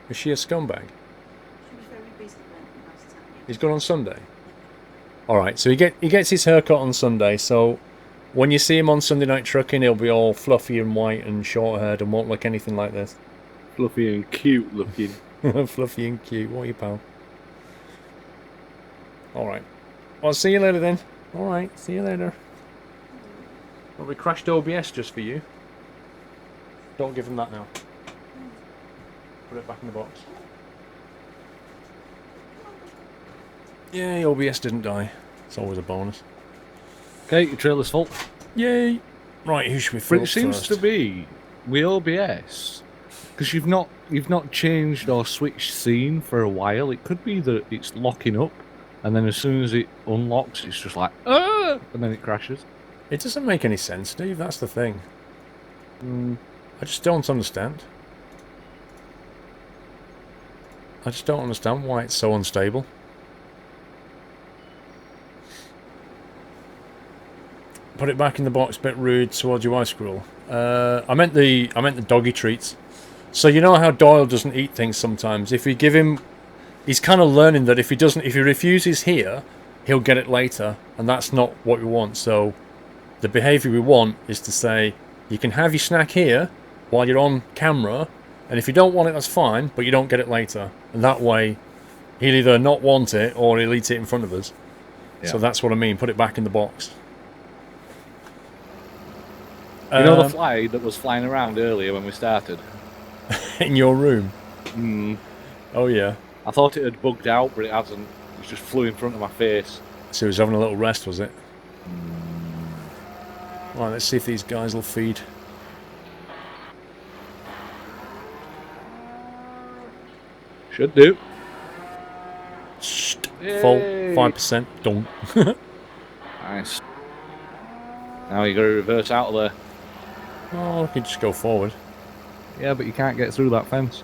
Is she a scumbag? She was very busy when last time. He's gone on Sunday. All right, so he gets his haircut on Sunday. So When you see him on Sunday Night Trucking, he'll be all fluffy and white and short-haired and won't look anything like this. Fluffy and cute looking. Fluffy and cute. What are you, pal? Alright. I'll see you later then. Alright, see you later. Well, we crashed OBS just for you. Don't give him that now. Put it back in the box. Yay, OBS didn't die. It's always a bonus. Okay, your trailer's full. Yay! Right, who should we But fill it seems first? to be with OBS, because you've not changed or switched scene for a while. It could be that it's locking up, and then as soon as it unlocks, it's just like ah, and then it crashes. It doesn't make any sense, Steve. That's the thing. I just don't understand. I just don't understand why it's so unstable. Put it back in the box. Bit rude towards your ice squirrel. I meant the doggy treats. So you know how Doyle doesn't eat things sometimes. If you give him, he's kind of learning that if he refuses here, he'll get it later, and that's not what we want. So the behaviour we want is to say, you can have your snack here while you're on camera, and if you don't want it, that's fine, but you don't get it later. And that way, he'll either not want it or he'll eat it in front of us. Yeah. So that's what I mean. Put it back in the box. You know the fly that was flying around earlier when we started? In your room? Mm. Oh yeah. I thought it had bugged out, but it hasn't. It just flew in front of my face. So he was having a little rest, was it? Right, let's see if these guys will feed. Should do. Shh. Yay. Full 5%. Don't. Nice. Now you got to reverse out of there. Oh, I could just go forward. Yeah, but you can't get through that fence.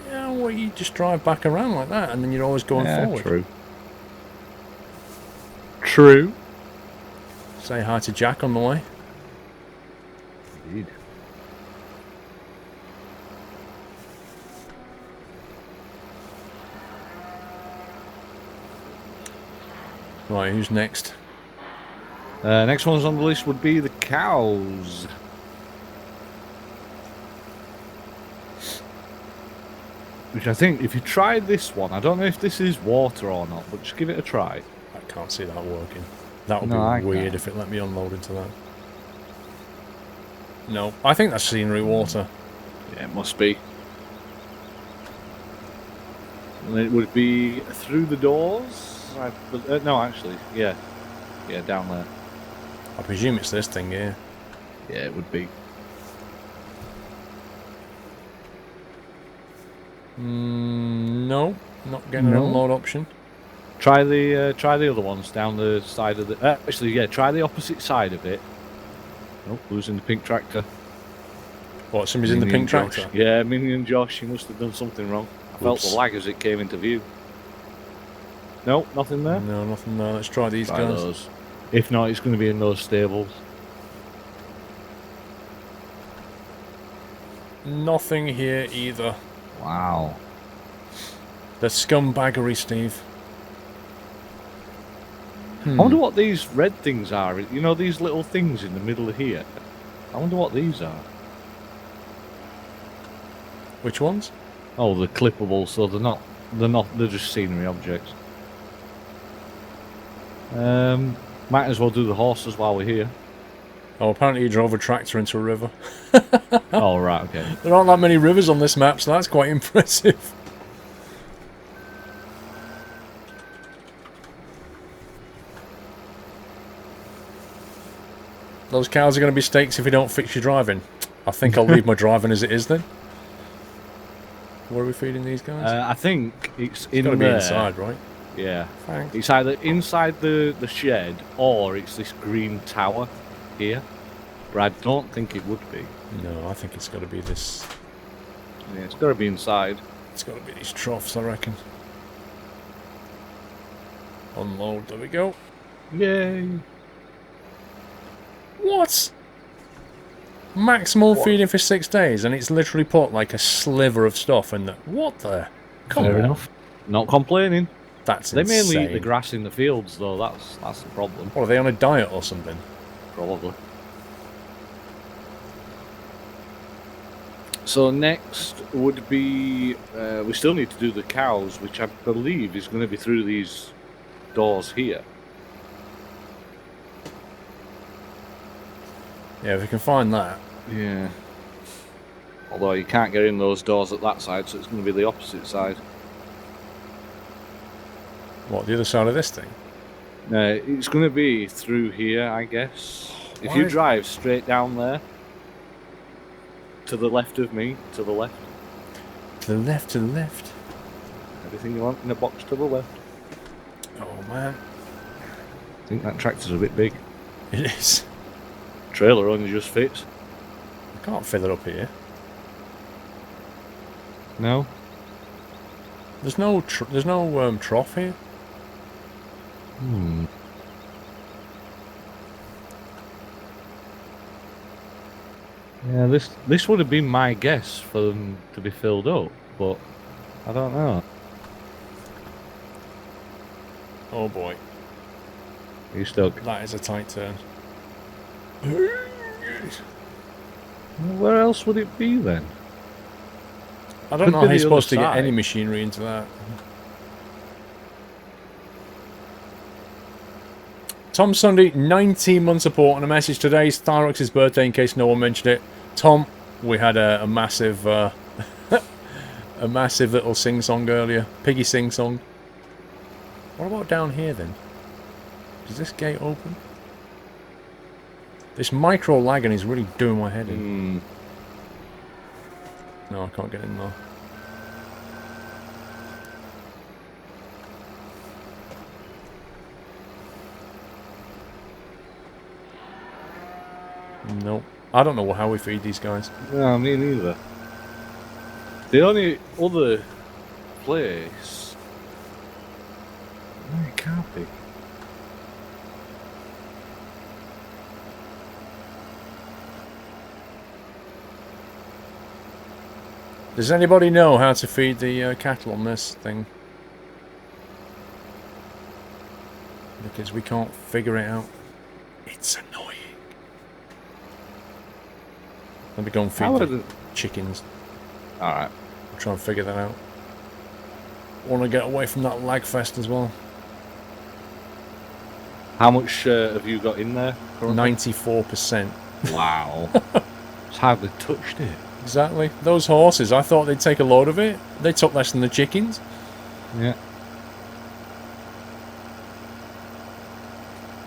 Yeah, well, you just drive back around like that, and then you're always going forward. True. True. Say hi to Jack on the way. Indeed. Right, who's next? Next one's on the list would be the cows. Which I think, if you tried this one, I don't know if this is water or not, but just give it a try. I can't see that working. That would No, I be weird can't. if it let me unload into that. No, I think that's scenery water. Yeah, it must be. And it would be through the doors? No, actually, yeah. Yeah, down there. I presume it's this thing here. Yeah, it would be. No, not getting an No? unload option. Try the other ones down the side of the. Actually, yeah, try the opposite side of it. Oh, losing the pink tractor. What, somebody's in the Minion pink Josh. tractor? Yeah, Minion Josh, he must have done something wrong. I felt Oops. the lag as it came into view. No, nothing there. No, nothing there. Let's try these Try guys. those. If not, it's going to be in those stables. Nothing here either. Wow. The scumbaggery, Steve. I wonder what these red things are. You know, these little things in the middle of here. I wonder what these are. Which ones? Oh, they're clippable, so they're just scenery objects. Might as well do the horses while we're here. Oh, apparently you drove a tractor into a river. Oh, right, okay. There aren't that many rivers on this map, so that's quite impressive. Those cows are going to be steaks if you don't fix your driving. I think I'll leave my driving as it is then. Where are we feeding these guys? I think it's in Got to be there. inside, right? Yeah. Thanks. It's either inside the shed or it's this green tower here. But I don't think it would be. No, I think it's got to be this. Yeah, it's got to be inside. It's got to be these troughs, I reckon. Unload. There we go. Yay. What? Maximal feeding for 6 days, and it's literally put like a sliver of stuff in there. What the? Come Fair on. enough. Not complaining. That's They insane. mainly eat the grass in the fields, though. That's the problem. What, are they on a diet or something? probably. So next would be we still need to do the cows, which I believe is going to be through these doors here. Yeah, if we can find that. Yeah. Although you can't get in those doors at that side, so it's going to be the opposite side. What, the other side of this thing? It's going to be through here, I guess. If you Why? drive straight down there, to the left of me, to the left. To the left, to the left. Everything you want in a box to the left. Oh, man. I think that tractor's a bit big. It is. Trailer only just fits. I can't fill it up here. No? There's no trough here. Hmm. Yeah, this would have been my guess for them to be filled up, but I don't know. Oh boy, Are you stuck? that is a tight turn. Where else would it be then? I don't Could know be how you're the other supposed to get any side. machinery into that. Tom Sunday, 19 months support and a message. Today's Thyrox's birthday, in case no one mentioned it. Tom, we had a massive a massive little sing-song earlier. Piggy sing-song. What about down here then? Does this gate open? This micro lagging is really doing my head in. No, I can't get in there. Nope. I don't know how we feed these guys. No, me neither. The only other place... No, it can't be. Does anybody know how to feed the cattle on this thing? Because we can't figure it out. It's annoying. Let me go and feed How the would it... chickens. Alright. I'll try and figure that out. Want to get away from that lag fest as well. How much have you got in there currently? 94%. Wow. It's hardly touched it. Exactly. Those horses, I thought they'd take a load of it. They took less than the chickens. Yeah.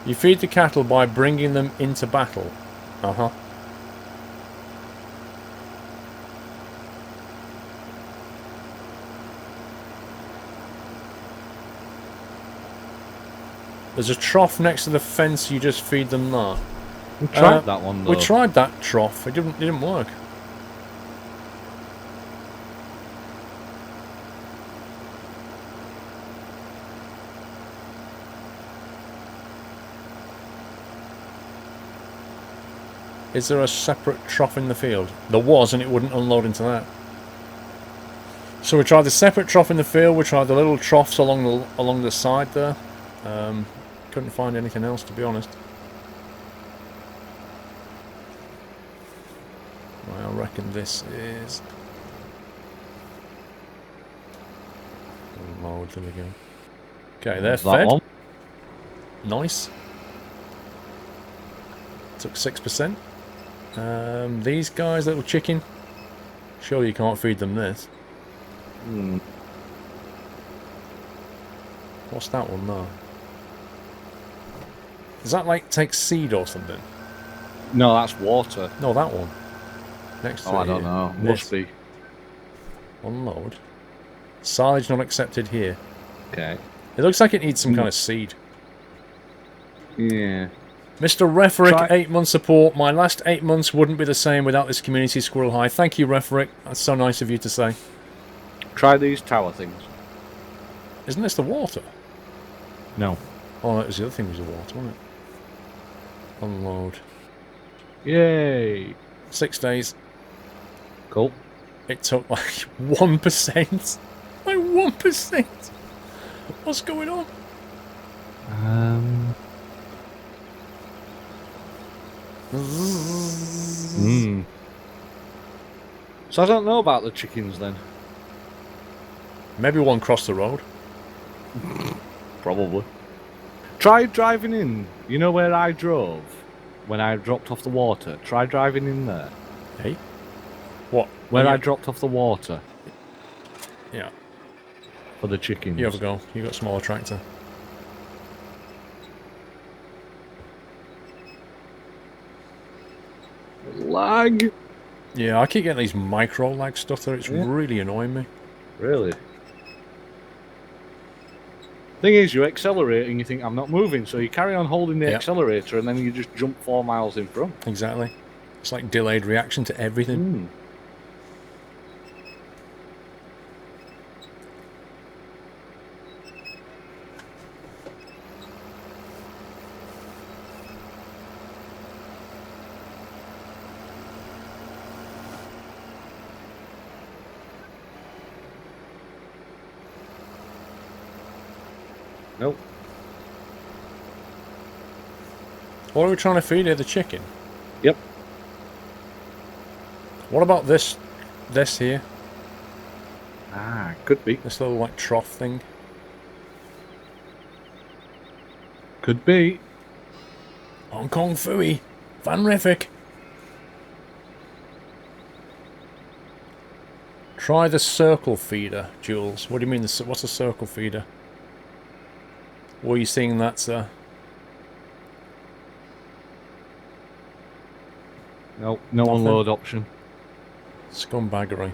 You feed the cattle by bringing them into battle. Uh-huh. There's a trough next to the fence, you just feed them there. We tried that one though. We tried that trough, it didn't work. Is there a separate trough in the field? There was, and it wouldn't unload into that. So we tried the separate trough in the field, we tried the little troughs along the side there. Couldn't find anything else, to be honest. Well, I reckon this is... Unload, there we go. Okay, they're That fed. one. Nice. Took 6%. These guys, little chicken. Surely you can't feed them this. What's that one there? Does that like take seed or something? No, that's water. No, that one. Next to Oh, it I don't here. know. This. Must be. Unload. Silage not accepted here. Okay. It looks like it needs some kind of seed. Yeah. Mr. Referick, Try- 8 months support. My last 8 months wouldn't be the same without this community, Squirrel High. Thank you, Referick. That's so nice of you to say. Try these tower things. Isn't this the water? No. Oh, that was the other thing was the water, wasn't it? Unload. Yay. 6 days. Cool. It took like 1%. Like 1%. What's going on? Mm. So I don't know about the chickens then. Maybe one crossed the road. Probably. Try driving in. You know where I drove when I dropped off the water? Try driving in there. Hey? What? Where Oh, I yeah. dropped off the water Yeah. for the chickens. You have a go. You got a smaller tractor. Lag. Yeah, I keep getting these micro lag stuff there. It's Yeah. really annoying me. Really? Thing is, you accelerate and you think I'm not moving, so you carry on holding the Yep. accelerator and then you just jump 4 miles in front. Exactly. It's like delayed reaction to everything. Mm. Nope. What are we trying to feed here? The chicken? Yep. What about this here? Ah, could be. This little like trough thing? Could be. Hong Kong Fooey. Fanrific. Try the circle feeder, Jules. What do you mean? What's a circle feeder? What are you seeing that's Nope, no Nothing. unload option. Scumbaggery.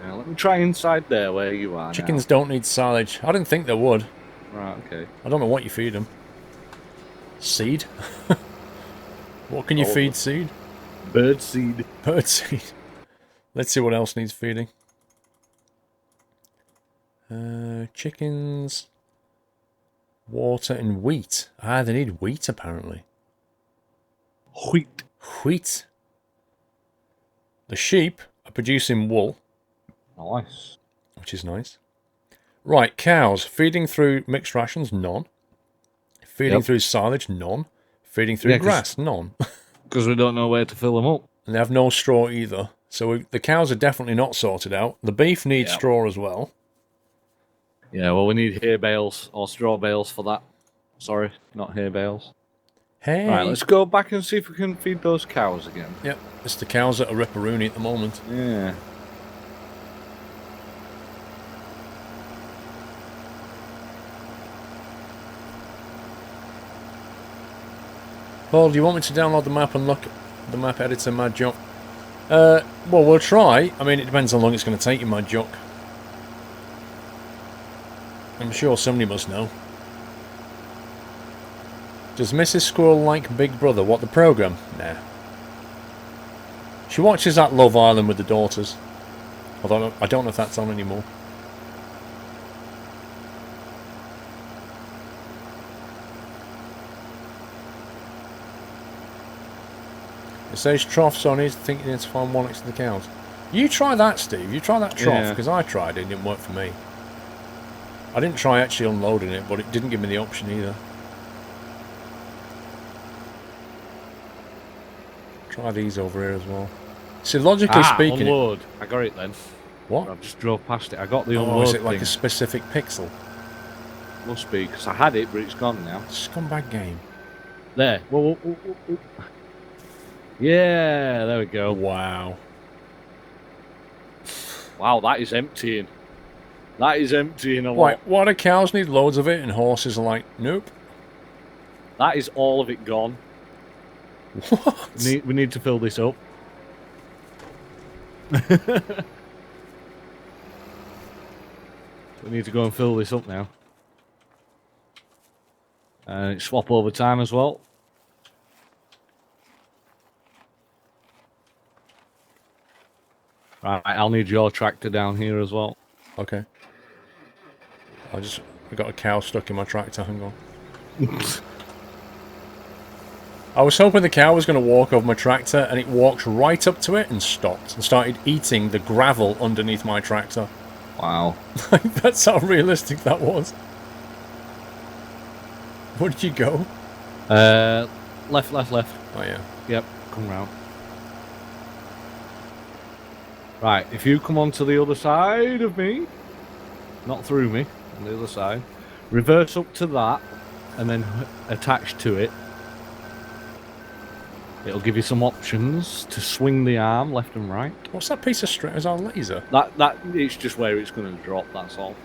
Yeah, let me try inside there where you are. Chickens don't need silage. I didn't think they would. Now. Right, okay. I don't know what you feed them. Seed? What can you Probably. feed seed? Bird seed. Bird seed. Let's see what else needs feeding. Chickens. Water and wheat. Ah, they need wheat apparently. Wheat. Wheat. The sheep are producing wool, Nice. which is nice. Right, cows. Feeding through mixed rations, none. Feeding Yep. through silage, none. Feeding through Yeah, 'cause- grass, none. Because we don't know where to fill them up. And they have no straw either. So the cows are definitely not sorted out. The beef needs Yep. straw as well. Yeah, well, we need hay bales or straw bales for that. Sorry, not hay bales. Hey! Right, let's go back and see if we can feed those cows again. Yep, it's the cows that are ripperoonie at the moment. Yeah. Paul, do you want me to download the map and look at the map editor, Mad Jock? Well, we'll try. I mean, it depends how long it's going to take you, Mad Jock. I'm sure somebody must know. Does Mrs. Squirrel like Big Brother? What, the programme? Nah. She watches that Love Island with the daughters. Although I don't know if that's on anymore. It says trough, so I need to think you need to find one next to the cows. You try that, Steve. You try that trough, Yeah. because I tried it. It didn't work for me. I didn't try actually unloading it, but it didn't give me the option either. Try these over here as well. See, logically speaking... unload. I got it then. What? I just drove past it. I got the Oh, unload is it like thing. a specific pixel? Must be, because I had it, but it's gone now. Scumbag game. There. Whoa, whoa, whoa, whoa, whoa. Yeah, there we go. Wow. Wow, that is emptying. That is emptying a lot. Right, why do cows need loads of it and horses are like, nope? That is all of it gone. What? We need to fill this up. We need to go and fill this up now. And swap over time as well. Right, I'll need your tractor down here as well. Okay. I got a cow stuck in my tractor, hang on. I was hoping the cow was going to walk over my tractor, and it walked right up to it and stopped, and started eating the gravel underneath my tractor. Wow. That's how realistic that was. Where did you go? Left, left, left. Oh yeah. Yep, come round. Right, if you come onto the other side of me, not through me, on the other side, reverse up to that, and then attach to it. It'll give you some options to swing the arm left and right. What's that piece of string? Is that a laser? That it's just where it's going to drop. That's all.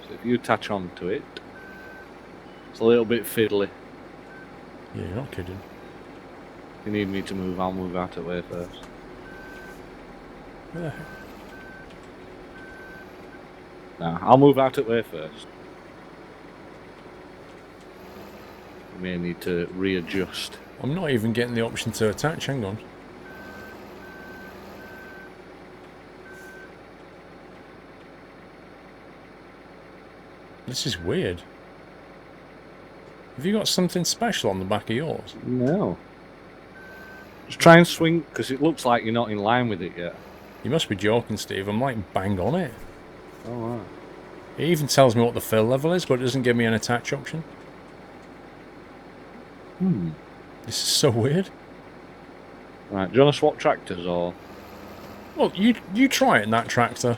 So if you attach onto it, it's a little bit fiddly. Yeah, you're not kidding. If you need me to move, I'll move out of the way first. Where the heck? No, I'll move out of the way first. You may need to readjust. I'm not even getting the option to attach. Hang on. This is weird. Have you got something special on the back of yours? No. Just try and swing, because it looks like you're not in line with it yet. You must be joking, Steve. I'm like bang on it. Oh, right. It even tells me what the fill level is, but it doesn't give me an attach option. This is so weird. Right, do you want to swap tractors, or...? Well, you try it in that tractor.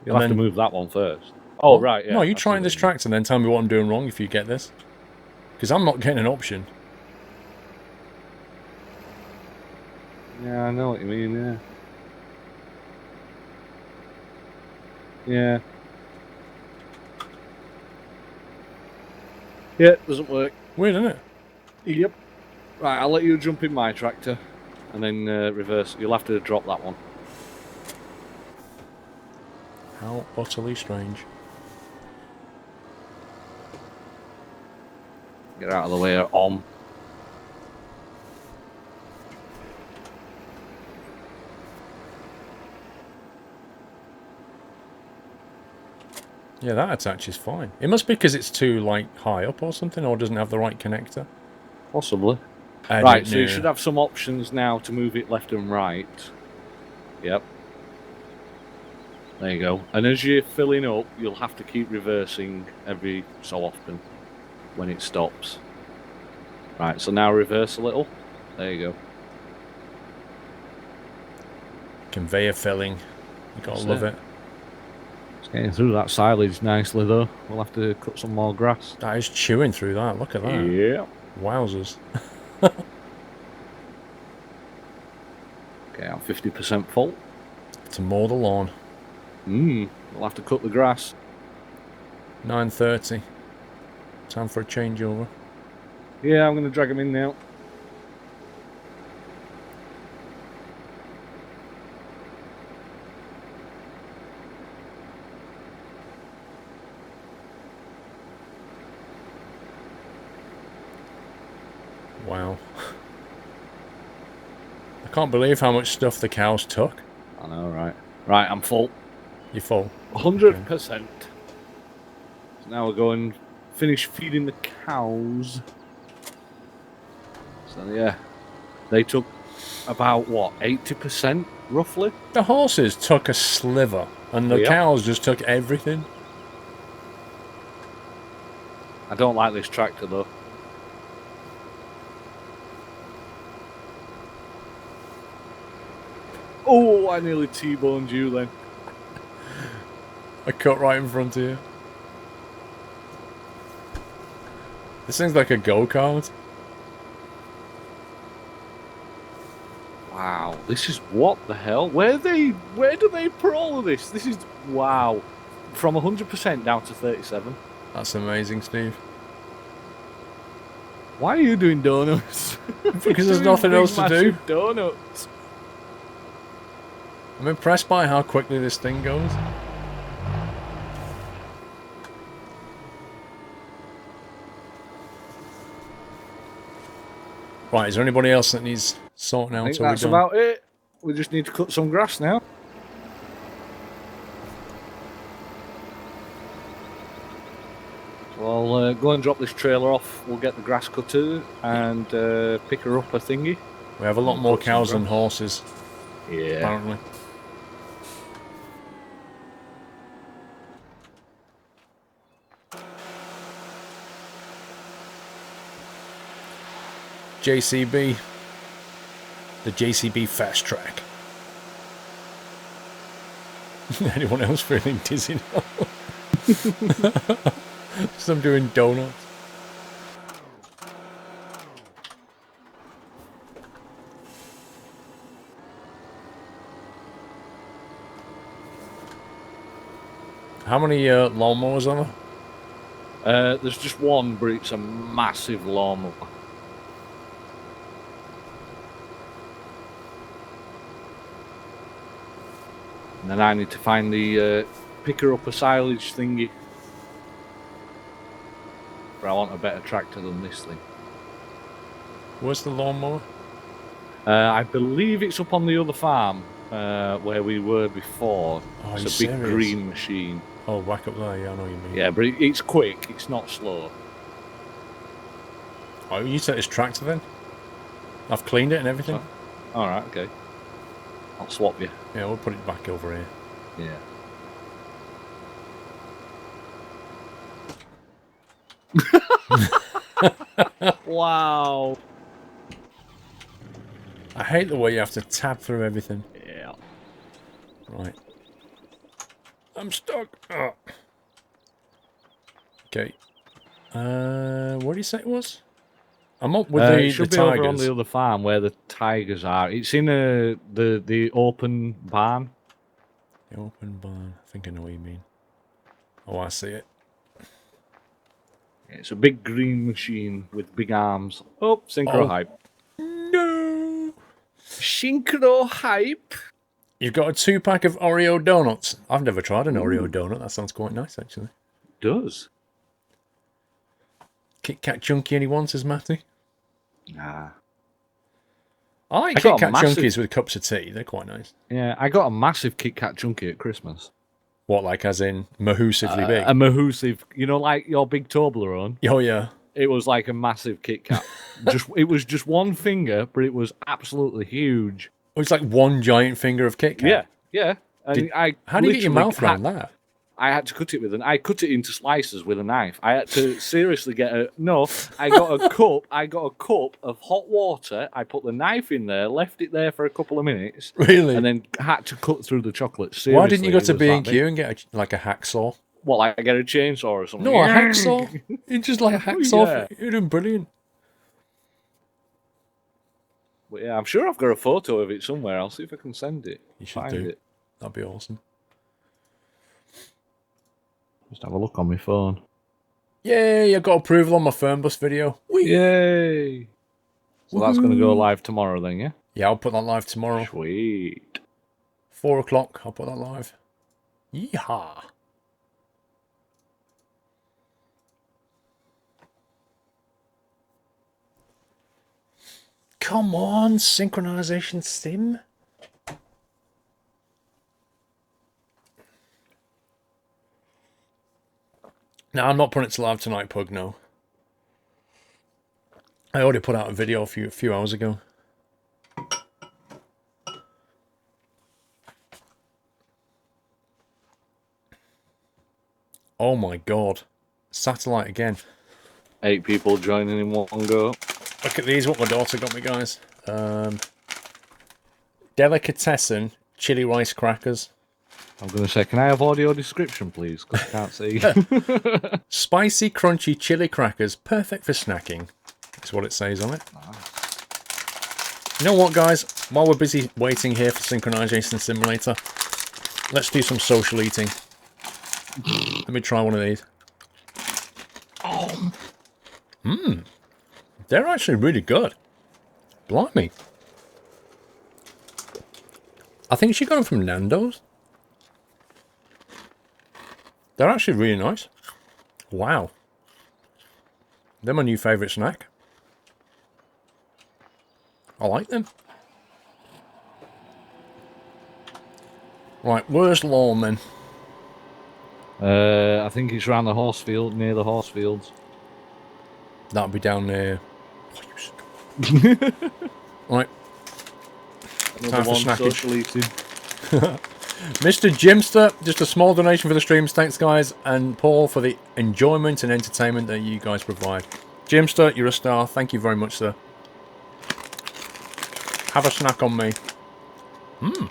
You'll And have to then- move that one first. Oh, Well, right, yeah. No, you I try see in what this you mean. tractor and then tell me what I'm doing wrong if you get this. Because I'm not getting an option. Yeah, I know what you mean, yeah. Yeah. Yeah, doesn't work. Weird, isn't it? Yep. Right, I'll let you jump in my tractor, and then reverse. You'll have to drop that one. How utterly strange. Get out of the way, on. Yeah, that attaches fine. It must be because it's too, like, high up or something, or doesn't have the right connector. Possibly. I Right, don't so you know. should have some options now to move it left and right. Yep. There you go. And as you're filling up, you'll have to keep reversing every so often when it stops. Right, so now reverse a little. There you go. Conveyor filling. You gotta That's love it. it. It's getting through that silage nicely though. We'll have to cut some more grass. That is chewing through that. Look at that. Yeah. Wowzers. Okay, I'm 50% full. To mow the lawn. We'll have to cut the grass. 9:30. Time for a changeover. Yeah, I'm going to drag him in now. Wow. I can't believe how much stuff the cows took. I know, right? Right, I'm full. You're full. 100%. So now we're going finish feeding the cows. So yeah, they took about what, 80% roughly? The horses took a sliver, and the Yep. cows just took everything. I don't like this tractor though. Oh, I nearly T-boned you then. I cut right in front of you. This thing's like a go-kart. Wow, this is what the hell? Where do they put all of this? This is wow. From 100% down to 37. That's amazing, Steve. Why are you doing donuts? Because there's Doing nothing big, else to do. massive Donuts. I'm impressed by how quickly this thing goes. Right, is there anybody else that needs sorting I out? think Or we that's done? about it. We just need to cut some grass now. So I'll go and drop this trailer off. We'll get the grass cutter and pick her up a thingy. We have a lot Cut more some cows than grass. horses, Yeah. apparently. JCB. The JCB Fast Track. Anyone else feeling dizzy now? So I'm doing donuts. How many lawnmowers are there? There's just one, but it's a massive lawnmower. And then I need to find the picker up a silage thingy. But I want a better tractor than this thing. Where's the lawnmower? I believe it's up on the other farm where we were before. Oh, it's a big serious? green machine. Oh, back up there, yeah, I know what you mean. Yeah, but it's quick, it's not slow. Oh, you take this tractor then? I've cleaned it and everything. Oh, alright, okay. I'll swap you. Yeah, we'll put it back over here. Yeah. Wow. I hate the way you have to tab through everything. Yeah. Right. I'm stuck. Oh. Okay. What do you say it was? I'm up with It the should be tigers. over on the other farm where the tigers are. It's in the open barn. The open barn. I think I know what you mean. Oh, I see it. It's a big green machine with big arms. Oh, synchro hype. No! Synchro hype. You've got a 2-pack of Oreo donuts. I've never tried an Oreo donut. That sounds quite nice, actually. Does. Kit Kat Chunky anyone, says Matty? Nah. I like I Kit got a Kat massive- Chunkies with cups of tea. They're quite nice. Yeah, I got a massive Kit Kat Chunky at Christmas. What, like as in mahoosively big? A mahoosive, you know, like your big Toblerone. Oh, yeah. It was like a massive Kit Kat. It was just one finger, but it was absolutely huge. Oh, it's like one giant finger of Kit Kat. Yeah, yeah. And How do you get your literally mouth around that? I had to cut it I cut it into slices with a knife. I had to seriously I got a cup. I got a cup of hot water. I put the knife in there, left it there for a couple of minutes, Really? and then had to cut through the chocolate. Seriously, Why didn't you go it to was that B&Q big. and get like a hacksaw? What, like I get a chainsaw or something? No, a hacksaw. It's just like a hacksaw. Yeah. You're doing brilliant. But yeah, I'm sure I've got a photo of it somewhere. I'll see if I can send it. You should Find do. it. That'd be awesome. Just have a look on my phone. Yay, I got approval on my Fernbus video. Whee! Yay! So that's going to go live tomorrow then, yeah? Yeah, I'll put that live tomorrow. Sweet. 4 o'clock, I'll put that live. Yeehaw! Come on, synchronization sim. No, I'm not putting it to live tonight, Pug, no. I already put out a video a few hours ago. Oh my god. Satellite again. 8 people joining in one go. Look at these, what my daughter got me, guys. Delicatessen chili rice crackers. I'm going to say, can I have audio description, please? Because I can't see. Spicy, crunchy chili crackers, perfect for snacking. That's what it says on it. You know what, guys? While we're busy waiting here for Synchronization Simulator, let's do some social eating. Let me try one of these. Oh. They're actually really good. Blimey. I think she got them from Nando's. They're actually really nice. Wow. They're my new favourite snack. I like them. Right, where's the lawn then? I think it's around the horse field, near the horse fields. That'll be down there. Right. Another Time for one, snacking. social eating. Mr. Jimster, just a small donation for the streams. Thanks, guys. And Paul for the enjoyment and entertainment that you guys provide. Jimster, you're a star. Thank you very much, sir. Have a snack on me. Mmm.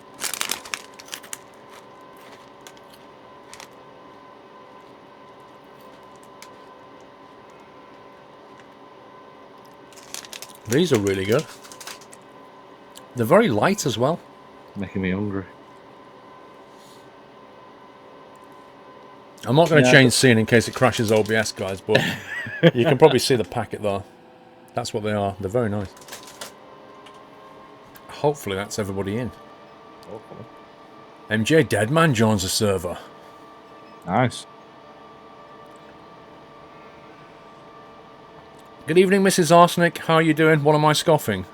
These are really good. They're very light as well. Making me hungry. I'm not going to change scene in case it crashes OBS, guys, but you can probably see the packet there. That's what they are. They're very nice. Hopefully that's everybody in. Hopefully. MJ Deadman joins the server. Nice. Good evening, Mrs. Arsenic. How are you doing? What am I scoffing?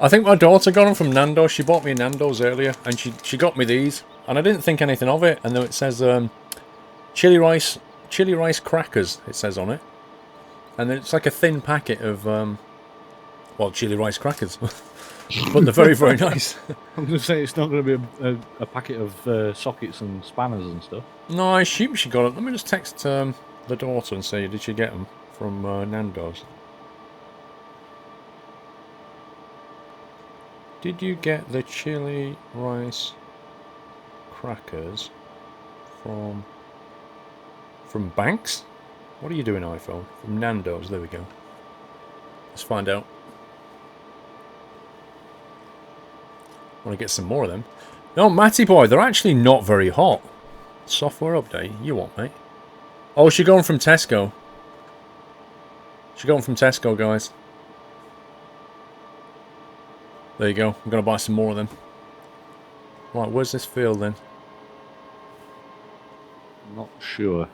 I think my daughter got them from Nando's. She bought me Nando's earlier, and she got me these, and I didn't think anything of it. And then it says chili rice crackers. It says on it, and then it's like a thin packet of well, chili rice crackers, but they're very, very nice. I'm going to say it's not going to be a packet of sockets and spanners and stuff. No, I assume she got it. Let me just text the daughter and say, did she get them from Nando's? Did you get the chili rice crackers from Banks? What are you doing, iPhone? From Nando's. There we go. Let's find out. Want to get some more of them? No, Matty boy, they're actually not very hot. Software update. You want, mate? Oh, she going from Tesco. She going from Tesco, guys. There you go. I'm going to buy some more of them. Right, where's this field then? Not sure.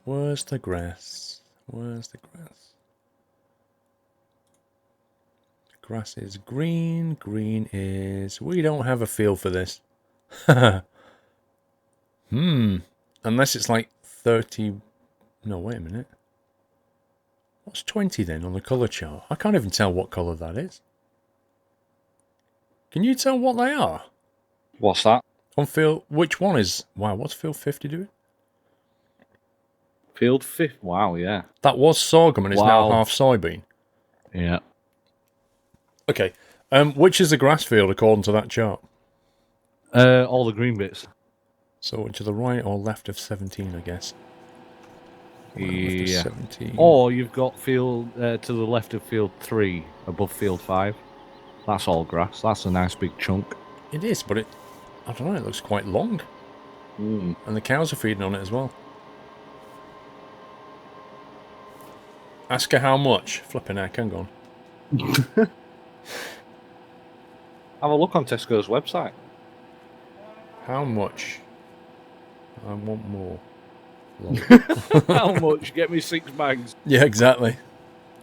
Where's the grass? Where's the grass? The grass is green. Green is... We don't have a feel for this. Unless it's like 30... No, wait a minute. What's 20 then on the colour chart? I can't even tell what colour that is. Can you tell what they are? What's that? On field... Which one is... Wow, what's field 50 doing? Field 50. Wow, yeah. That was sorghum and is now half soybean. Yeah. Okay. Which is the grass field according to that chart? All the green bits. So to the right or left of 17, I guess. Yeah. 17. Or you've got field to the left of field 3, above field 5. That's all grass. That's a nice big chunk. It is, but I don't know, it looks quite long. And the cows are feeding on it as well. Ask her how much. Flipping heck, hang on. Have a look on Tesco's website. How much? I want more. How much? Get me 6 bags. Yeah, exactly.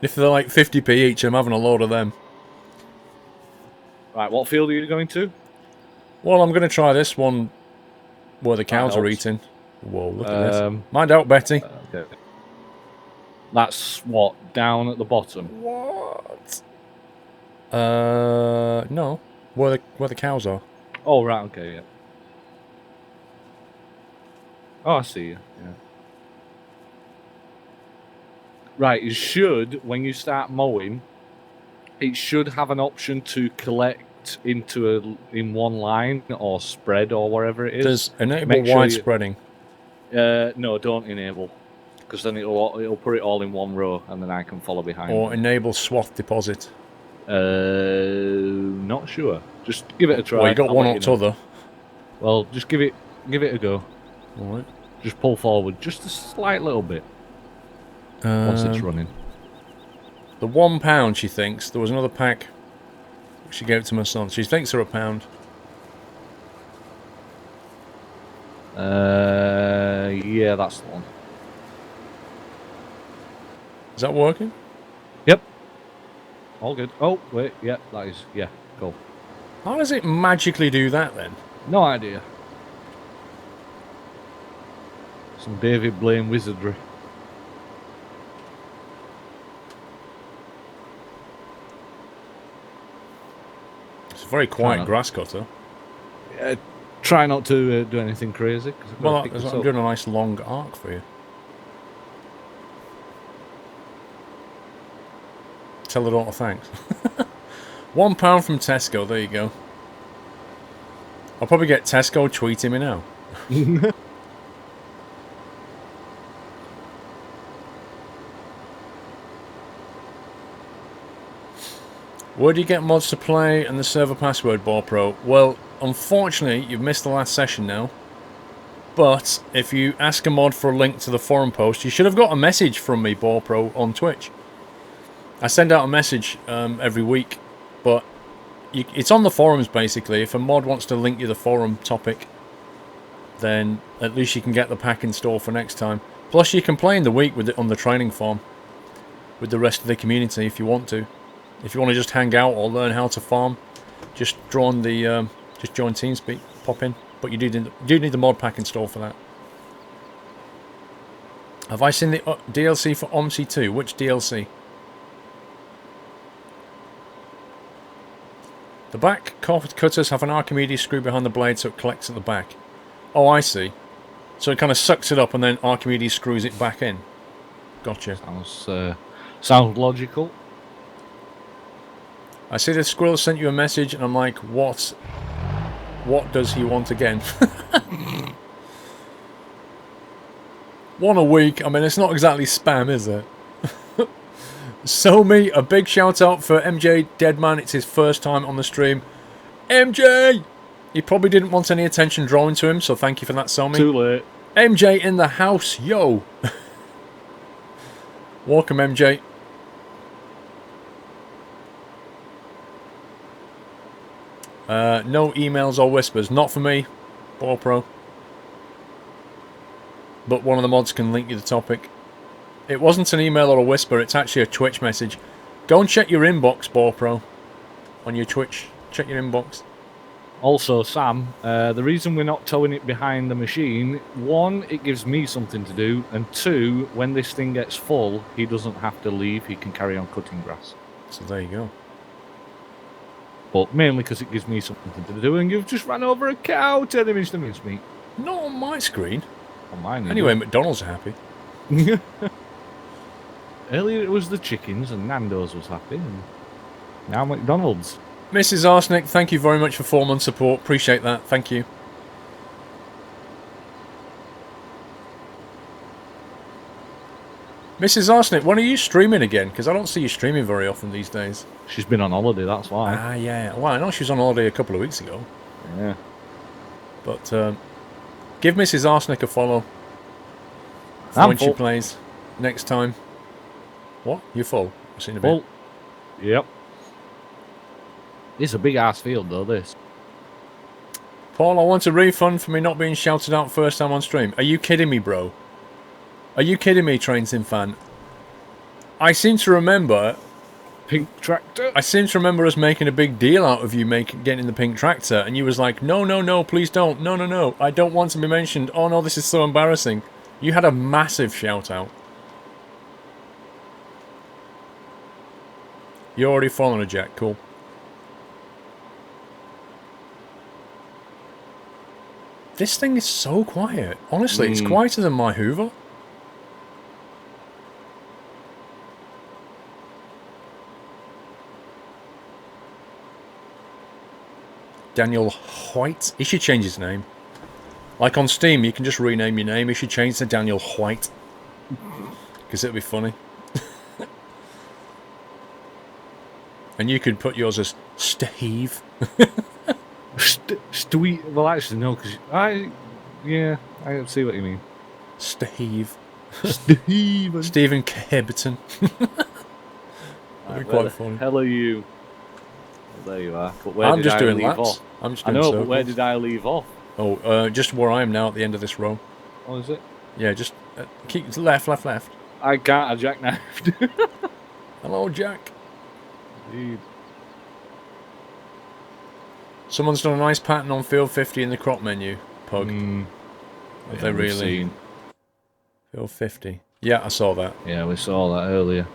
If they're like 50p each, I'm having a load of them. Right, what field are you going to? Well, I'm going to try this one where the cows are eating. Whoa, look at this. Mind out, Betty. Okay. That's what, down at the bottom? What? No. Where the cows are. Oh, right, okay, yeah. Oh, I see you, yeah. Right, it should, when you start mowing, it should have an option to collect in one line or spread or whatever it is. There's enable wide spreading. No, don't enable, because then it'll put it all in one row and then I can follow behind. Or enable swath deposit. Not sure. Just give it a try. Well, you got one or t'other. Well, just give it a go. All right. Just pull forward just a slight little bit once it's running. The £1, she thinks. There was another pack. She gave it to my son. She thinks they're £1. Yeah, that's the one. Is that working? Yep. All good. Oh, wait. Yeah, that is. Yeah, go. How does it magically do that then? No idea. Some David Blaine wizardry. It's a very quiet grass cutter. Try not to do anything crazy. Well, I'm doing a nice long arc for you. Tell her daughter thanks. £1 from Tesco, there you go. I'll probably get Tesco tweeting me now. Where do you get mods to play and the server password, BallPro? Well, unfortunately, you've missed the last session now. But if you ask a mod for a link to the forum post, you should have got a message from me, BallPro, on Twitch. I send out a message every week, but it's on the forums, basically. If a mod wants to link you the forum topic, then at least you can get the pack in store for next time. Plus, you can play in the week with it on the training farm with the rest of the community if you want to. If you want to just hang out or learn how to farm, just join TeamSpeak, pop in. But you do need the mod pack in store for that. Have I seen the DLC for OMSI 2? Which DLC? The back cutters have an Archimedes screw behind the blade so it collects at the back. Oh, I see. So it kind of sucks it up and then Archimedes screws it back in. Gotcha. Sounds logical. I see the squirrel sent you a message and I'm like, what does he want again? One a week. I mean, it's not exactly spam, is it? So me, a big shout out for MJ Deadman. It's his first time on the stream. MJ! He probably didn't want any attention drawn to him, so thank you for that, Somi. Too late. MJ in the house, yo! Welcome, MJ. No emails or whispers. Not for me, BallPro. But one of the mods can link you the topic. It wasn't an email or a whisper, it's actually a Twitch message. Go and check your inbox, BallPro. On your Twitch. Check your inbox. Also, Sam, the reason we're not towing it behind the machine, one, it gives me something to do, and two, when this thing gets full, he doesn't have to leave, he can carry on cutting grass. So there you go. But mainly because it gives me something to do, and you've just ran over a cow, turning him into mincemeat. Not on my screen. On mine, anyway, McDonald's are happy. Earlier it was the chickens, and Nando's was happy, and now McDonald's. Mrs. Arsenic, thank you very much for 4 months support. Appreciate that. Thank you. Mrs. Arsenic, when are you streaming again? Because I don't see you streaming very often these days. She's been on holiday, that's why. Ah, yeah. Well, I know she was on holiday a couple of weeks ago. Yeah. But give Mrs. Arsenic a follow. When she plays next time. What? You're full? I've seen a bit. Full. Yep. It's a big ass field though, this. Paul, I want a refund for me not being shouted out first time on stream. Are you kidding me, bro? Are you kidding me, Train Sim fan? I seem to remember... Pink tractor? I seem to remember us making a big deal out of you getting the pink tractor, and you was like, no, no, no, please don't. No, no, no. I don't want to be mentioned. Oh no, this is so embarrassing. You had a massive shout out. You're already following a Jack. Cool. This thing is so quiet. Honestly, it's quieter than my Hoover. Daniel White. He should change his name. Like on Steam, you can just rename your name. He should change to Daniel White. Because it'll be funny. And you could put yours as Steve. Well, actually, no, because I see what you mean. Steve. Steven. Stephen Kebberton. That'd be quite funny. Hell are you? Well, there you are. But where I'm did just I doing leave laps. off? I'm just I doing know, circles. but where did I leave off? Oh, just where I am now at the end of this row. Oh, is it? Yeah, just keep left, left, left. I can't. I jackknifed. Hello, Jack. Indeed. Someone's done a nice pattern on Field 50 in the crop menu, Pug. Have they really? Seen. Field 50. Yeah, I saw that. Yeah, we saw that earlier.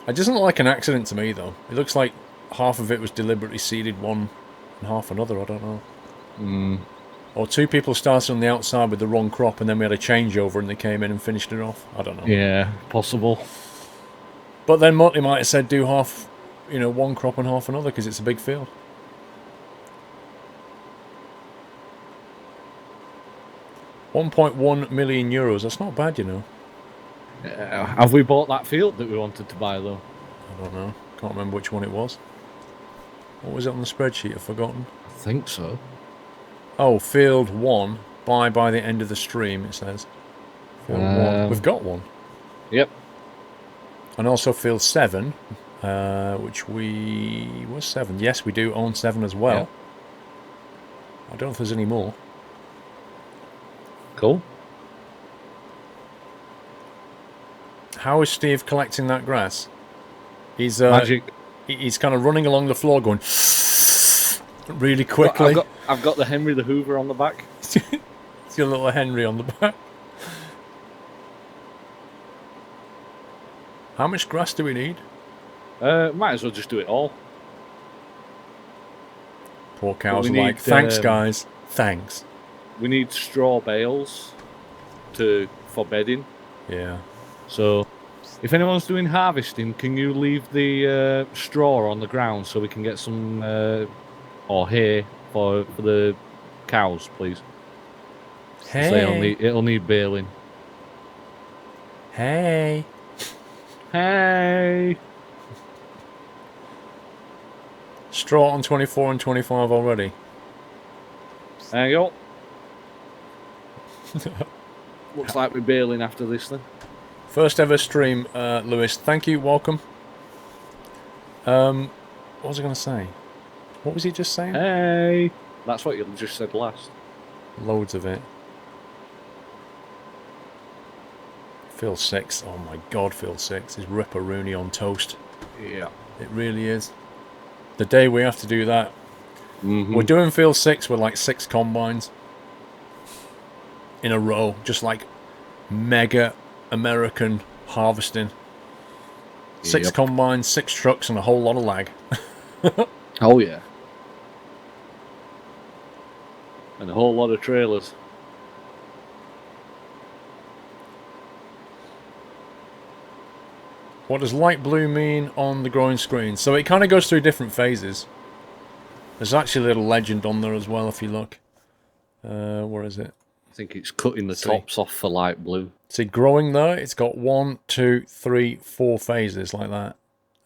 It doesn't look like an accident to me, though. It looks like half of it was deliberately seeded one and half another, I don't know. Or 2 people started on the outside with the wrong crop, and then we had a changeover, and they came in and finished it off. I don't know. Yeah, possible. But then Motley might have said do half, one crop and half another, because it's a big field. €1.1 million. That's not bad, Have we bought that field that we wanted to buy, though? I don't know. Can't remember which one it was. What was it on the spreadsheet? I've forgotten. I think so. Oh, field 1. Buy by the end of the stream, it says. Field 1. We've got one. Yep. And also field 7, which we... was 7. Yes, we do own 7 as well. Yep. I don't know if there's any more. Cool. How is Steve collecting that grass? He's Magic. He's kind of running along the floor going really quickly. I've got the Henry the Hoover on the back. He's got a little Henry on the back. How much grass do we need? Might as well just do it all. Poor cows are we like, need, thanks guys, thanks. We need straw bales for bedding. Yeah. So, if anyone's doing harvesting, can you leave the straw on the ground so we can get some or hay for the cows, please? Hey. It'll need baling. Hey. Hey. Straw on 24 and 25 already. There you go. Looks like we're bailing after this then. First ever stream, Lewis. Thank you, welcome. What was I going to say? What was he just saying? Hey. That's what you just said last. Loads of it. Field 6. Oh my god, Field 6 is ripperoonie on toast. Yeah. It really is. The day we have to do that. Mm-hmm. We're doing Field 6 with like 6 combines. In a row. Just like mega American harvesting. 6 combines, 6 trucks, and a whole lot of lag. Oh yeah. And a whole lot of trailers. What does light blue mean on the growing screen? So it kind of goes through different phases. There's actually a little legend on there as well if you look. Where is it? I think it's cutting the tops off for light blue. See, growing there, it's got 1, 2, 3, 4 phases like that.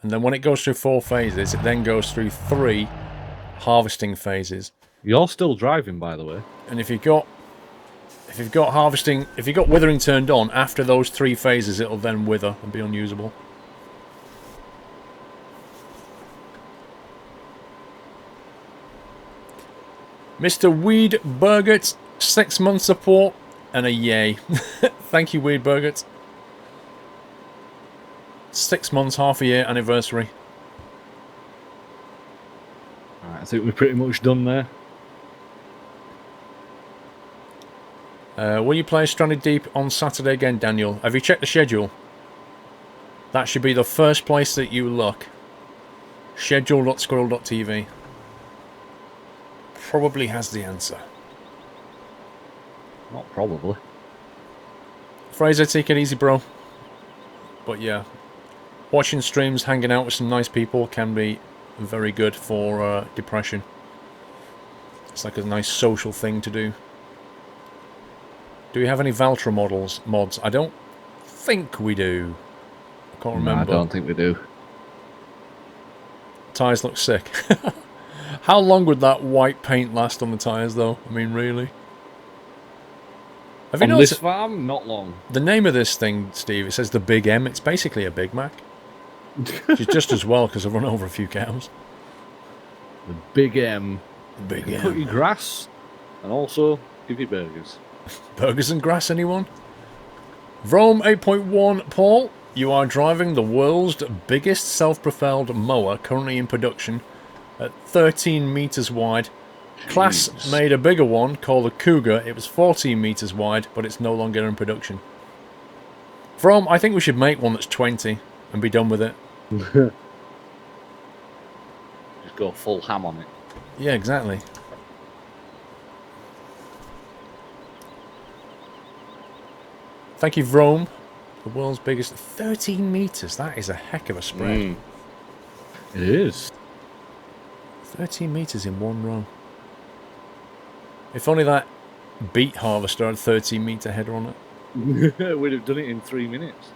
And then when it goes through 4 phases, it then goes through 3 harvesting phases. You're still driving, by the way. And if you've got harvesting, if you've got withering turned on, after those 3 phases, it'll then wither and be unusable. Mr. Weed Burgert, 6-month support and a yay. Thank you, Weed Burgert. 6 months, half a year anniversary. Alright, I think we're pretty much done there. Will you play Stranded Deep on Saturday again, Daniel? Have you checked the schedule? That should be the first place that you look. Schedule.squirrel.tv. Probably has the answer. Not probably. Fraser, take it easy, bro. But yeah, watching streams, hanging out with some nice people can be very good for depression. It's like a nice social thing to do. Do we have any Valtra mods? I don't think we do. I can't remember. No, I don't think we do. Tyres look sick. How long would that white paint last on the tyres, though? I mean, really? Have you On this noticed farm, not long. the name of this thing, Steve? It says the Big M. It's basically a Big Mac. Which is just as well because I've run over a few cows. The Big M. Big Cut you M. grass, and also give you burgers. Burgers and grass, anyone? Vrome 8.1, Paul, you are driving the world's biggest self-propelled mower currently in production at 13 meters wide. Class made a bigger one called the Cougar. It was 14 meters wide, but it's no longer in production. Vrome, I think we should make one that's 20 and be done with it. Just go full ham on it. Yeah, exactly. Thank you, Rome. The world's biggest. 13 metres. That is a heck of a spread. It is. 13 metres in one row. If only that beet harvester had a 13-metre header on it. We'd have done it in 3 minutes.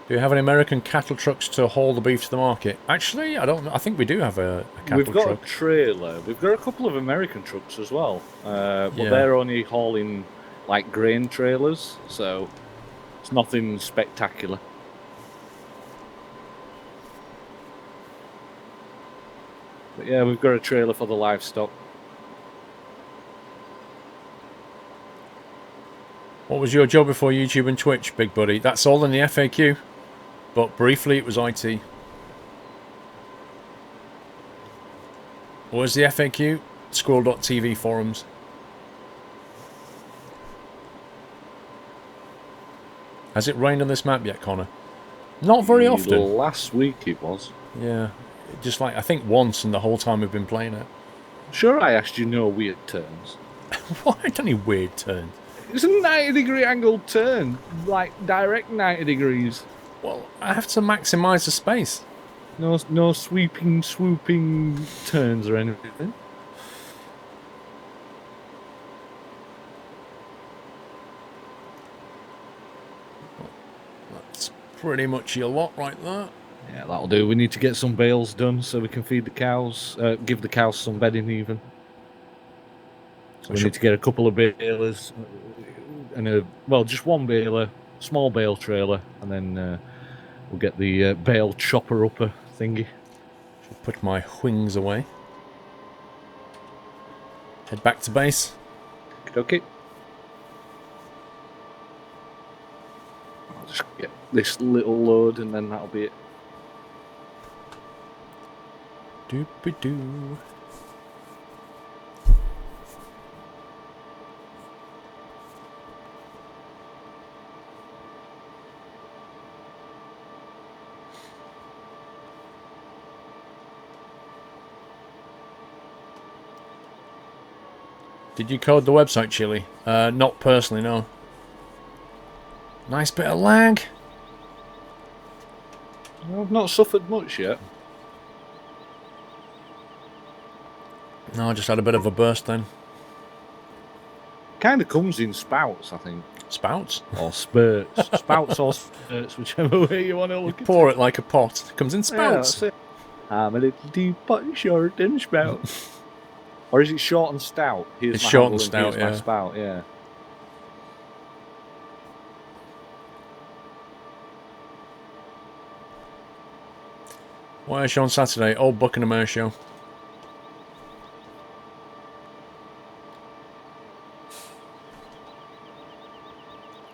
Do you have any American cattle trucks to haul the beef to the market? Actually, I don't know. I think we do have a cattle We've got truck. a trailer. We've got a couple of American trucks as well. But Yeah. they're only hauling like grain trailers, so it's nothing spectacular. But yeah, we've got a trailer for the livestock. What was your job before YouTube and Twitch, big buddy? That's all in the FAQ. But briefly, it was IT. What was the FAQ? Squirrel.tv forums. Has it rained on this map yet, Connor? Not very often. Last week it was. Yeah. Just like, I think once in the whole time we've been playing it. Sure, I asked you no weird turns. What any weird turns? It's a 90-degree angled turn, like direct 90 degrees. Well, I have to maximise the space. No sweeping, swooping turns or anything. That's pretty much your lot right there. Yeah, that'll do. We need to get some bales done so we can feed the cows, give the cows some bedding even. So we need to get a couple of balers and just one baler, small bale trailer, and then we'll get the bale chopper upper thingy. Should put my wings away. Head back to base. Okay. I'll just get this little load and then that'll be it. Doop-a-doo. Did you code the website, Chili? Not personally, no. Nice bit of lag. I've not suffered much yet. No, I just had a bit of a burst then. Kind of comes in spouts, I think. Spouts? Or spurts. Spouts or spurts, whichever way you want to look at it. Pour it like a pot. It comes in Yeah, spouts. that's it. I'm a little teapot, short and spout. Or is it short and stout? Here's It's my short handle and stout, here's my yeah. spout, yeah. What air show on Saturday? Old Buckingham Air Show.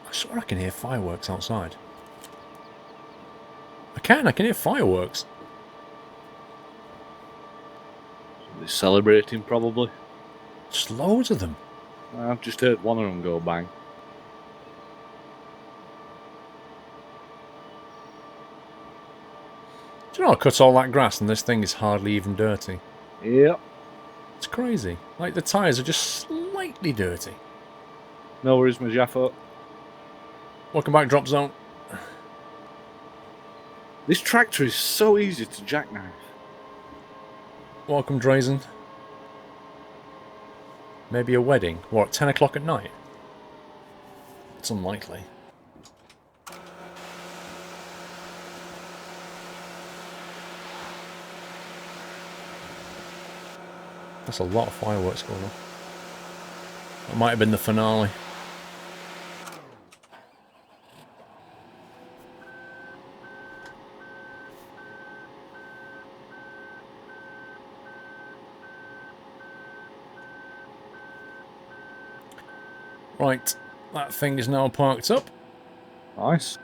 I swear I can hear fireworks outside. I can hear fireworks. They're celebrating, probably. Just loads of them. I've just heard one of them go bang. Do you know I cut all that grass and this thing is hardly even dirty? Yep. It's crazy. Like the tyres are just slightly dirty. No worries, my Jaffo. Welcome back, Drop Zone. This tractor is so easy to jackknife. Welcome, Drazen. Maybe a wedding. What, 10 o'clock at night? It's unlikely. That's a lot of fireworks going on. That might have been the finale. Right, that thing is now parked up. Nice.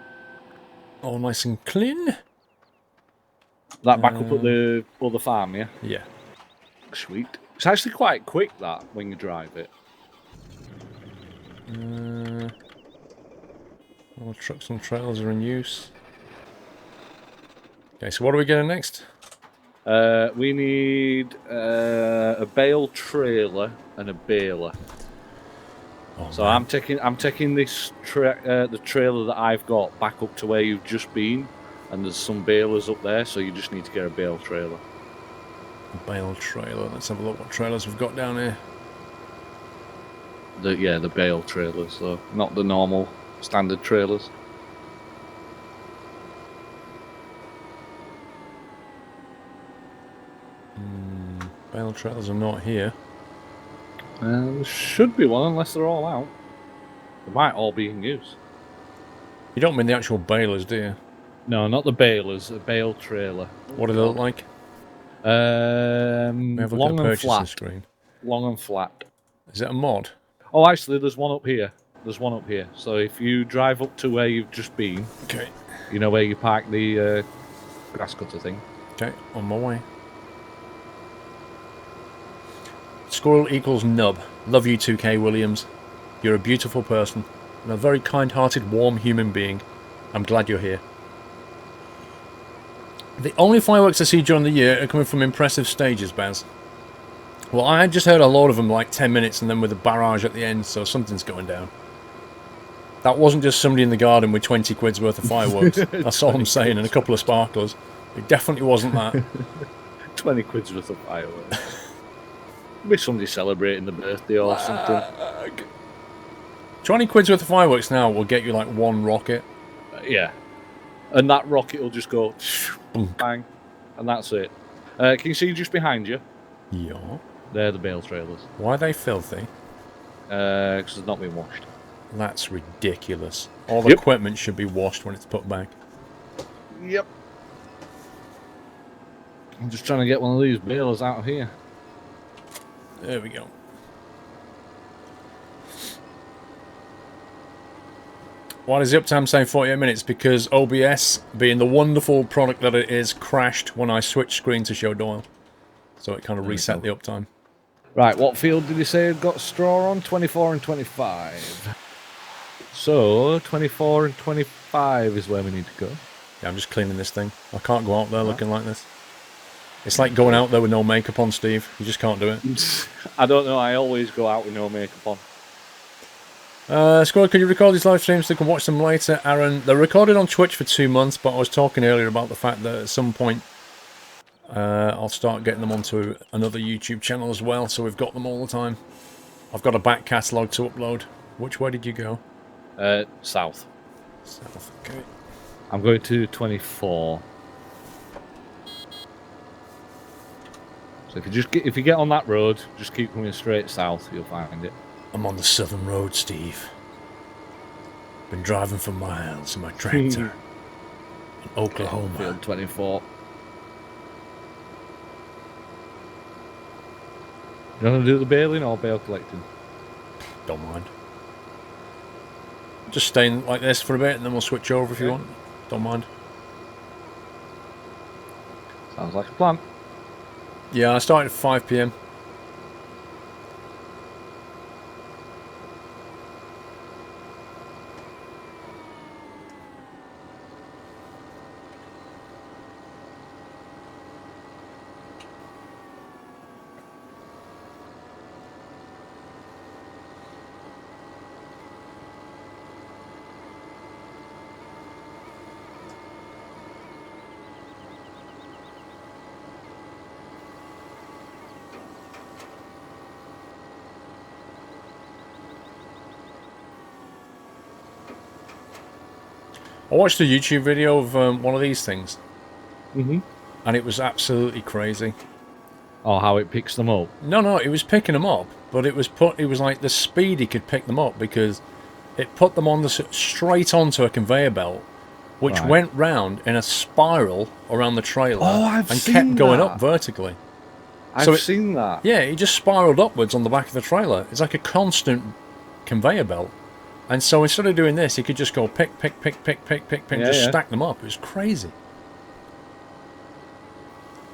All nice and clean. That back up at the other farm, yeah? Yeah. Sweet. It's actually quite quick, that, when you drive it. All the trucks and trailers are in use. Okay, so what are we getting next? We need a bale trailer and a baler. Oh, So man. I'm taking this the trailer that I've got back up to where you've just been, and there's some balers up there, so you just need to get a bale trailer. Bale trailer. Let's have a look what trailers we've got down here. The bale trailers, though, not the normal standard trailers. Bale trailers are not here. There should be one, unless they're all out. They might all be in use. You don't mean the actual balers, do you? No, not the balers. A bale trailer. What do they look like? We have a look at Long the and purchasing flat. screen. Long and flat. Is it a mod? Oh, actually, there's one up here. There's one up here. So if you drive up to where you've just been, Okay. you know where you park the grass cutter thing. Okay, on my way. Squirrel equals nub. Love you 2K Williams. You're a beautiful person and a very kind-hearted, warm human being. I'm glad you're here. The only fireworks I see during the year are coming from impressive stages, Baz. Well, I had just heard a load of them like 10 minutes and then with a barrage at the end, so something's going down. That wasn't just somebody in the garden with 20 quid's worth of fireworks. That's all I'm saying, and a couple of sparklers. It definitely wasn't that. 20 quid's worth of fireworks. Maybe somebody celebrating the birthday or something. 20 quid's worth of fireworks now will get you like one rocket. Yeah. And that rocket will just go Boom. bang, and that's it. Can you see just behind you? Yeah. They're the bale trailers. Why are they filthy? Because they've not been washed. That's ridiculous. All the Yep. equipment should be washed when it's put back. Yep. I'm just trying to get one of these balers out of here. There we go. Why does the uptime say 48 minutes? Because OBS, being the wonderful product that it is, crashed when I switched screen to show Doyle. So it kind of reset the uptime. Right, what field did you say had got straw on? 24 and 25. So, 24 and 25 is where we need to go. Yeah, I'm just cleaning this thing. I can't go out there looking like this. It's like going out there with no makeup on, Steve. You just can't do it. I don't know, I always go out with no makeup on. Squirrel, could you record these live streams so we can watch them later? Aaron, they're recorded on Twitch for 2 months, but I was talking earlier about the fact that at some point I'll start getting them onto another YouTube channel as well, so we've got them all the time. I've got a back catalogue to upload. Which way did you go? South. South, okay. I'm going to 24. So if you get on that road, just keep coming straight south, you'll find it. I'm on the southern road, Steve. Been driving for miles in my tractor in Oklahoma. Field 24. You want to do the baling or bale collecting? Don't mind. Just staying like this for a bit and then we'll switch over if you want. Don't mind. Sounds like a plan. Yeah, I started at 5 PM. I watched a YouTube video of one of these things, and it was absolutely crazy. Oh, how it picks them up. No, it was picking them up, but it was like the speed he could pick them up because it put them on straight onto a conveyor belt, which Right. went round in a spiral around the trailer Oh, I've and seen kept going that. up vertically. I've it- seen that. Yeah, it just spiraled upwards on the back of the trailer. It's like a constant conveyor belt. And so instead of doing this, he could just go pick, Yeah, just yeah. stack them up. It was crazy.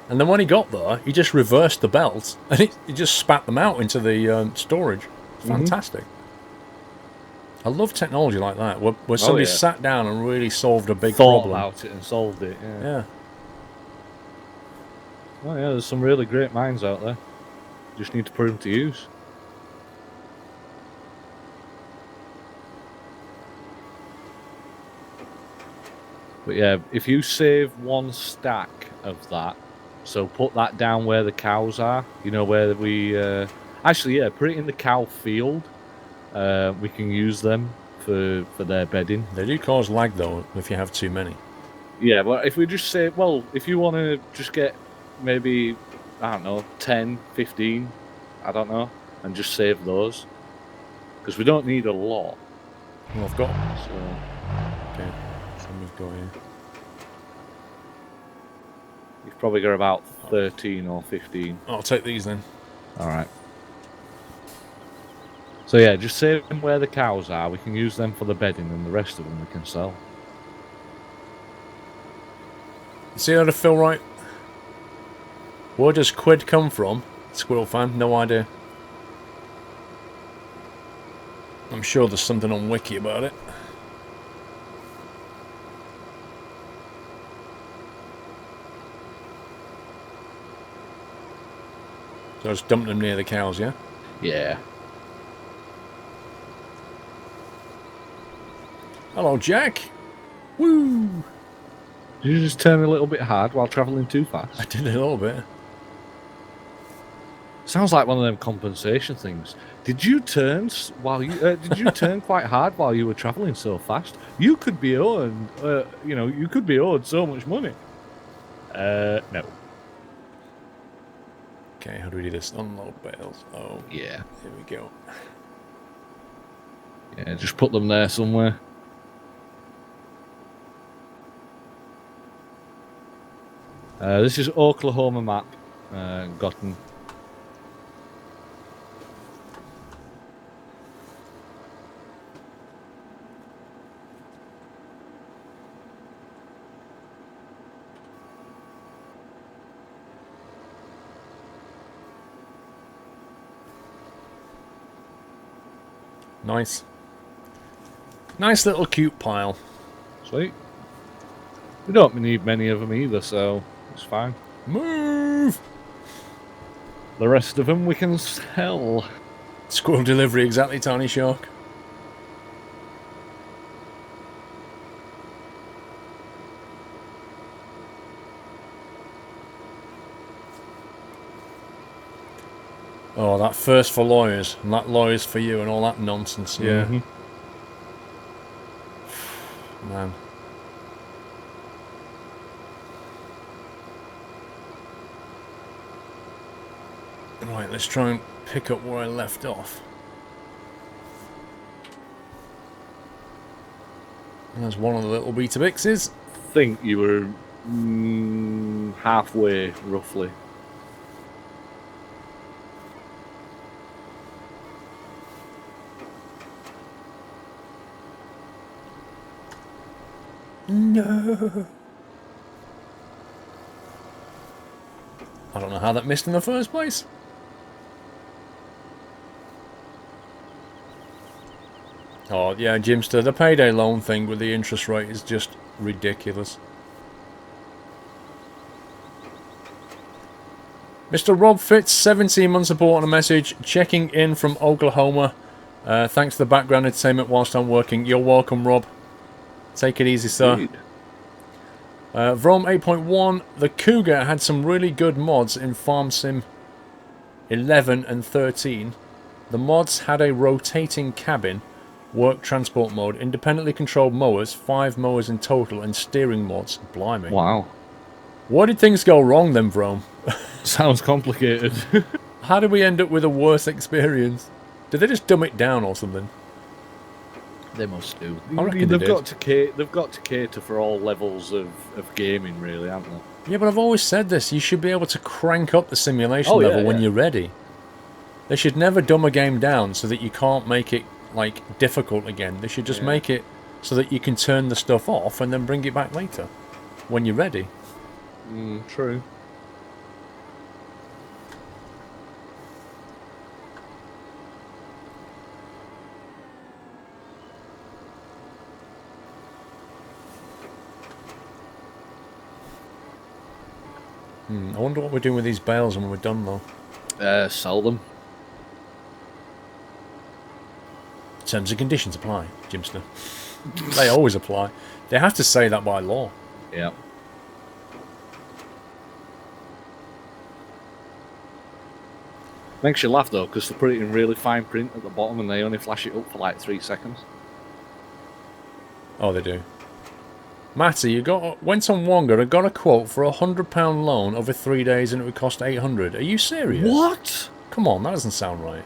And then when he got there, he just reversed the belt and he just spat them out into the storage. Fantastic. I love technology like that, where somebody yeah. sat down and really solved a big Thought problem. about it and solved it. Yeah. Yeah. Oh yeah, there's some really great minds out there. Just need to put them to use. But yeah, if you save 1 stack of that, so put that down where the cows are. You know where we actually put it in the cow field. We can use them for their bedding. They do cause lag though if you have too many. Yeah, but if we just say, well, if you want to just get maybe, I don't know, 10, 15, I don't know, and just save those. Because we don't need a lot. Well, I've got. So, Okay, so we've got here. you've probably got about 13 or 15. I'll take these then. Alright. So yeah, just save them where the cows are. We can use them for the bedding, and the rest of them we can sell. You see how to feel right? Where does quid come from? Squirrel fan, no idea. I'm sure there's something on Wiki about it. So I just dumped them near the cows, yeah? Yeah. Hello, Jack. Woo! Did you just turn a little bit hard while travelling too I fast? did a little bit. Sounds like one of them compensation things. Did you turn did you turn quite hard while you were travelling so fast? You could be owed, you could be owed so much money. No. Okay, how do we do this? Unload bales. Oh, Yeah. here we go. Yeah, just put them there somewhere. This is Oklahoma map. Gotten. Nice. Nice little cute pile. Sweet. We don't need many of them either, so it's fine. Move! The rest of them we can sell. Squirrel delivery, exactly, Tiny Shark. Oh, that first for lawyers, and that lawyers for you, and all that nonsense. Yeah. Mhm. Man. Right, let's try and pick up where I left off. And there's one of the little Weetabixes. Think you were halfway, roughly. No. I don't know how that missed in the first place. Oh, yeah, Jimster, the payday loan thing with the interest rate is just ridiculous. Mr. Rob Fitz, 17 months support on a message, checking in from Oklahoma. Thanks for the background entertainment whilst I'm working. You're welcome, Rob. Take it easy, sir. Indeed. Vrom 8.1, the Cougar had some really good mods in Farm Sim 11 and 13. The mods had a rotating cabin, work transport mode, independently controlled mowers, 5 mowers in total, and steering mods. Blimey. Wow. Where did things go wrong then, Vrom? Sounds complicated. How did we end up with a worse experience? Did they just dumb it down or something? They must do. I reckon they've they got to cater for all levels of gaming, really, haven't they? Yeah, but I've always said this. You should be able to crank up the simulation Oh, yeah, level when yeah. you're ready. They should never dumb a game down so that you can't make it, like, difficult again. They should just Yeah. make it so that you can turn the stuff off and then bring it back later when you're ready. True. I wonder what we're doing with these bales when we're done, though. Sell them. Terms and conditions apply, Jimster. They always apply. They have to say that by law. Yeah. Makes you laugh though, because they put it in really fine print at the bottom, and they only flash it up for like 3 seconds. Oh, they do. Matty, went on Wonga and got a quote for £100 loan over 3 days, and it would cost 800. Are you serious? What? Come on, that doesn't sound right.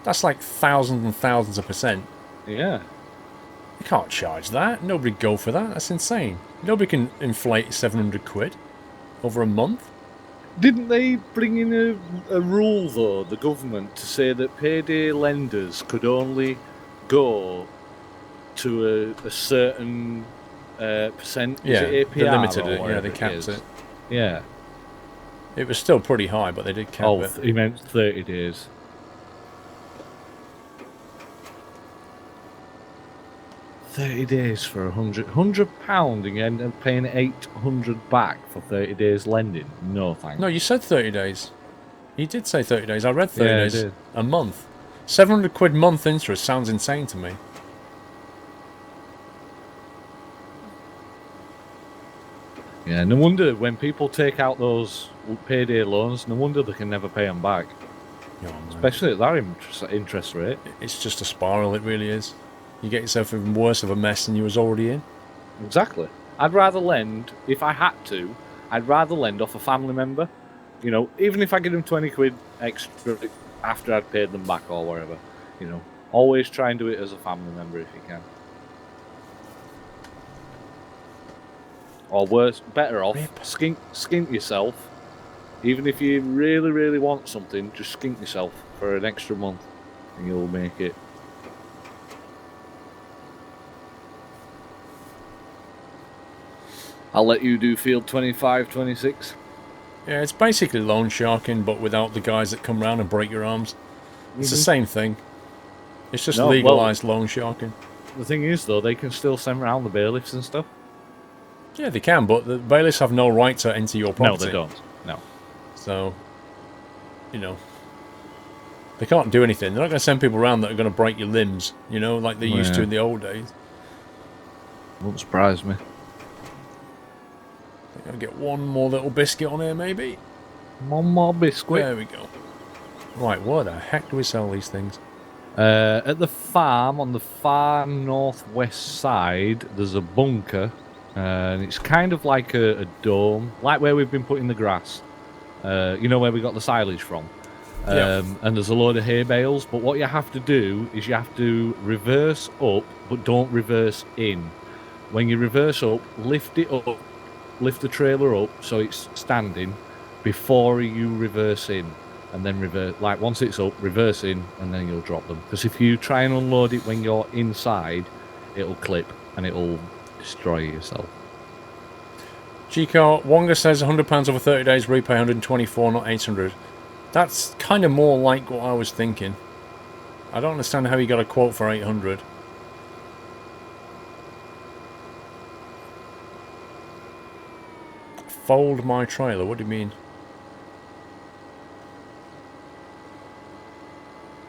That's like thousands and thousands of %. Yeah. You can't charge that. Nobody'd go for that. That's insane. Nobody can inflate 700 quid over a month. Didn't they bring in a rule though, the government, to say that payday lenders could only go to a certain percent? Yeah, is it APR they limited or it. Yeah, whatever they capped it. Yeah. It was still pretty high, but they did cap it. He meant 30 days. 30 days for £100 again, and paying 800 back for 30 days lending. No thanks. No, you said 30 days. You did say 30 days. I read 30 Yeah, I days. did. A month. 700 quid month interest sounds insane to me. Yeah, no wonder when people take out those payday loans, no wonder they can never pay them back. Oh, man. Especially at that interest rate. It's just a spiral, it really is. You get yourself even worse of a mess than you was already in. Exactly. I'd rather lend, if I had to, I'd rather lend off a family member. You know, even if I give them 20 quid extra after I'd paid them back or whatever. You know, always try and do it as a family member if you can. Or worse, better off, skint yourself. Even if you really, really want something, just skint yourself for an extra month and you'll make it. I'll let you do field 25, 26. Yeah, it's basically loan sharking, but without the guys that come round and break your arms. It's the same thing. It's just legalised loan sharking. The thing is, though, they can still send around the bailiffs and stuff. Yeah, they can, but the bailiffs have no right to enter your property. No, they don't. No. So, you know, they can't do anything. They're not going to send people around that are going to break your limbs, you know, like they used to in the old days. Won't surprise me. I'm going to get one more little biscuit on here, maybe. One more biscuit. There we go. Right, where the heck do we sell these things? At the farm on the far northwest side, there's a bunker, and it's kind of like a dome, like where we've been putting the grass. You know where we got the silage from. And there's a load of hay bales, but what you have to do is you have to reverse up, but don't reverse in. When you reverse up, lift it up, lift the trailer up so it's standing before you reverse in. And then reverse, like once it's up, reverse in, and then you'll drop them. Because if you try and unload it when you're inside, it'll clip and it'll destroy yourself. Chico, Wonga says £100 over 30 days, repay 124, not 800. That's kind of more like what I was thinking. I don't understand how you got a quote for 800. Fold my trailer, what do you mean?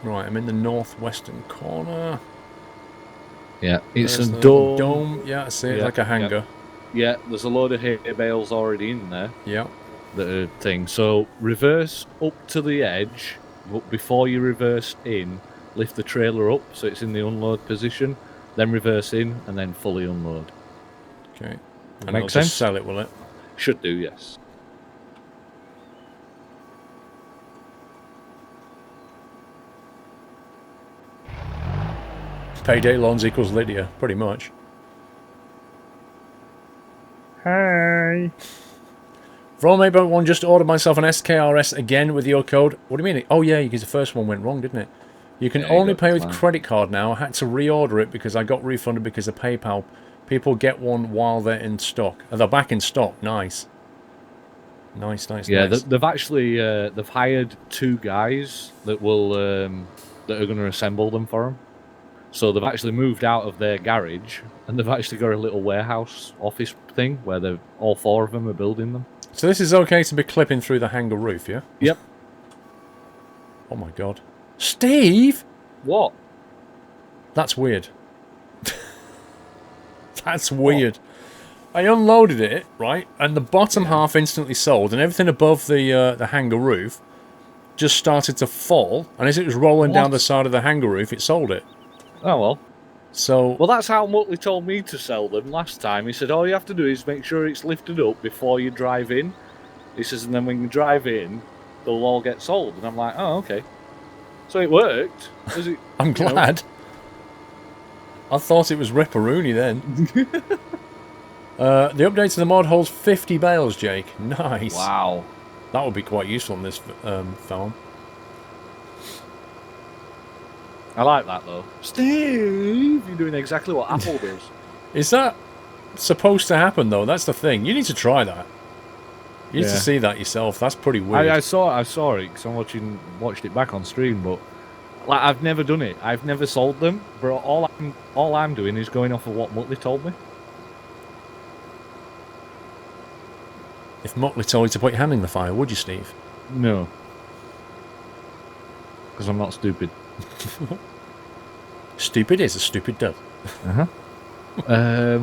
Right, I'm in the northwestern corner. Yeah, it's There's a the dome. Yeah, I see it, like a hangar. Yeah, there's a load of hay bales already in there. Yeah. The thing. So reverse up to the edge, but before you reverse in, lift the trailer up so it's in the unload position, then reverse in, and then fully unload. Okay. And Make I'll sense? just sell it, will it? Should do, yes. Payday loans equals Lydia, pretty much. Hi. From Mailbox 1, just ordered myself an SKRS again with your code. What do you mean? Oh yeah, because the first one went wrong, didn't it? You can only pay with credit card now. I had to reorder it because I got refunded because of PayPal. People get one while they're in stock. They're back in stock. Nice. Nice. Yeah, they've actually they've hired 2 guys that will that are going to assemble them for them. So they've actually moved out of their garage and they've actually got a little warehouse office thing where they're all 4 of them are building them. So this is okay to be clipping through the hangar roof, yeah? Yep. Oh my god. Steve! What? That's weird. That's weird. I unloaded it, right, and the bottom half instantly sold, and everything above the hangar roof just started to fall, and as it was rolling down the side of the hangar roof, it sold it. Oh, well. So, Well, that's how Muttley told me to sell them last time. He said, all you have to do is make sure it's lifted up before you drive in. He says, and then when you drive in, they'll all get sold. And I'm like, oh, okay. So it worked. Was it, I'm glad. I thought it was Ripperoonie then. The update to the mod holds 50 bales, Jake. Nice. Wow. That would be quite useful in this film. I like that, though. Steve, you're doing exactly what Apple does. Is that supposed to happen, though? That's the thing. You need to try that. You need to see that yourself. That's pretty weird. I saw it because I watched it back on stream, but like I've never done it. I've never sold them, but all I'm doing is going off of what Muttley told me. If Muttley told you to put your hand in the fire, would you, Steve? No, because I'm not stupid. Stupid is a stupid does.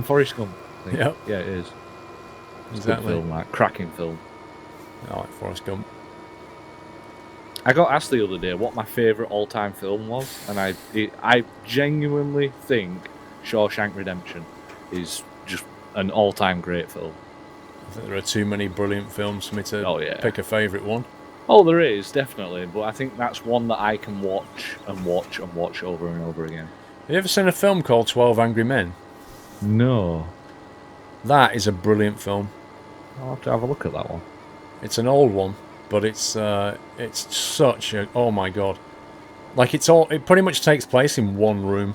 Forrest Gump. I think. Yep. Yeah, it is. It's Exactly. a good film, like cracking film. I like Forrest Gump. I got asked the other day what my favourite all-time film was, and I genuinely think Shawshank Redemption is just an all-time great film. I think there are too many brilliant films for me to pick a favourite one. Oh, there is, definitely, but I think that's one that I can watch and watch and watch over and over again. Have you ever seen a film called 12 Angry Men? No. That is a brilliant film. I'll have to have a look at that one. It's an old one, but it's such a... Oh my god. Like, it pretty much takes place in one room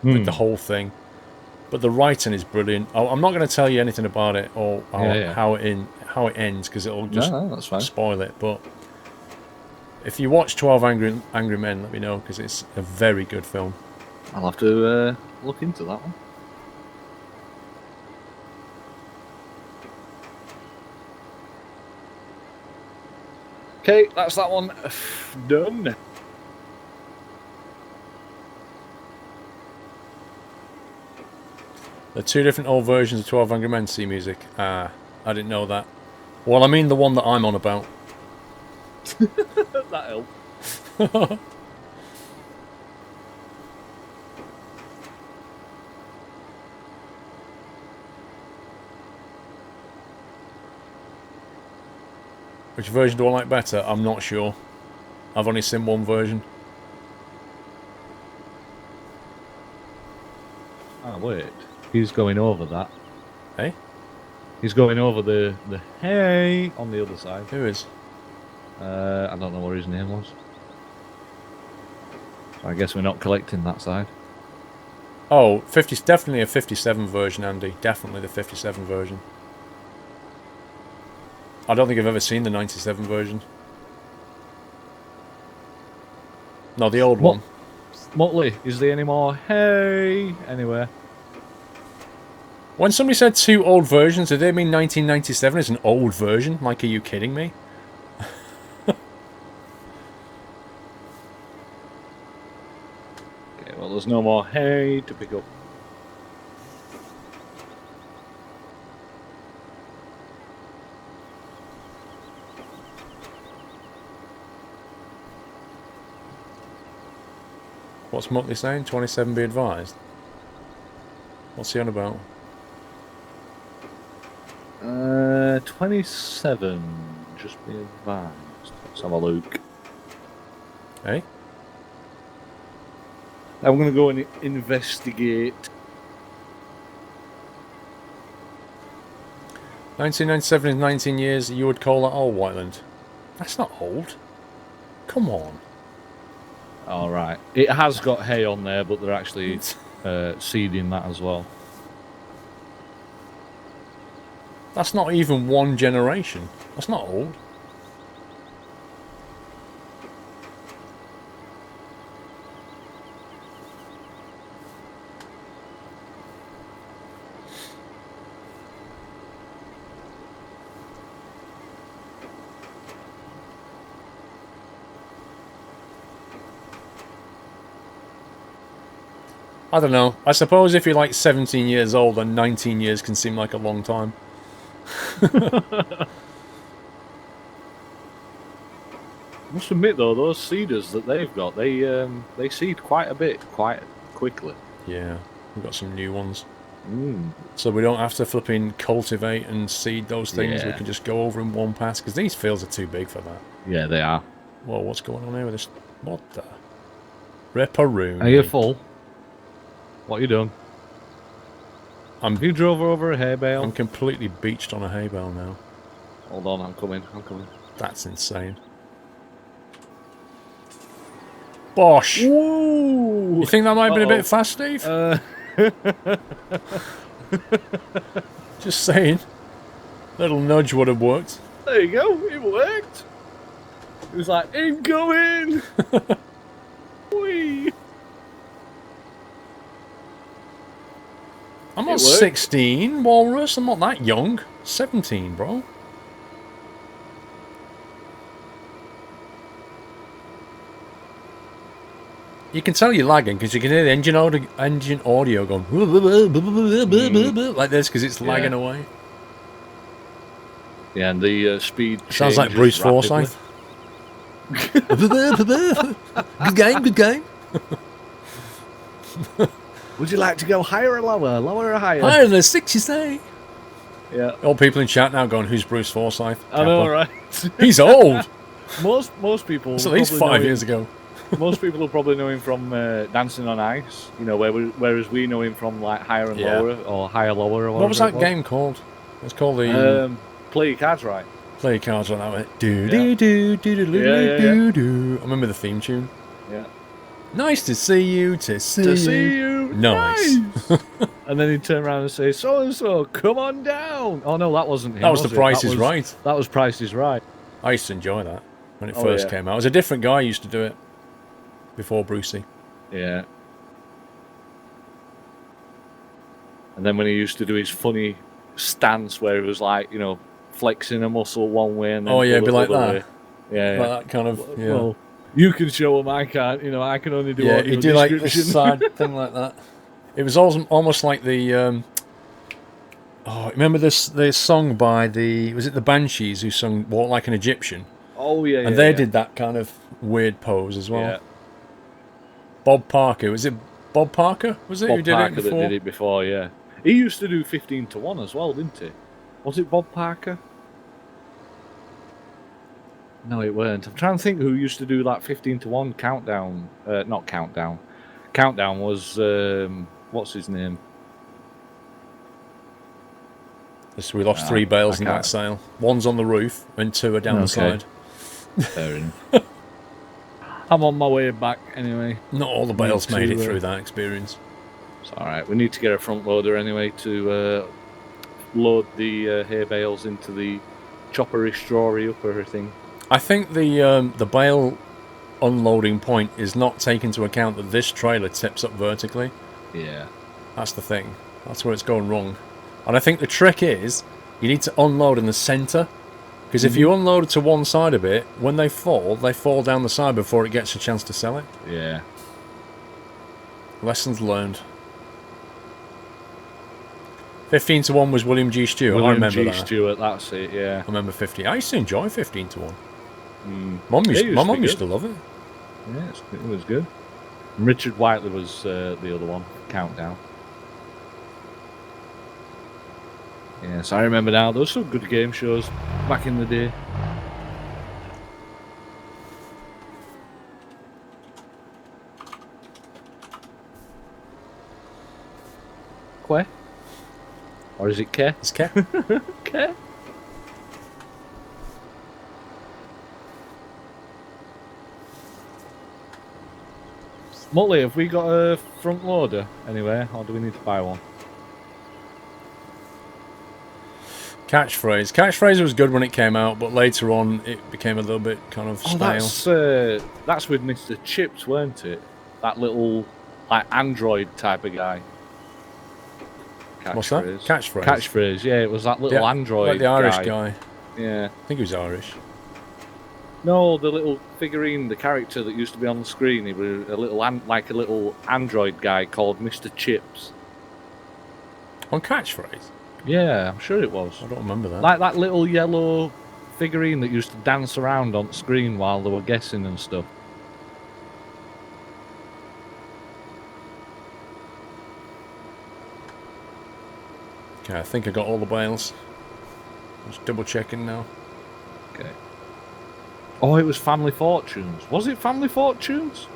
with the whole thing. But the writing is brilliant. I'm not going to tell you anything about it or how it ends, because it'll just that's fine. spoil it. But if you watch 12 Angry Men, let me know, because it's a very good film. I'll have to look into that one. Okay, that's that one done. There are two different old versions of 12 Angry Men C music. I didn't know that. Well, I mean the one that I'm on about. That helped. Which version do I like better? I'm not sure. I've only seen one version. Ah, wait. He's going over that. Hey? He's going over the hey on the other side. Who is? I don't know what his name was. I guess we're not collecting that side. Oh, definitely a 57 version, Andy. Definitely the 57 version. I don't think I've ever seen the 97 version. No, the old one. Muttley, is there any more hey anywhere? When somebody said two old versions, did they mean 1997 is an old version? Like, are you kidding me? Okay, well, there's no more hay to pick up. What's Muttley saying? 27 be advised? What's he on about? 27. Just be advised. Let's have a look. Hey? I'm going to go and investigate. 1997 is 19 years. You would call that old, Whiteland? That's not old. Come on. All right. It has got hay on there, but they're actually seeding that as well. That's not even one generation. That's not old. I don't know. I suppose if you're like 17 years old, then 19 years can seem like a long time. Must admit though, those seeders that they've got, they seed quite a bit, quite quickly. Yeah, we've got some new ones. Mm. So we don't have to flipping cultivate and seed those things. We Yeah. can just go over in one pass, because these fields are too big for that. Yeah, they are. Whoa, what's going on here with this? What the? Ripperoo. Are you full? What you done? I'm You drove over a hay bale. I'm completely beached on a hay bale now. Hold on, I'm coming. That's insane. Bosh! Woo! You think that might have been a bit fast, Steve? Just saying. Little nudge would have worked. There you go, it worked. It was like, incoming! Whee! I'm not It worked. 16, Walrus. I'm not that young. 17, bro. You can tell you're lagging because you can hear the engine audio going like this because it's lagging away. Yeah, and the speed Sounds like changes Bruce rapidly. Forsyth. Good game, good game. Would you like to go higher or lower? Lower or higher? Higher than a 6, you say? Yeah. All people in chat now going, who's Bruce Forsyth? I know, Kappa. right? He's old. Most people. It's at least probably 5 know years him- ago. Most people will probably know him from Dancing on Ice. You know, whereas we know him from like Higher and Yeah. Lower or Higher Lower or What was whatever that it game called? It's called the Play your cards right. Play Cards on that way. Do Yeah. do do do do Yeah, do do. I remember the theme tune. Yeah. Nice to see you. To see To you. see you. Nice. And then he'd turn around and say, "So and so, come on down." Oh no, that wasn't him. That was The it? Price That is was- Right. That was Price is Right. I used to enjoy that when it Oh, first yeah. came out. It was a different guy who used to do it before Brucey. Yeah. And then when he used to do his funny stance where he was like, you know, flexing a muscle one way and then Oh, yeah, pull be it like the other that. way. Yeah, Like that kind of, yeah. Well, you can show them, I can't. You know, I can only do Yeah, audio you do like this description. side thing like that. It was almost like the. Remember this song by was it the Banshees who sung "Walk Like an Egyptian"? Oh yeah, And they did that kind of weird pose as well. Yeah. Bob Parker, was it Bob Parker? Was it who Bob did Parker it before? that did it before, yeah. He used to do 15 to 1 as well, didn't he? Was it Bob Parker? No, it weren't. I'm trying to think who used to do that 15 to 1 countdown. Not countdown. Countdown was what's his name? We lost 3 bales I in that can't- sail. One's on the roof and 2 are down the Okay. side. Fair enough. I'm on my way back anyway. Not all the bales made it to, through that experience. It's alright. We need to get a front loader anyway to load the hay bales into the choppery, strawy upper thing. I think the bale unloading point is not taking into account that this trailer tips up vertically. Yeah. That's the thing. That's where it's going wrong. And I think the trick is you need to unload in the centre. Because if you unload it to one side of it, when they fall down the side before it gets a chance to sell it. Yeah. Lessons learned. 15 to 1 was William G. Stewart. I William remember G. that. Stewart, that's it, yeah. I remember 15. I used to enjoy 15 to 1. Yeah, it used My to mum be used good. to love it. Yeah, it was good. And Richard Whiteley was the other one, Countdown. Yes, I remember now. Those were some good game shows back in the day. Que? Or is it Ke? It's Ke. Ke? Motley, have we got a front loader anywhere, or do we need to buy one? Catchphrase. Catchphrase was good when it came out, but later on it became a little bit kind of Oh, stale. that's with Mr. Chips, weren't it? That little like Android type of guy. What's that? Catchphrase. Catchphrase. Yeah, it was that little Yeah, Android. like the Irish guy. Yeah. I think he was Irish. No, the little figurine, the character that used to be on the screen. He was a little, like a little android guy called Mr. Chips. On Catchphrase? Yeah, I'm sure it was. I don't remember that. Like that little yellow figurine that used to dance around on screen while they were guessing and stuff. Okay, I think I got all the bales. Just double checking now. Okay. Oh, it was Family Fortunes. Was it Family Fortunes?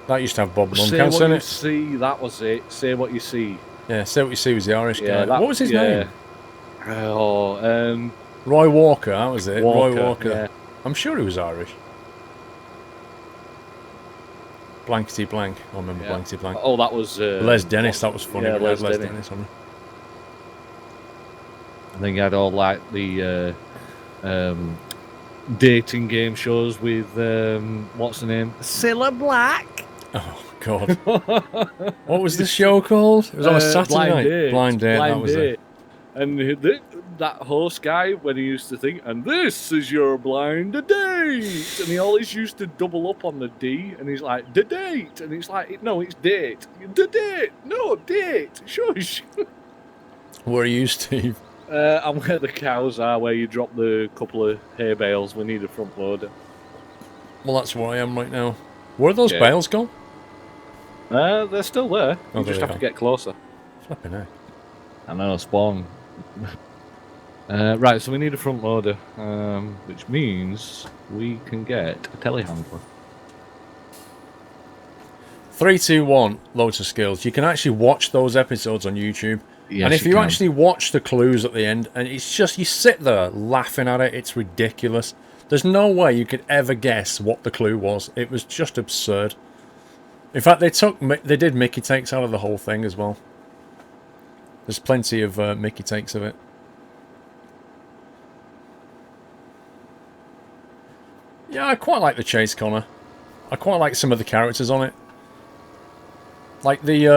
That used to have Bob Say Monkhouse what in you it. see, that was it. Say what you see. Yeah, Say What You See was the Irish Yeah, guy. What was his name? Oh, Roy Walker, that was it. Walker, Roy Walker. yeah. I'm sure he was Irish. Blankety blank. I remember Yeah. Blankety blank. Oh, that was... Les Dennis, that was funny. Yeah, We had Les Les Dennis. Dennis on it. I think I had all like the dating game shows with what's the name? Cilla Black. Oh, God. What was the show called? It was on a Saturday Blind night. Date. Blind Date, that was it. And that host guy, when he used to think, and this is your blind date, and he always used to double up on the D, and he's like, the date, and it's like, no, it's date, the date, no, date, shush. Where are you, Steve? I'm where the cows are, where you drop the couple of hay bales. We need a front loader. Well, that's where I am right now. Where are those Yeah. bales gone? They're still there. Oh, You there just they have to are. get closer. Flipping heck. I know, spawn. Right, so we need a front loader, which means we can get a telehandler. 3, 2, 1, loads of skills. You can actually watch those episodes on YouTube. Yes, and if you can. actually watch the clues at the end, and it's just, you sit there laughing at it, it's ridiculous. There's no way you could ever guess what the clue was. It was just absurd. In fact, they did Mickey takes out of the whole thing as well. There's plenty of Mickey takes of it. Yeah, I quite like the chase, Connor. I quite like some of the characters on it. Like the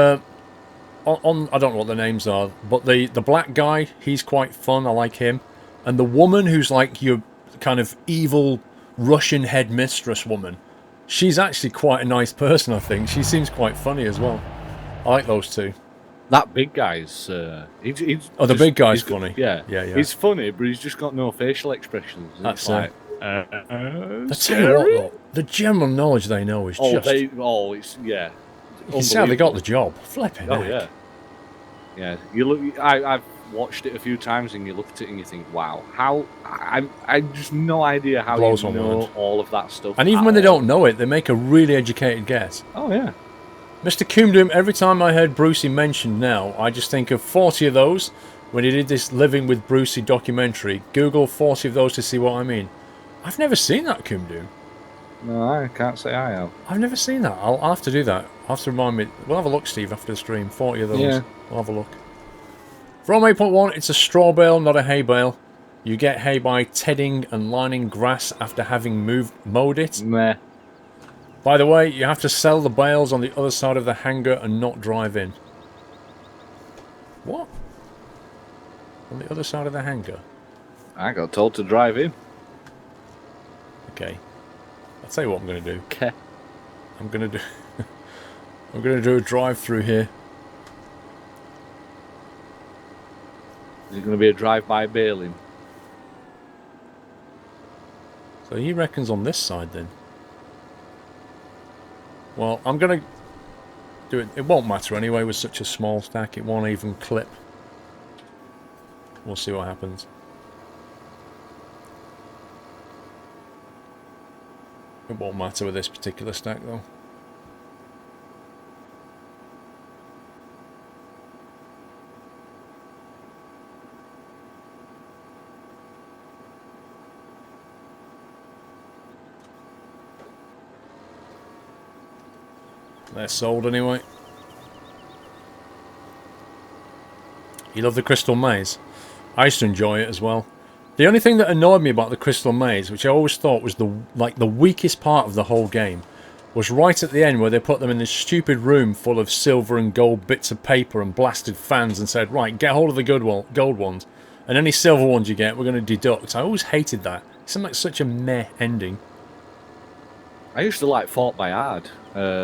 I don't know what the names are, but the black guy, he's quite fun. I like him. And the woman who's like your kind of evil Russian headmistress woman, she's actually quite a nice person, I think. She seems quite funny as well. I like those two. That big guy's... he's Oh, the just- big guy's he's got- funny. Yeah. Yeah, yeah. He's funny, but he's just got no facial expressions. And That's it's like... I tell you scary? what, though, the general knowledge they know is just... it's... Yeah. You can see how they got the job. Flipping Oh, heck. yeah. Yeah. You look... I've watched it a few times and you look at it and you think, wow, how... I just no idea how Blows you my know mind. all of that stuff. And even at when they all. don't know it, they make a really educated guess. Oh, yeah. Mr. Coomdoom, every time I heard Brucey mentioned now, I just think of 40 of those when he did this Living with Brucey documentary. Google 40 of those to see what I mean. I've never seen that, Coomdoom. No, I can't say I have. I've never seen that. I'll have to do that. I'll have to remind me. We'll have a look, Steve, after the stream. 40 of those. Yeah. We'll have a look. From 8.1, it's a straw bale, not a hay bale. You get hay by tedding and lining grass after having mowed it. Meh. By the way, you have to sell the bales on the other side of the hangar and not drive in. What? On the other side of the hangar? I got told to drive in. Okay. I'll tell you what I'm going to do. Okay. I'm going to do... I'm going to do a drive-through here. Is it going to be a drive-by bailing? So he reckons on this side then. Well, I'm going to do it. It won't matter anyway with such a small stack. It won't even clip. We'll see what happens. It won't matter with this particular stack though. They're sold anyway. You love the Crystal Maze? I used to enjoy it as well. The only thing that annoyed me about the Crystal Maze, which I always thought was the weakest part of the whole game, was right at the end where they put them in this stupid room full of silver and gold bits of paper and blasted fans and said, right, get hold of the gold ones, and any silver ones you get, we're going to deduct. I always hated that. seemed like such a meh ending. I used to like Fort Boyard.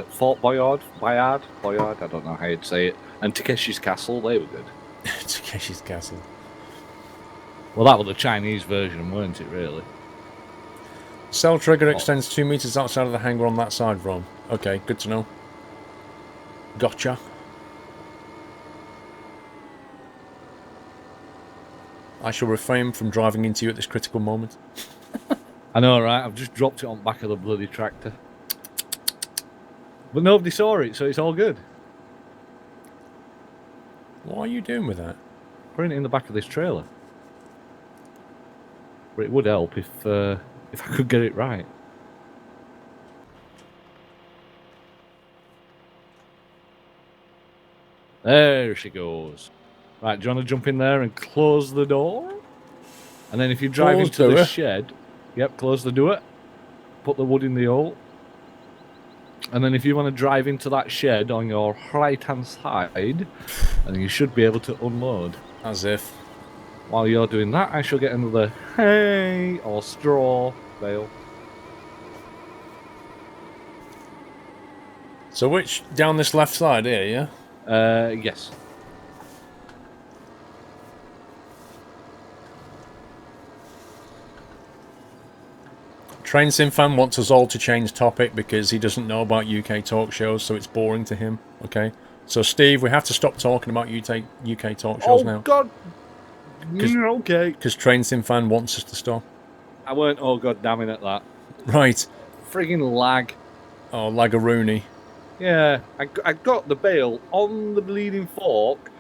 Fort Boyard? Boyard? I don't know how you'd say it. And Takeshi's Castle, they were good. Takeshi's Castle. Well, that was the Chinese version, weren't it, really? Cell trigger extends 2 meters outside of the hangar on that side, Rom. Okay, good to know. Gotcha. I shall refrain from driving into you at this critical moment. I know, right? I've just dropped it on the back of the bloody tractor. But nobody saw it, so it's all good. What are you doing with that? Putting it in the back of this trailer. But it would help if I could get it right. There she goes. Right, do you want to jump in there and close the door? And then if you drive into the shed... Yep, close the door. Put the wood in the hole. And then if you want to drive into that shed on your right-hand side, then you should be able to unload. As if. While you're doing that, I shall get another hay or straw bale. So which, down this left side here, yeah? Yes. Train Sim fan wants us all to change topic because he doesn't know about UK talk shows, so it's boring to him. Okay, so Steve, we have to stop talking about UK talk shows now. Oh God! Okay. Because Train Sim fan wants us to stop. I weren't. Oh God, damn it at that. Right. Friggin' lag. Oh, Lagarooney. Yeah, I got the bale on the bleeding fork,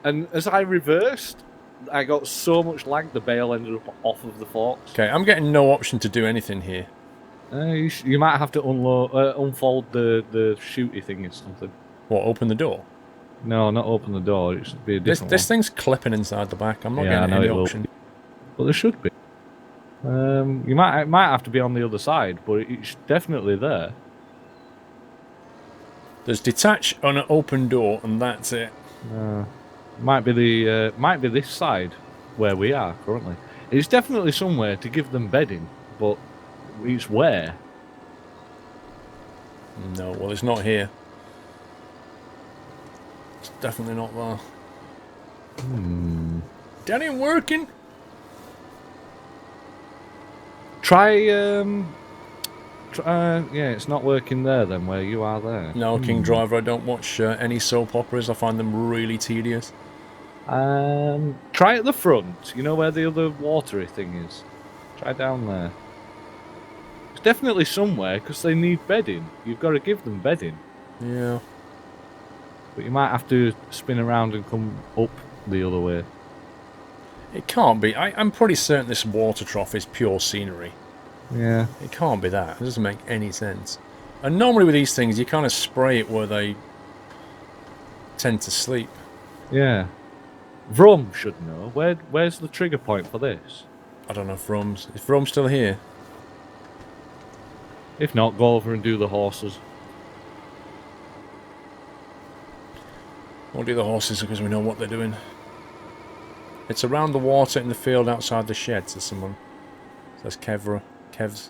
and as I reversed, I got so much lag the bale ended up off of the forks. Okay, I'm getting no option to do anything here. You might have to unfold the shooty thing or something. What, open the door? No, not open the door. It should be a different This thing's clipping inside the back. I'm not Yeah, getting I know any it will option. be. But there should be. It might have to be on the other side, but it's definitely there. There's detach on an open door, and that's it. Might be this side where we are currently. It's definitely somewhere to give them bedding, but it's where? No, well, it's not here. It's definitely not there. That ain't working. Try, yeah, it's not working there then, where you are there. No, King Driver, I don't watch any soap operas. I find them really tedious. Try at the front, you know where the other watery thing is. Try down there. It's definitely somewhere, because they need bedding. You've got to give them bedding. Yeah. But you might have to spin around and come up the other way. It can't be. I'm pretty certain this water trough is pure scenery. Yeah. It can't be that. It doesn't make any sense. And normally with these things, you kind of spray it where they tend to sleep. Yeah. Vrum should know. Where's the trigger point for this? I don't know if Vrom's... Is Vrom still here? If not, go over and do the horses. We'll do the horses because we know what they're doing. It's around the water in the field outside the shed, says someone. Says Kevra. Kevs.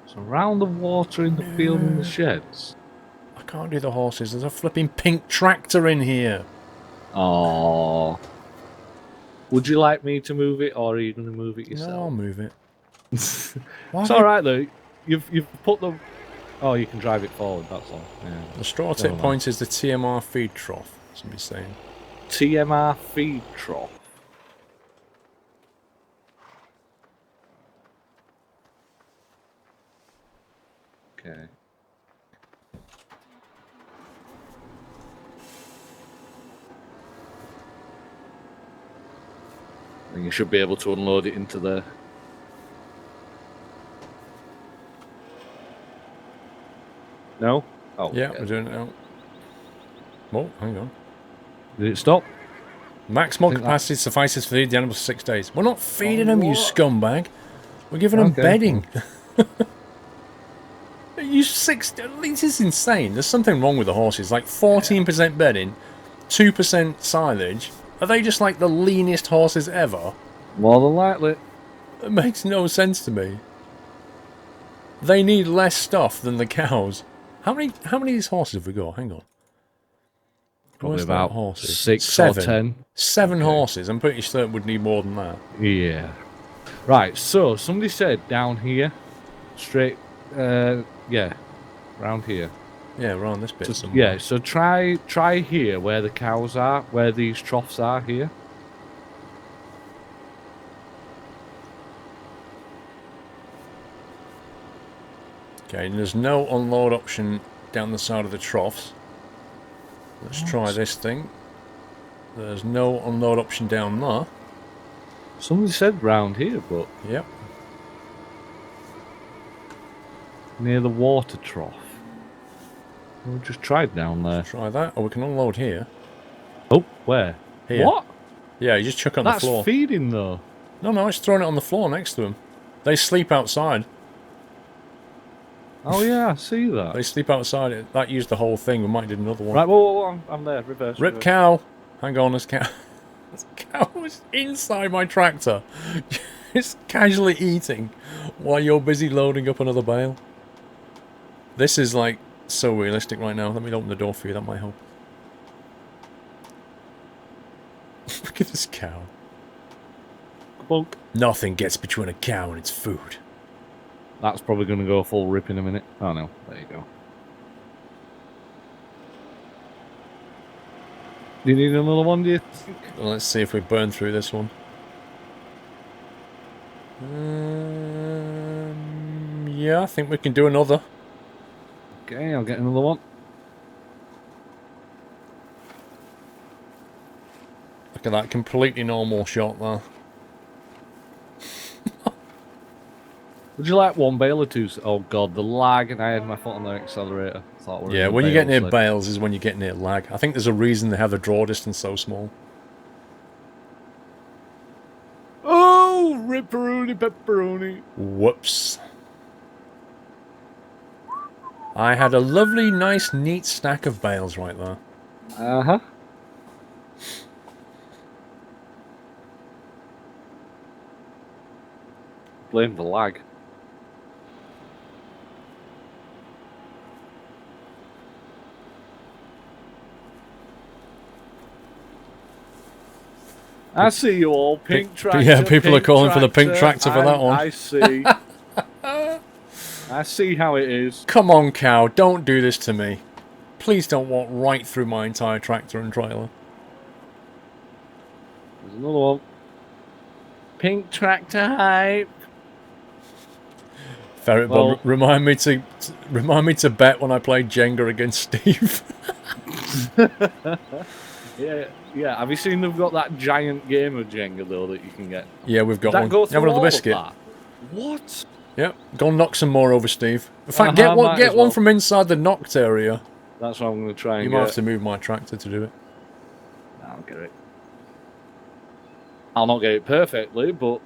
It's around the water in the field and the sheds. I can't do the horses. There's a flipping pink tractor in here. Oh. Would you like me to move it, or are you going to move it yourself? No, I'll move it. It's all right though. You've put the. Oh, you can drive it forward. That's all. Yeah. The straw tip point is the TMR feed trough. Somebody's saying. TMR feed trough. Okay. And you should be able to unload it into there. No? Oh, Yeah, we're doing it now. Oh, hang on. Did it stop? Maximum think capacity suffices to feed the animals for 6 days. We're not feeding them, you what? scumbag. We're giving them Okay. bedding. This is insane. There's something wrong with the horses. Like 14% bedding, 2% silage. Are they just like the leanest horses ever? More than likely. It makes no sense to me. They need less stuff than the cows. How many of these horses have we got? Hang on. Probably Where's about that horses? 6 or 10. Seven Okay. horses. I'm pretty certain would need more than that. Yeah. Right, so somebody said down here, straight, yeah, around here. Yeah, around this bit So, somewhere. yeah, so try here where the cows are, where these troughs are here. Okay, and there's no unload option down the side of the troughs. Let's try this thing. There's no unload option down there. Somebody said round here, but Yep. near the water trough. We just tried down there. Try that. Or we can unload here. Oh, where? Here. What? Yeah, you just chuck it on the That's floor. feeding though. No, it's throwing it on the floor next to them. They sleep outside. Oh yeah, I see that. They sleep outside. That used the whole thing. We might need another one. Right, whoa, I'm there. Reverse. Rip reverse. cow. Hang on, this cow. This cow is inside my tractor. It's casually eating while you're busy loading up another bale. This is like so realistic right now. Let me open the door for you. That might help. Look at this cow. Bunk. Nothing gets between a cow and its food. That's probably going to go full rip in a minute. Oh no, there you go. Do you need another one, do you think? Well, let's see if we burn through this one. Yeah, I think we can do another. Okay, I'll get another one. Look at that completely normal shot there. Would you like one bale or two? Oh god, the lag, and I had my foot on the accelerator. Thought we were Yeah, in the when you get bale near slip. bales is when you get near lag. I think there's a reason they have the draw distance so small. Oh, ripperoni pepperoni. Whoops. I had a lovely, nice, neat stack of bales right there. Uh-huh. Blame the lag. I see you all. Pink tractor. yeah, people are pink calling for the pink tractor for that one. I see. I see how it is. Come on, cow, don't do this to me. Please don't walk right through my entire tractor and trailer. There's another one. Pink tractor hype. Ferret Well- Bomb, remind me to bet when I play Jenga against Steve. Yeah. Have you seen they've got that giant game of Jenga though that you can get? Yeah, we've got That one. go Have through another all of biscuit. that? What? Yep, go and knock some more over, Steve. In fact, Uh-huh, might get as one well. from inside the knocked area. That's what I'm going to try and You get. might have to move my tractor to do it. I'll get it. I'll not get it perfectly, but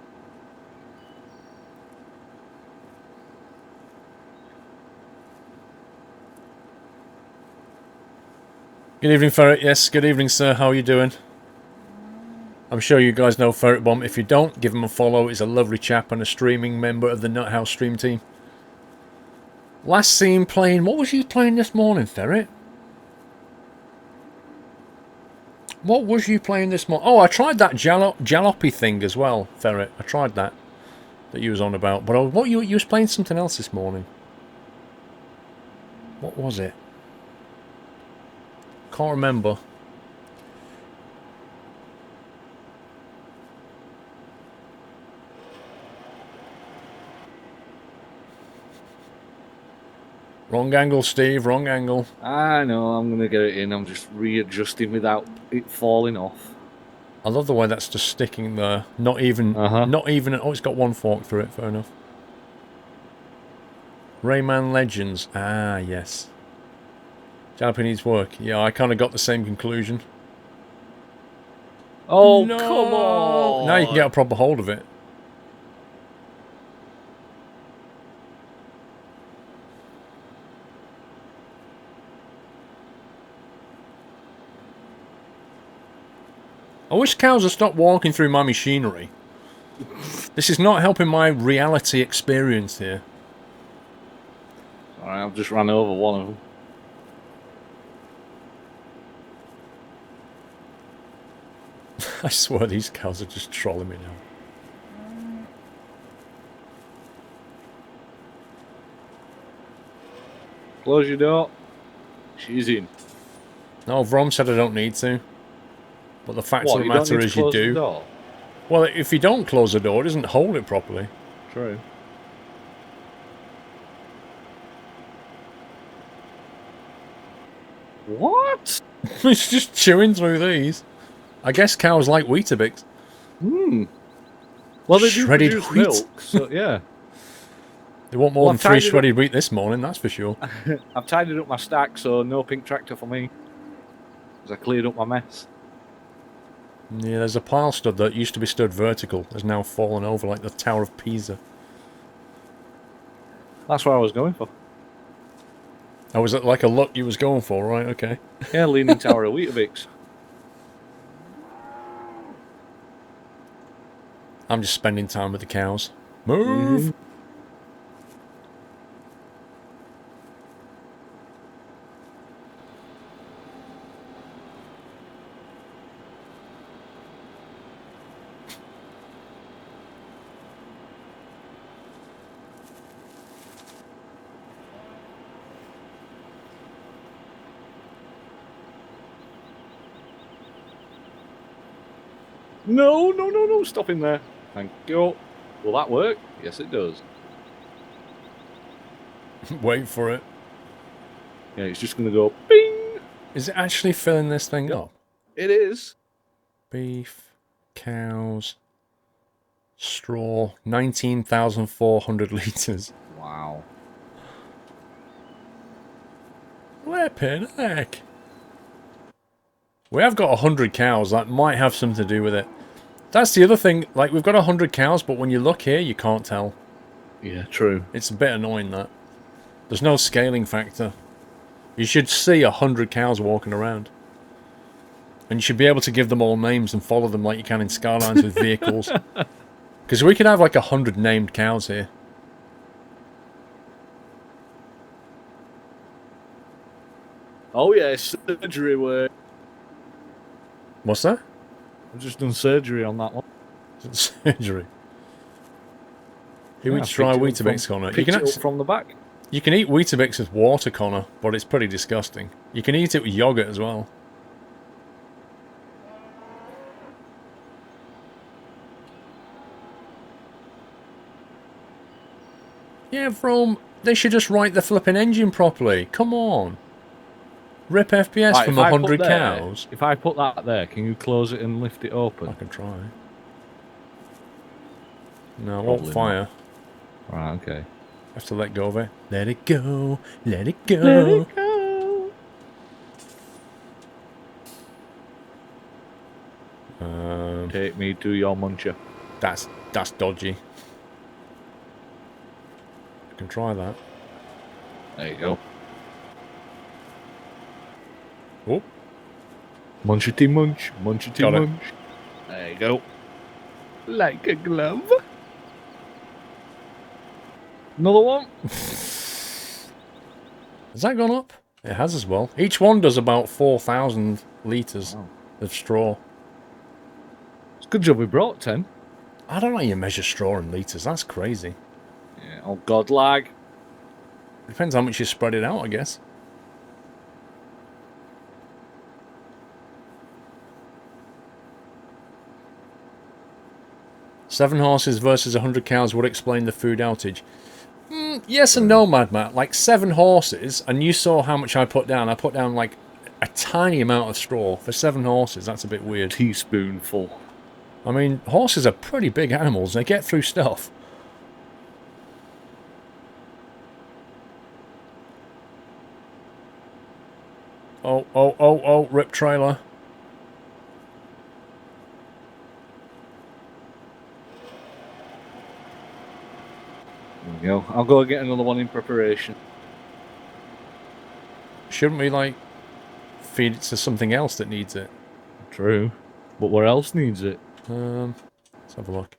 Good evening, Ferret. Yes, good evening, sir. How are you doing? I'm sure you guys know Ferret Bomb. If you don't, give him a follow. He's a lovely chap and a streaming member of the Nuthouse stream team. Last seen playing... What was you playing this morning, Ferret? What was you playing this morning? Oh, I tried that jalopy thing as well, Ferret. I tried that you was on about. But you was playing something else this morning. What was it? Can't remember. Wrong angle, Steve. Wrong angle. I know I'm going to get it in. I'm just readjusting without it falling off. I love the way that's just sticking there. Not even... Uh-huh. Not even... Oh, it's got one fork through it. Fair enough. Rayman Legends. Ah, yes. Jalopy needs work. Yeah, I kind of got the same conclusion. Oh, No! come on! Now you can get a proper hold of it. I wish cows would stop walking through my machinery. This is not helping my reality experience here. Alright, I've just ran over one of them. I swear these cows are just trolling me now. Close your door. She's in. No, Vrom said I don't need to. But the fact What, of the you don't matter need to is you close the do. door? Well, if you don't close the door, it doesn't hold it properly. True. What? It's just chewing through these. I guess cows like Weetabix. Hmm. Well, they do Shredded produce wheat. milk, so yeah. They want more Well, than I've 3 tidied up- shredded wheat this morning, that's for sure. I've tidied up my stack, so no pink tractor for me. Because I cleared up my mess. Yeah, there's a pile stud that used to be stood vertical. Has now fallen over like the Tower of Pisa. That's what I was going for. Oh, was it like a look you was going for? Right, okay. Yeah, Leaning Tower of Weetabix. I'm just spending time with the cows. Move! No, no, no, no, stop in there. Thank you. Will that work? Yes, it does. Wait for it. Yeah, it's just going to go bing. Is it actually filling this thing Yep. up? It is. Beef, cows, straw, 19,400 litres. Wow. Flippin' heck. We have got 100 cows. That might have something to do with it. That's the other thing. Like, we've got 100 cows, but when you look here, you can't tell. Yeah, true. It's a bit annoying, that. There's no scaling factor. You should see 100 cows walking around. And you should be able to give them all names and follow them like you can in Skylines with vehicles. Because we could have like 100 named cows here. Oh, yeah, surgery work. What's that? I've just done surgery on that one. Surgery. Who Yeah, would try picked it up Weetabix, Connor? You Picked can, it up from the back. you can eat Weetabix with water, Connor, but it's pretty disgusting. You can eat it with yogurt as well. Yeah, Rome, they should just write the flipping engine properly. Come on. Rip FPS Right, from if I put 100 there- cows. If I put that there, can you close it and lift it I open? can try. No, it won't Probably fire. Right, okay. Have to let go of it. Let it go. Let it go. Let it go. Take me to your muncher. That's dodgy. I can try that. There you go. Oh, Munchity munch, munchity Got it. munch. There you go. Like a glove. Another one. has that gone up? It has as well. Each one does about 4,000 litres Wow. of straw. It's a good job we brought 10. I don't know how you measure straw in litres. That's crazy. Yeah, oh god lag. Depends how much you spread it out, I guess. Seven horses versus 100 cows would explain the food outage. Yes and no, Mad Matt. Like 7 horses, and you saw how much I put down. I put down like a tiny amount of straw for 7 horses. That's a bit weird. Teaspoonful. I mean, horses are pretty big animals. They get through stuff. Oh, rip trailer. There we go. I'll go get another one in preparation. Shouldn't we, like, feed it to something else that needs it? True. But where else needs it? Let's have a look.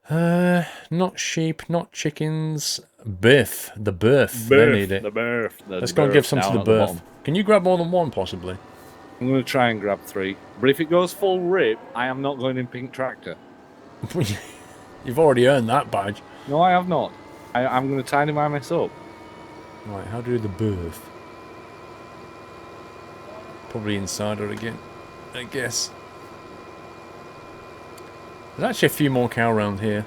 Not sheep, not chickens. Beef. The beef. They need it. The birth. Let's go and give some to the beef. Can you grab more than one, possibly? I'm going to try and grab 3. But if it goes full rip, I am not going in pink tractor. You've already earned that badge. No, I have not. I'm going to tidy my mess up. Right, how do the beef? Probably insider again, I guess. There's actually a few more cow around here.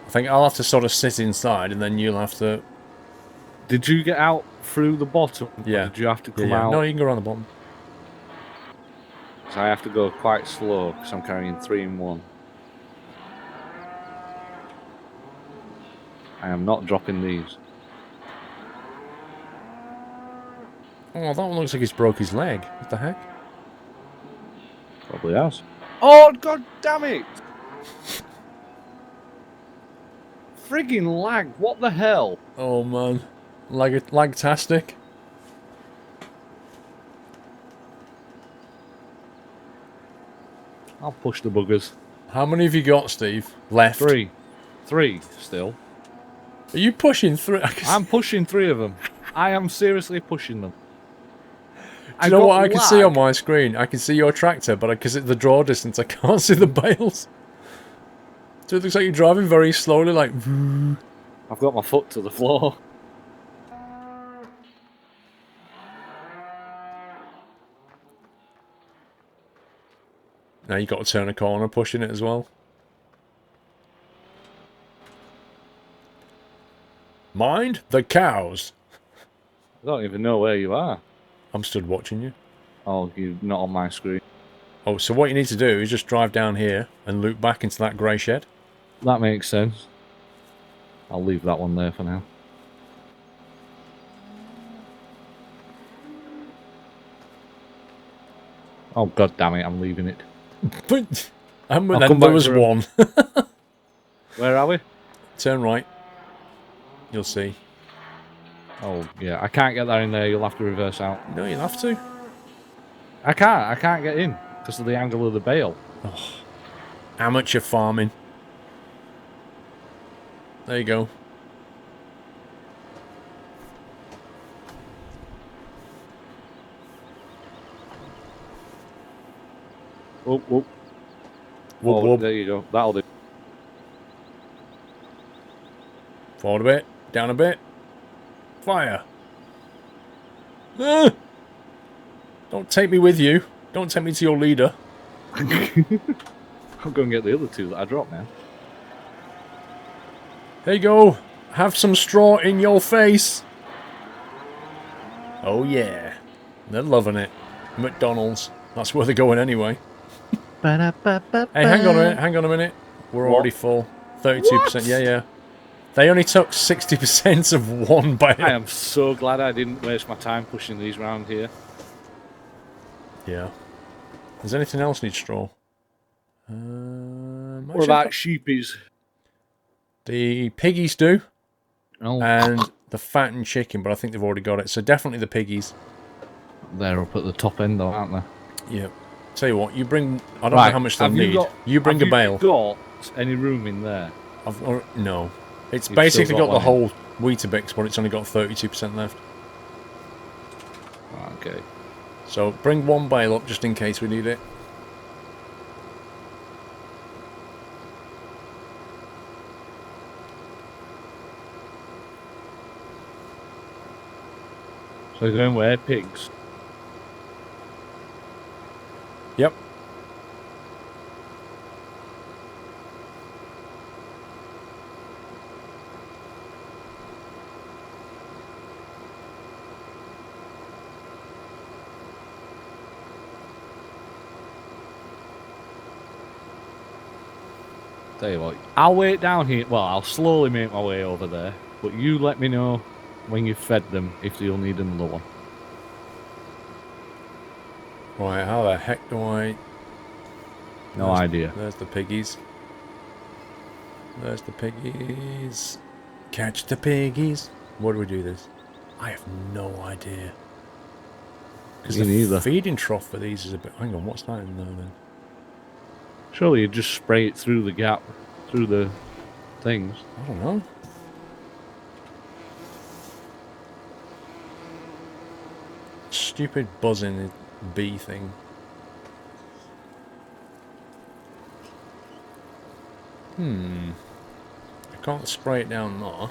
I think I'll have to sort of sit inside and then you'll have to... Did you get out through the bottom? Yeah. Or did you have to come Yeah. out? No, you can go around the bottom. So I have to go quite slow because I'm carrying 3 in 1. I am not dropping these. Oh, that one looks like he's broke his leg. What the heck? Probably has. Oh, god damn it! Friggin' lag, what the hell? Oh man. Lagtastic. I'll push the buggers. How many have you got, Steve? Left? 3. 3 still. Are you pushing through? I'm pushing 3 of them. I am seriously pushing them. Do you know what I can see on my screen? I can see your tractor, but because it's the draw distance, I can't see the bales. So it looks like you're driving very slowly, like... I've got my foot to the floor. Now you've got to turn a corner pushing it as well. Mind the cows. I don't even know where you are. I'm stood watching you. Oh, you're not on my screen. Oh, so what you need to do is just drive down here and loop back into that grey shed. That makes sense. I'll leave that one there for now. Oh, god damn it, I'm leaving it. But and I'll then come there back was for a- one. Where are we? Turn right. You'll see. Oh, yeah, I can't get that in there. You'll have to reverse out. No, you'll have to. I can't get in because of the angle of the bale. Amateur farming. There you go. Whoop, whoop. Whoop, Oh, whoop. there you go. That'll do. Forward a bit. Down a bit. Fire. Ah! Don't take me with you. Don't take me to your leader. I'll go and get the other 2 that I dropped now. There you go. Have some straw in your face. Oh yeah. They're loving it. McDonald's. That's where they're going anyway. Hey, hang on a minute. Hang on a minute. We're already full. 32%. Yeah, yeah. They only took 60% of one bale. I am so glad I didn't waste my time pushing these round here. Yeah. Does anything else need straw? What about sheepies? The piggies do, Oh, and the fattened chicken, but I think they've already got it. So definitely the piggies. they're up at the top end though, aren't they? Yeah. Tell you what, you bring... I don't know how much they'll need. You bring a bale. Have you got any room in there? No. It's You've basically still got got the one whole Weetabix, but it's only got 32% left. Okay. So bring one bale up just in case we need it. So you're going where? Pigs? Yep. Tell you what, I'll wait down here. Well, I'll slowly make my way over there. But you let me know when you've fed them if you'll need another one. Right, how the heck do I... No idea. There's the piggies. There's the piggies. Catch the piggies. Where do we do this? I have no idea. Because Me the neither. feeding trough for these is a bit... Hang on, what's that in there then? Surely you just spray it through the gap, through the things. I don't know. Stupid buzzing bee thing. I can't spray it down there.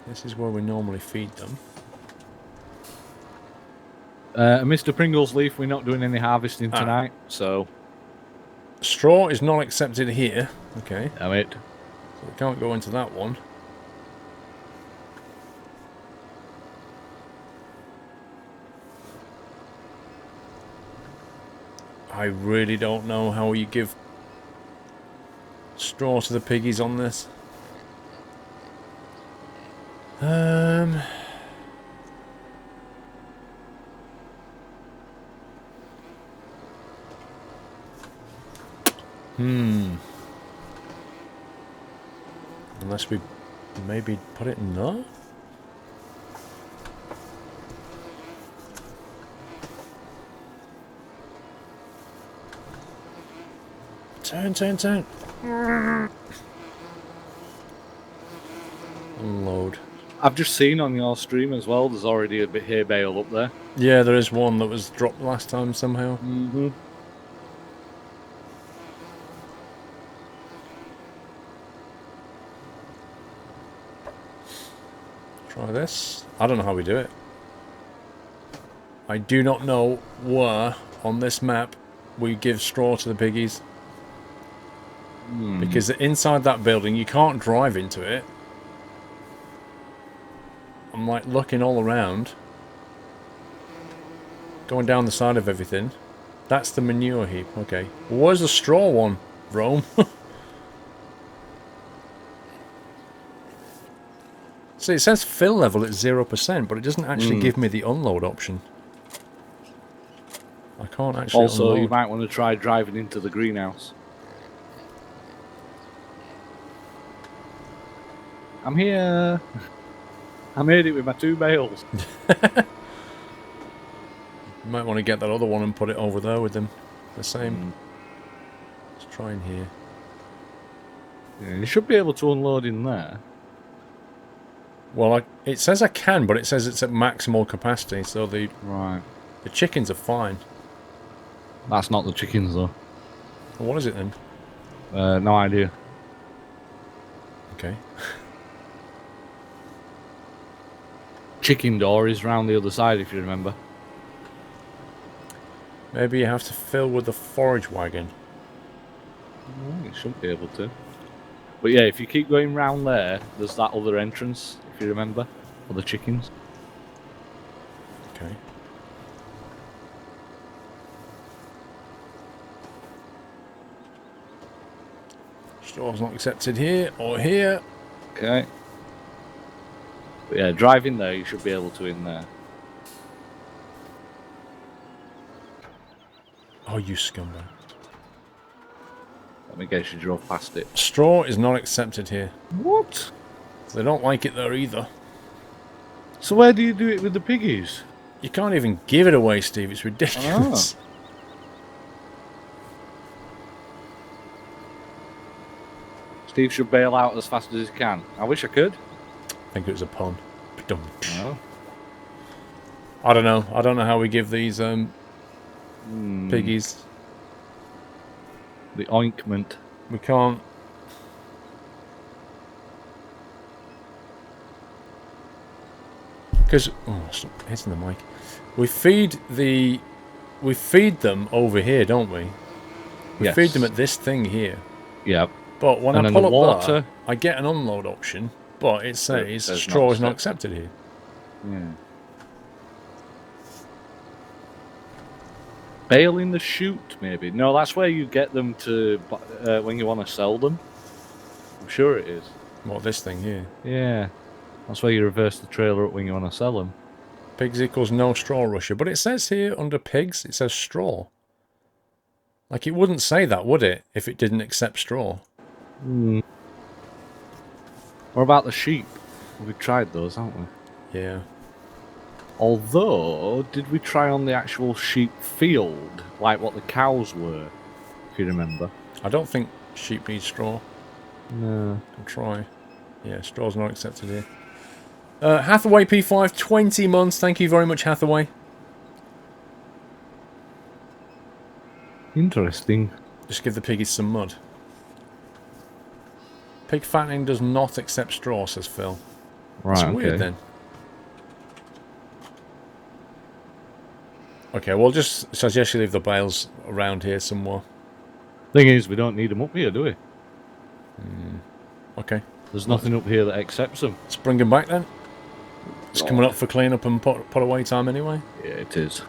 This is where we normally feed them. Mr. Pringles Leaf, we're not doing any harvesting tonight, so... Straw is not accepted here. Okay. Damn it. So we can't go into that one. I really don't know how you give straw to the piggies on this. Unless we maybe put it in there? Turn. Unload. I've just seen on your stream as well, there's already a bit hay bale up there. Yeah, there is one that was dropped last time somehow. Mm-hmm. Try this. I don't know how we do it. I do not know where on this map we give straw to the piggies. Because inside that building, you can't drive into it. I'm like looking all around. Going down the side of everything. That's the manure heap. Okay. Well, where's the straw one, Rome? See, it says fill level at 0%, but it doesn't actually give me the unload option. I can't actually Also, unload. you might want to try driving into the greenhouse. I'm here. I made it with my 2 bales. You might want to get that other one and put it over there with them. The same. Let's try in here. Yeah, you should be able to unload in there. Well, it says I can, but it says it's at maximal capacity, so the chickens are fine. That's not the chickens, though. Well, what is it then? No idea. Okay. Chicken door is round the other side, if you remember. Maybe you have to fill with the forage wagon. You shouldn't be able to. But yeah, if you keep going round there, there's that other entrance, if you remember, for the chickens. Okay. Straw's not accepted here or here. Okay. But yeah, drive in there, you should be able to in there. Oh, you scumbag. Let me guess you drove past it. Straw is not accepted here. What? They don't like it there either. So where do you do it with the piggies? You can't even give it away, Steve. It's ridiculous. Steve should bail out as fast as he can. I wish I could. I think it was a pun. Oh. I don't know. I don't know how we give these piggies. The ointment. We can't. Because stop hitting the mic. We feed them over here, don't we? We Yes. feed them at this thing here. Yeah. But when And I then pull the up water. there, I get an unload option, but it says says straw not is not accepted here. Yeah. Bail in the chute, maybe. No, that's where you get them to when you want to sell them. I'm sure it is. What, this thing here? Yeah. That's where you reverse the trailer up when you want to sell them. Pigs equals no straw rusher. But it says here under pigs, it says straw. Like, it wouldn't say that, would it, if it didn't accept straw? What about the sheep? We've tried those, haven't we? Yeah. Although, did we try on the actual sheep field, like what the cows were, if you remember? I don't think sheep need straw. No. I'll try. Yeah, straw's not accepted here. Hathaway P5, 20 months. Thank you very much, Hathaway. Interesting. Just give the piggies some mud. Pig fattening does not accept straw, says Phil. Right, That's weird okay. then. Okay, we'll just suggest you leave the bales around here somewhere. Thing is, we don't need them up here, do we? Okay, There's nothing up here that accepts them. let's bring them back then. It's Oh. coming up for clean up and put away time anyway. Yeah, it is.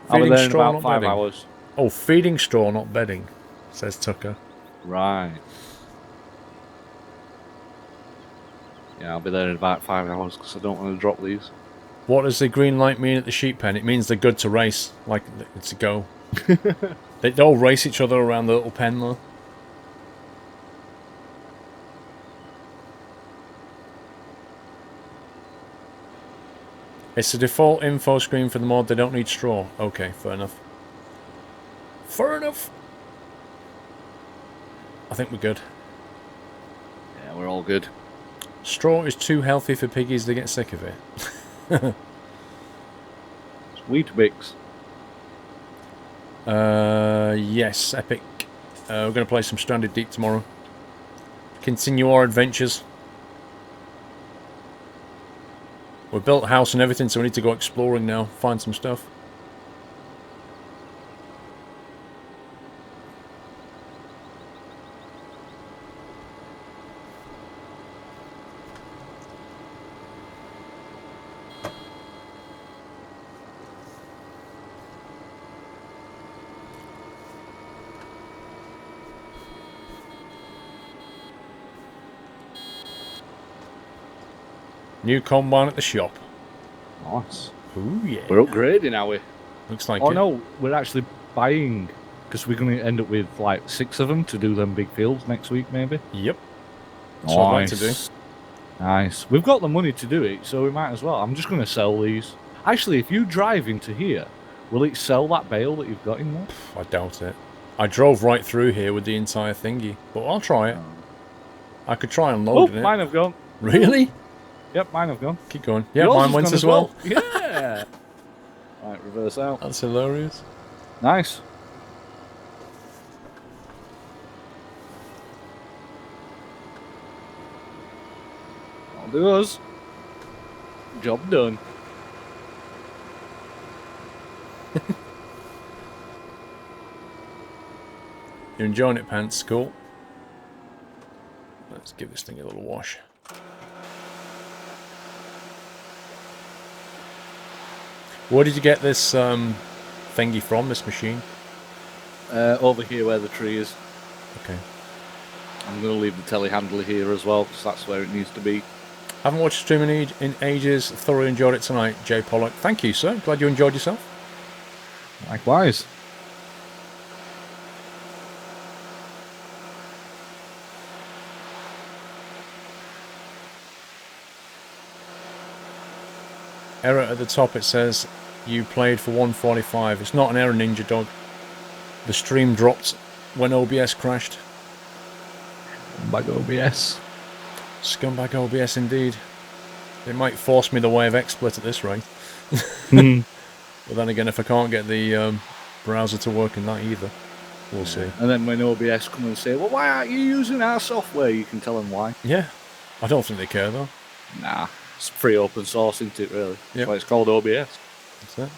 I'll be Feeding there in straw, about not 5 bedding. hours. Oh, feeding straw, not bedding, says Tucker. Right. Yeah, I'll be there in about 5 hours because I don't want to drop these. What does the green light mean at the sheep pen? It means they're good to race, like it's a go. They all race each other around the little pen though. It's the default info screen for the mod. They don't need straw. Okay, fair enough. Fair enough. I think we're good. Yeah, we're all good. Straw is too healthy for piggies. They get sick of it. Sweet Bix. Yes, epic. We're going to play some Stranded Deep tomorrow. Continue our adventures. We've built a house and everything, so we need to go exploring now. Find some stuff. New combine at the shop. Nice. Ooh, yeah. We're upgrading, are we? Looks like Oh it. no, we're actually buying, because we're going to end up with like 6 of them to do them big fields next week, maybe. Yep. That's what I'd like to do. Nice. We've got the money to do it, so we might as well. I'm just going to sell these. Actually, if you drive into here, will it sell that bale that you've got in there? I doubt it. I drove right through here with the entire thingy, but I'll try it. I could try unloading it. Mine have gone. Really? Yep, mine have gone. Keep going. Yeah, Yours mine has went gone as well. Yeah. Right, reverse out. That's hilarious. Nice. That'll do us. Job done. You're enjoying it, Pants. Cool. Let's give this thing a little wash. Where did you get this thingy from, this machine? Over here where the tree is. Okay. I'm going to leave the telehandler here as well, because that's where it needs to be. Haven't watched a stream in ages. Thoroughly enjoyed it tonight, Jay Pollock. Thank you, sir. Glad you enjoyed yourself. Likewise. Error at the top, it says you played for 145. It's not an error, Ninja Dog. The stream dropped when OBS crashed. Back OBS. Scumbag OBS indeed. It might force me the way of XSplit at this rate. But then again, if I can't get the browser to work in that either, we'll see. And then when OBS come and say, well, why aren't you using our software? You can tell them why. Yeah. I don't think they care though. Nah. It's free open source, isn't it, really? That's Yep. why it's called OBS. That's it.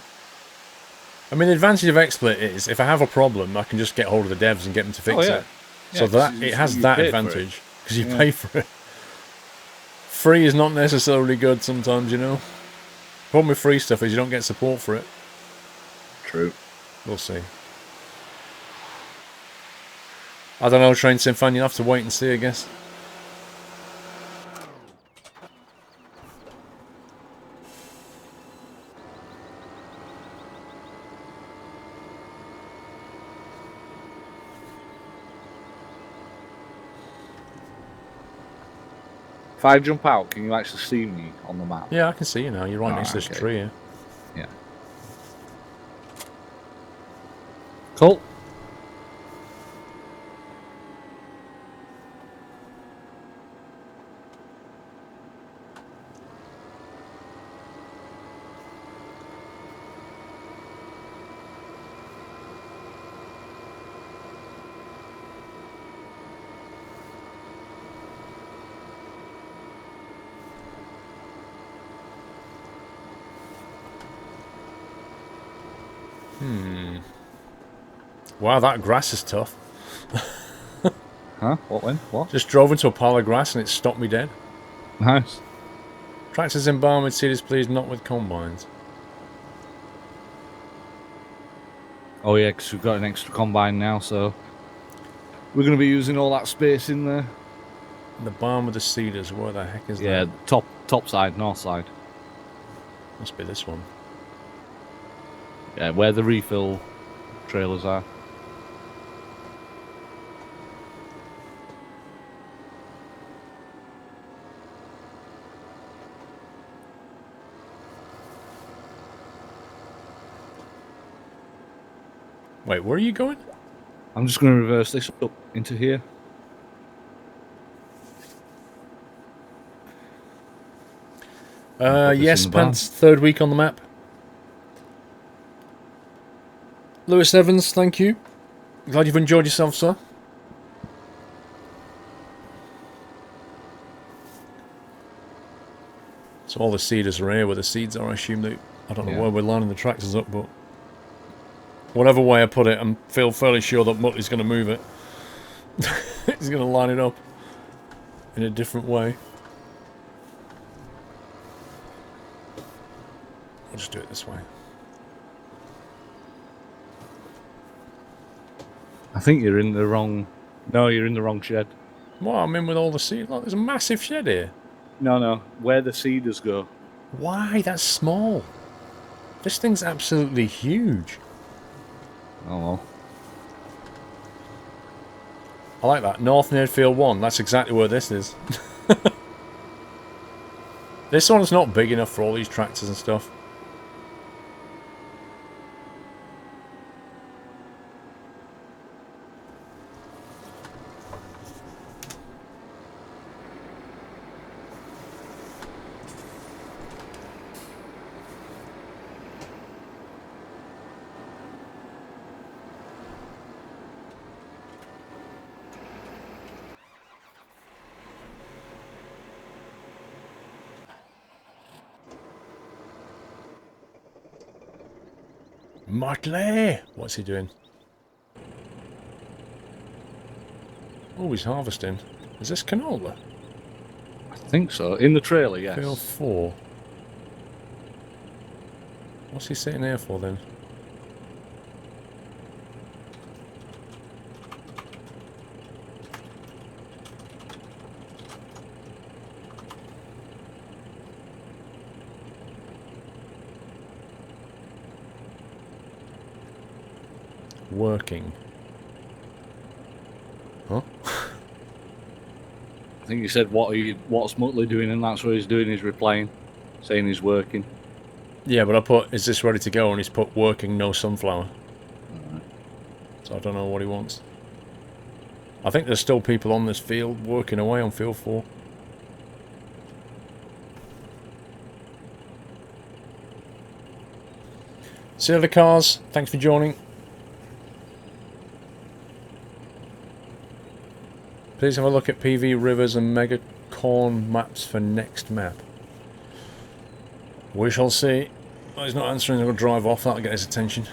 I mean, the advantage of XSplit is if I have a problem, I can just get hold of the devs and get them to fix it. Yeah, So that 'cause it has you that paid for it. advantage because you Yeah. pay for it. Free is not necessarily good sometimes, you know. Problem with free stuff is you don't get support for it. True. We'll see. I don't know, Train Sim fan, you'll have to wait and see, I guess. If I jump out, can you actually see me on the map? Yeah, I can see you now. You're right next to Alright, this okay. tree here. Yeah. Cool. Wow, that grass is tough. Huh? What went? What? Just drove into a pile of grass and it stopped me dead. Nice. Tractors embalmed with seeders, please, not with combines. Oh yeah, because we've got an extra combine now, so we're going to be using all that space in there. The barn with the seeders, where the heck is Yeah, that? top side, north side. Must be this one. Yeah, where the refill trailers are. Wait, where are you going? I'm just going to reverse this up into here. Put this Yes, in the barn. Pants, third week on the map. Lewis Evans, thank you. Glad you've enjoyed yourself, sir. So all the seeders are here where the seeds are, I assume they... I don't know Yeah. where we're lining the tractors up, but... Whatever way I put it, I feel fairly sure that Muttley's going to move it. He's going to line it up in a different way. I'll just do it this way. I think you're in the wrong... No, you're in the wrong shed. Well, I'm in with all the seed. Look, there's a massive shed here. No, where the seeders go. Why? That's small. This thing's absolutely huge. Oh well. I like that. North Near Field 1. That's exactly where this is. This one's not big enough for all these tractors and stuff. Muttley! What's he doing? Oh, he's harvesting. Is this canola? I think so. In the trailer, yes. Field 4. What's he sitting here for then? Working. Huh? I think you said what's Muttley doing, and that's what he's doing. He's replying, saying he's working. Yeah, but I put, is this ready to go? And he's put working, no sunflower. So I don't know what he wants. I think there's still people on this field working away on field 4. See you, the cars. Thanks for joining. Please have a look at PV Rivers and Mega Corn maps for next map. We shall see. Oh, he's not answering. He'll drive off. That'll get his attention.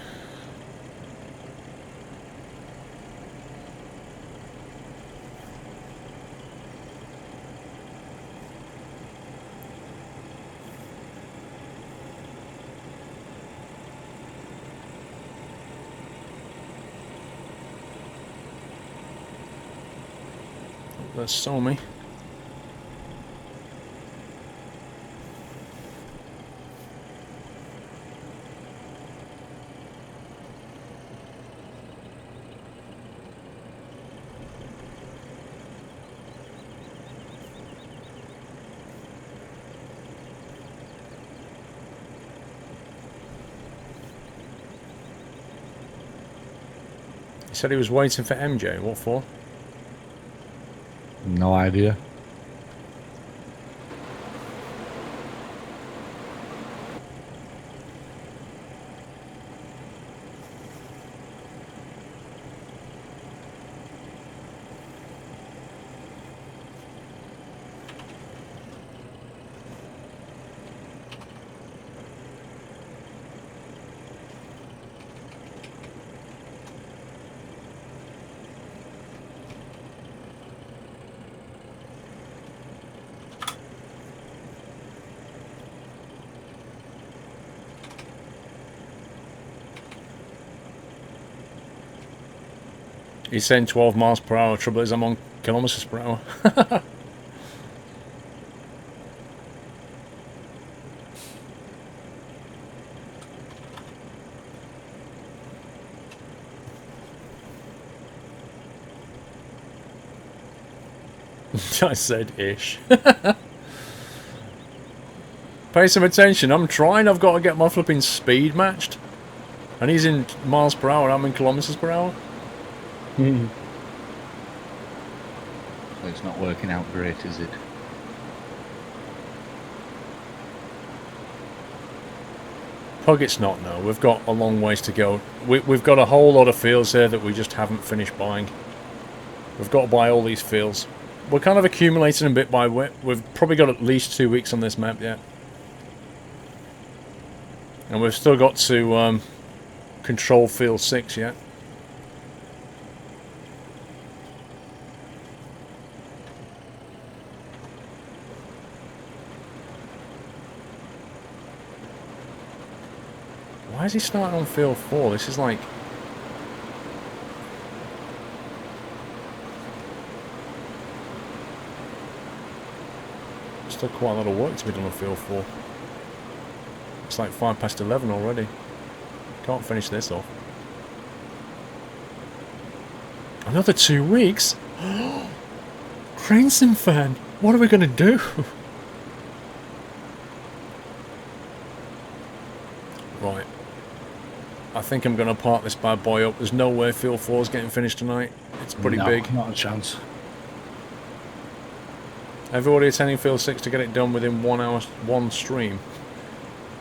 That's saw me. He said he was waiting for MJ. What for? No idea. He's saying 12 miles per hour. Trouble is I'm on kilometers per hour. I said ish. Pay some attention. I'm trying. I've got to get my flipping speed matched. And he's in miles per hour. I'm in kilometers per hour. So it's not working out great, is it? Pug, it's not, no. We've got a long ways to go. We've got a whole lot of fields here that we just haven't finished buying. We've got to buy all these fields. We're kind of accumulating a bit by bit. We've probably got at least 2 weeks on this map yet. And we've still got to control field 6 yet. Why is he starting on field 4? This is like... Still quite a lot of work to be done on field 4. It's like 5 past 11 already. Can't finish this off. Another 2 weeks? Cranston fan, what are we going to do? Right. I think I'm going to park this bad boy up. There's no way field 4 is getting finished tonight. It's pretty big. Not a chance. Everybody attending field 6 to get it done within 1 hour, one stream.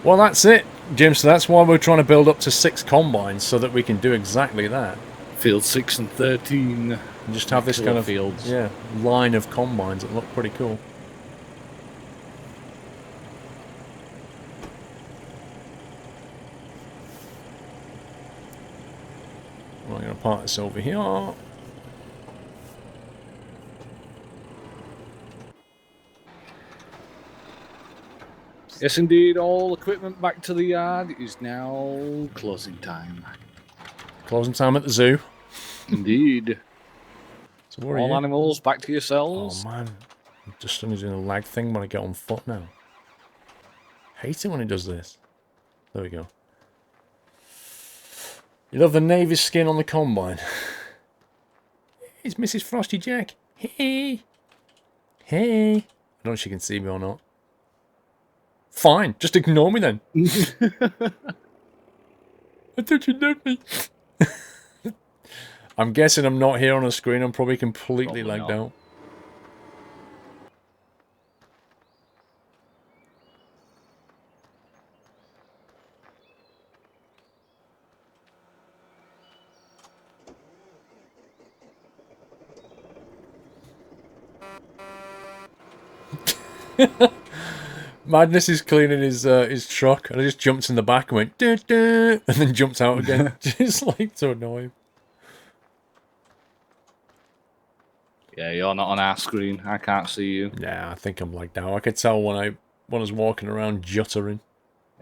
Well, that's it, Jim. So that's why we're trying to build up to 6 combines so that we can do exactly that. Field 6 and 13. And just have this kind of fields. Yeah, line of combines that look pretty cool. I'm going to park this over here. Yes, indeed. All equipment back to the yard. It is now closing time. Closing time at the zoo. Indeed. So where are All you? animals back to yourselves. Oh man, I'm just suddenly doing a lag thing when I get on foot now. Hate it when it does this. There we go. You love the navy skin on the combine. It's Mrs. Frosty Jack. Hey. Hey. I don't know if she can see me or not. Fine, just ignore me then. I thought you loved me. I'm guessing I'm not here on a screen. I'm probably completely lagged out. Madness is cleaning his truck, and I just jumped in the back and went duh, duh, and then jumped out again, just like to annoy him. Yeah, you're not on our screen. I can't see you. Yeah, I think I'm lagged out. I could tell when I was walking around juttering.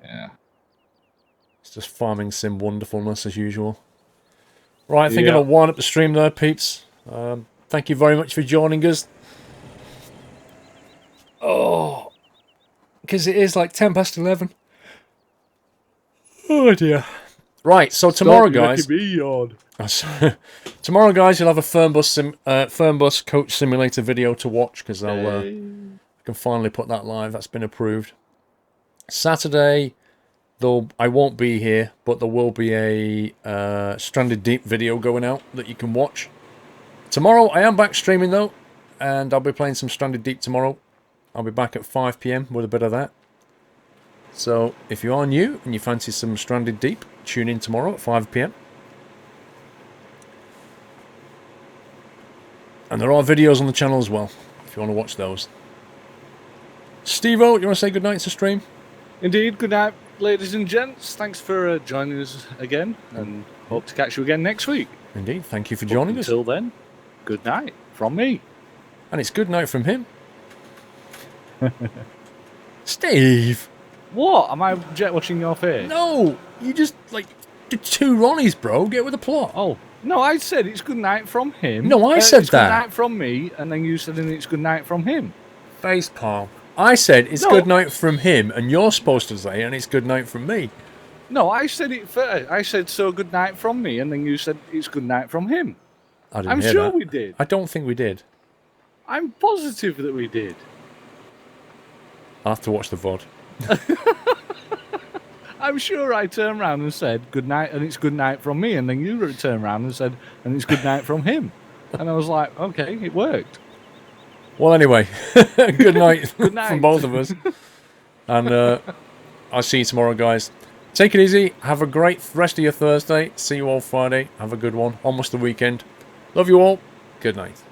Yeah. It's just farming sim wonderfulness as usual. Right, I think I'm gonna wind up the stream there, peeps. Thank you very much for joining us. Oh. Because it is like 10 past 11. Oh dear. Right, so tomorrow, guys. Tomorrow, guys, you'll have a Fernbus Coach Simulator video to watch because I can finally put that live. That's been approved. Saturday, I won't be here, but there will be a Stranded Deep video going out that you can watch. Tomorrow, I am back streaming though, and I'll be playing some Stranded Deep tomorrow. I'll be back at 5 PM with a bit of that. So, if you are new and you fancy some Stranded Deep, tune in tomorrow at 5 PM. And there are videos on the channel as well, if you want to watch those. Steve-O, you want to say goodnight to stream? Indeed, good night, ladies and gents. Thanks for joining us again, and hope to catch you again next week. Indeed, thank you for joining us. Until then, good night from me. And it's good night from him. Steve! What? Am I jet watching your face? No! You just, like, did 2 Ronnies, bro. Get with the plot. Oh, no, I said it's good night from him. No, I said it's that. Good night from me, and then you said it's good night from him. Facepalm. I said it's No. good night from him, and you're supposed to say, and it's good night from me. No, I said it first. I said so good night from me, and then you said it's good night from him. I didn't I'm hear sure that. we did. I don't think we did. I'm positive that we did. I'll have to watch the VOD. I'm sure I turned around and said good night, and it's good night from me, and then you turned around and said, and it's good night from him. And I was like, okay, it worked. Well, anyway, good night, Good night. from both of us. And I'll see you tomorrow, guys. Take it easy. Have a great rest of your Thursday. See you all Friday. Have a good one. Almost the weekend. Love you all. Good night.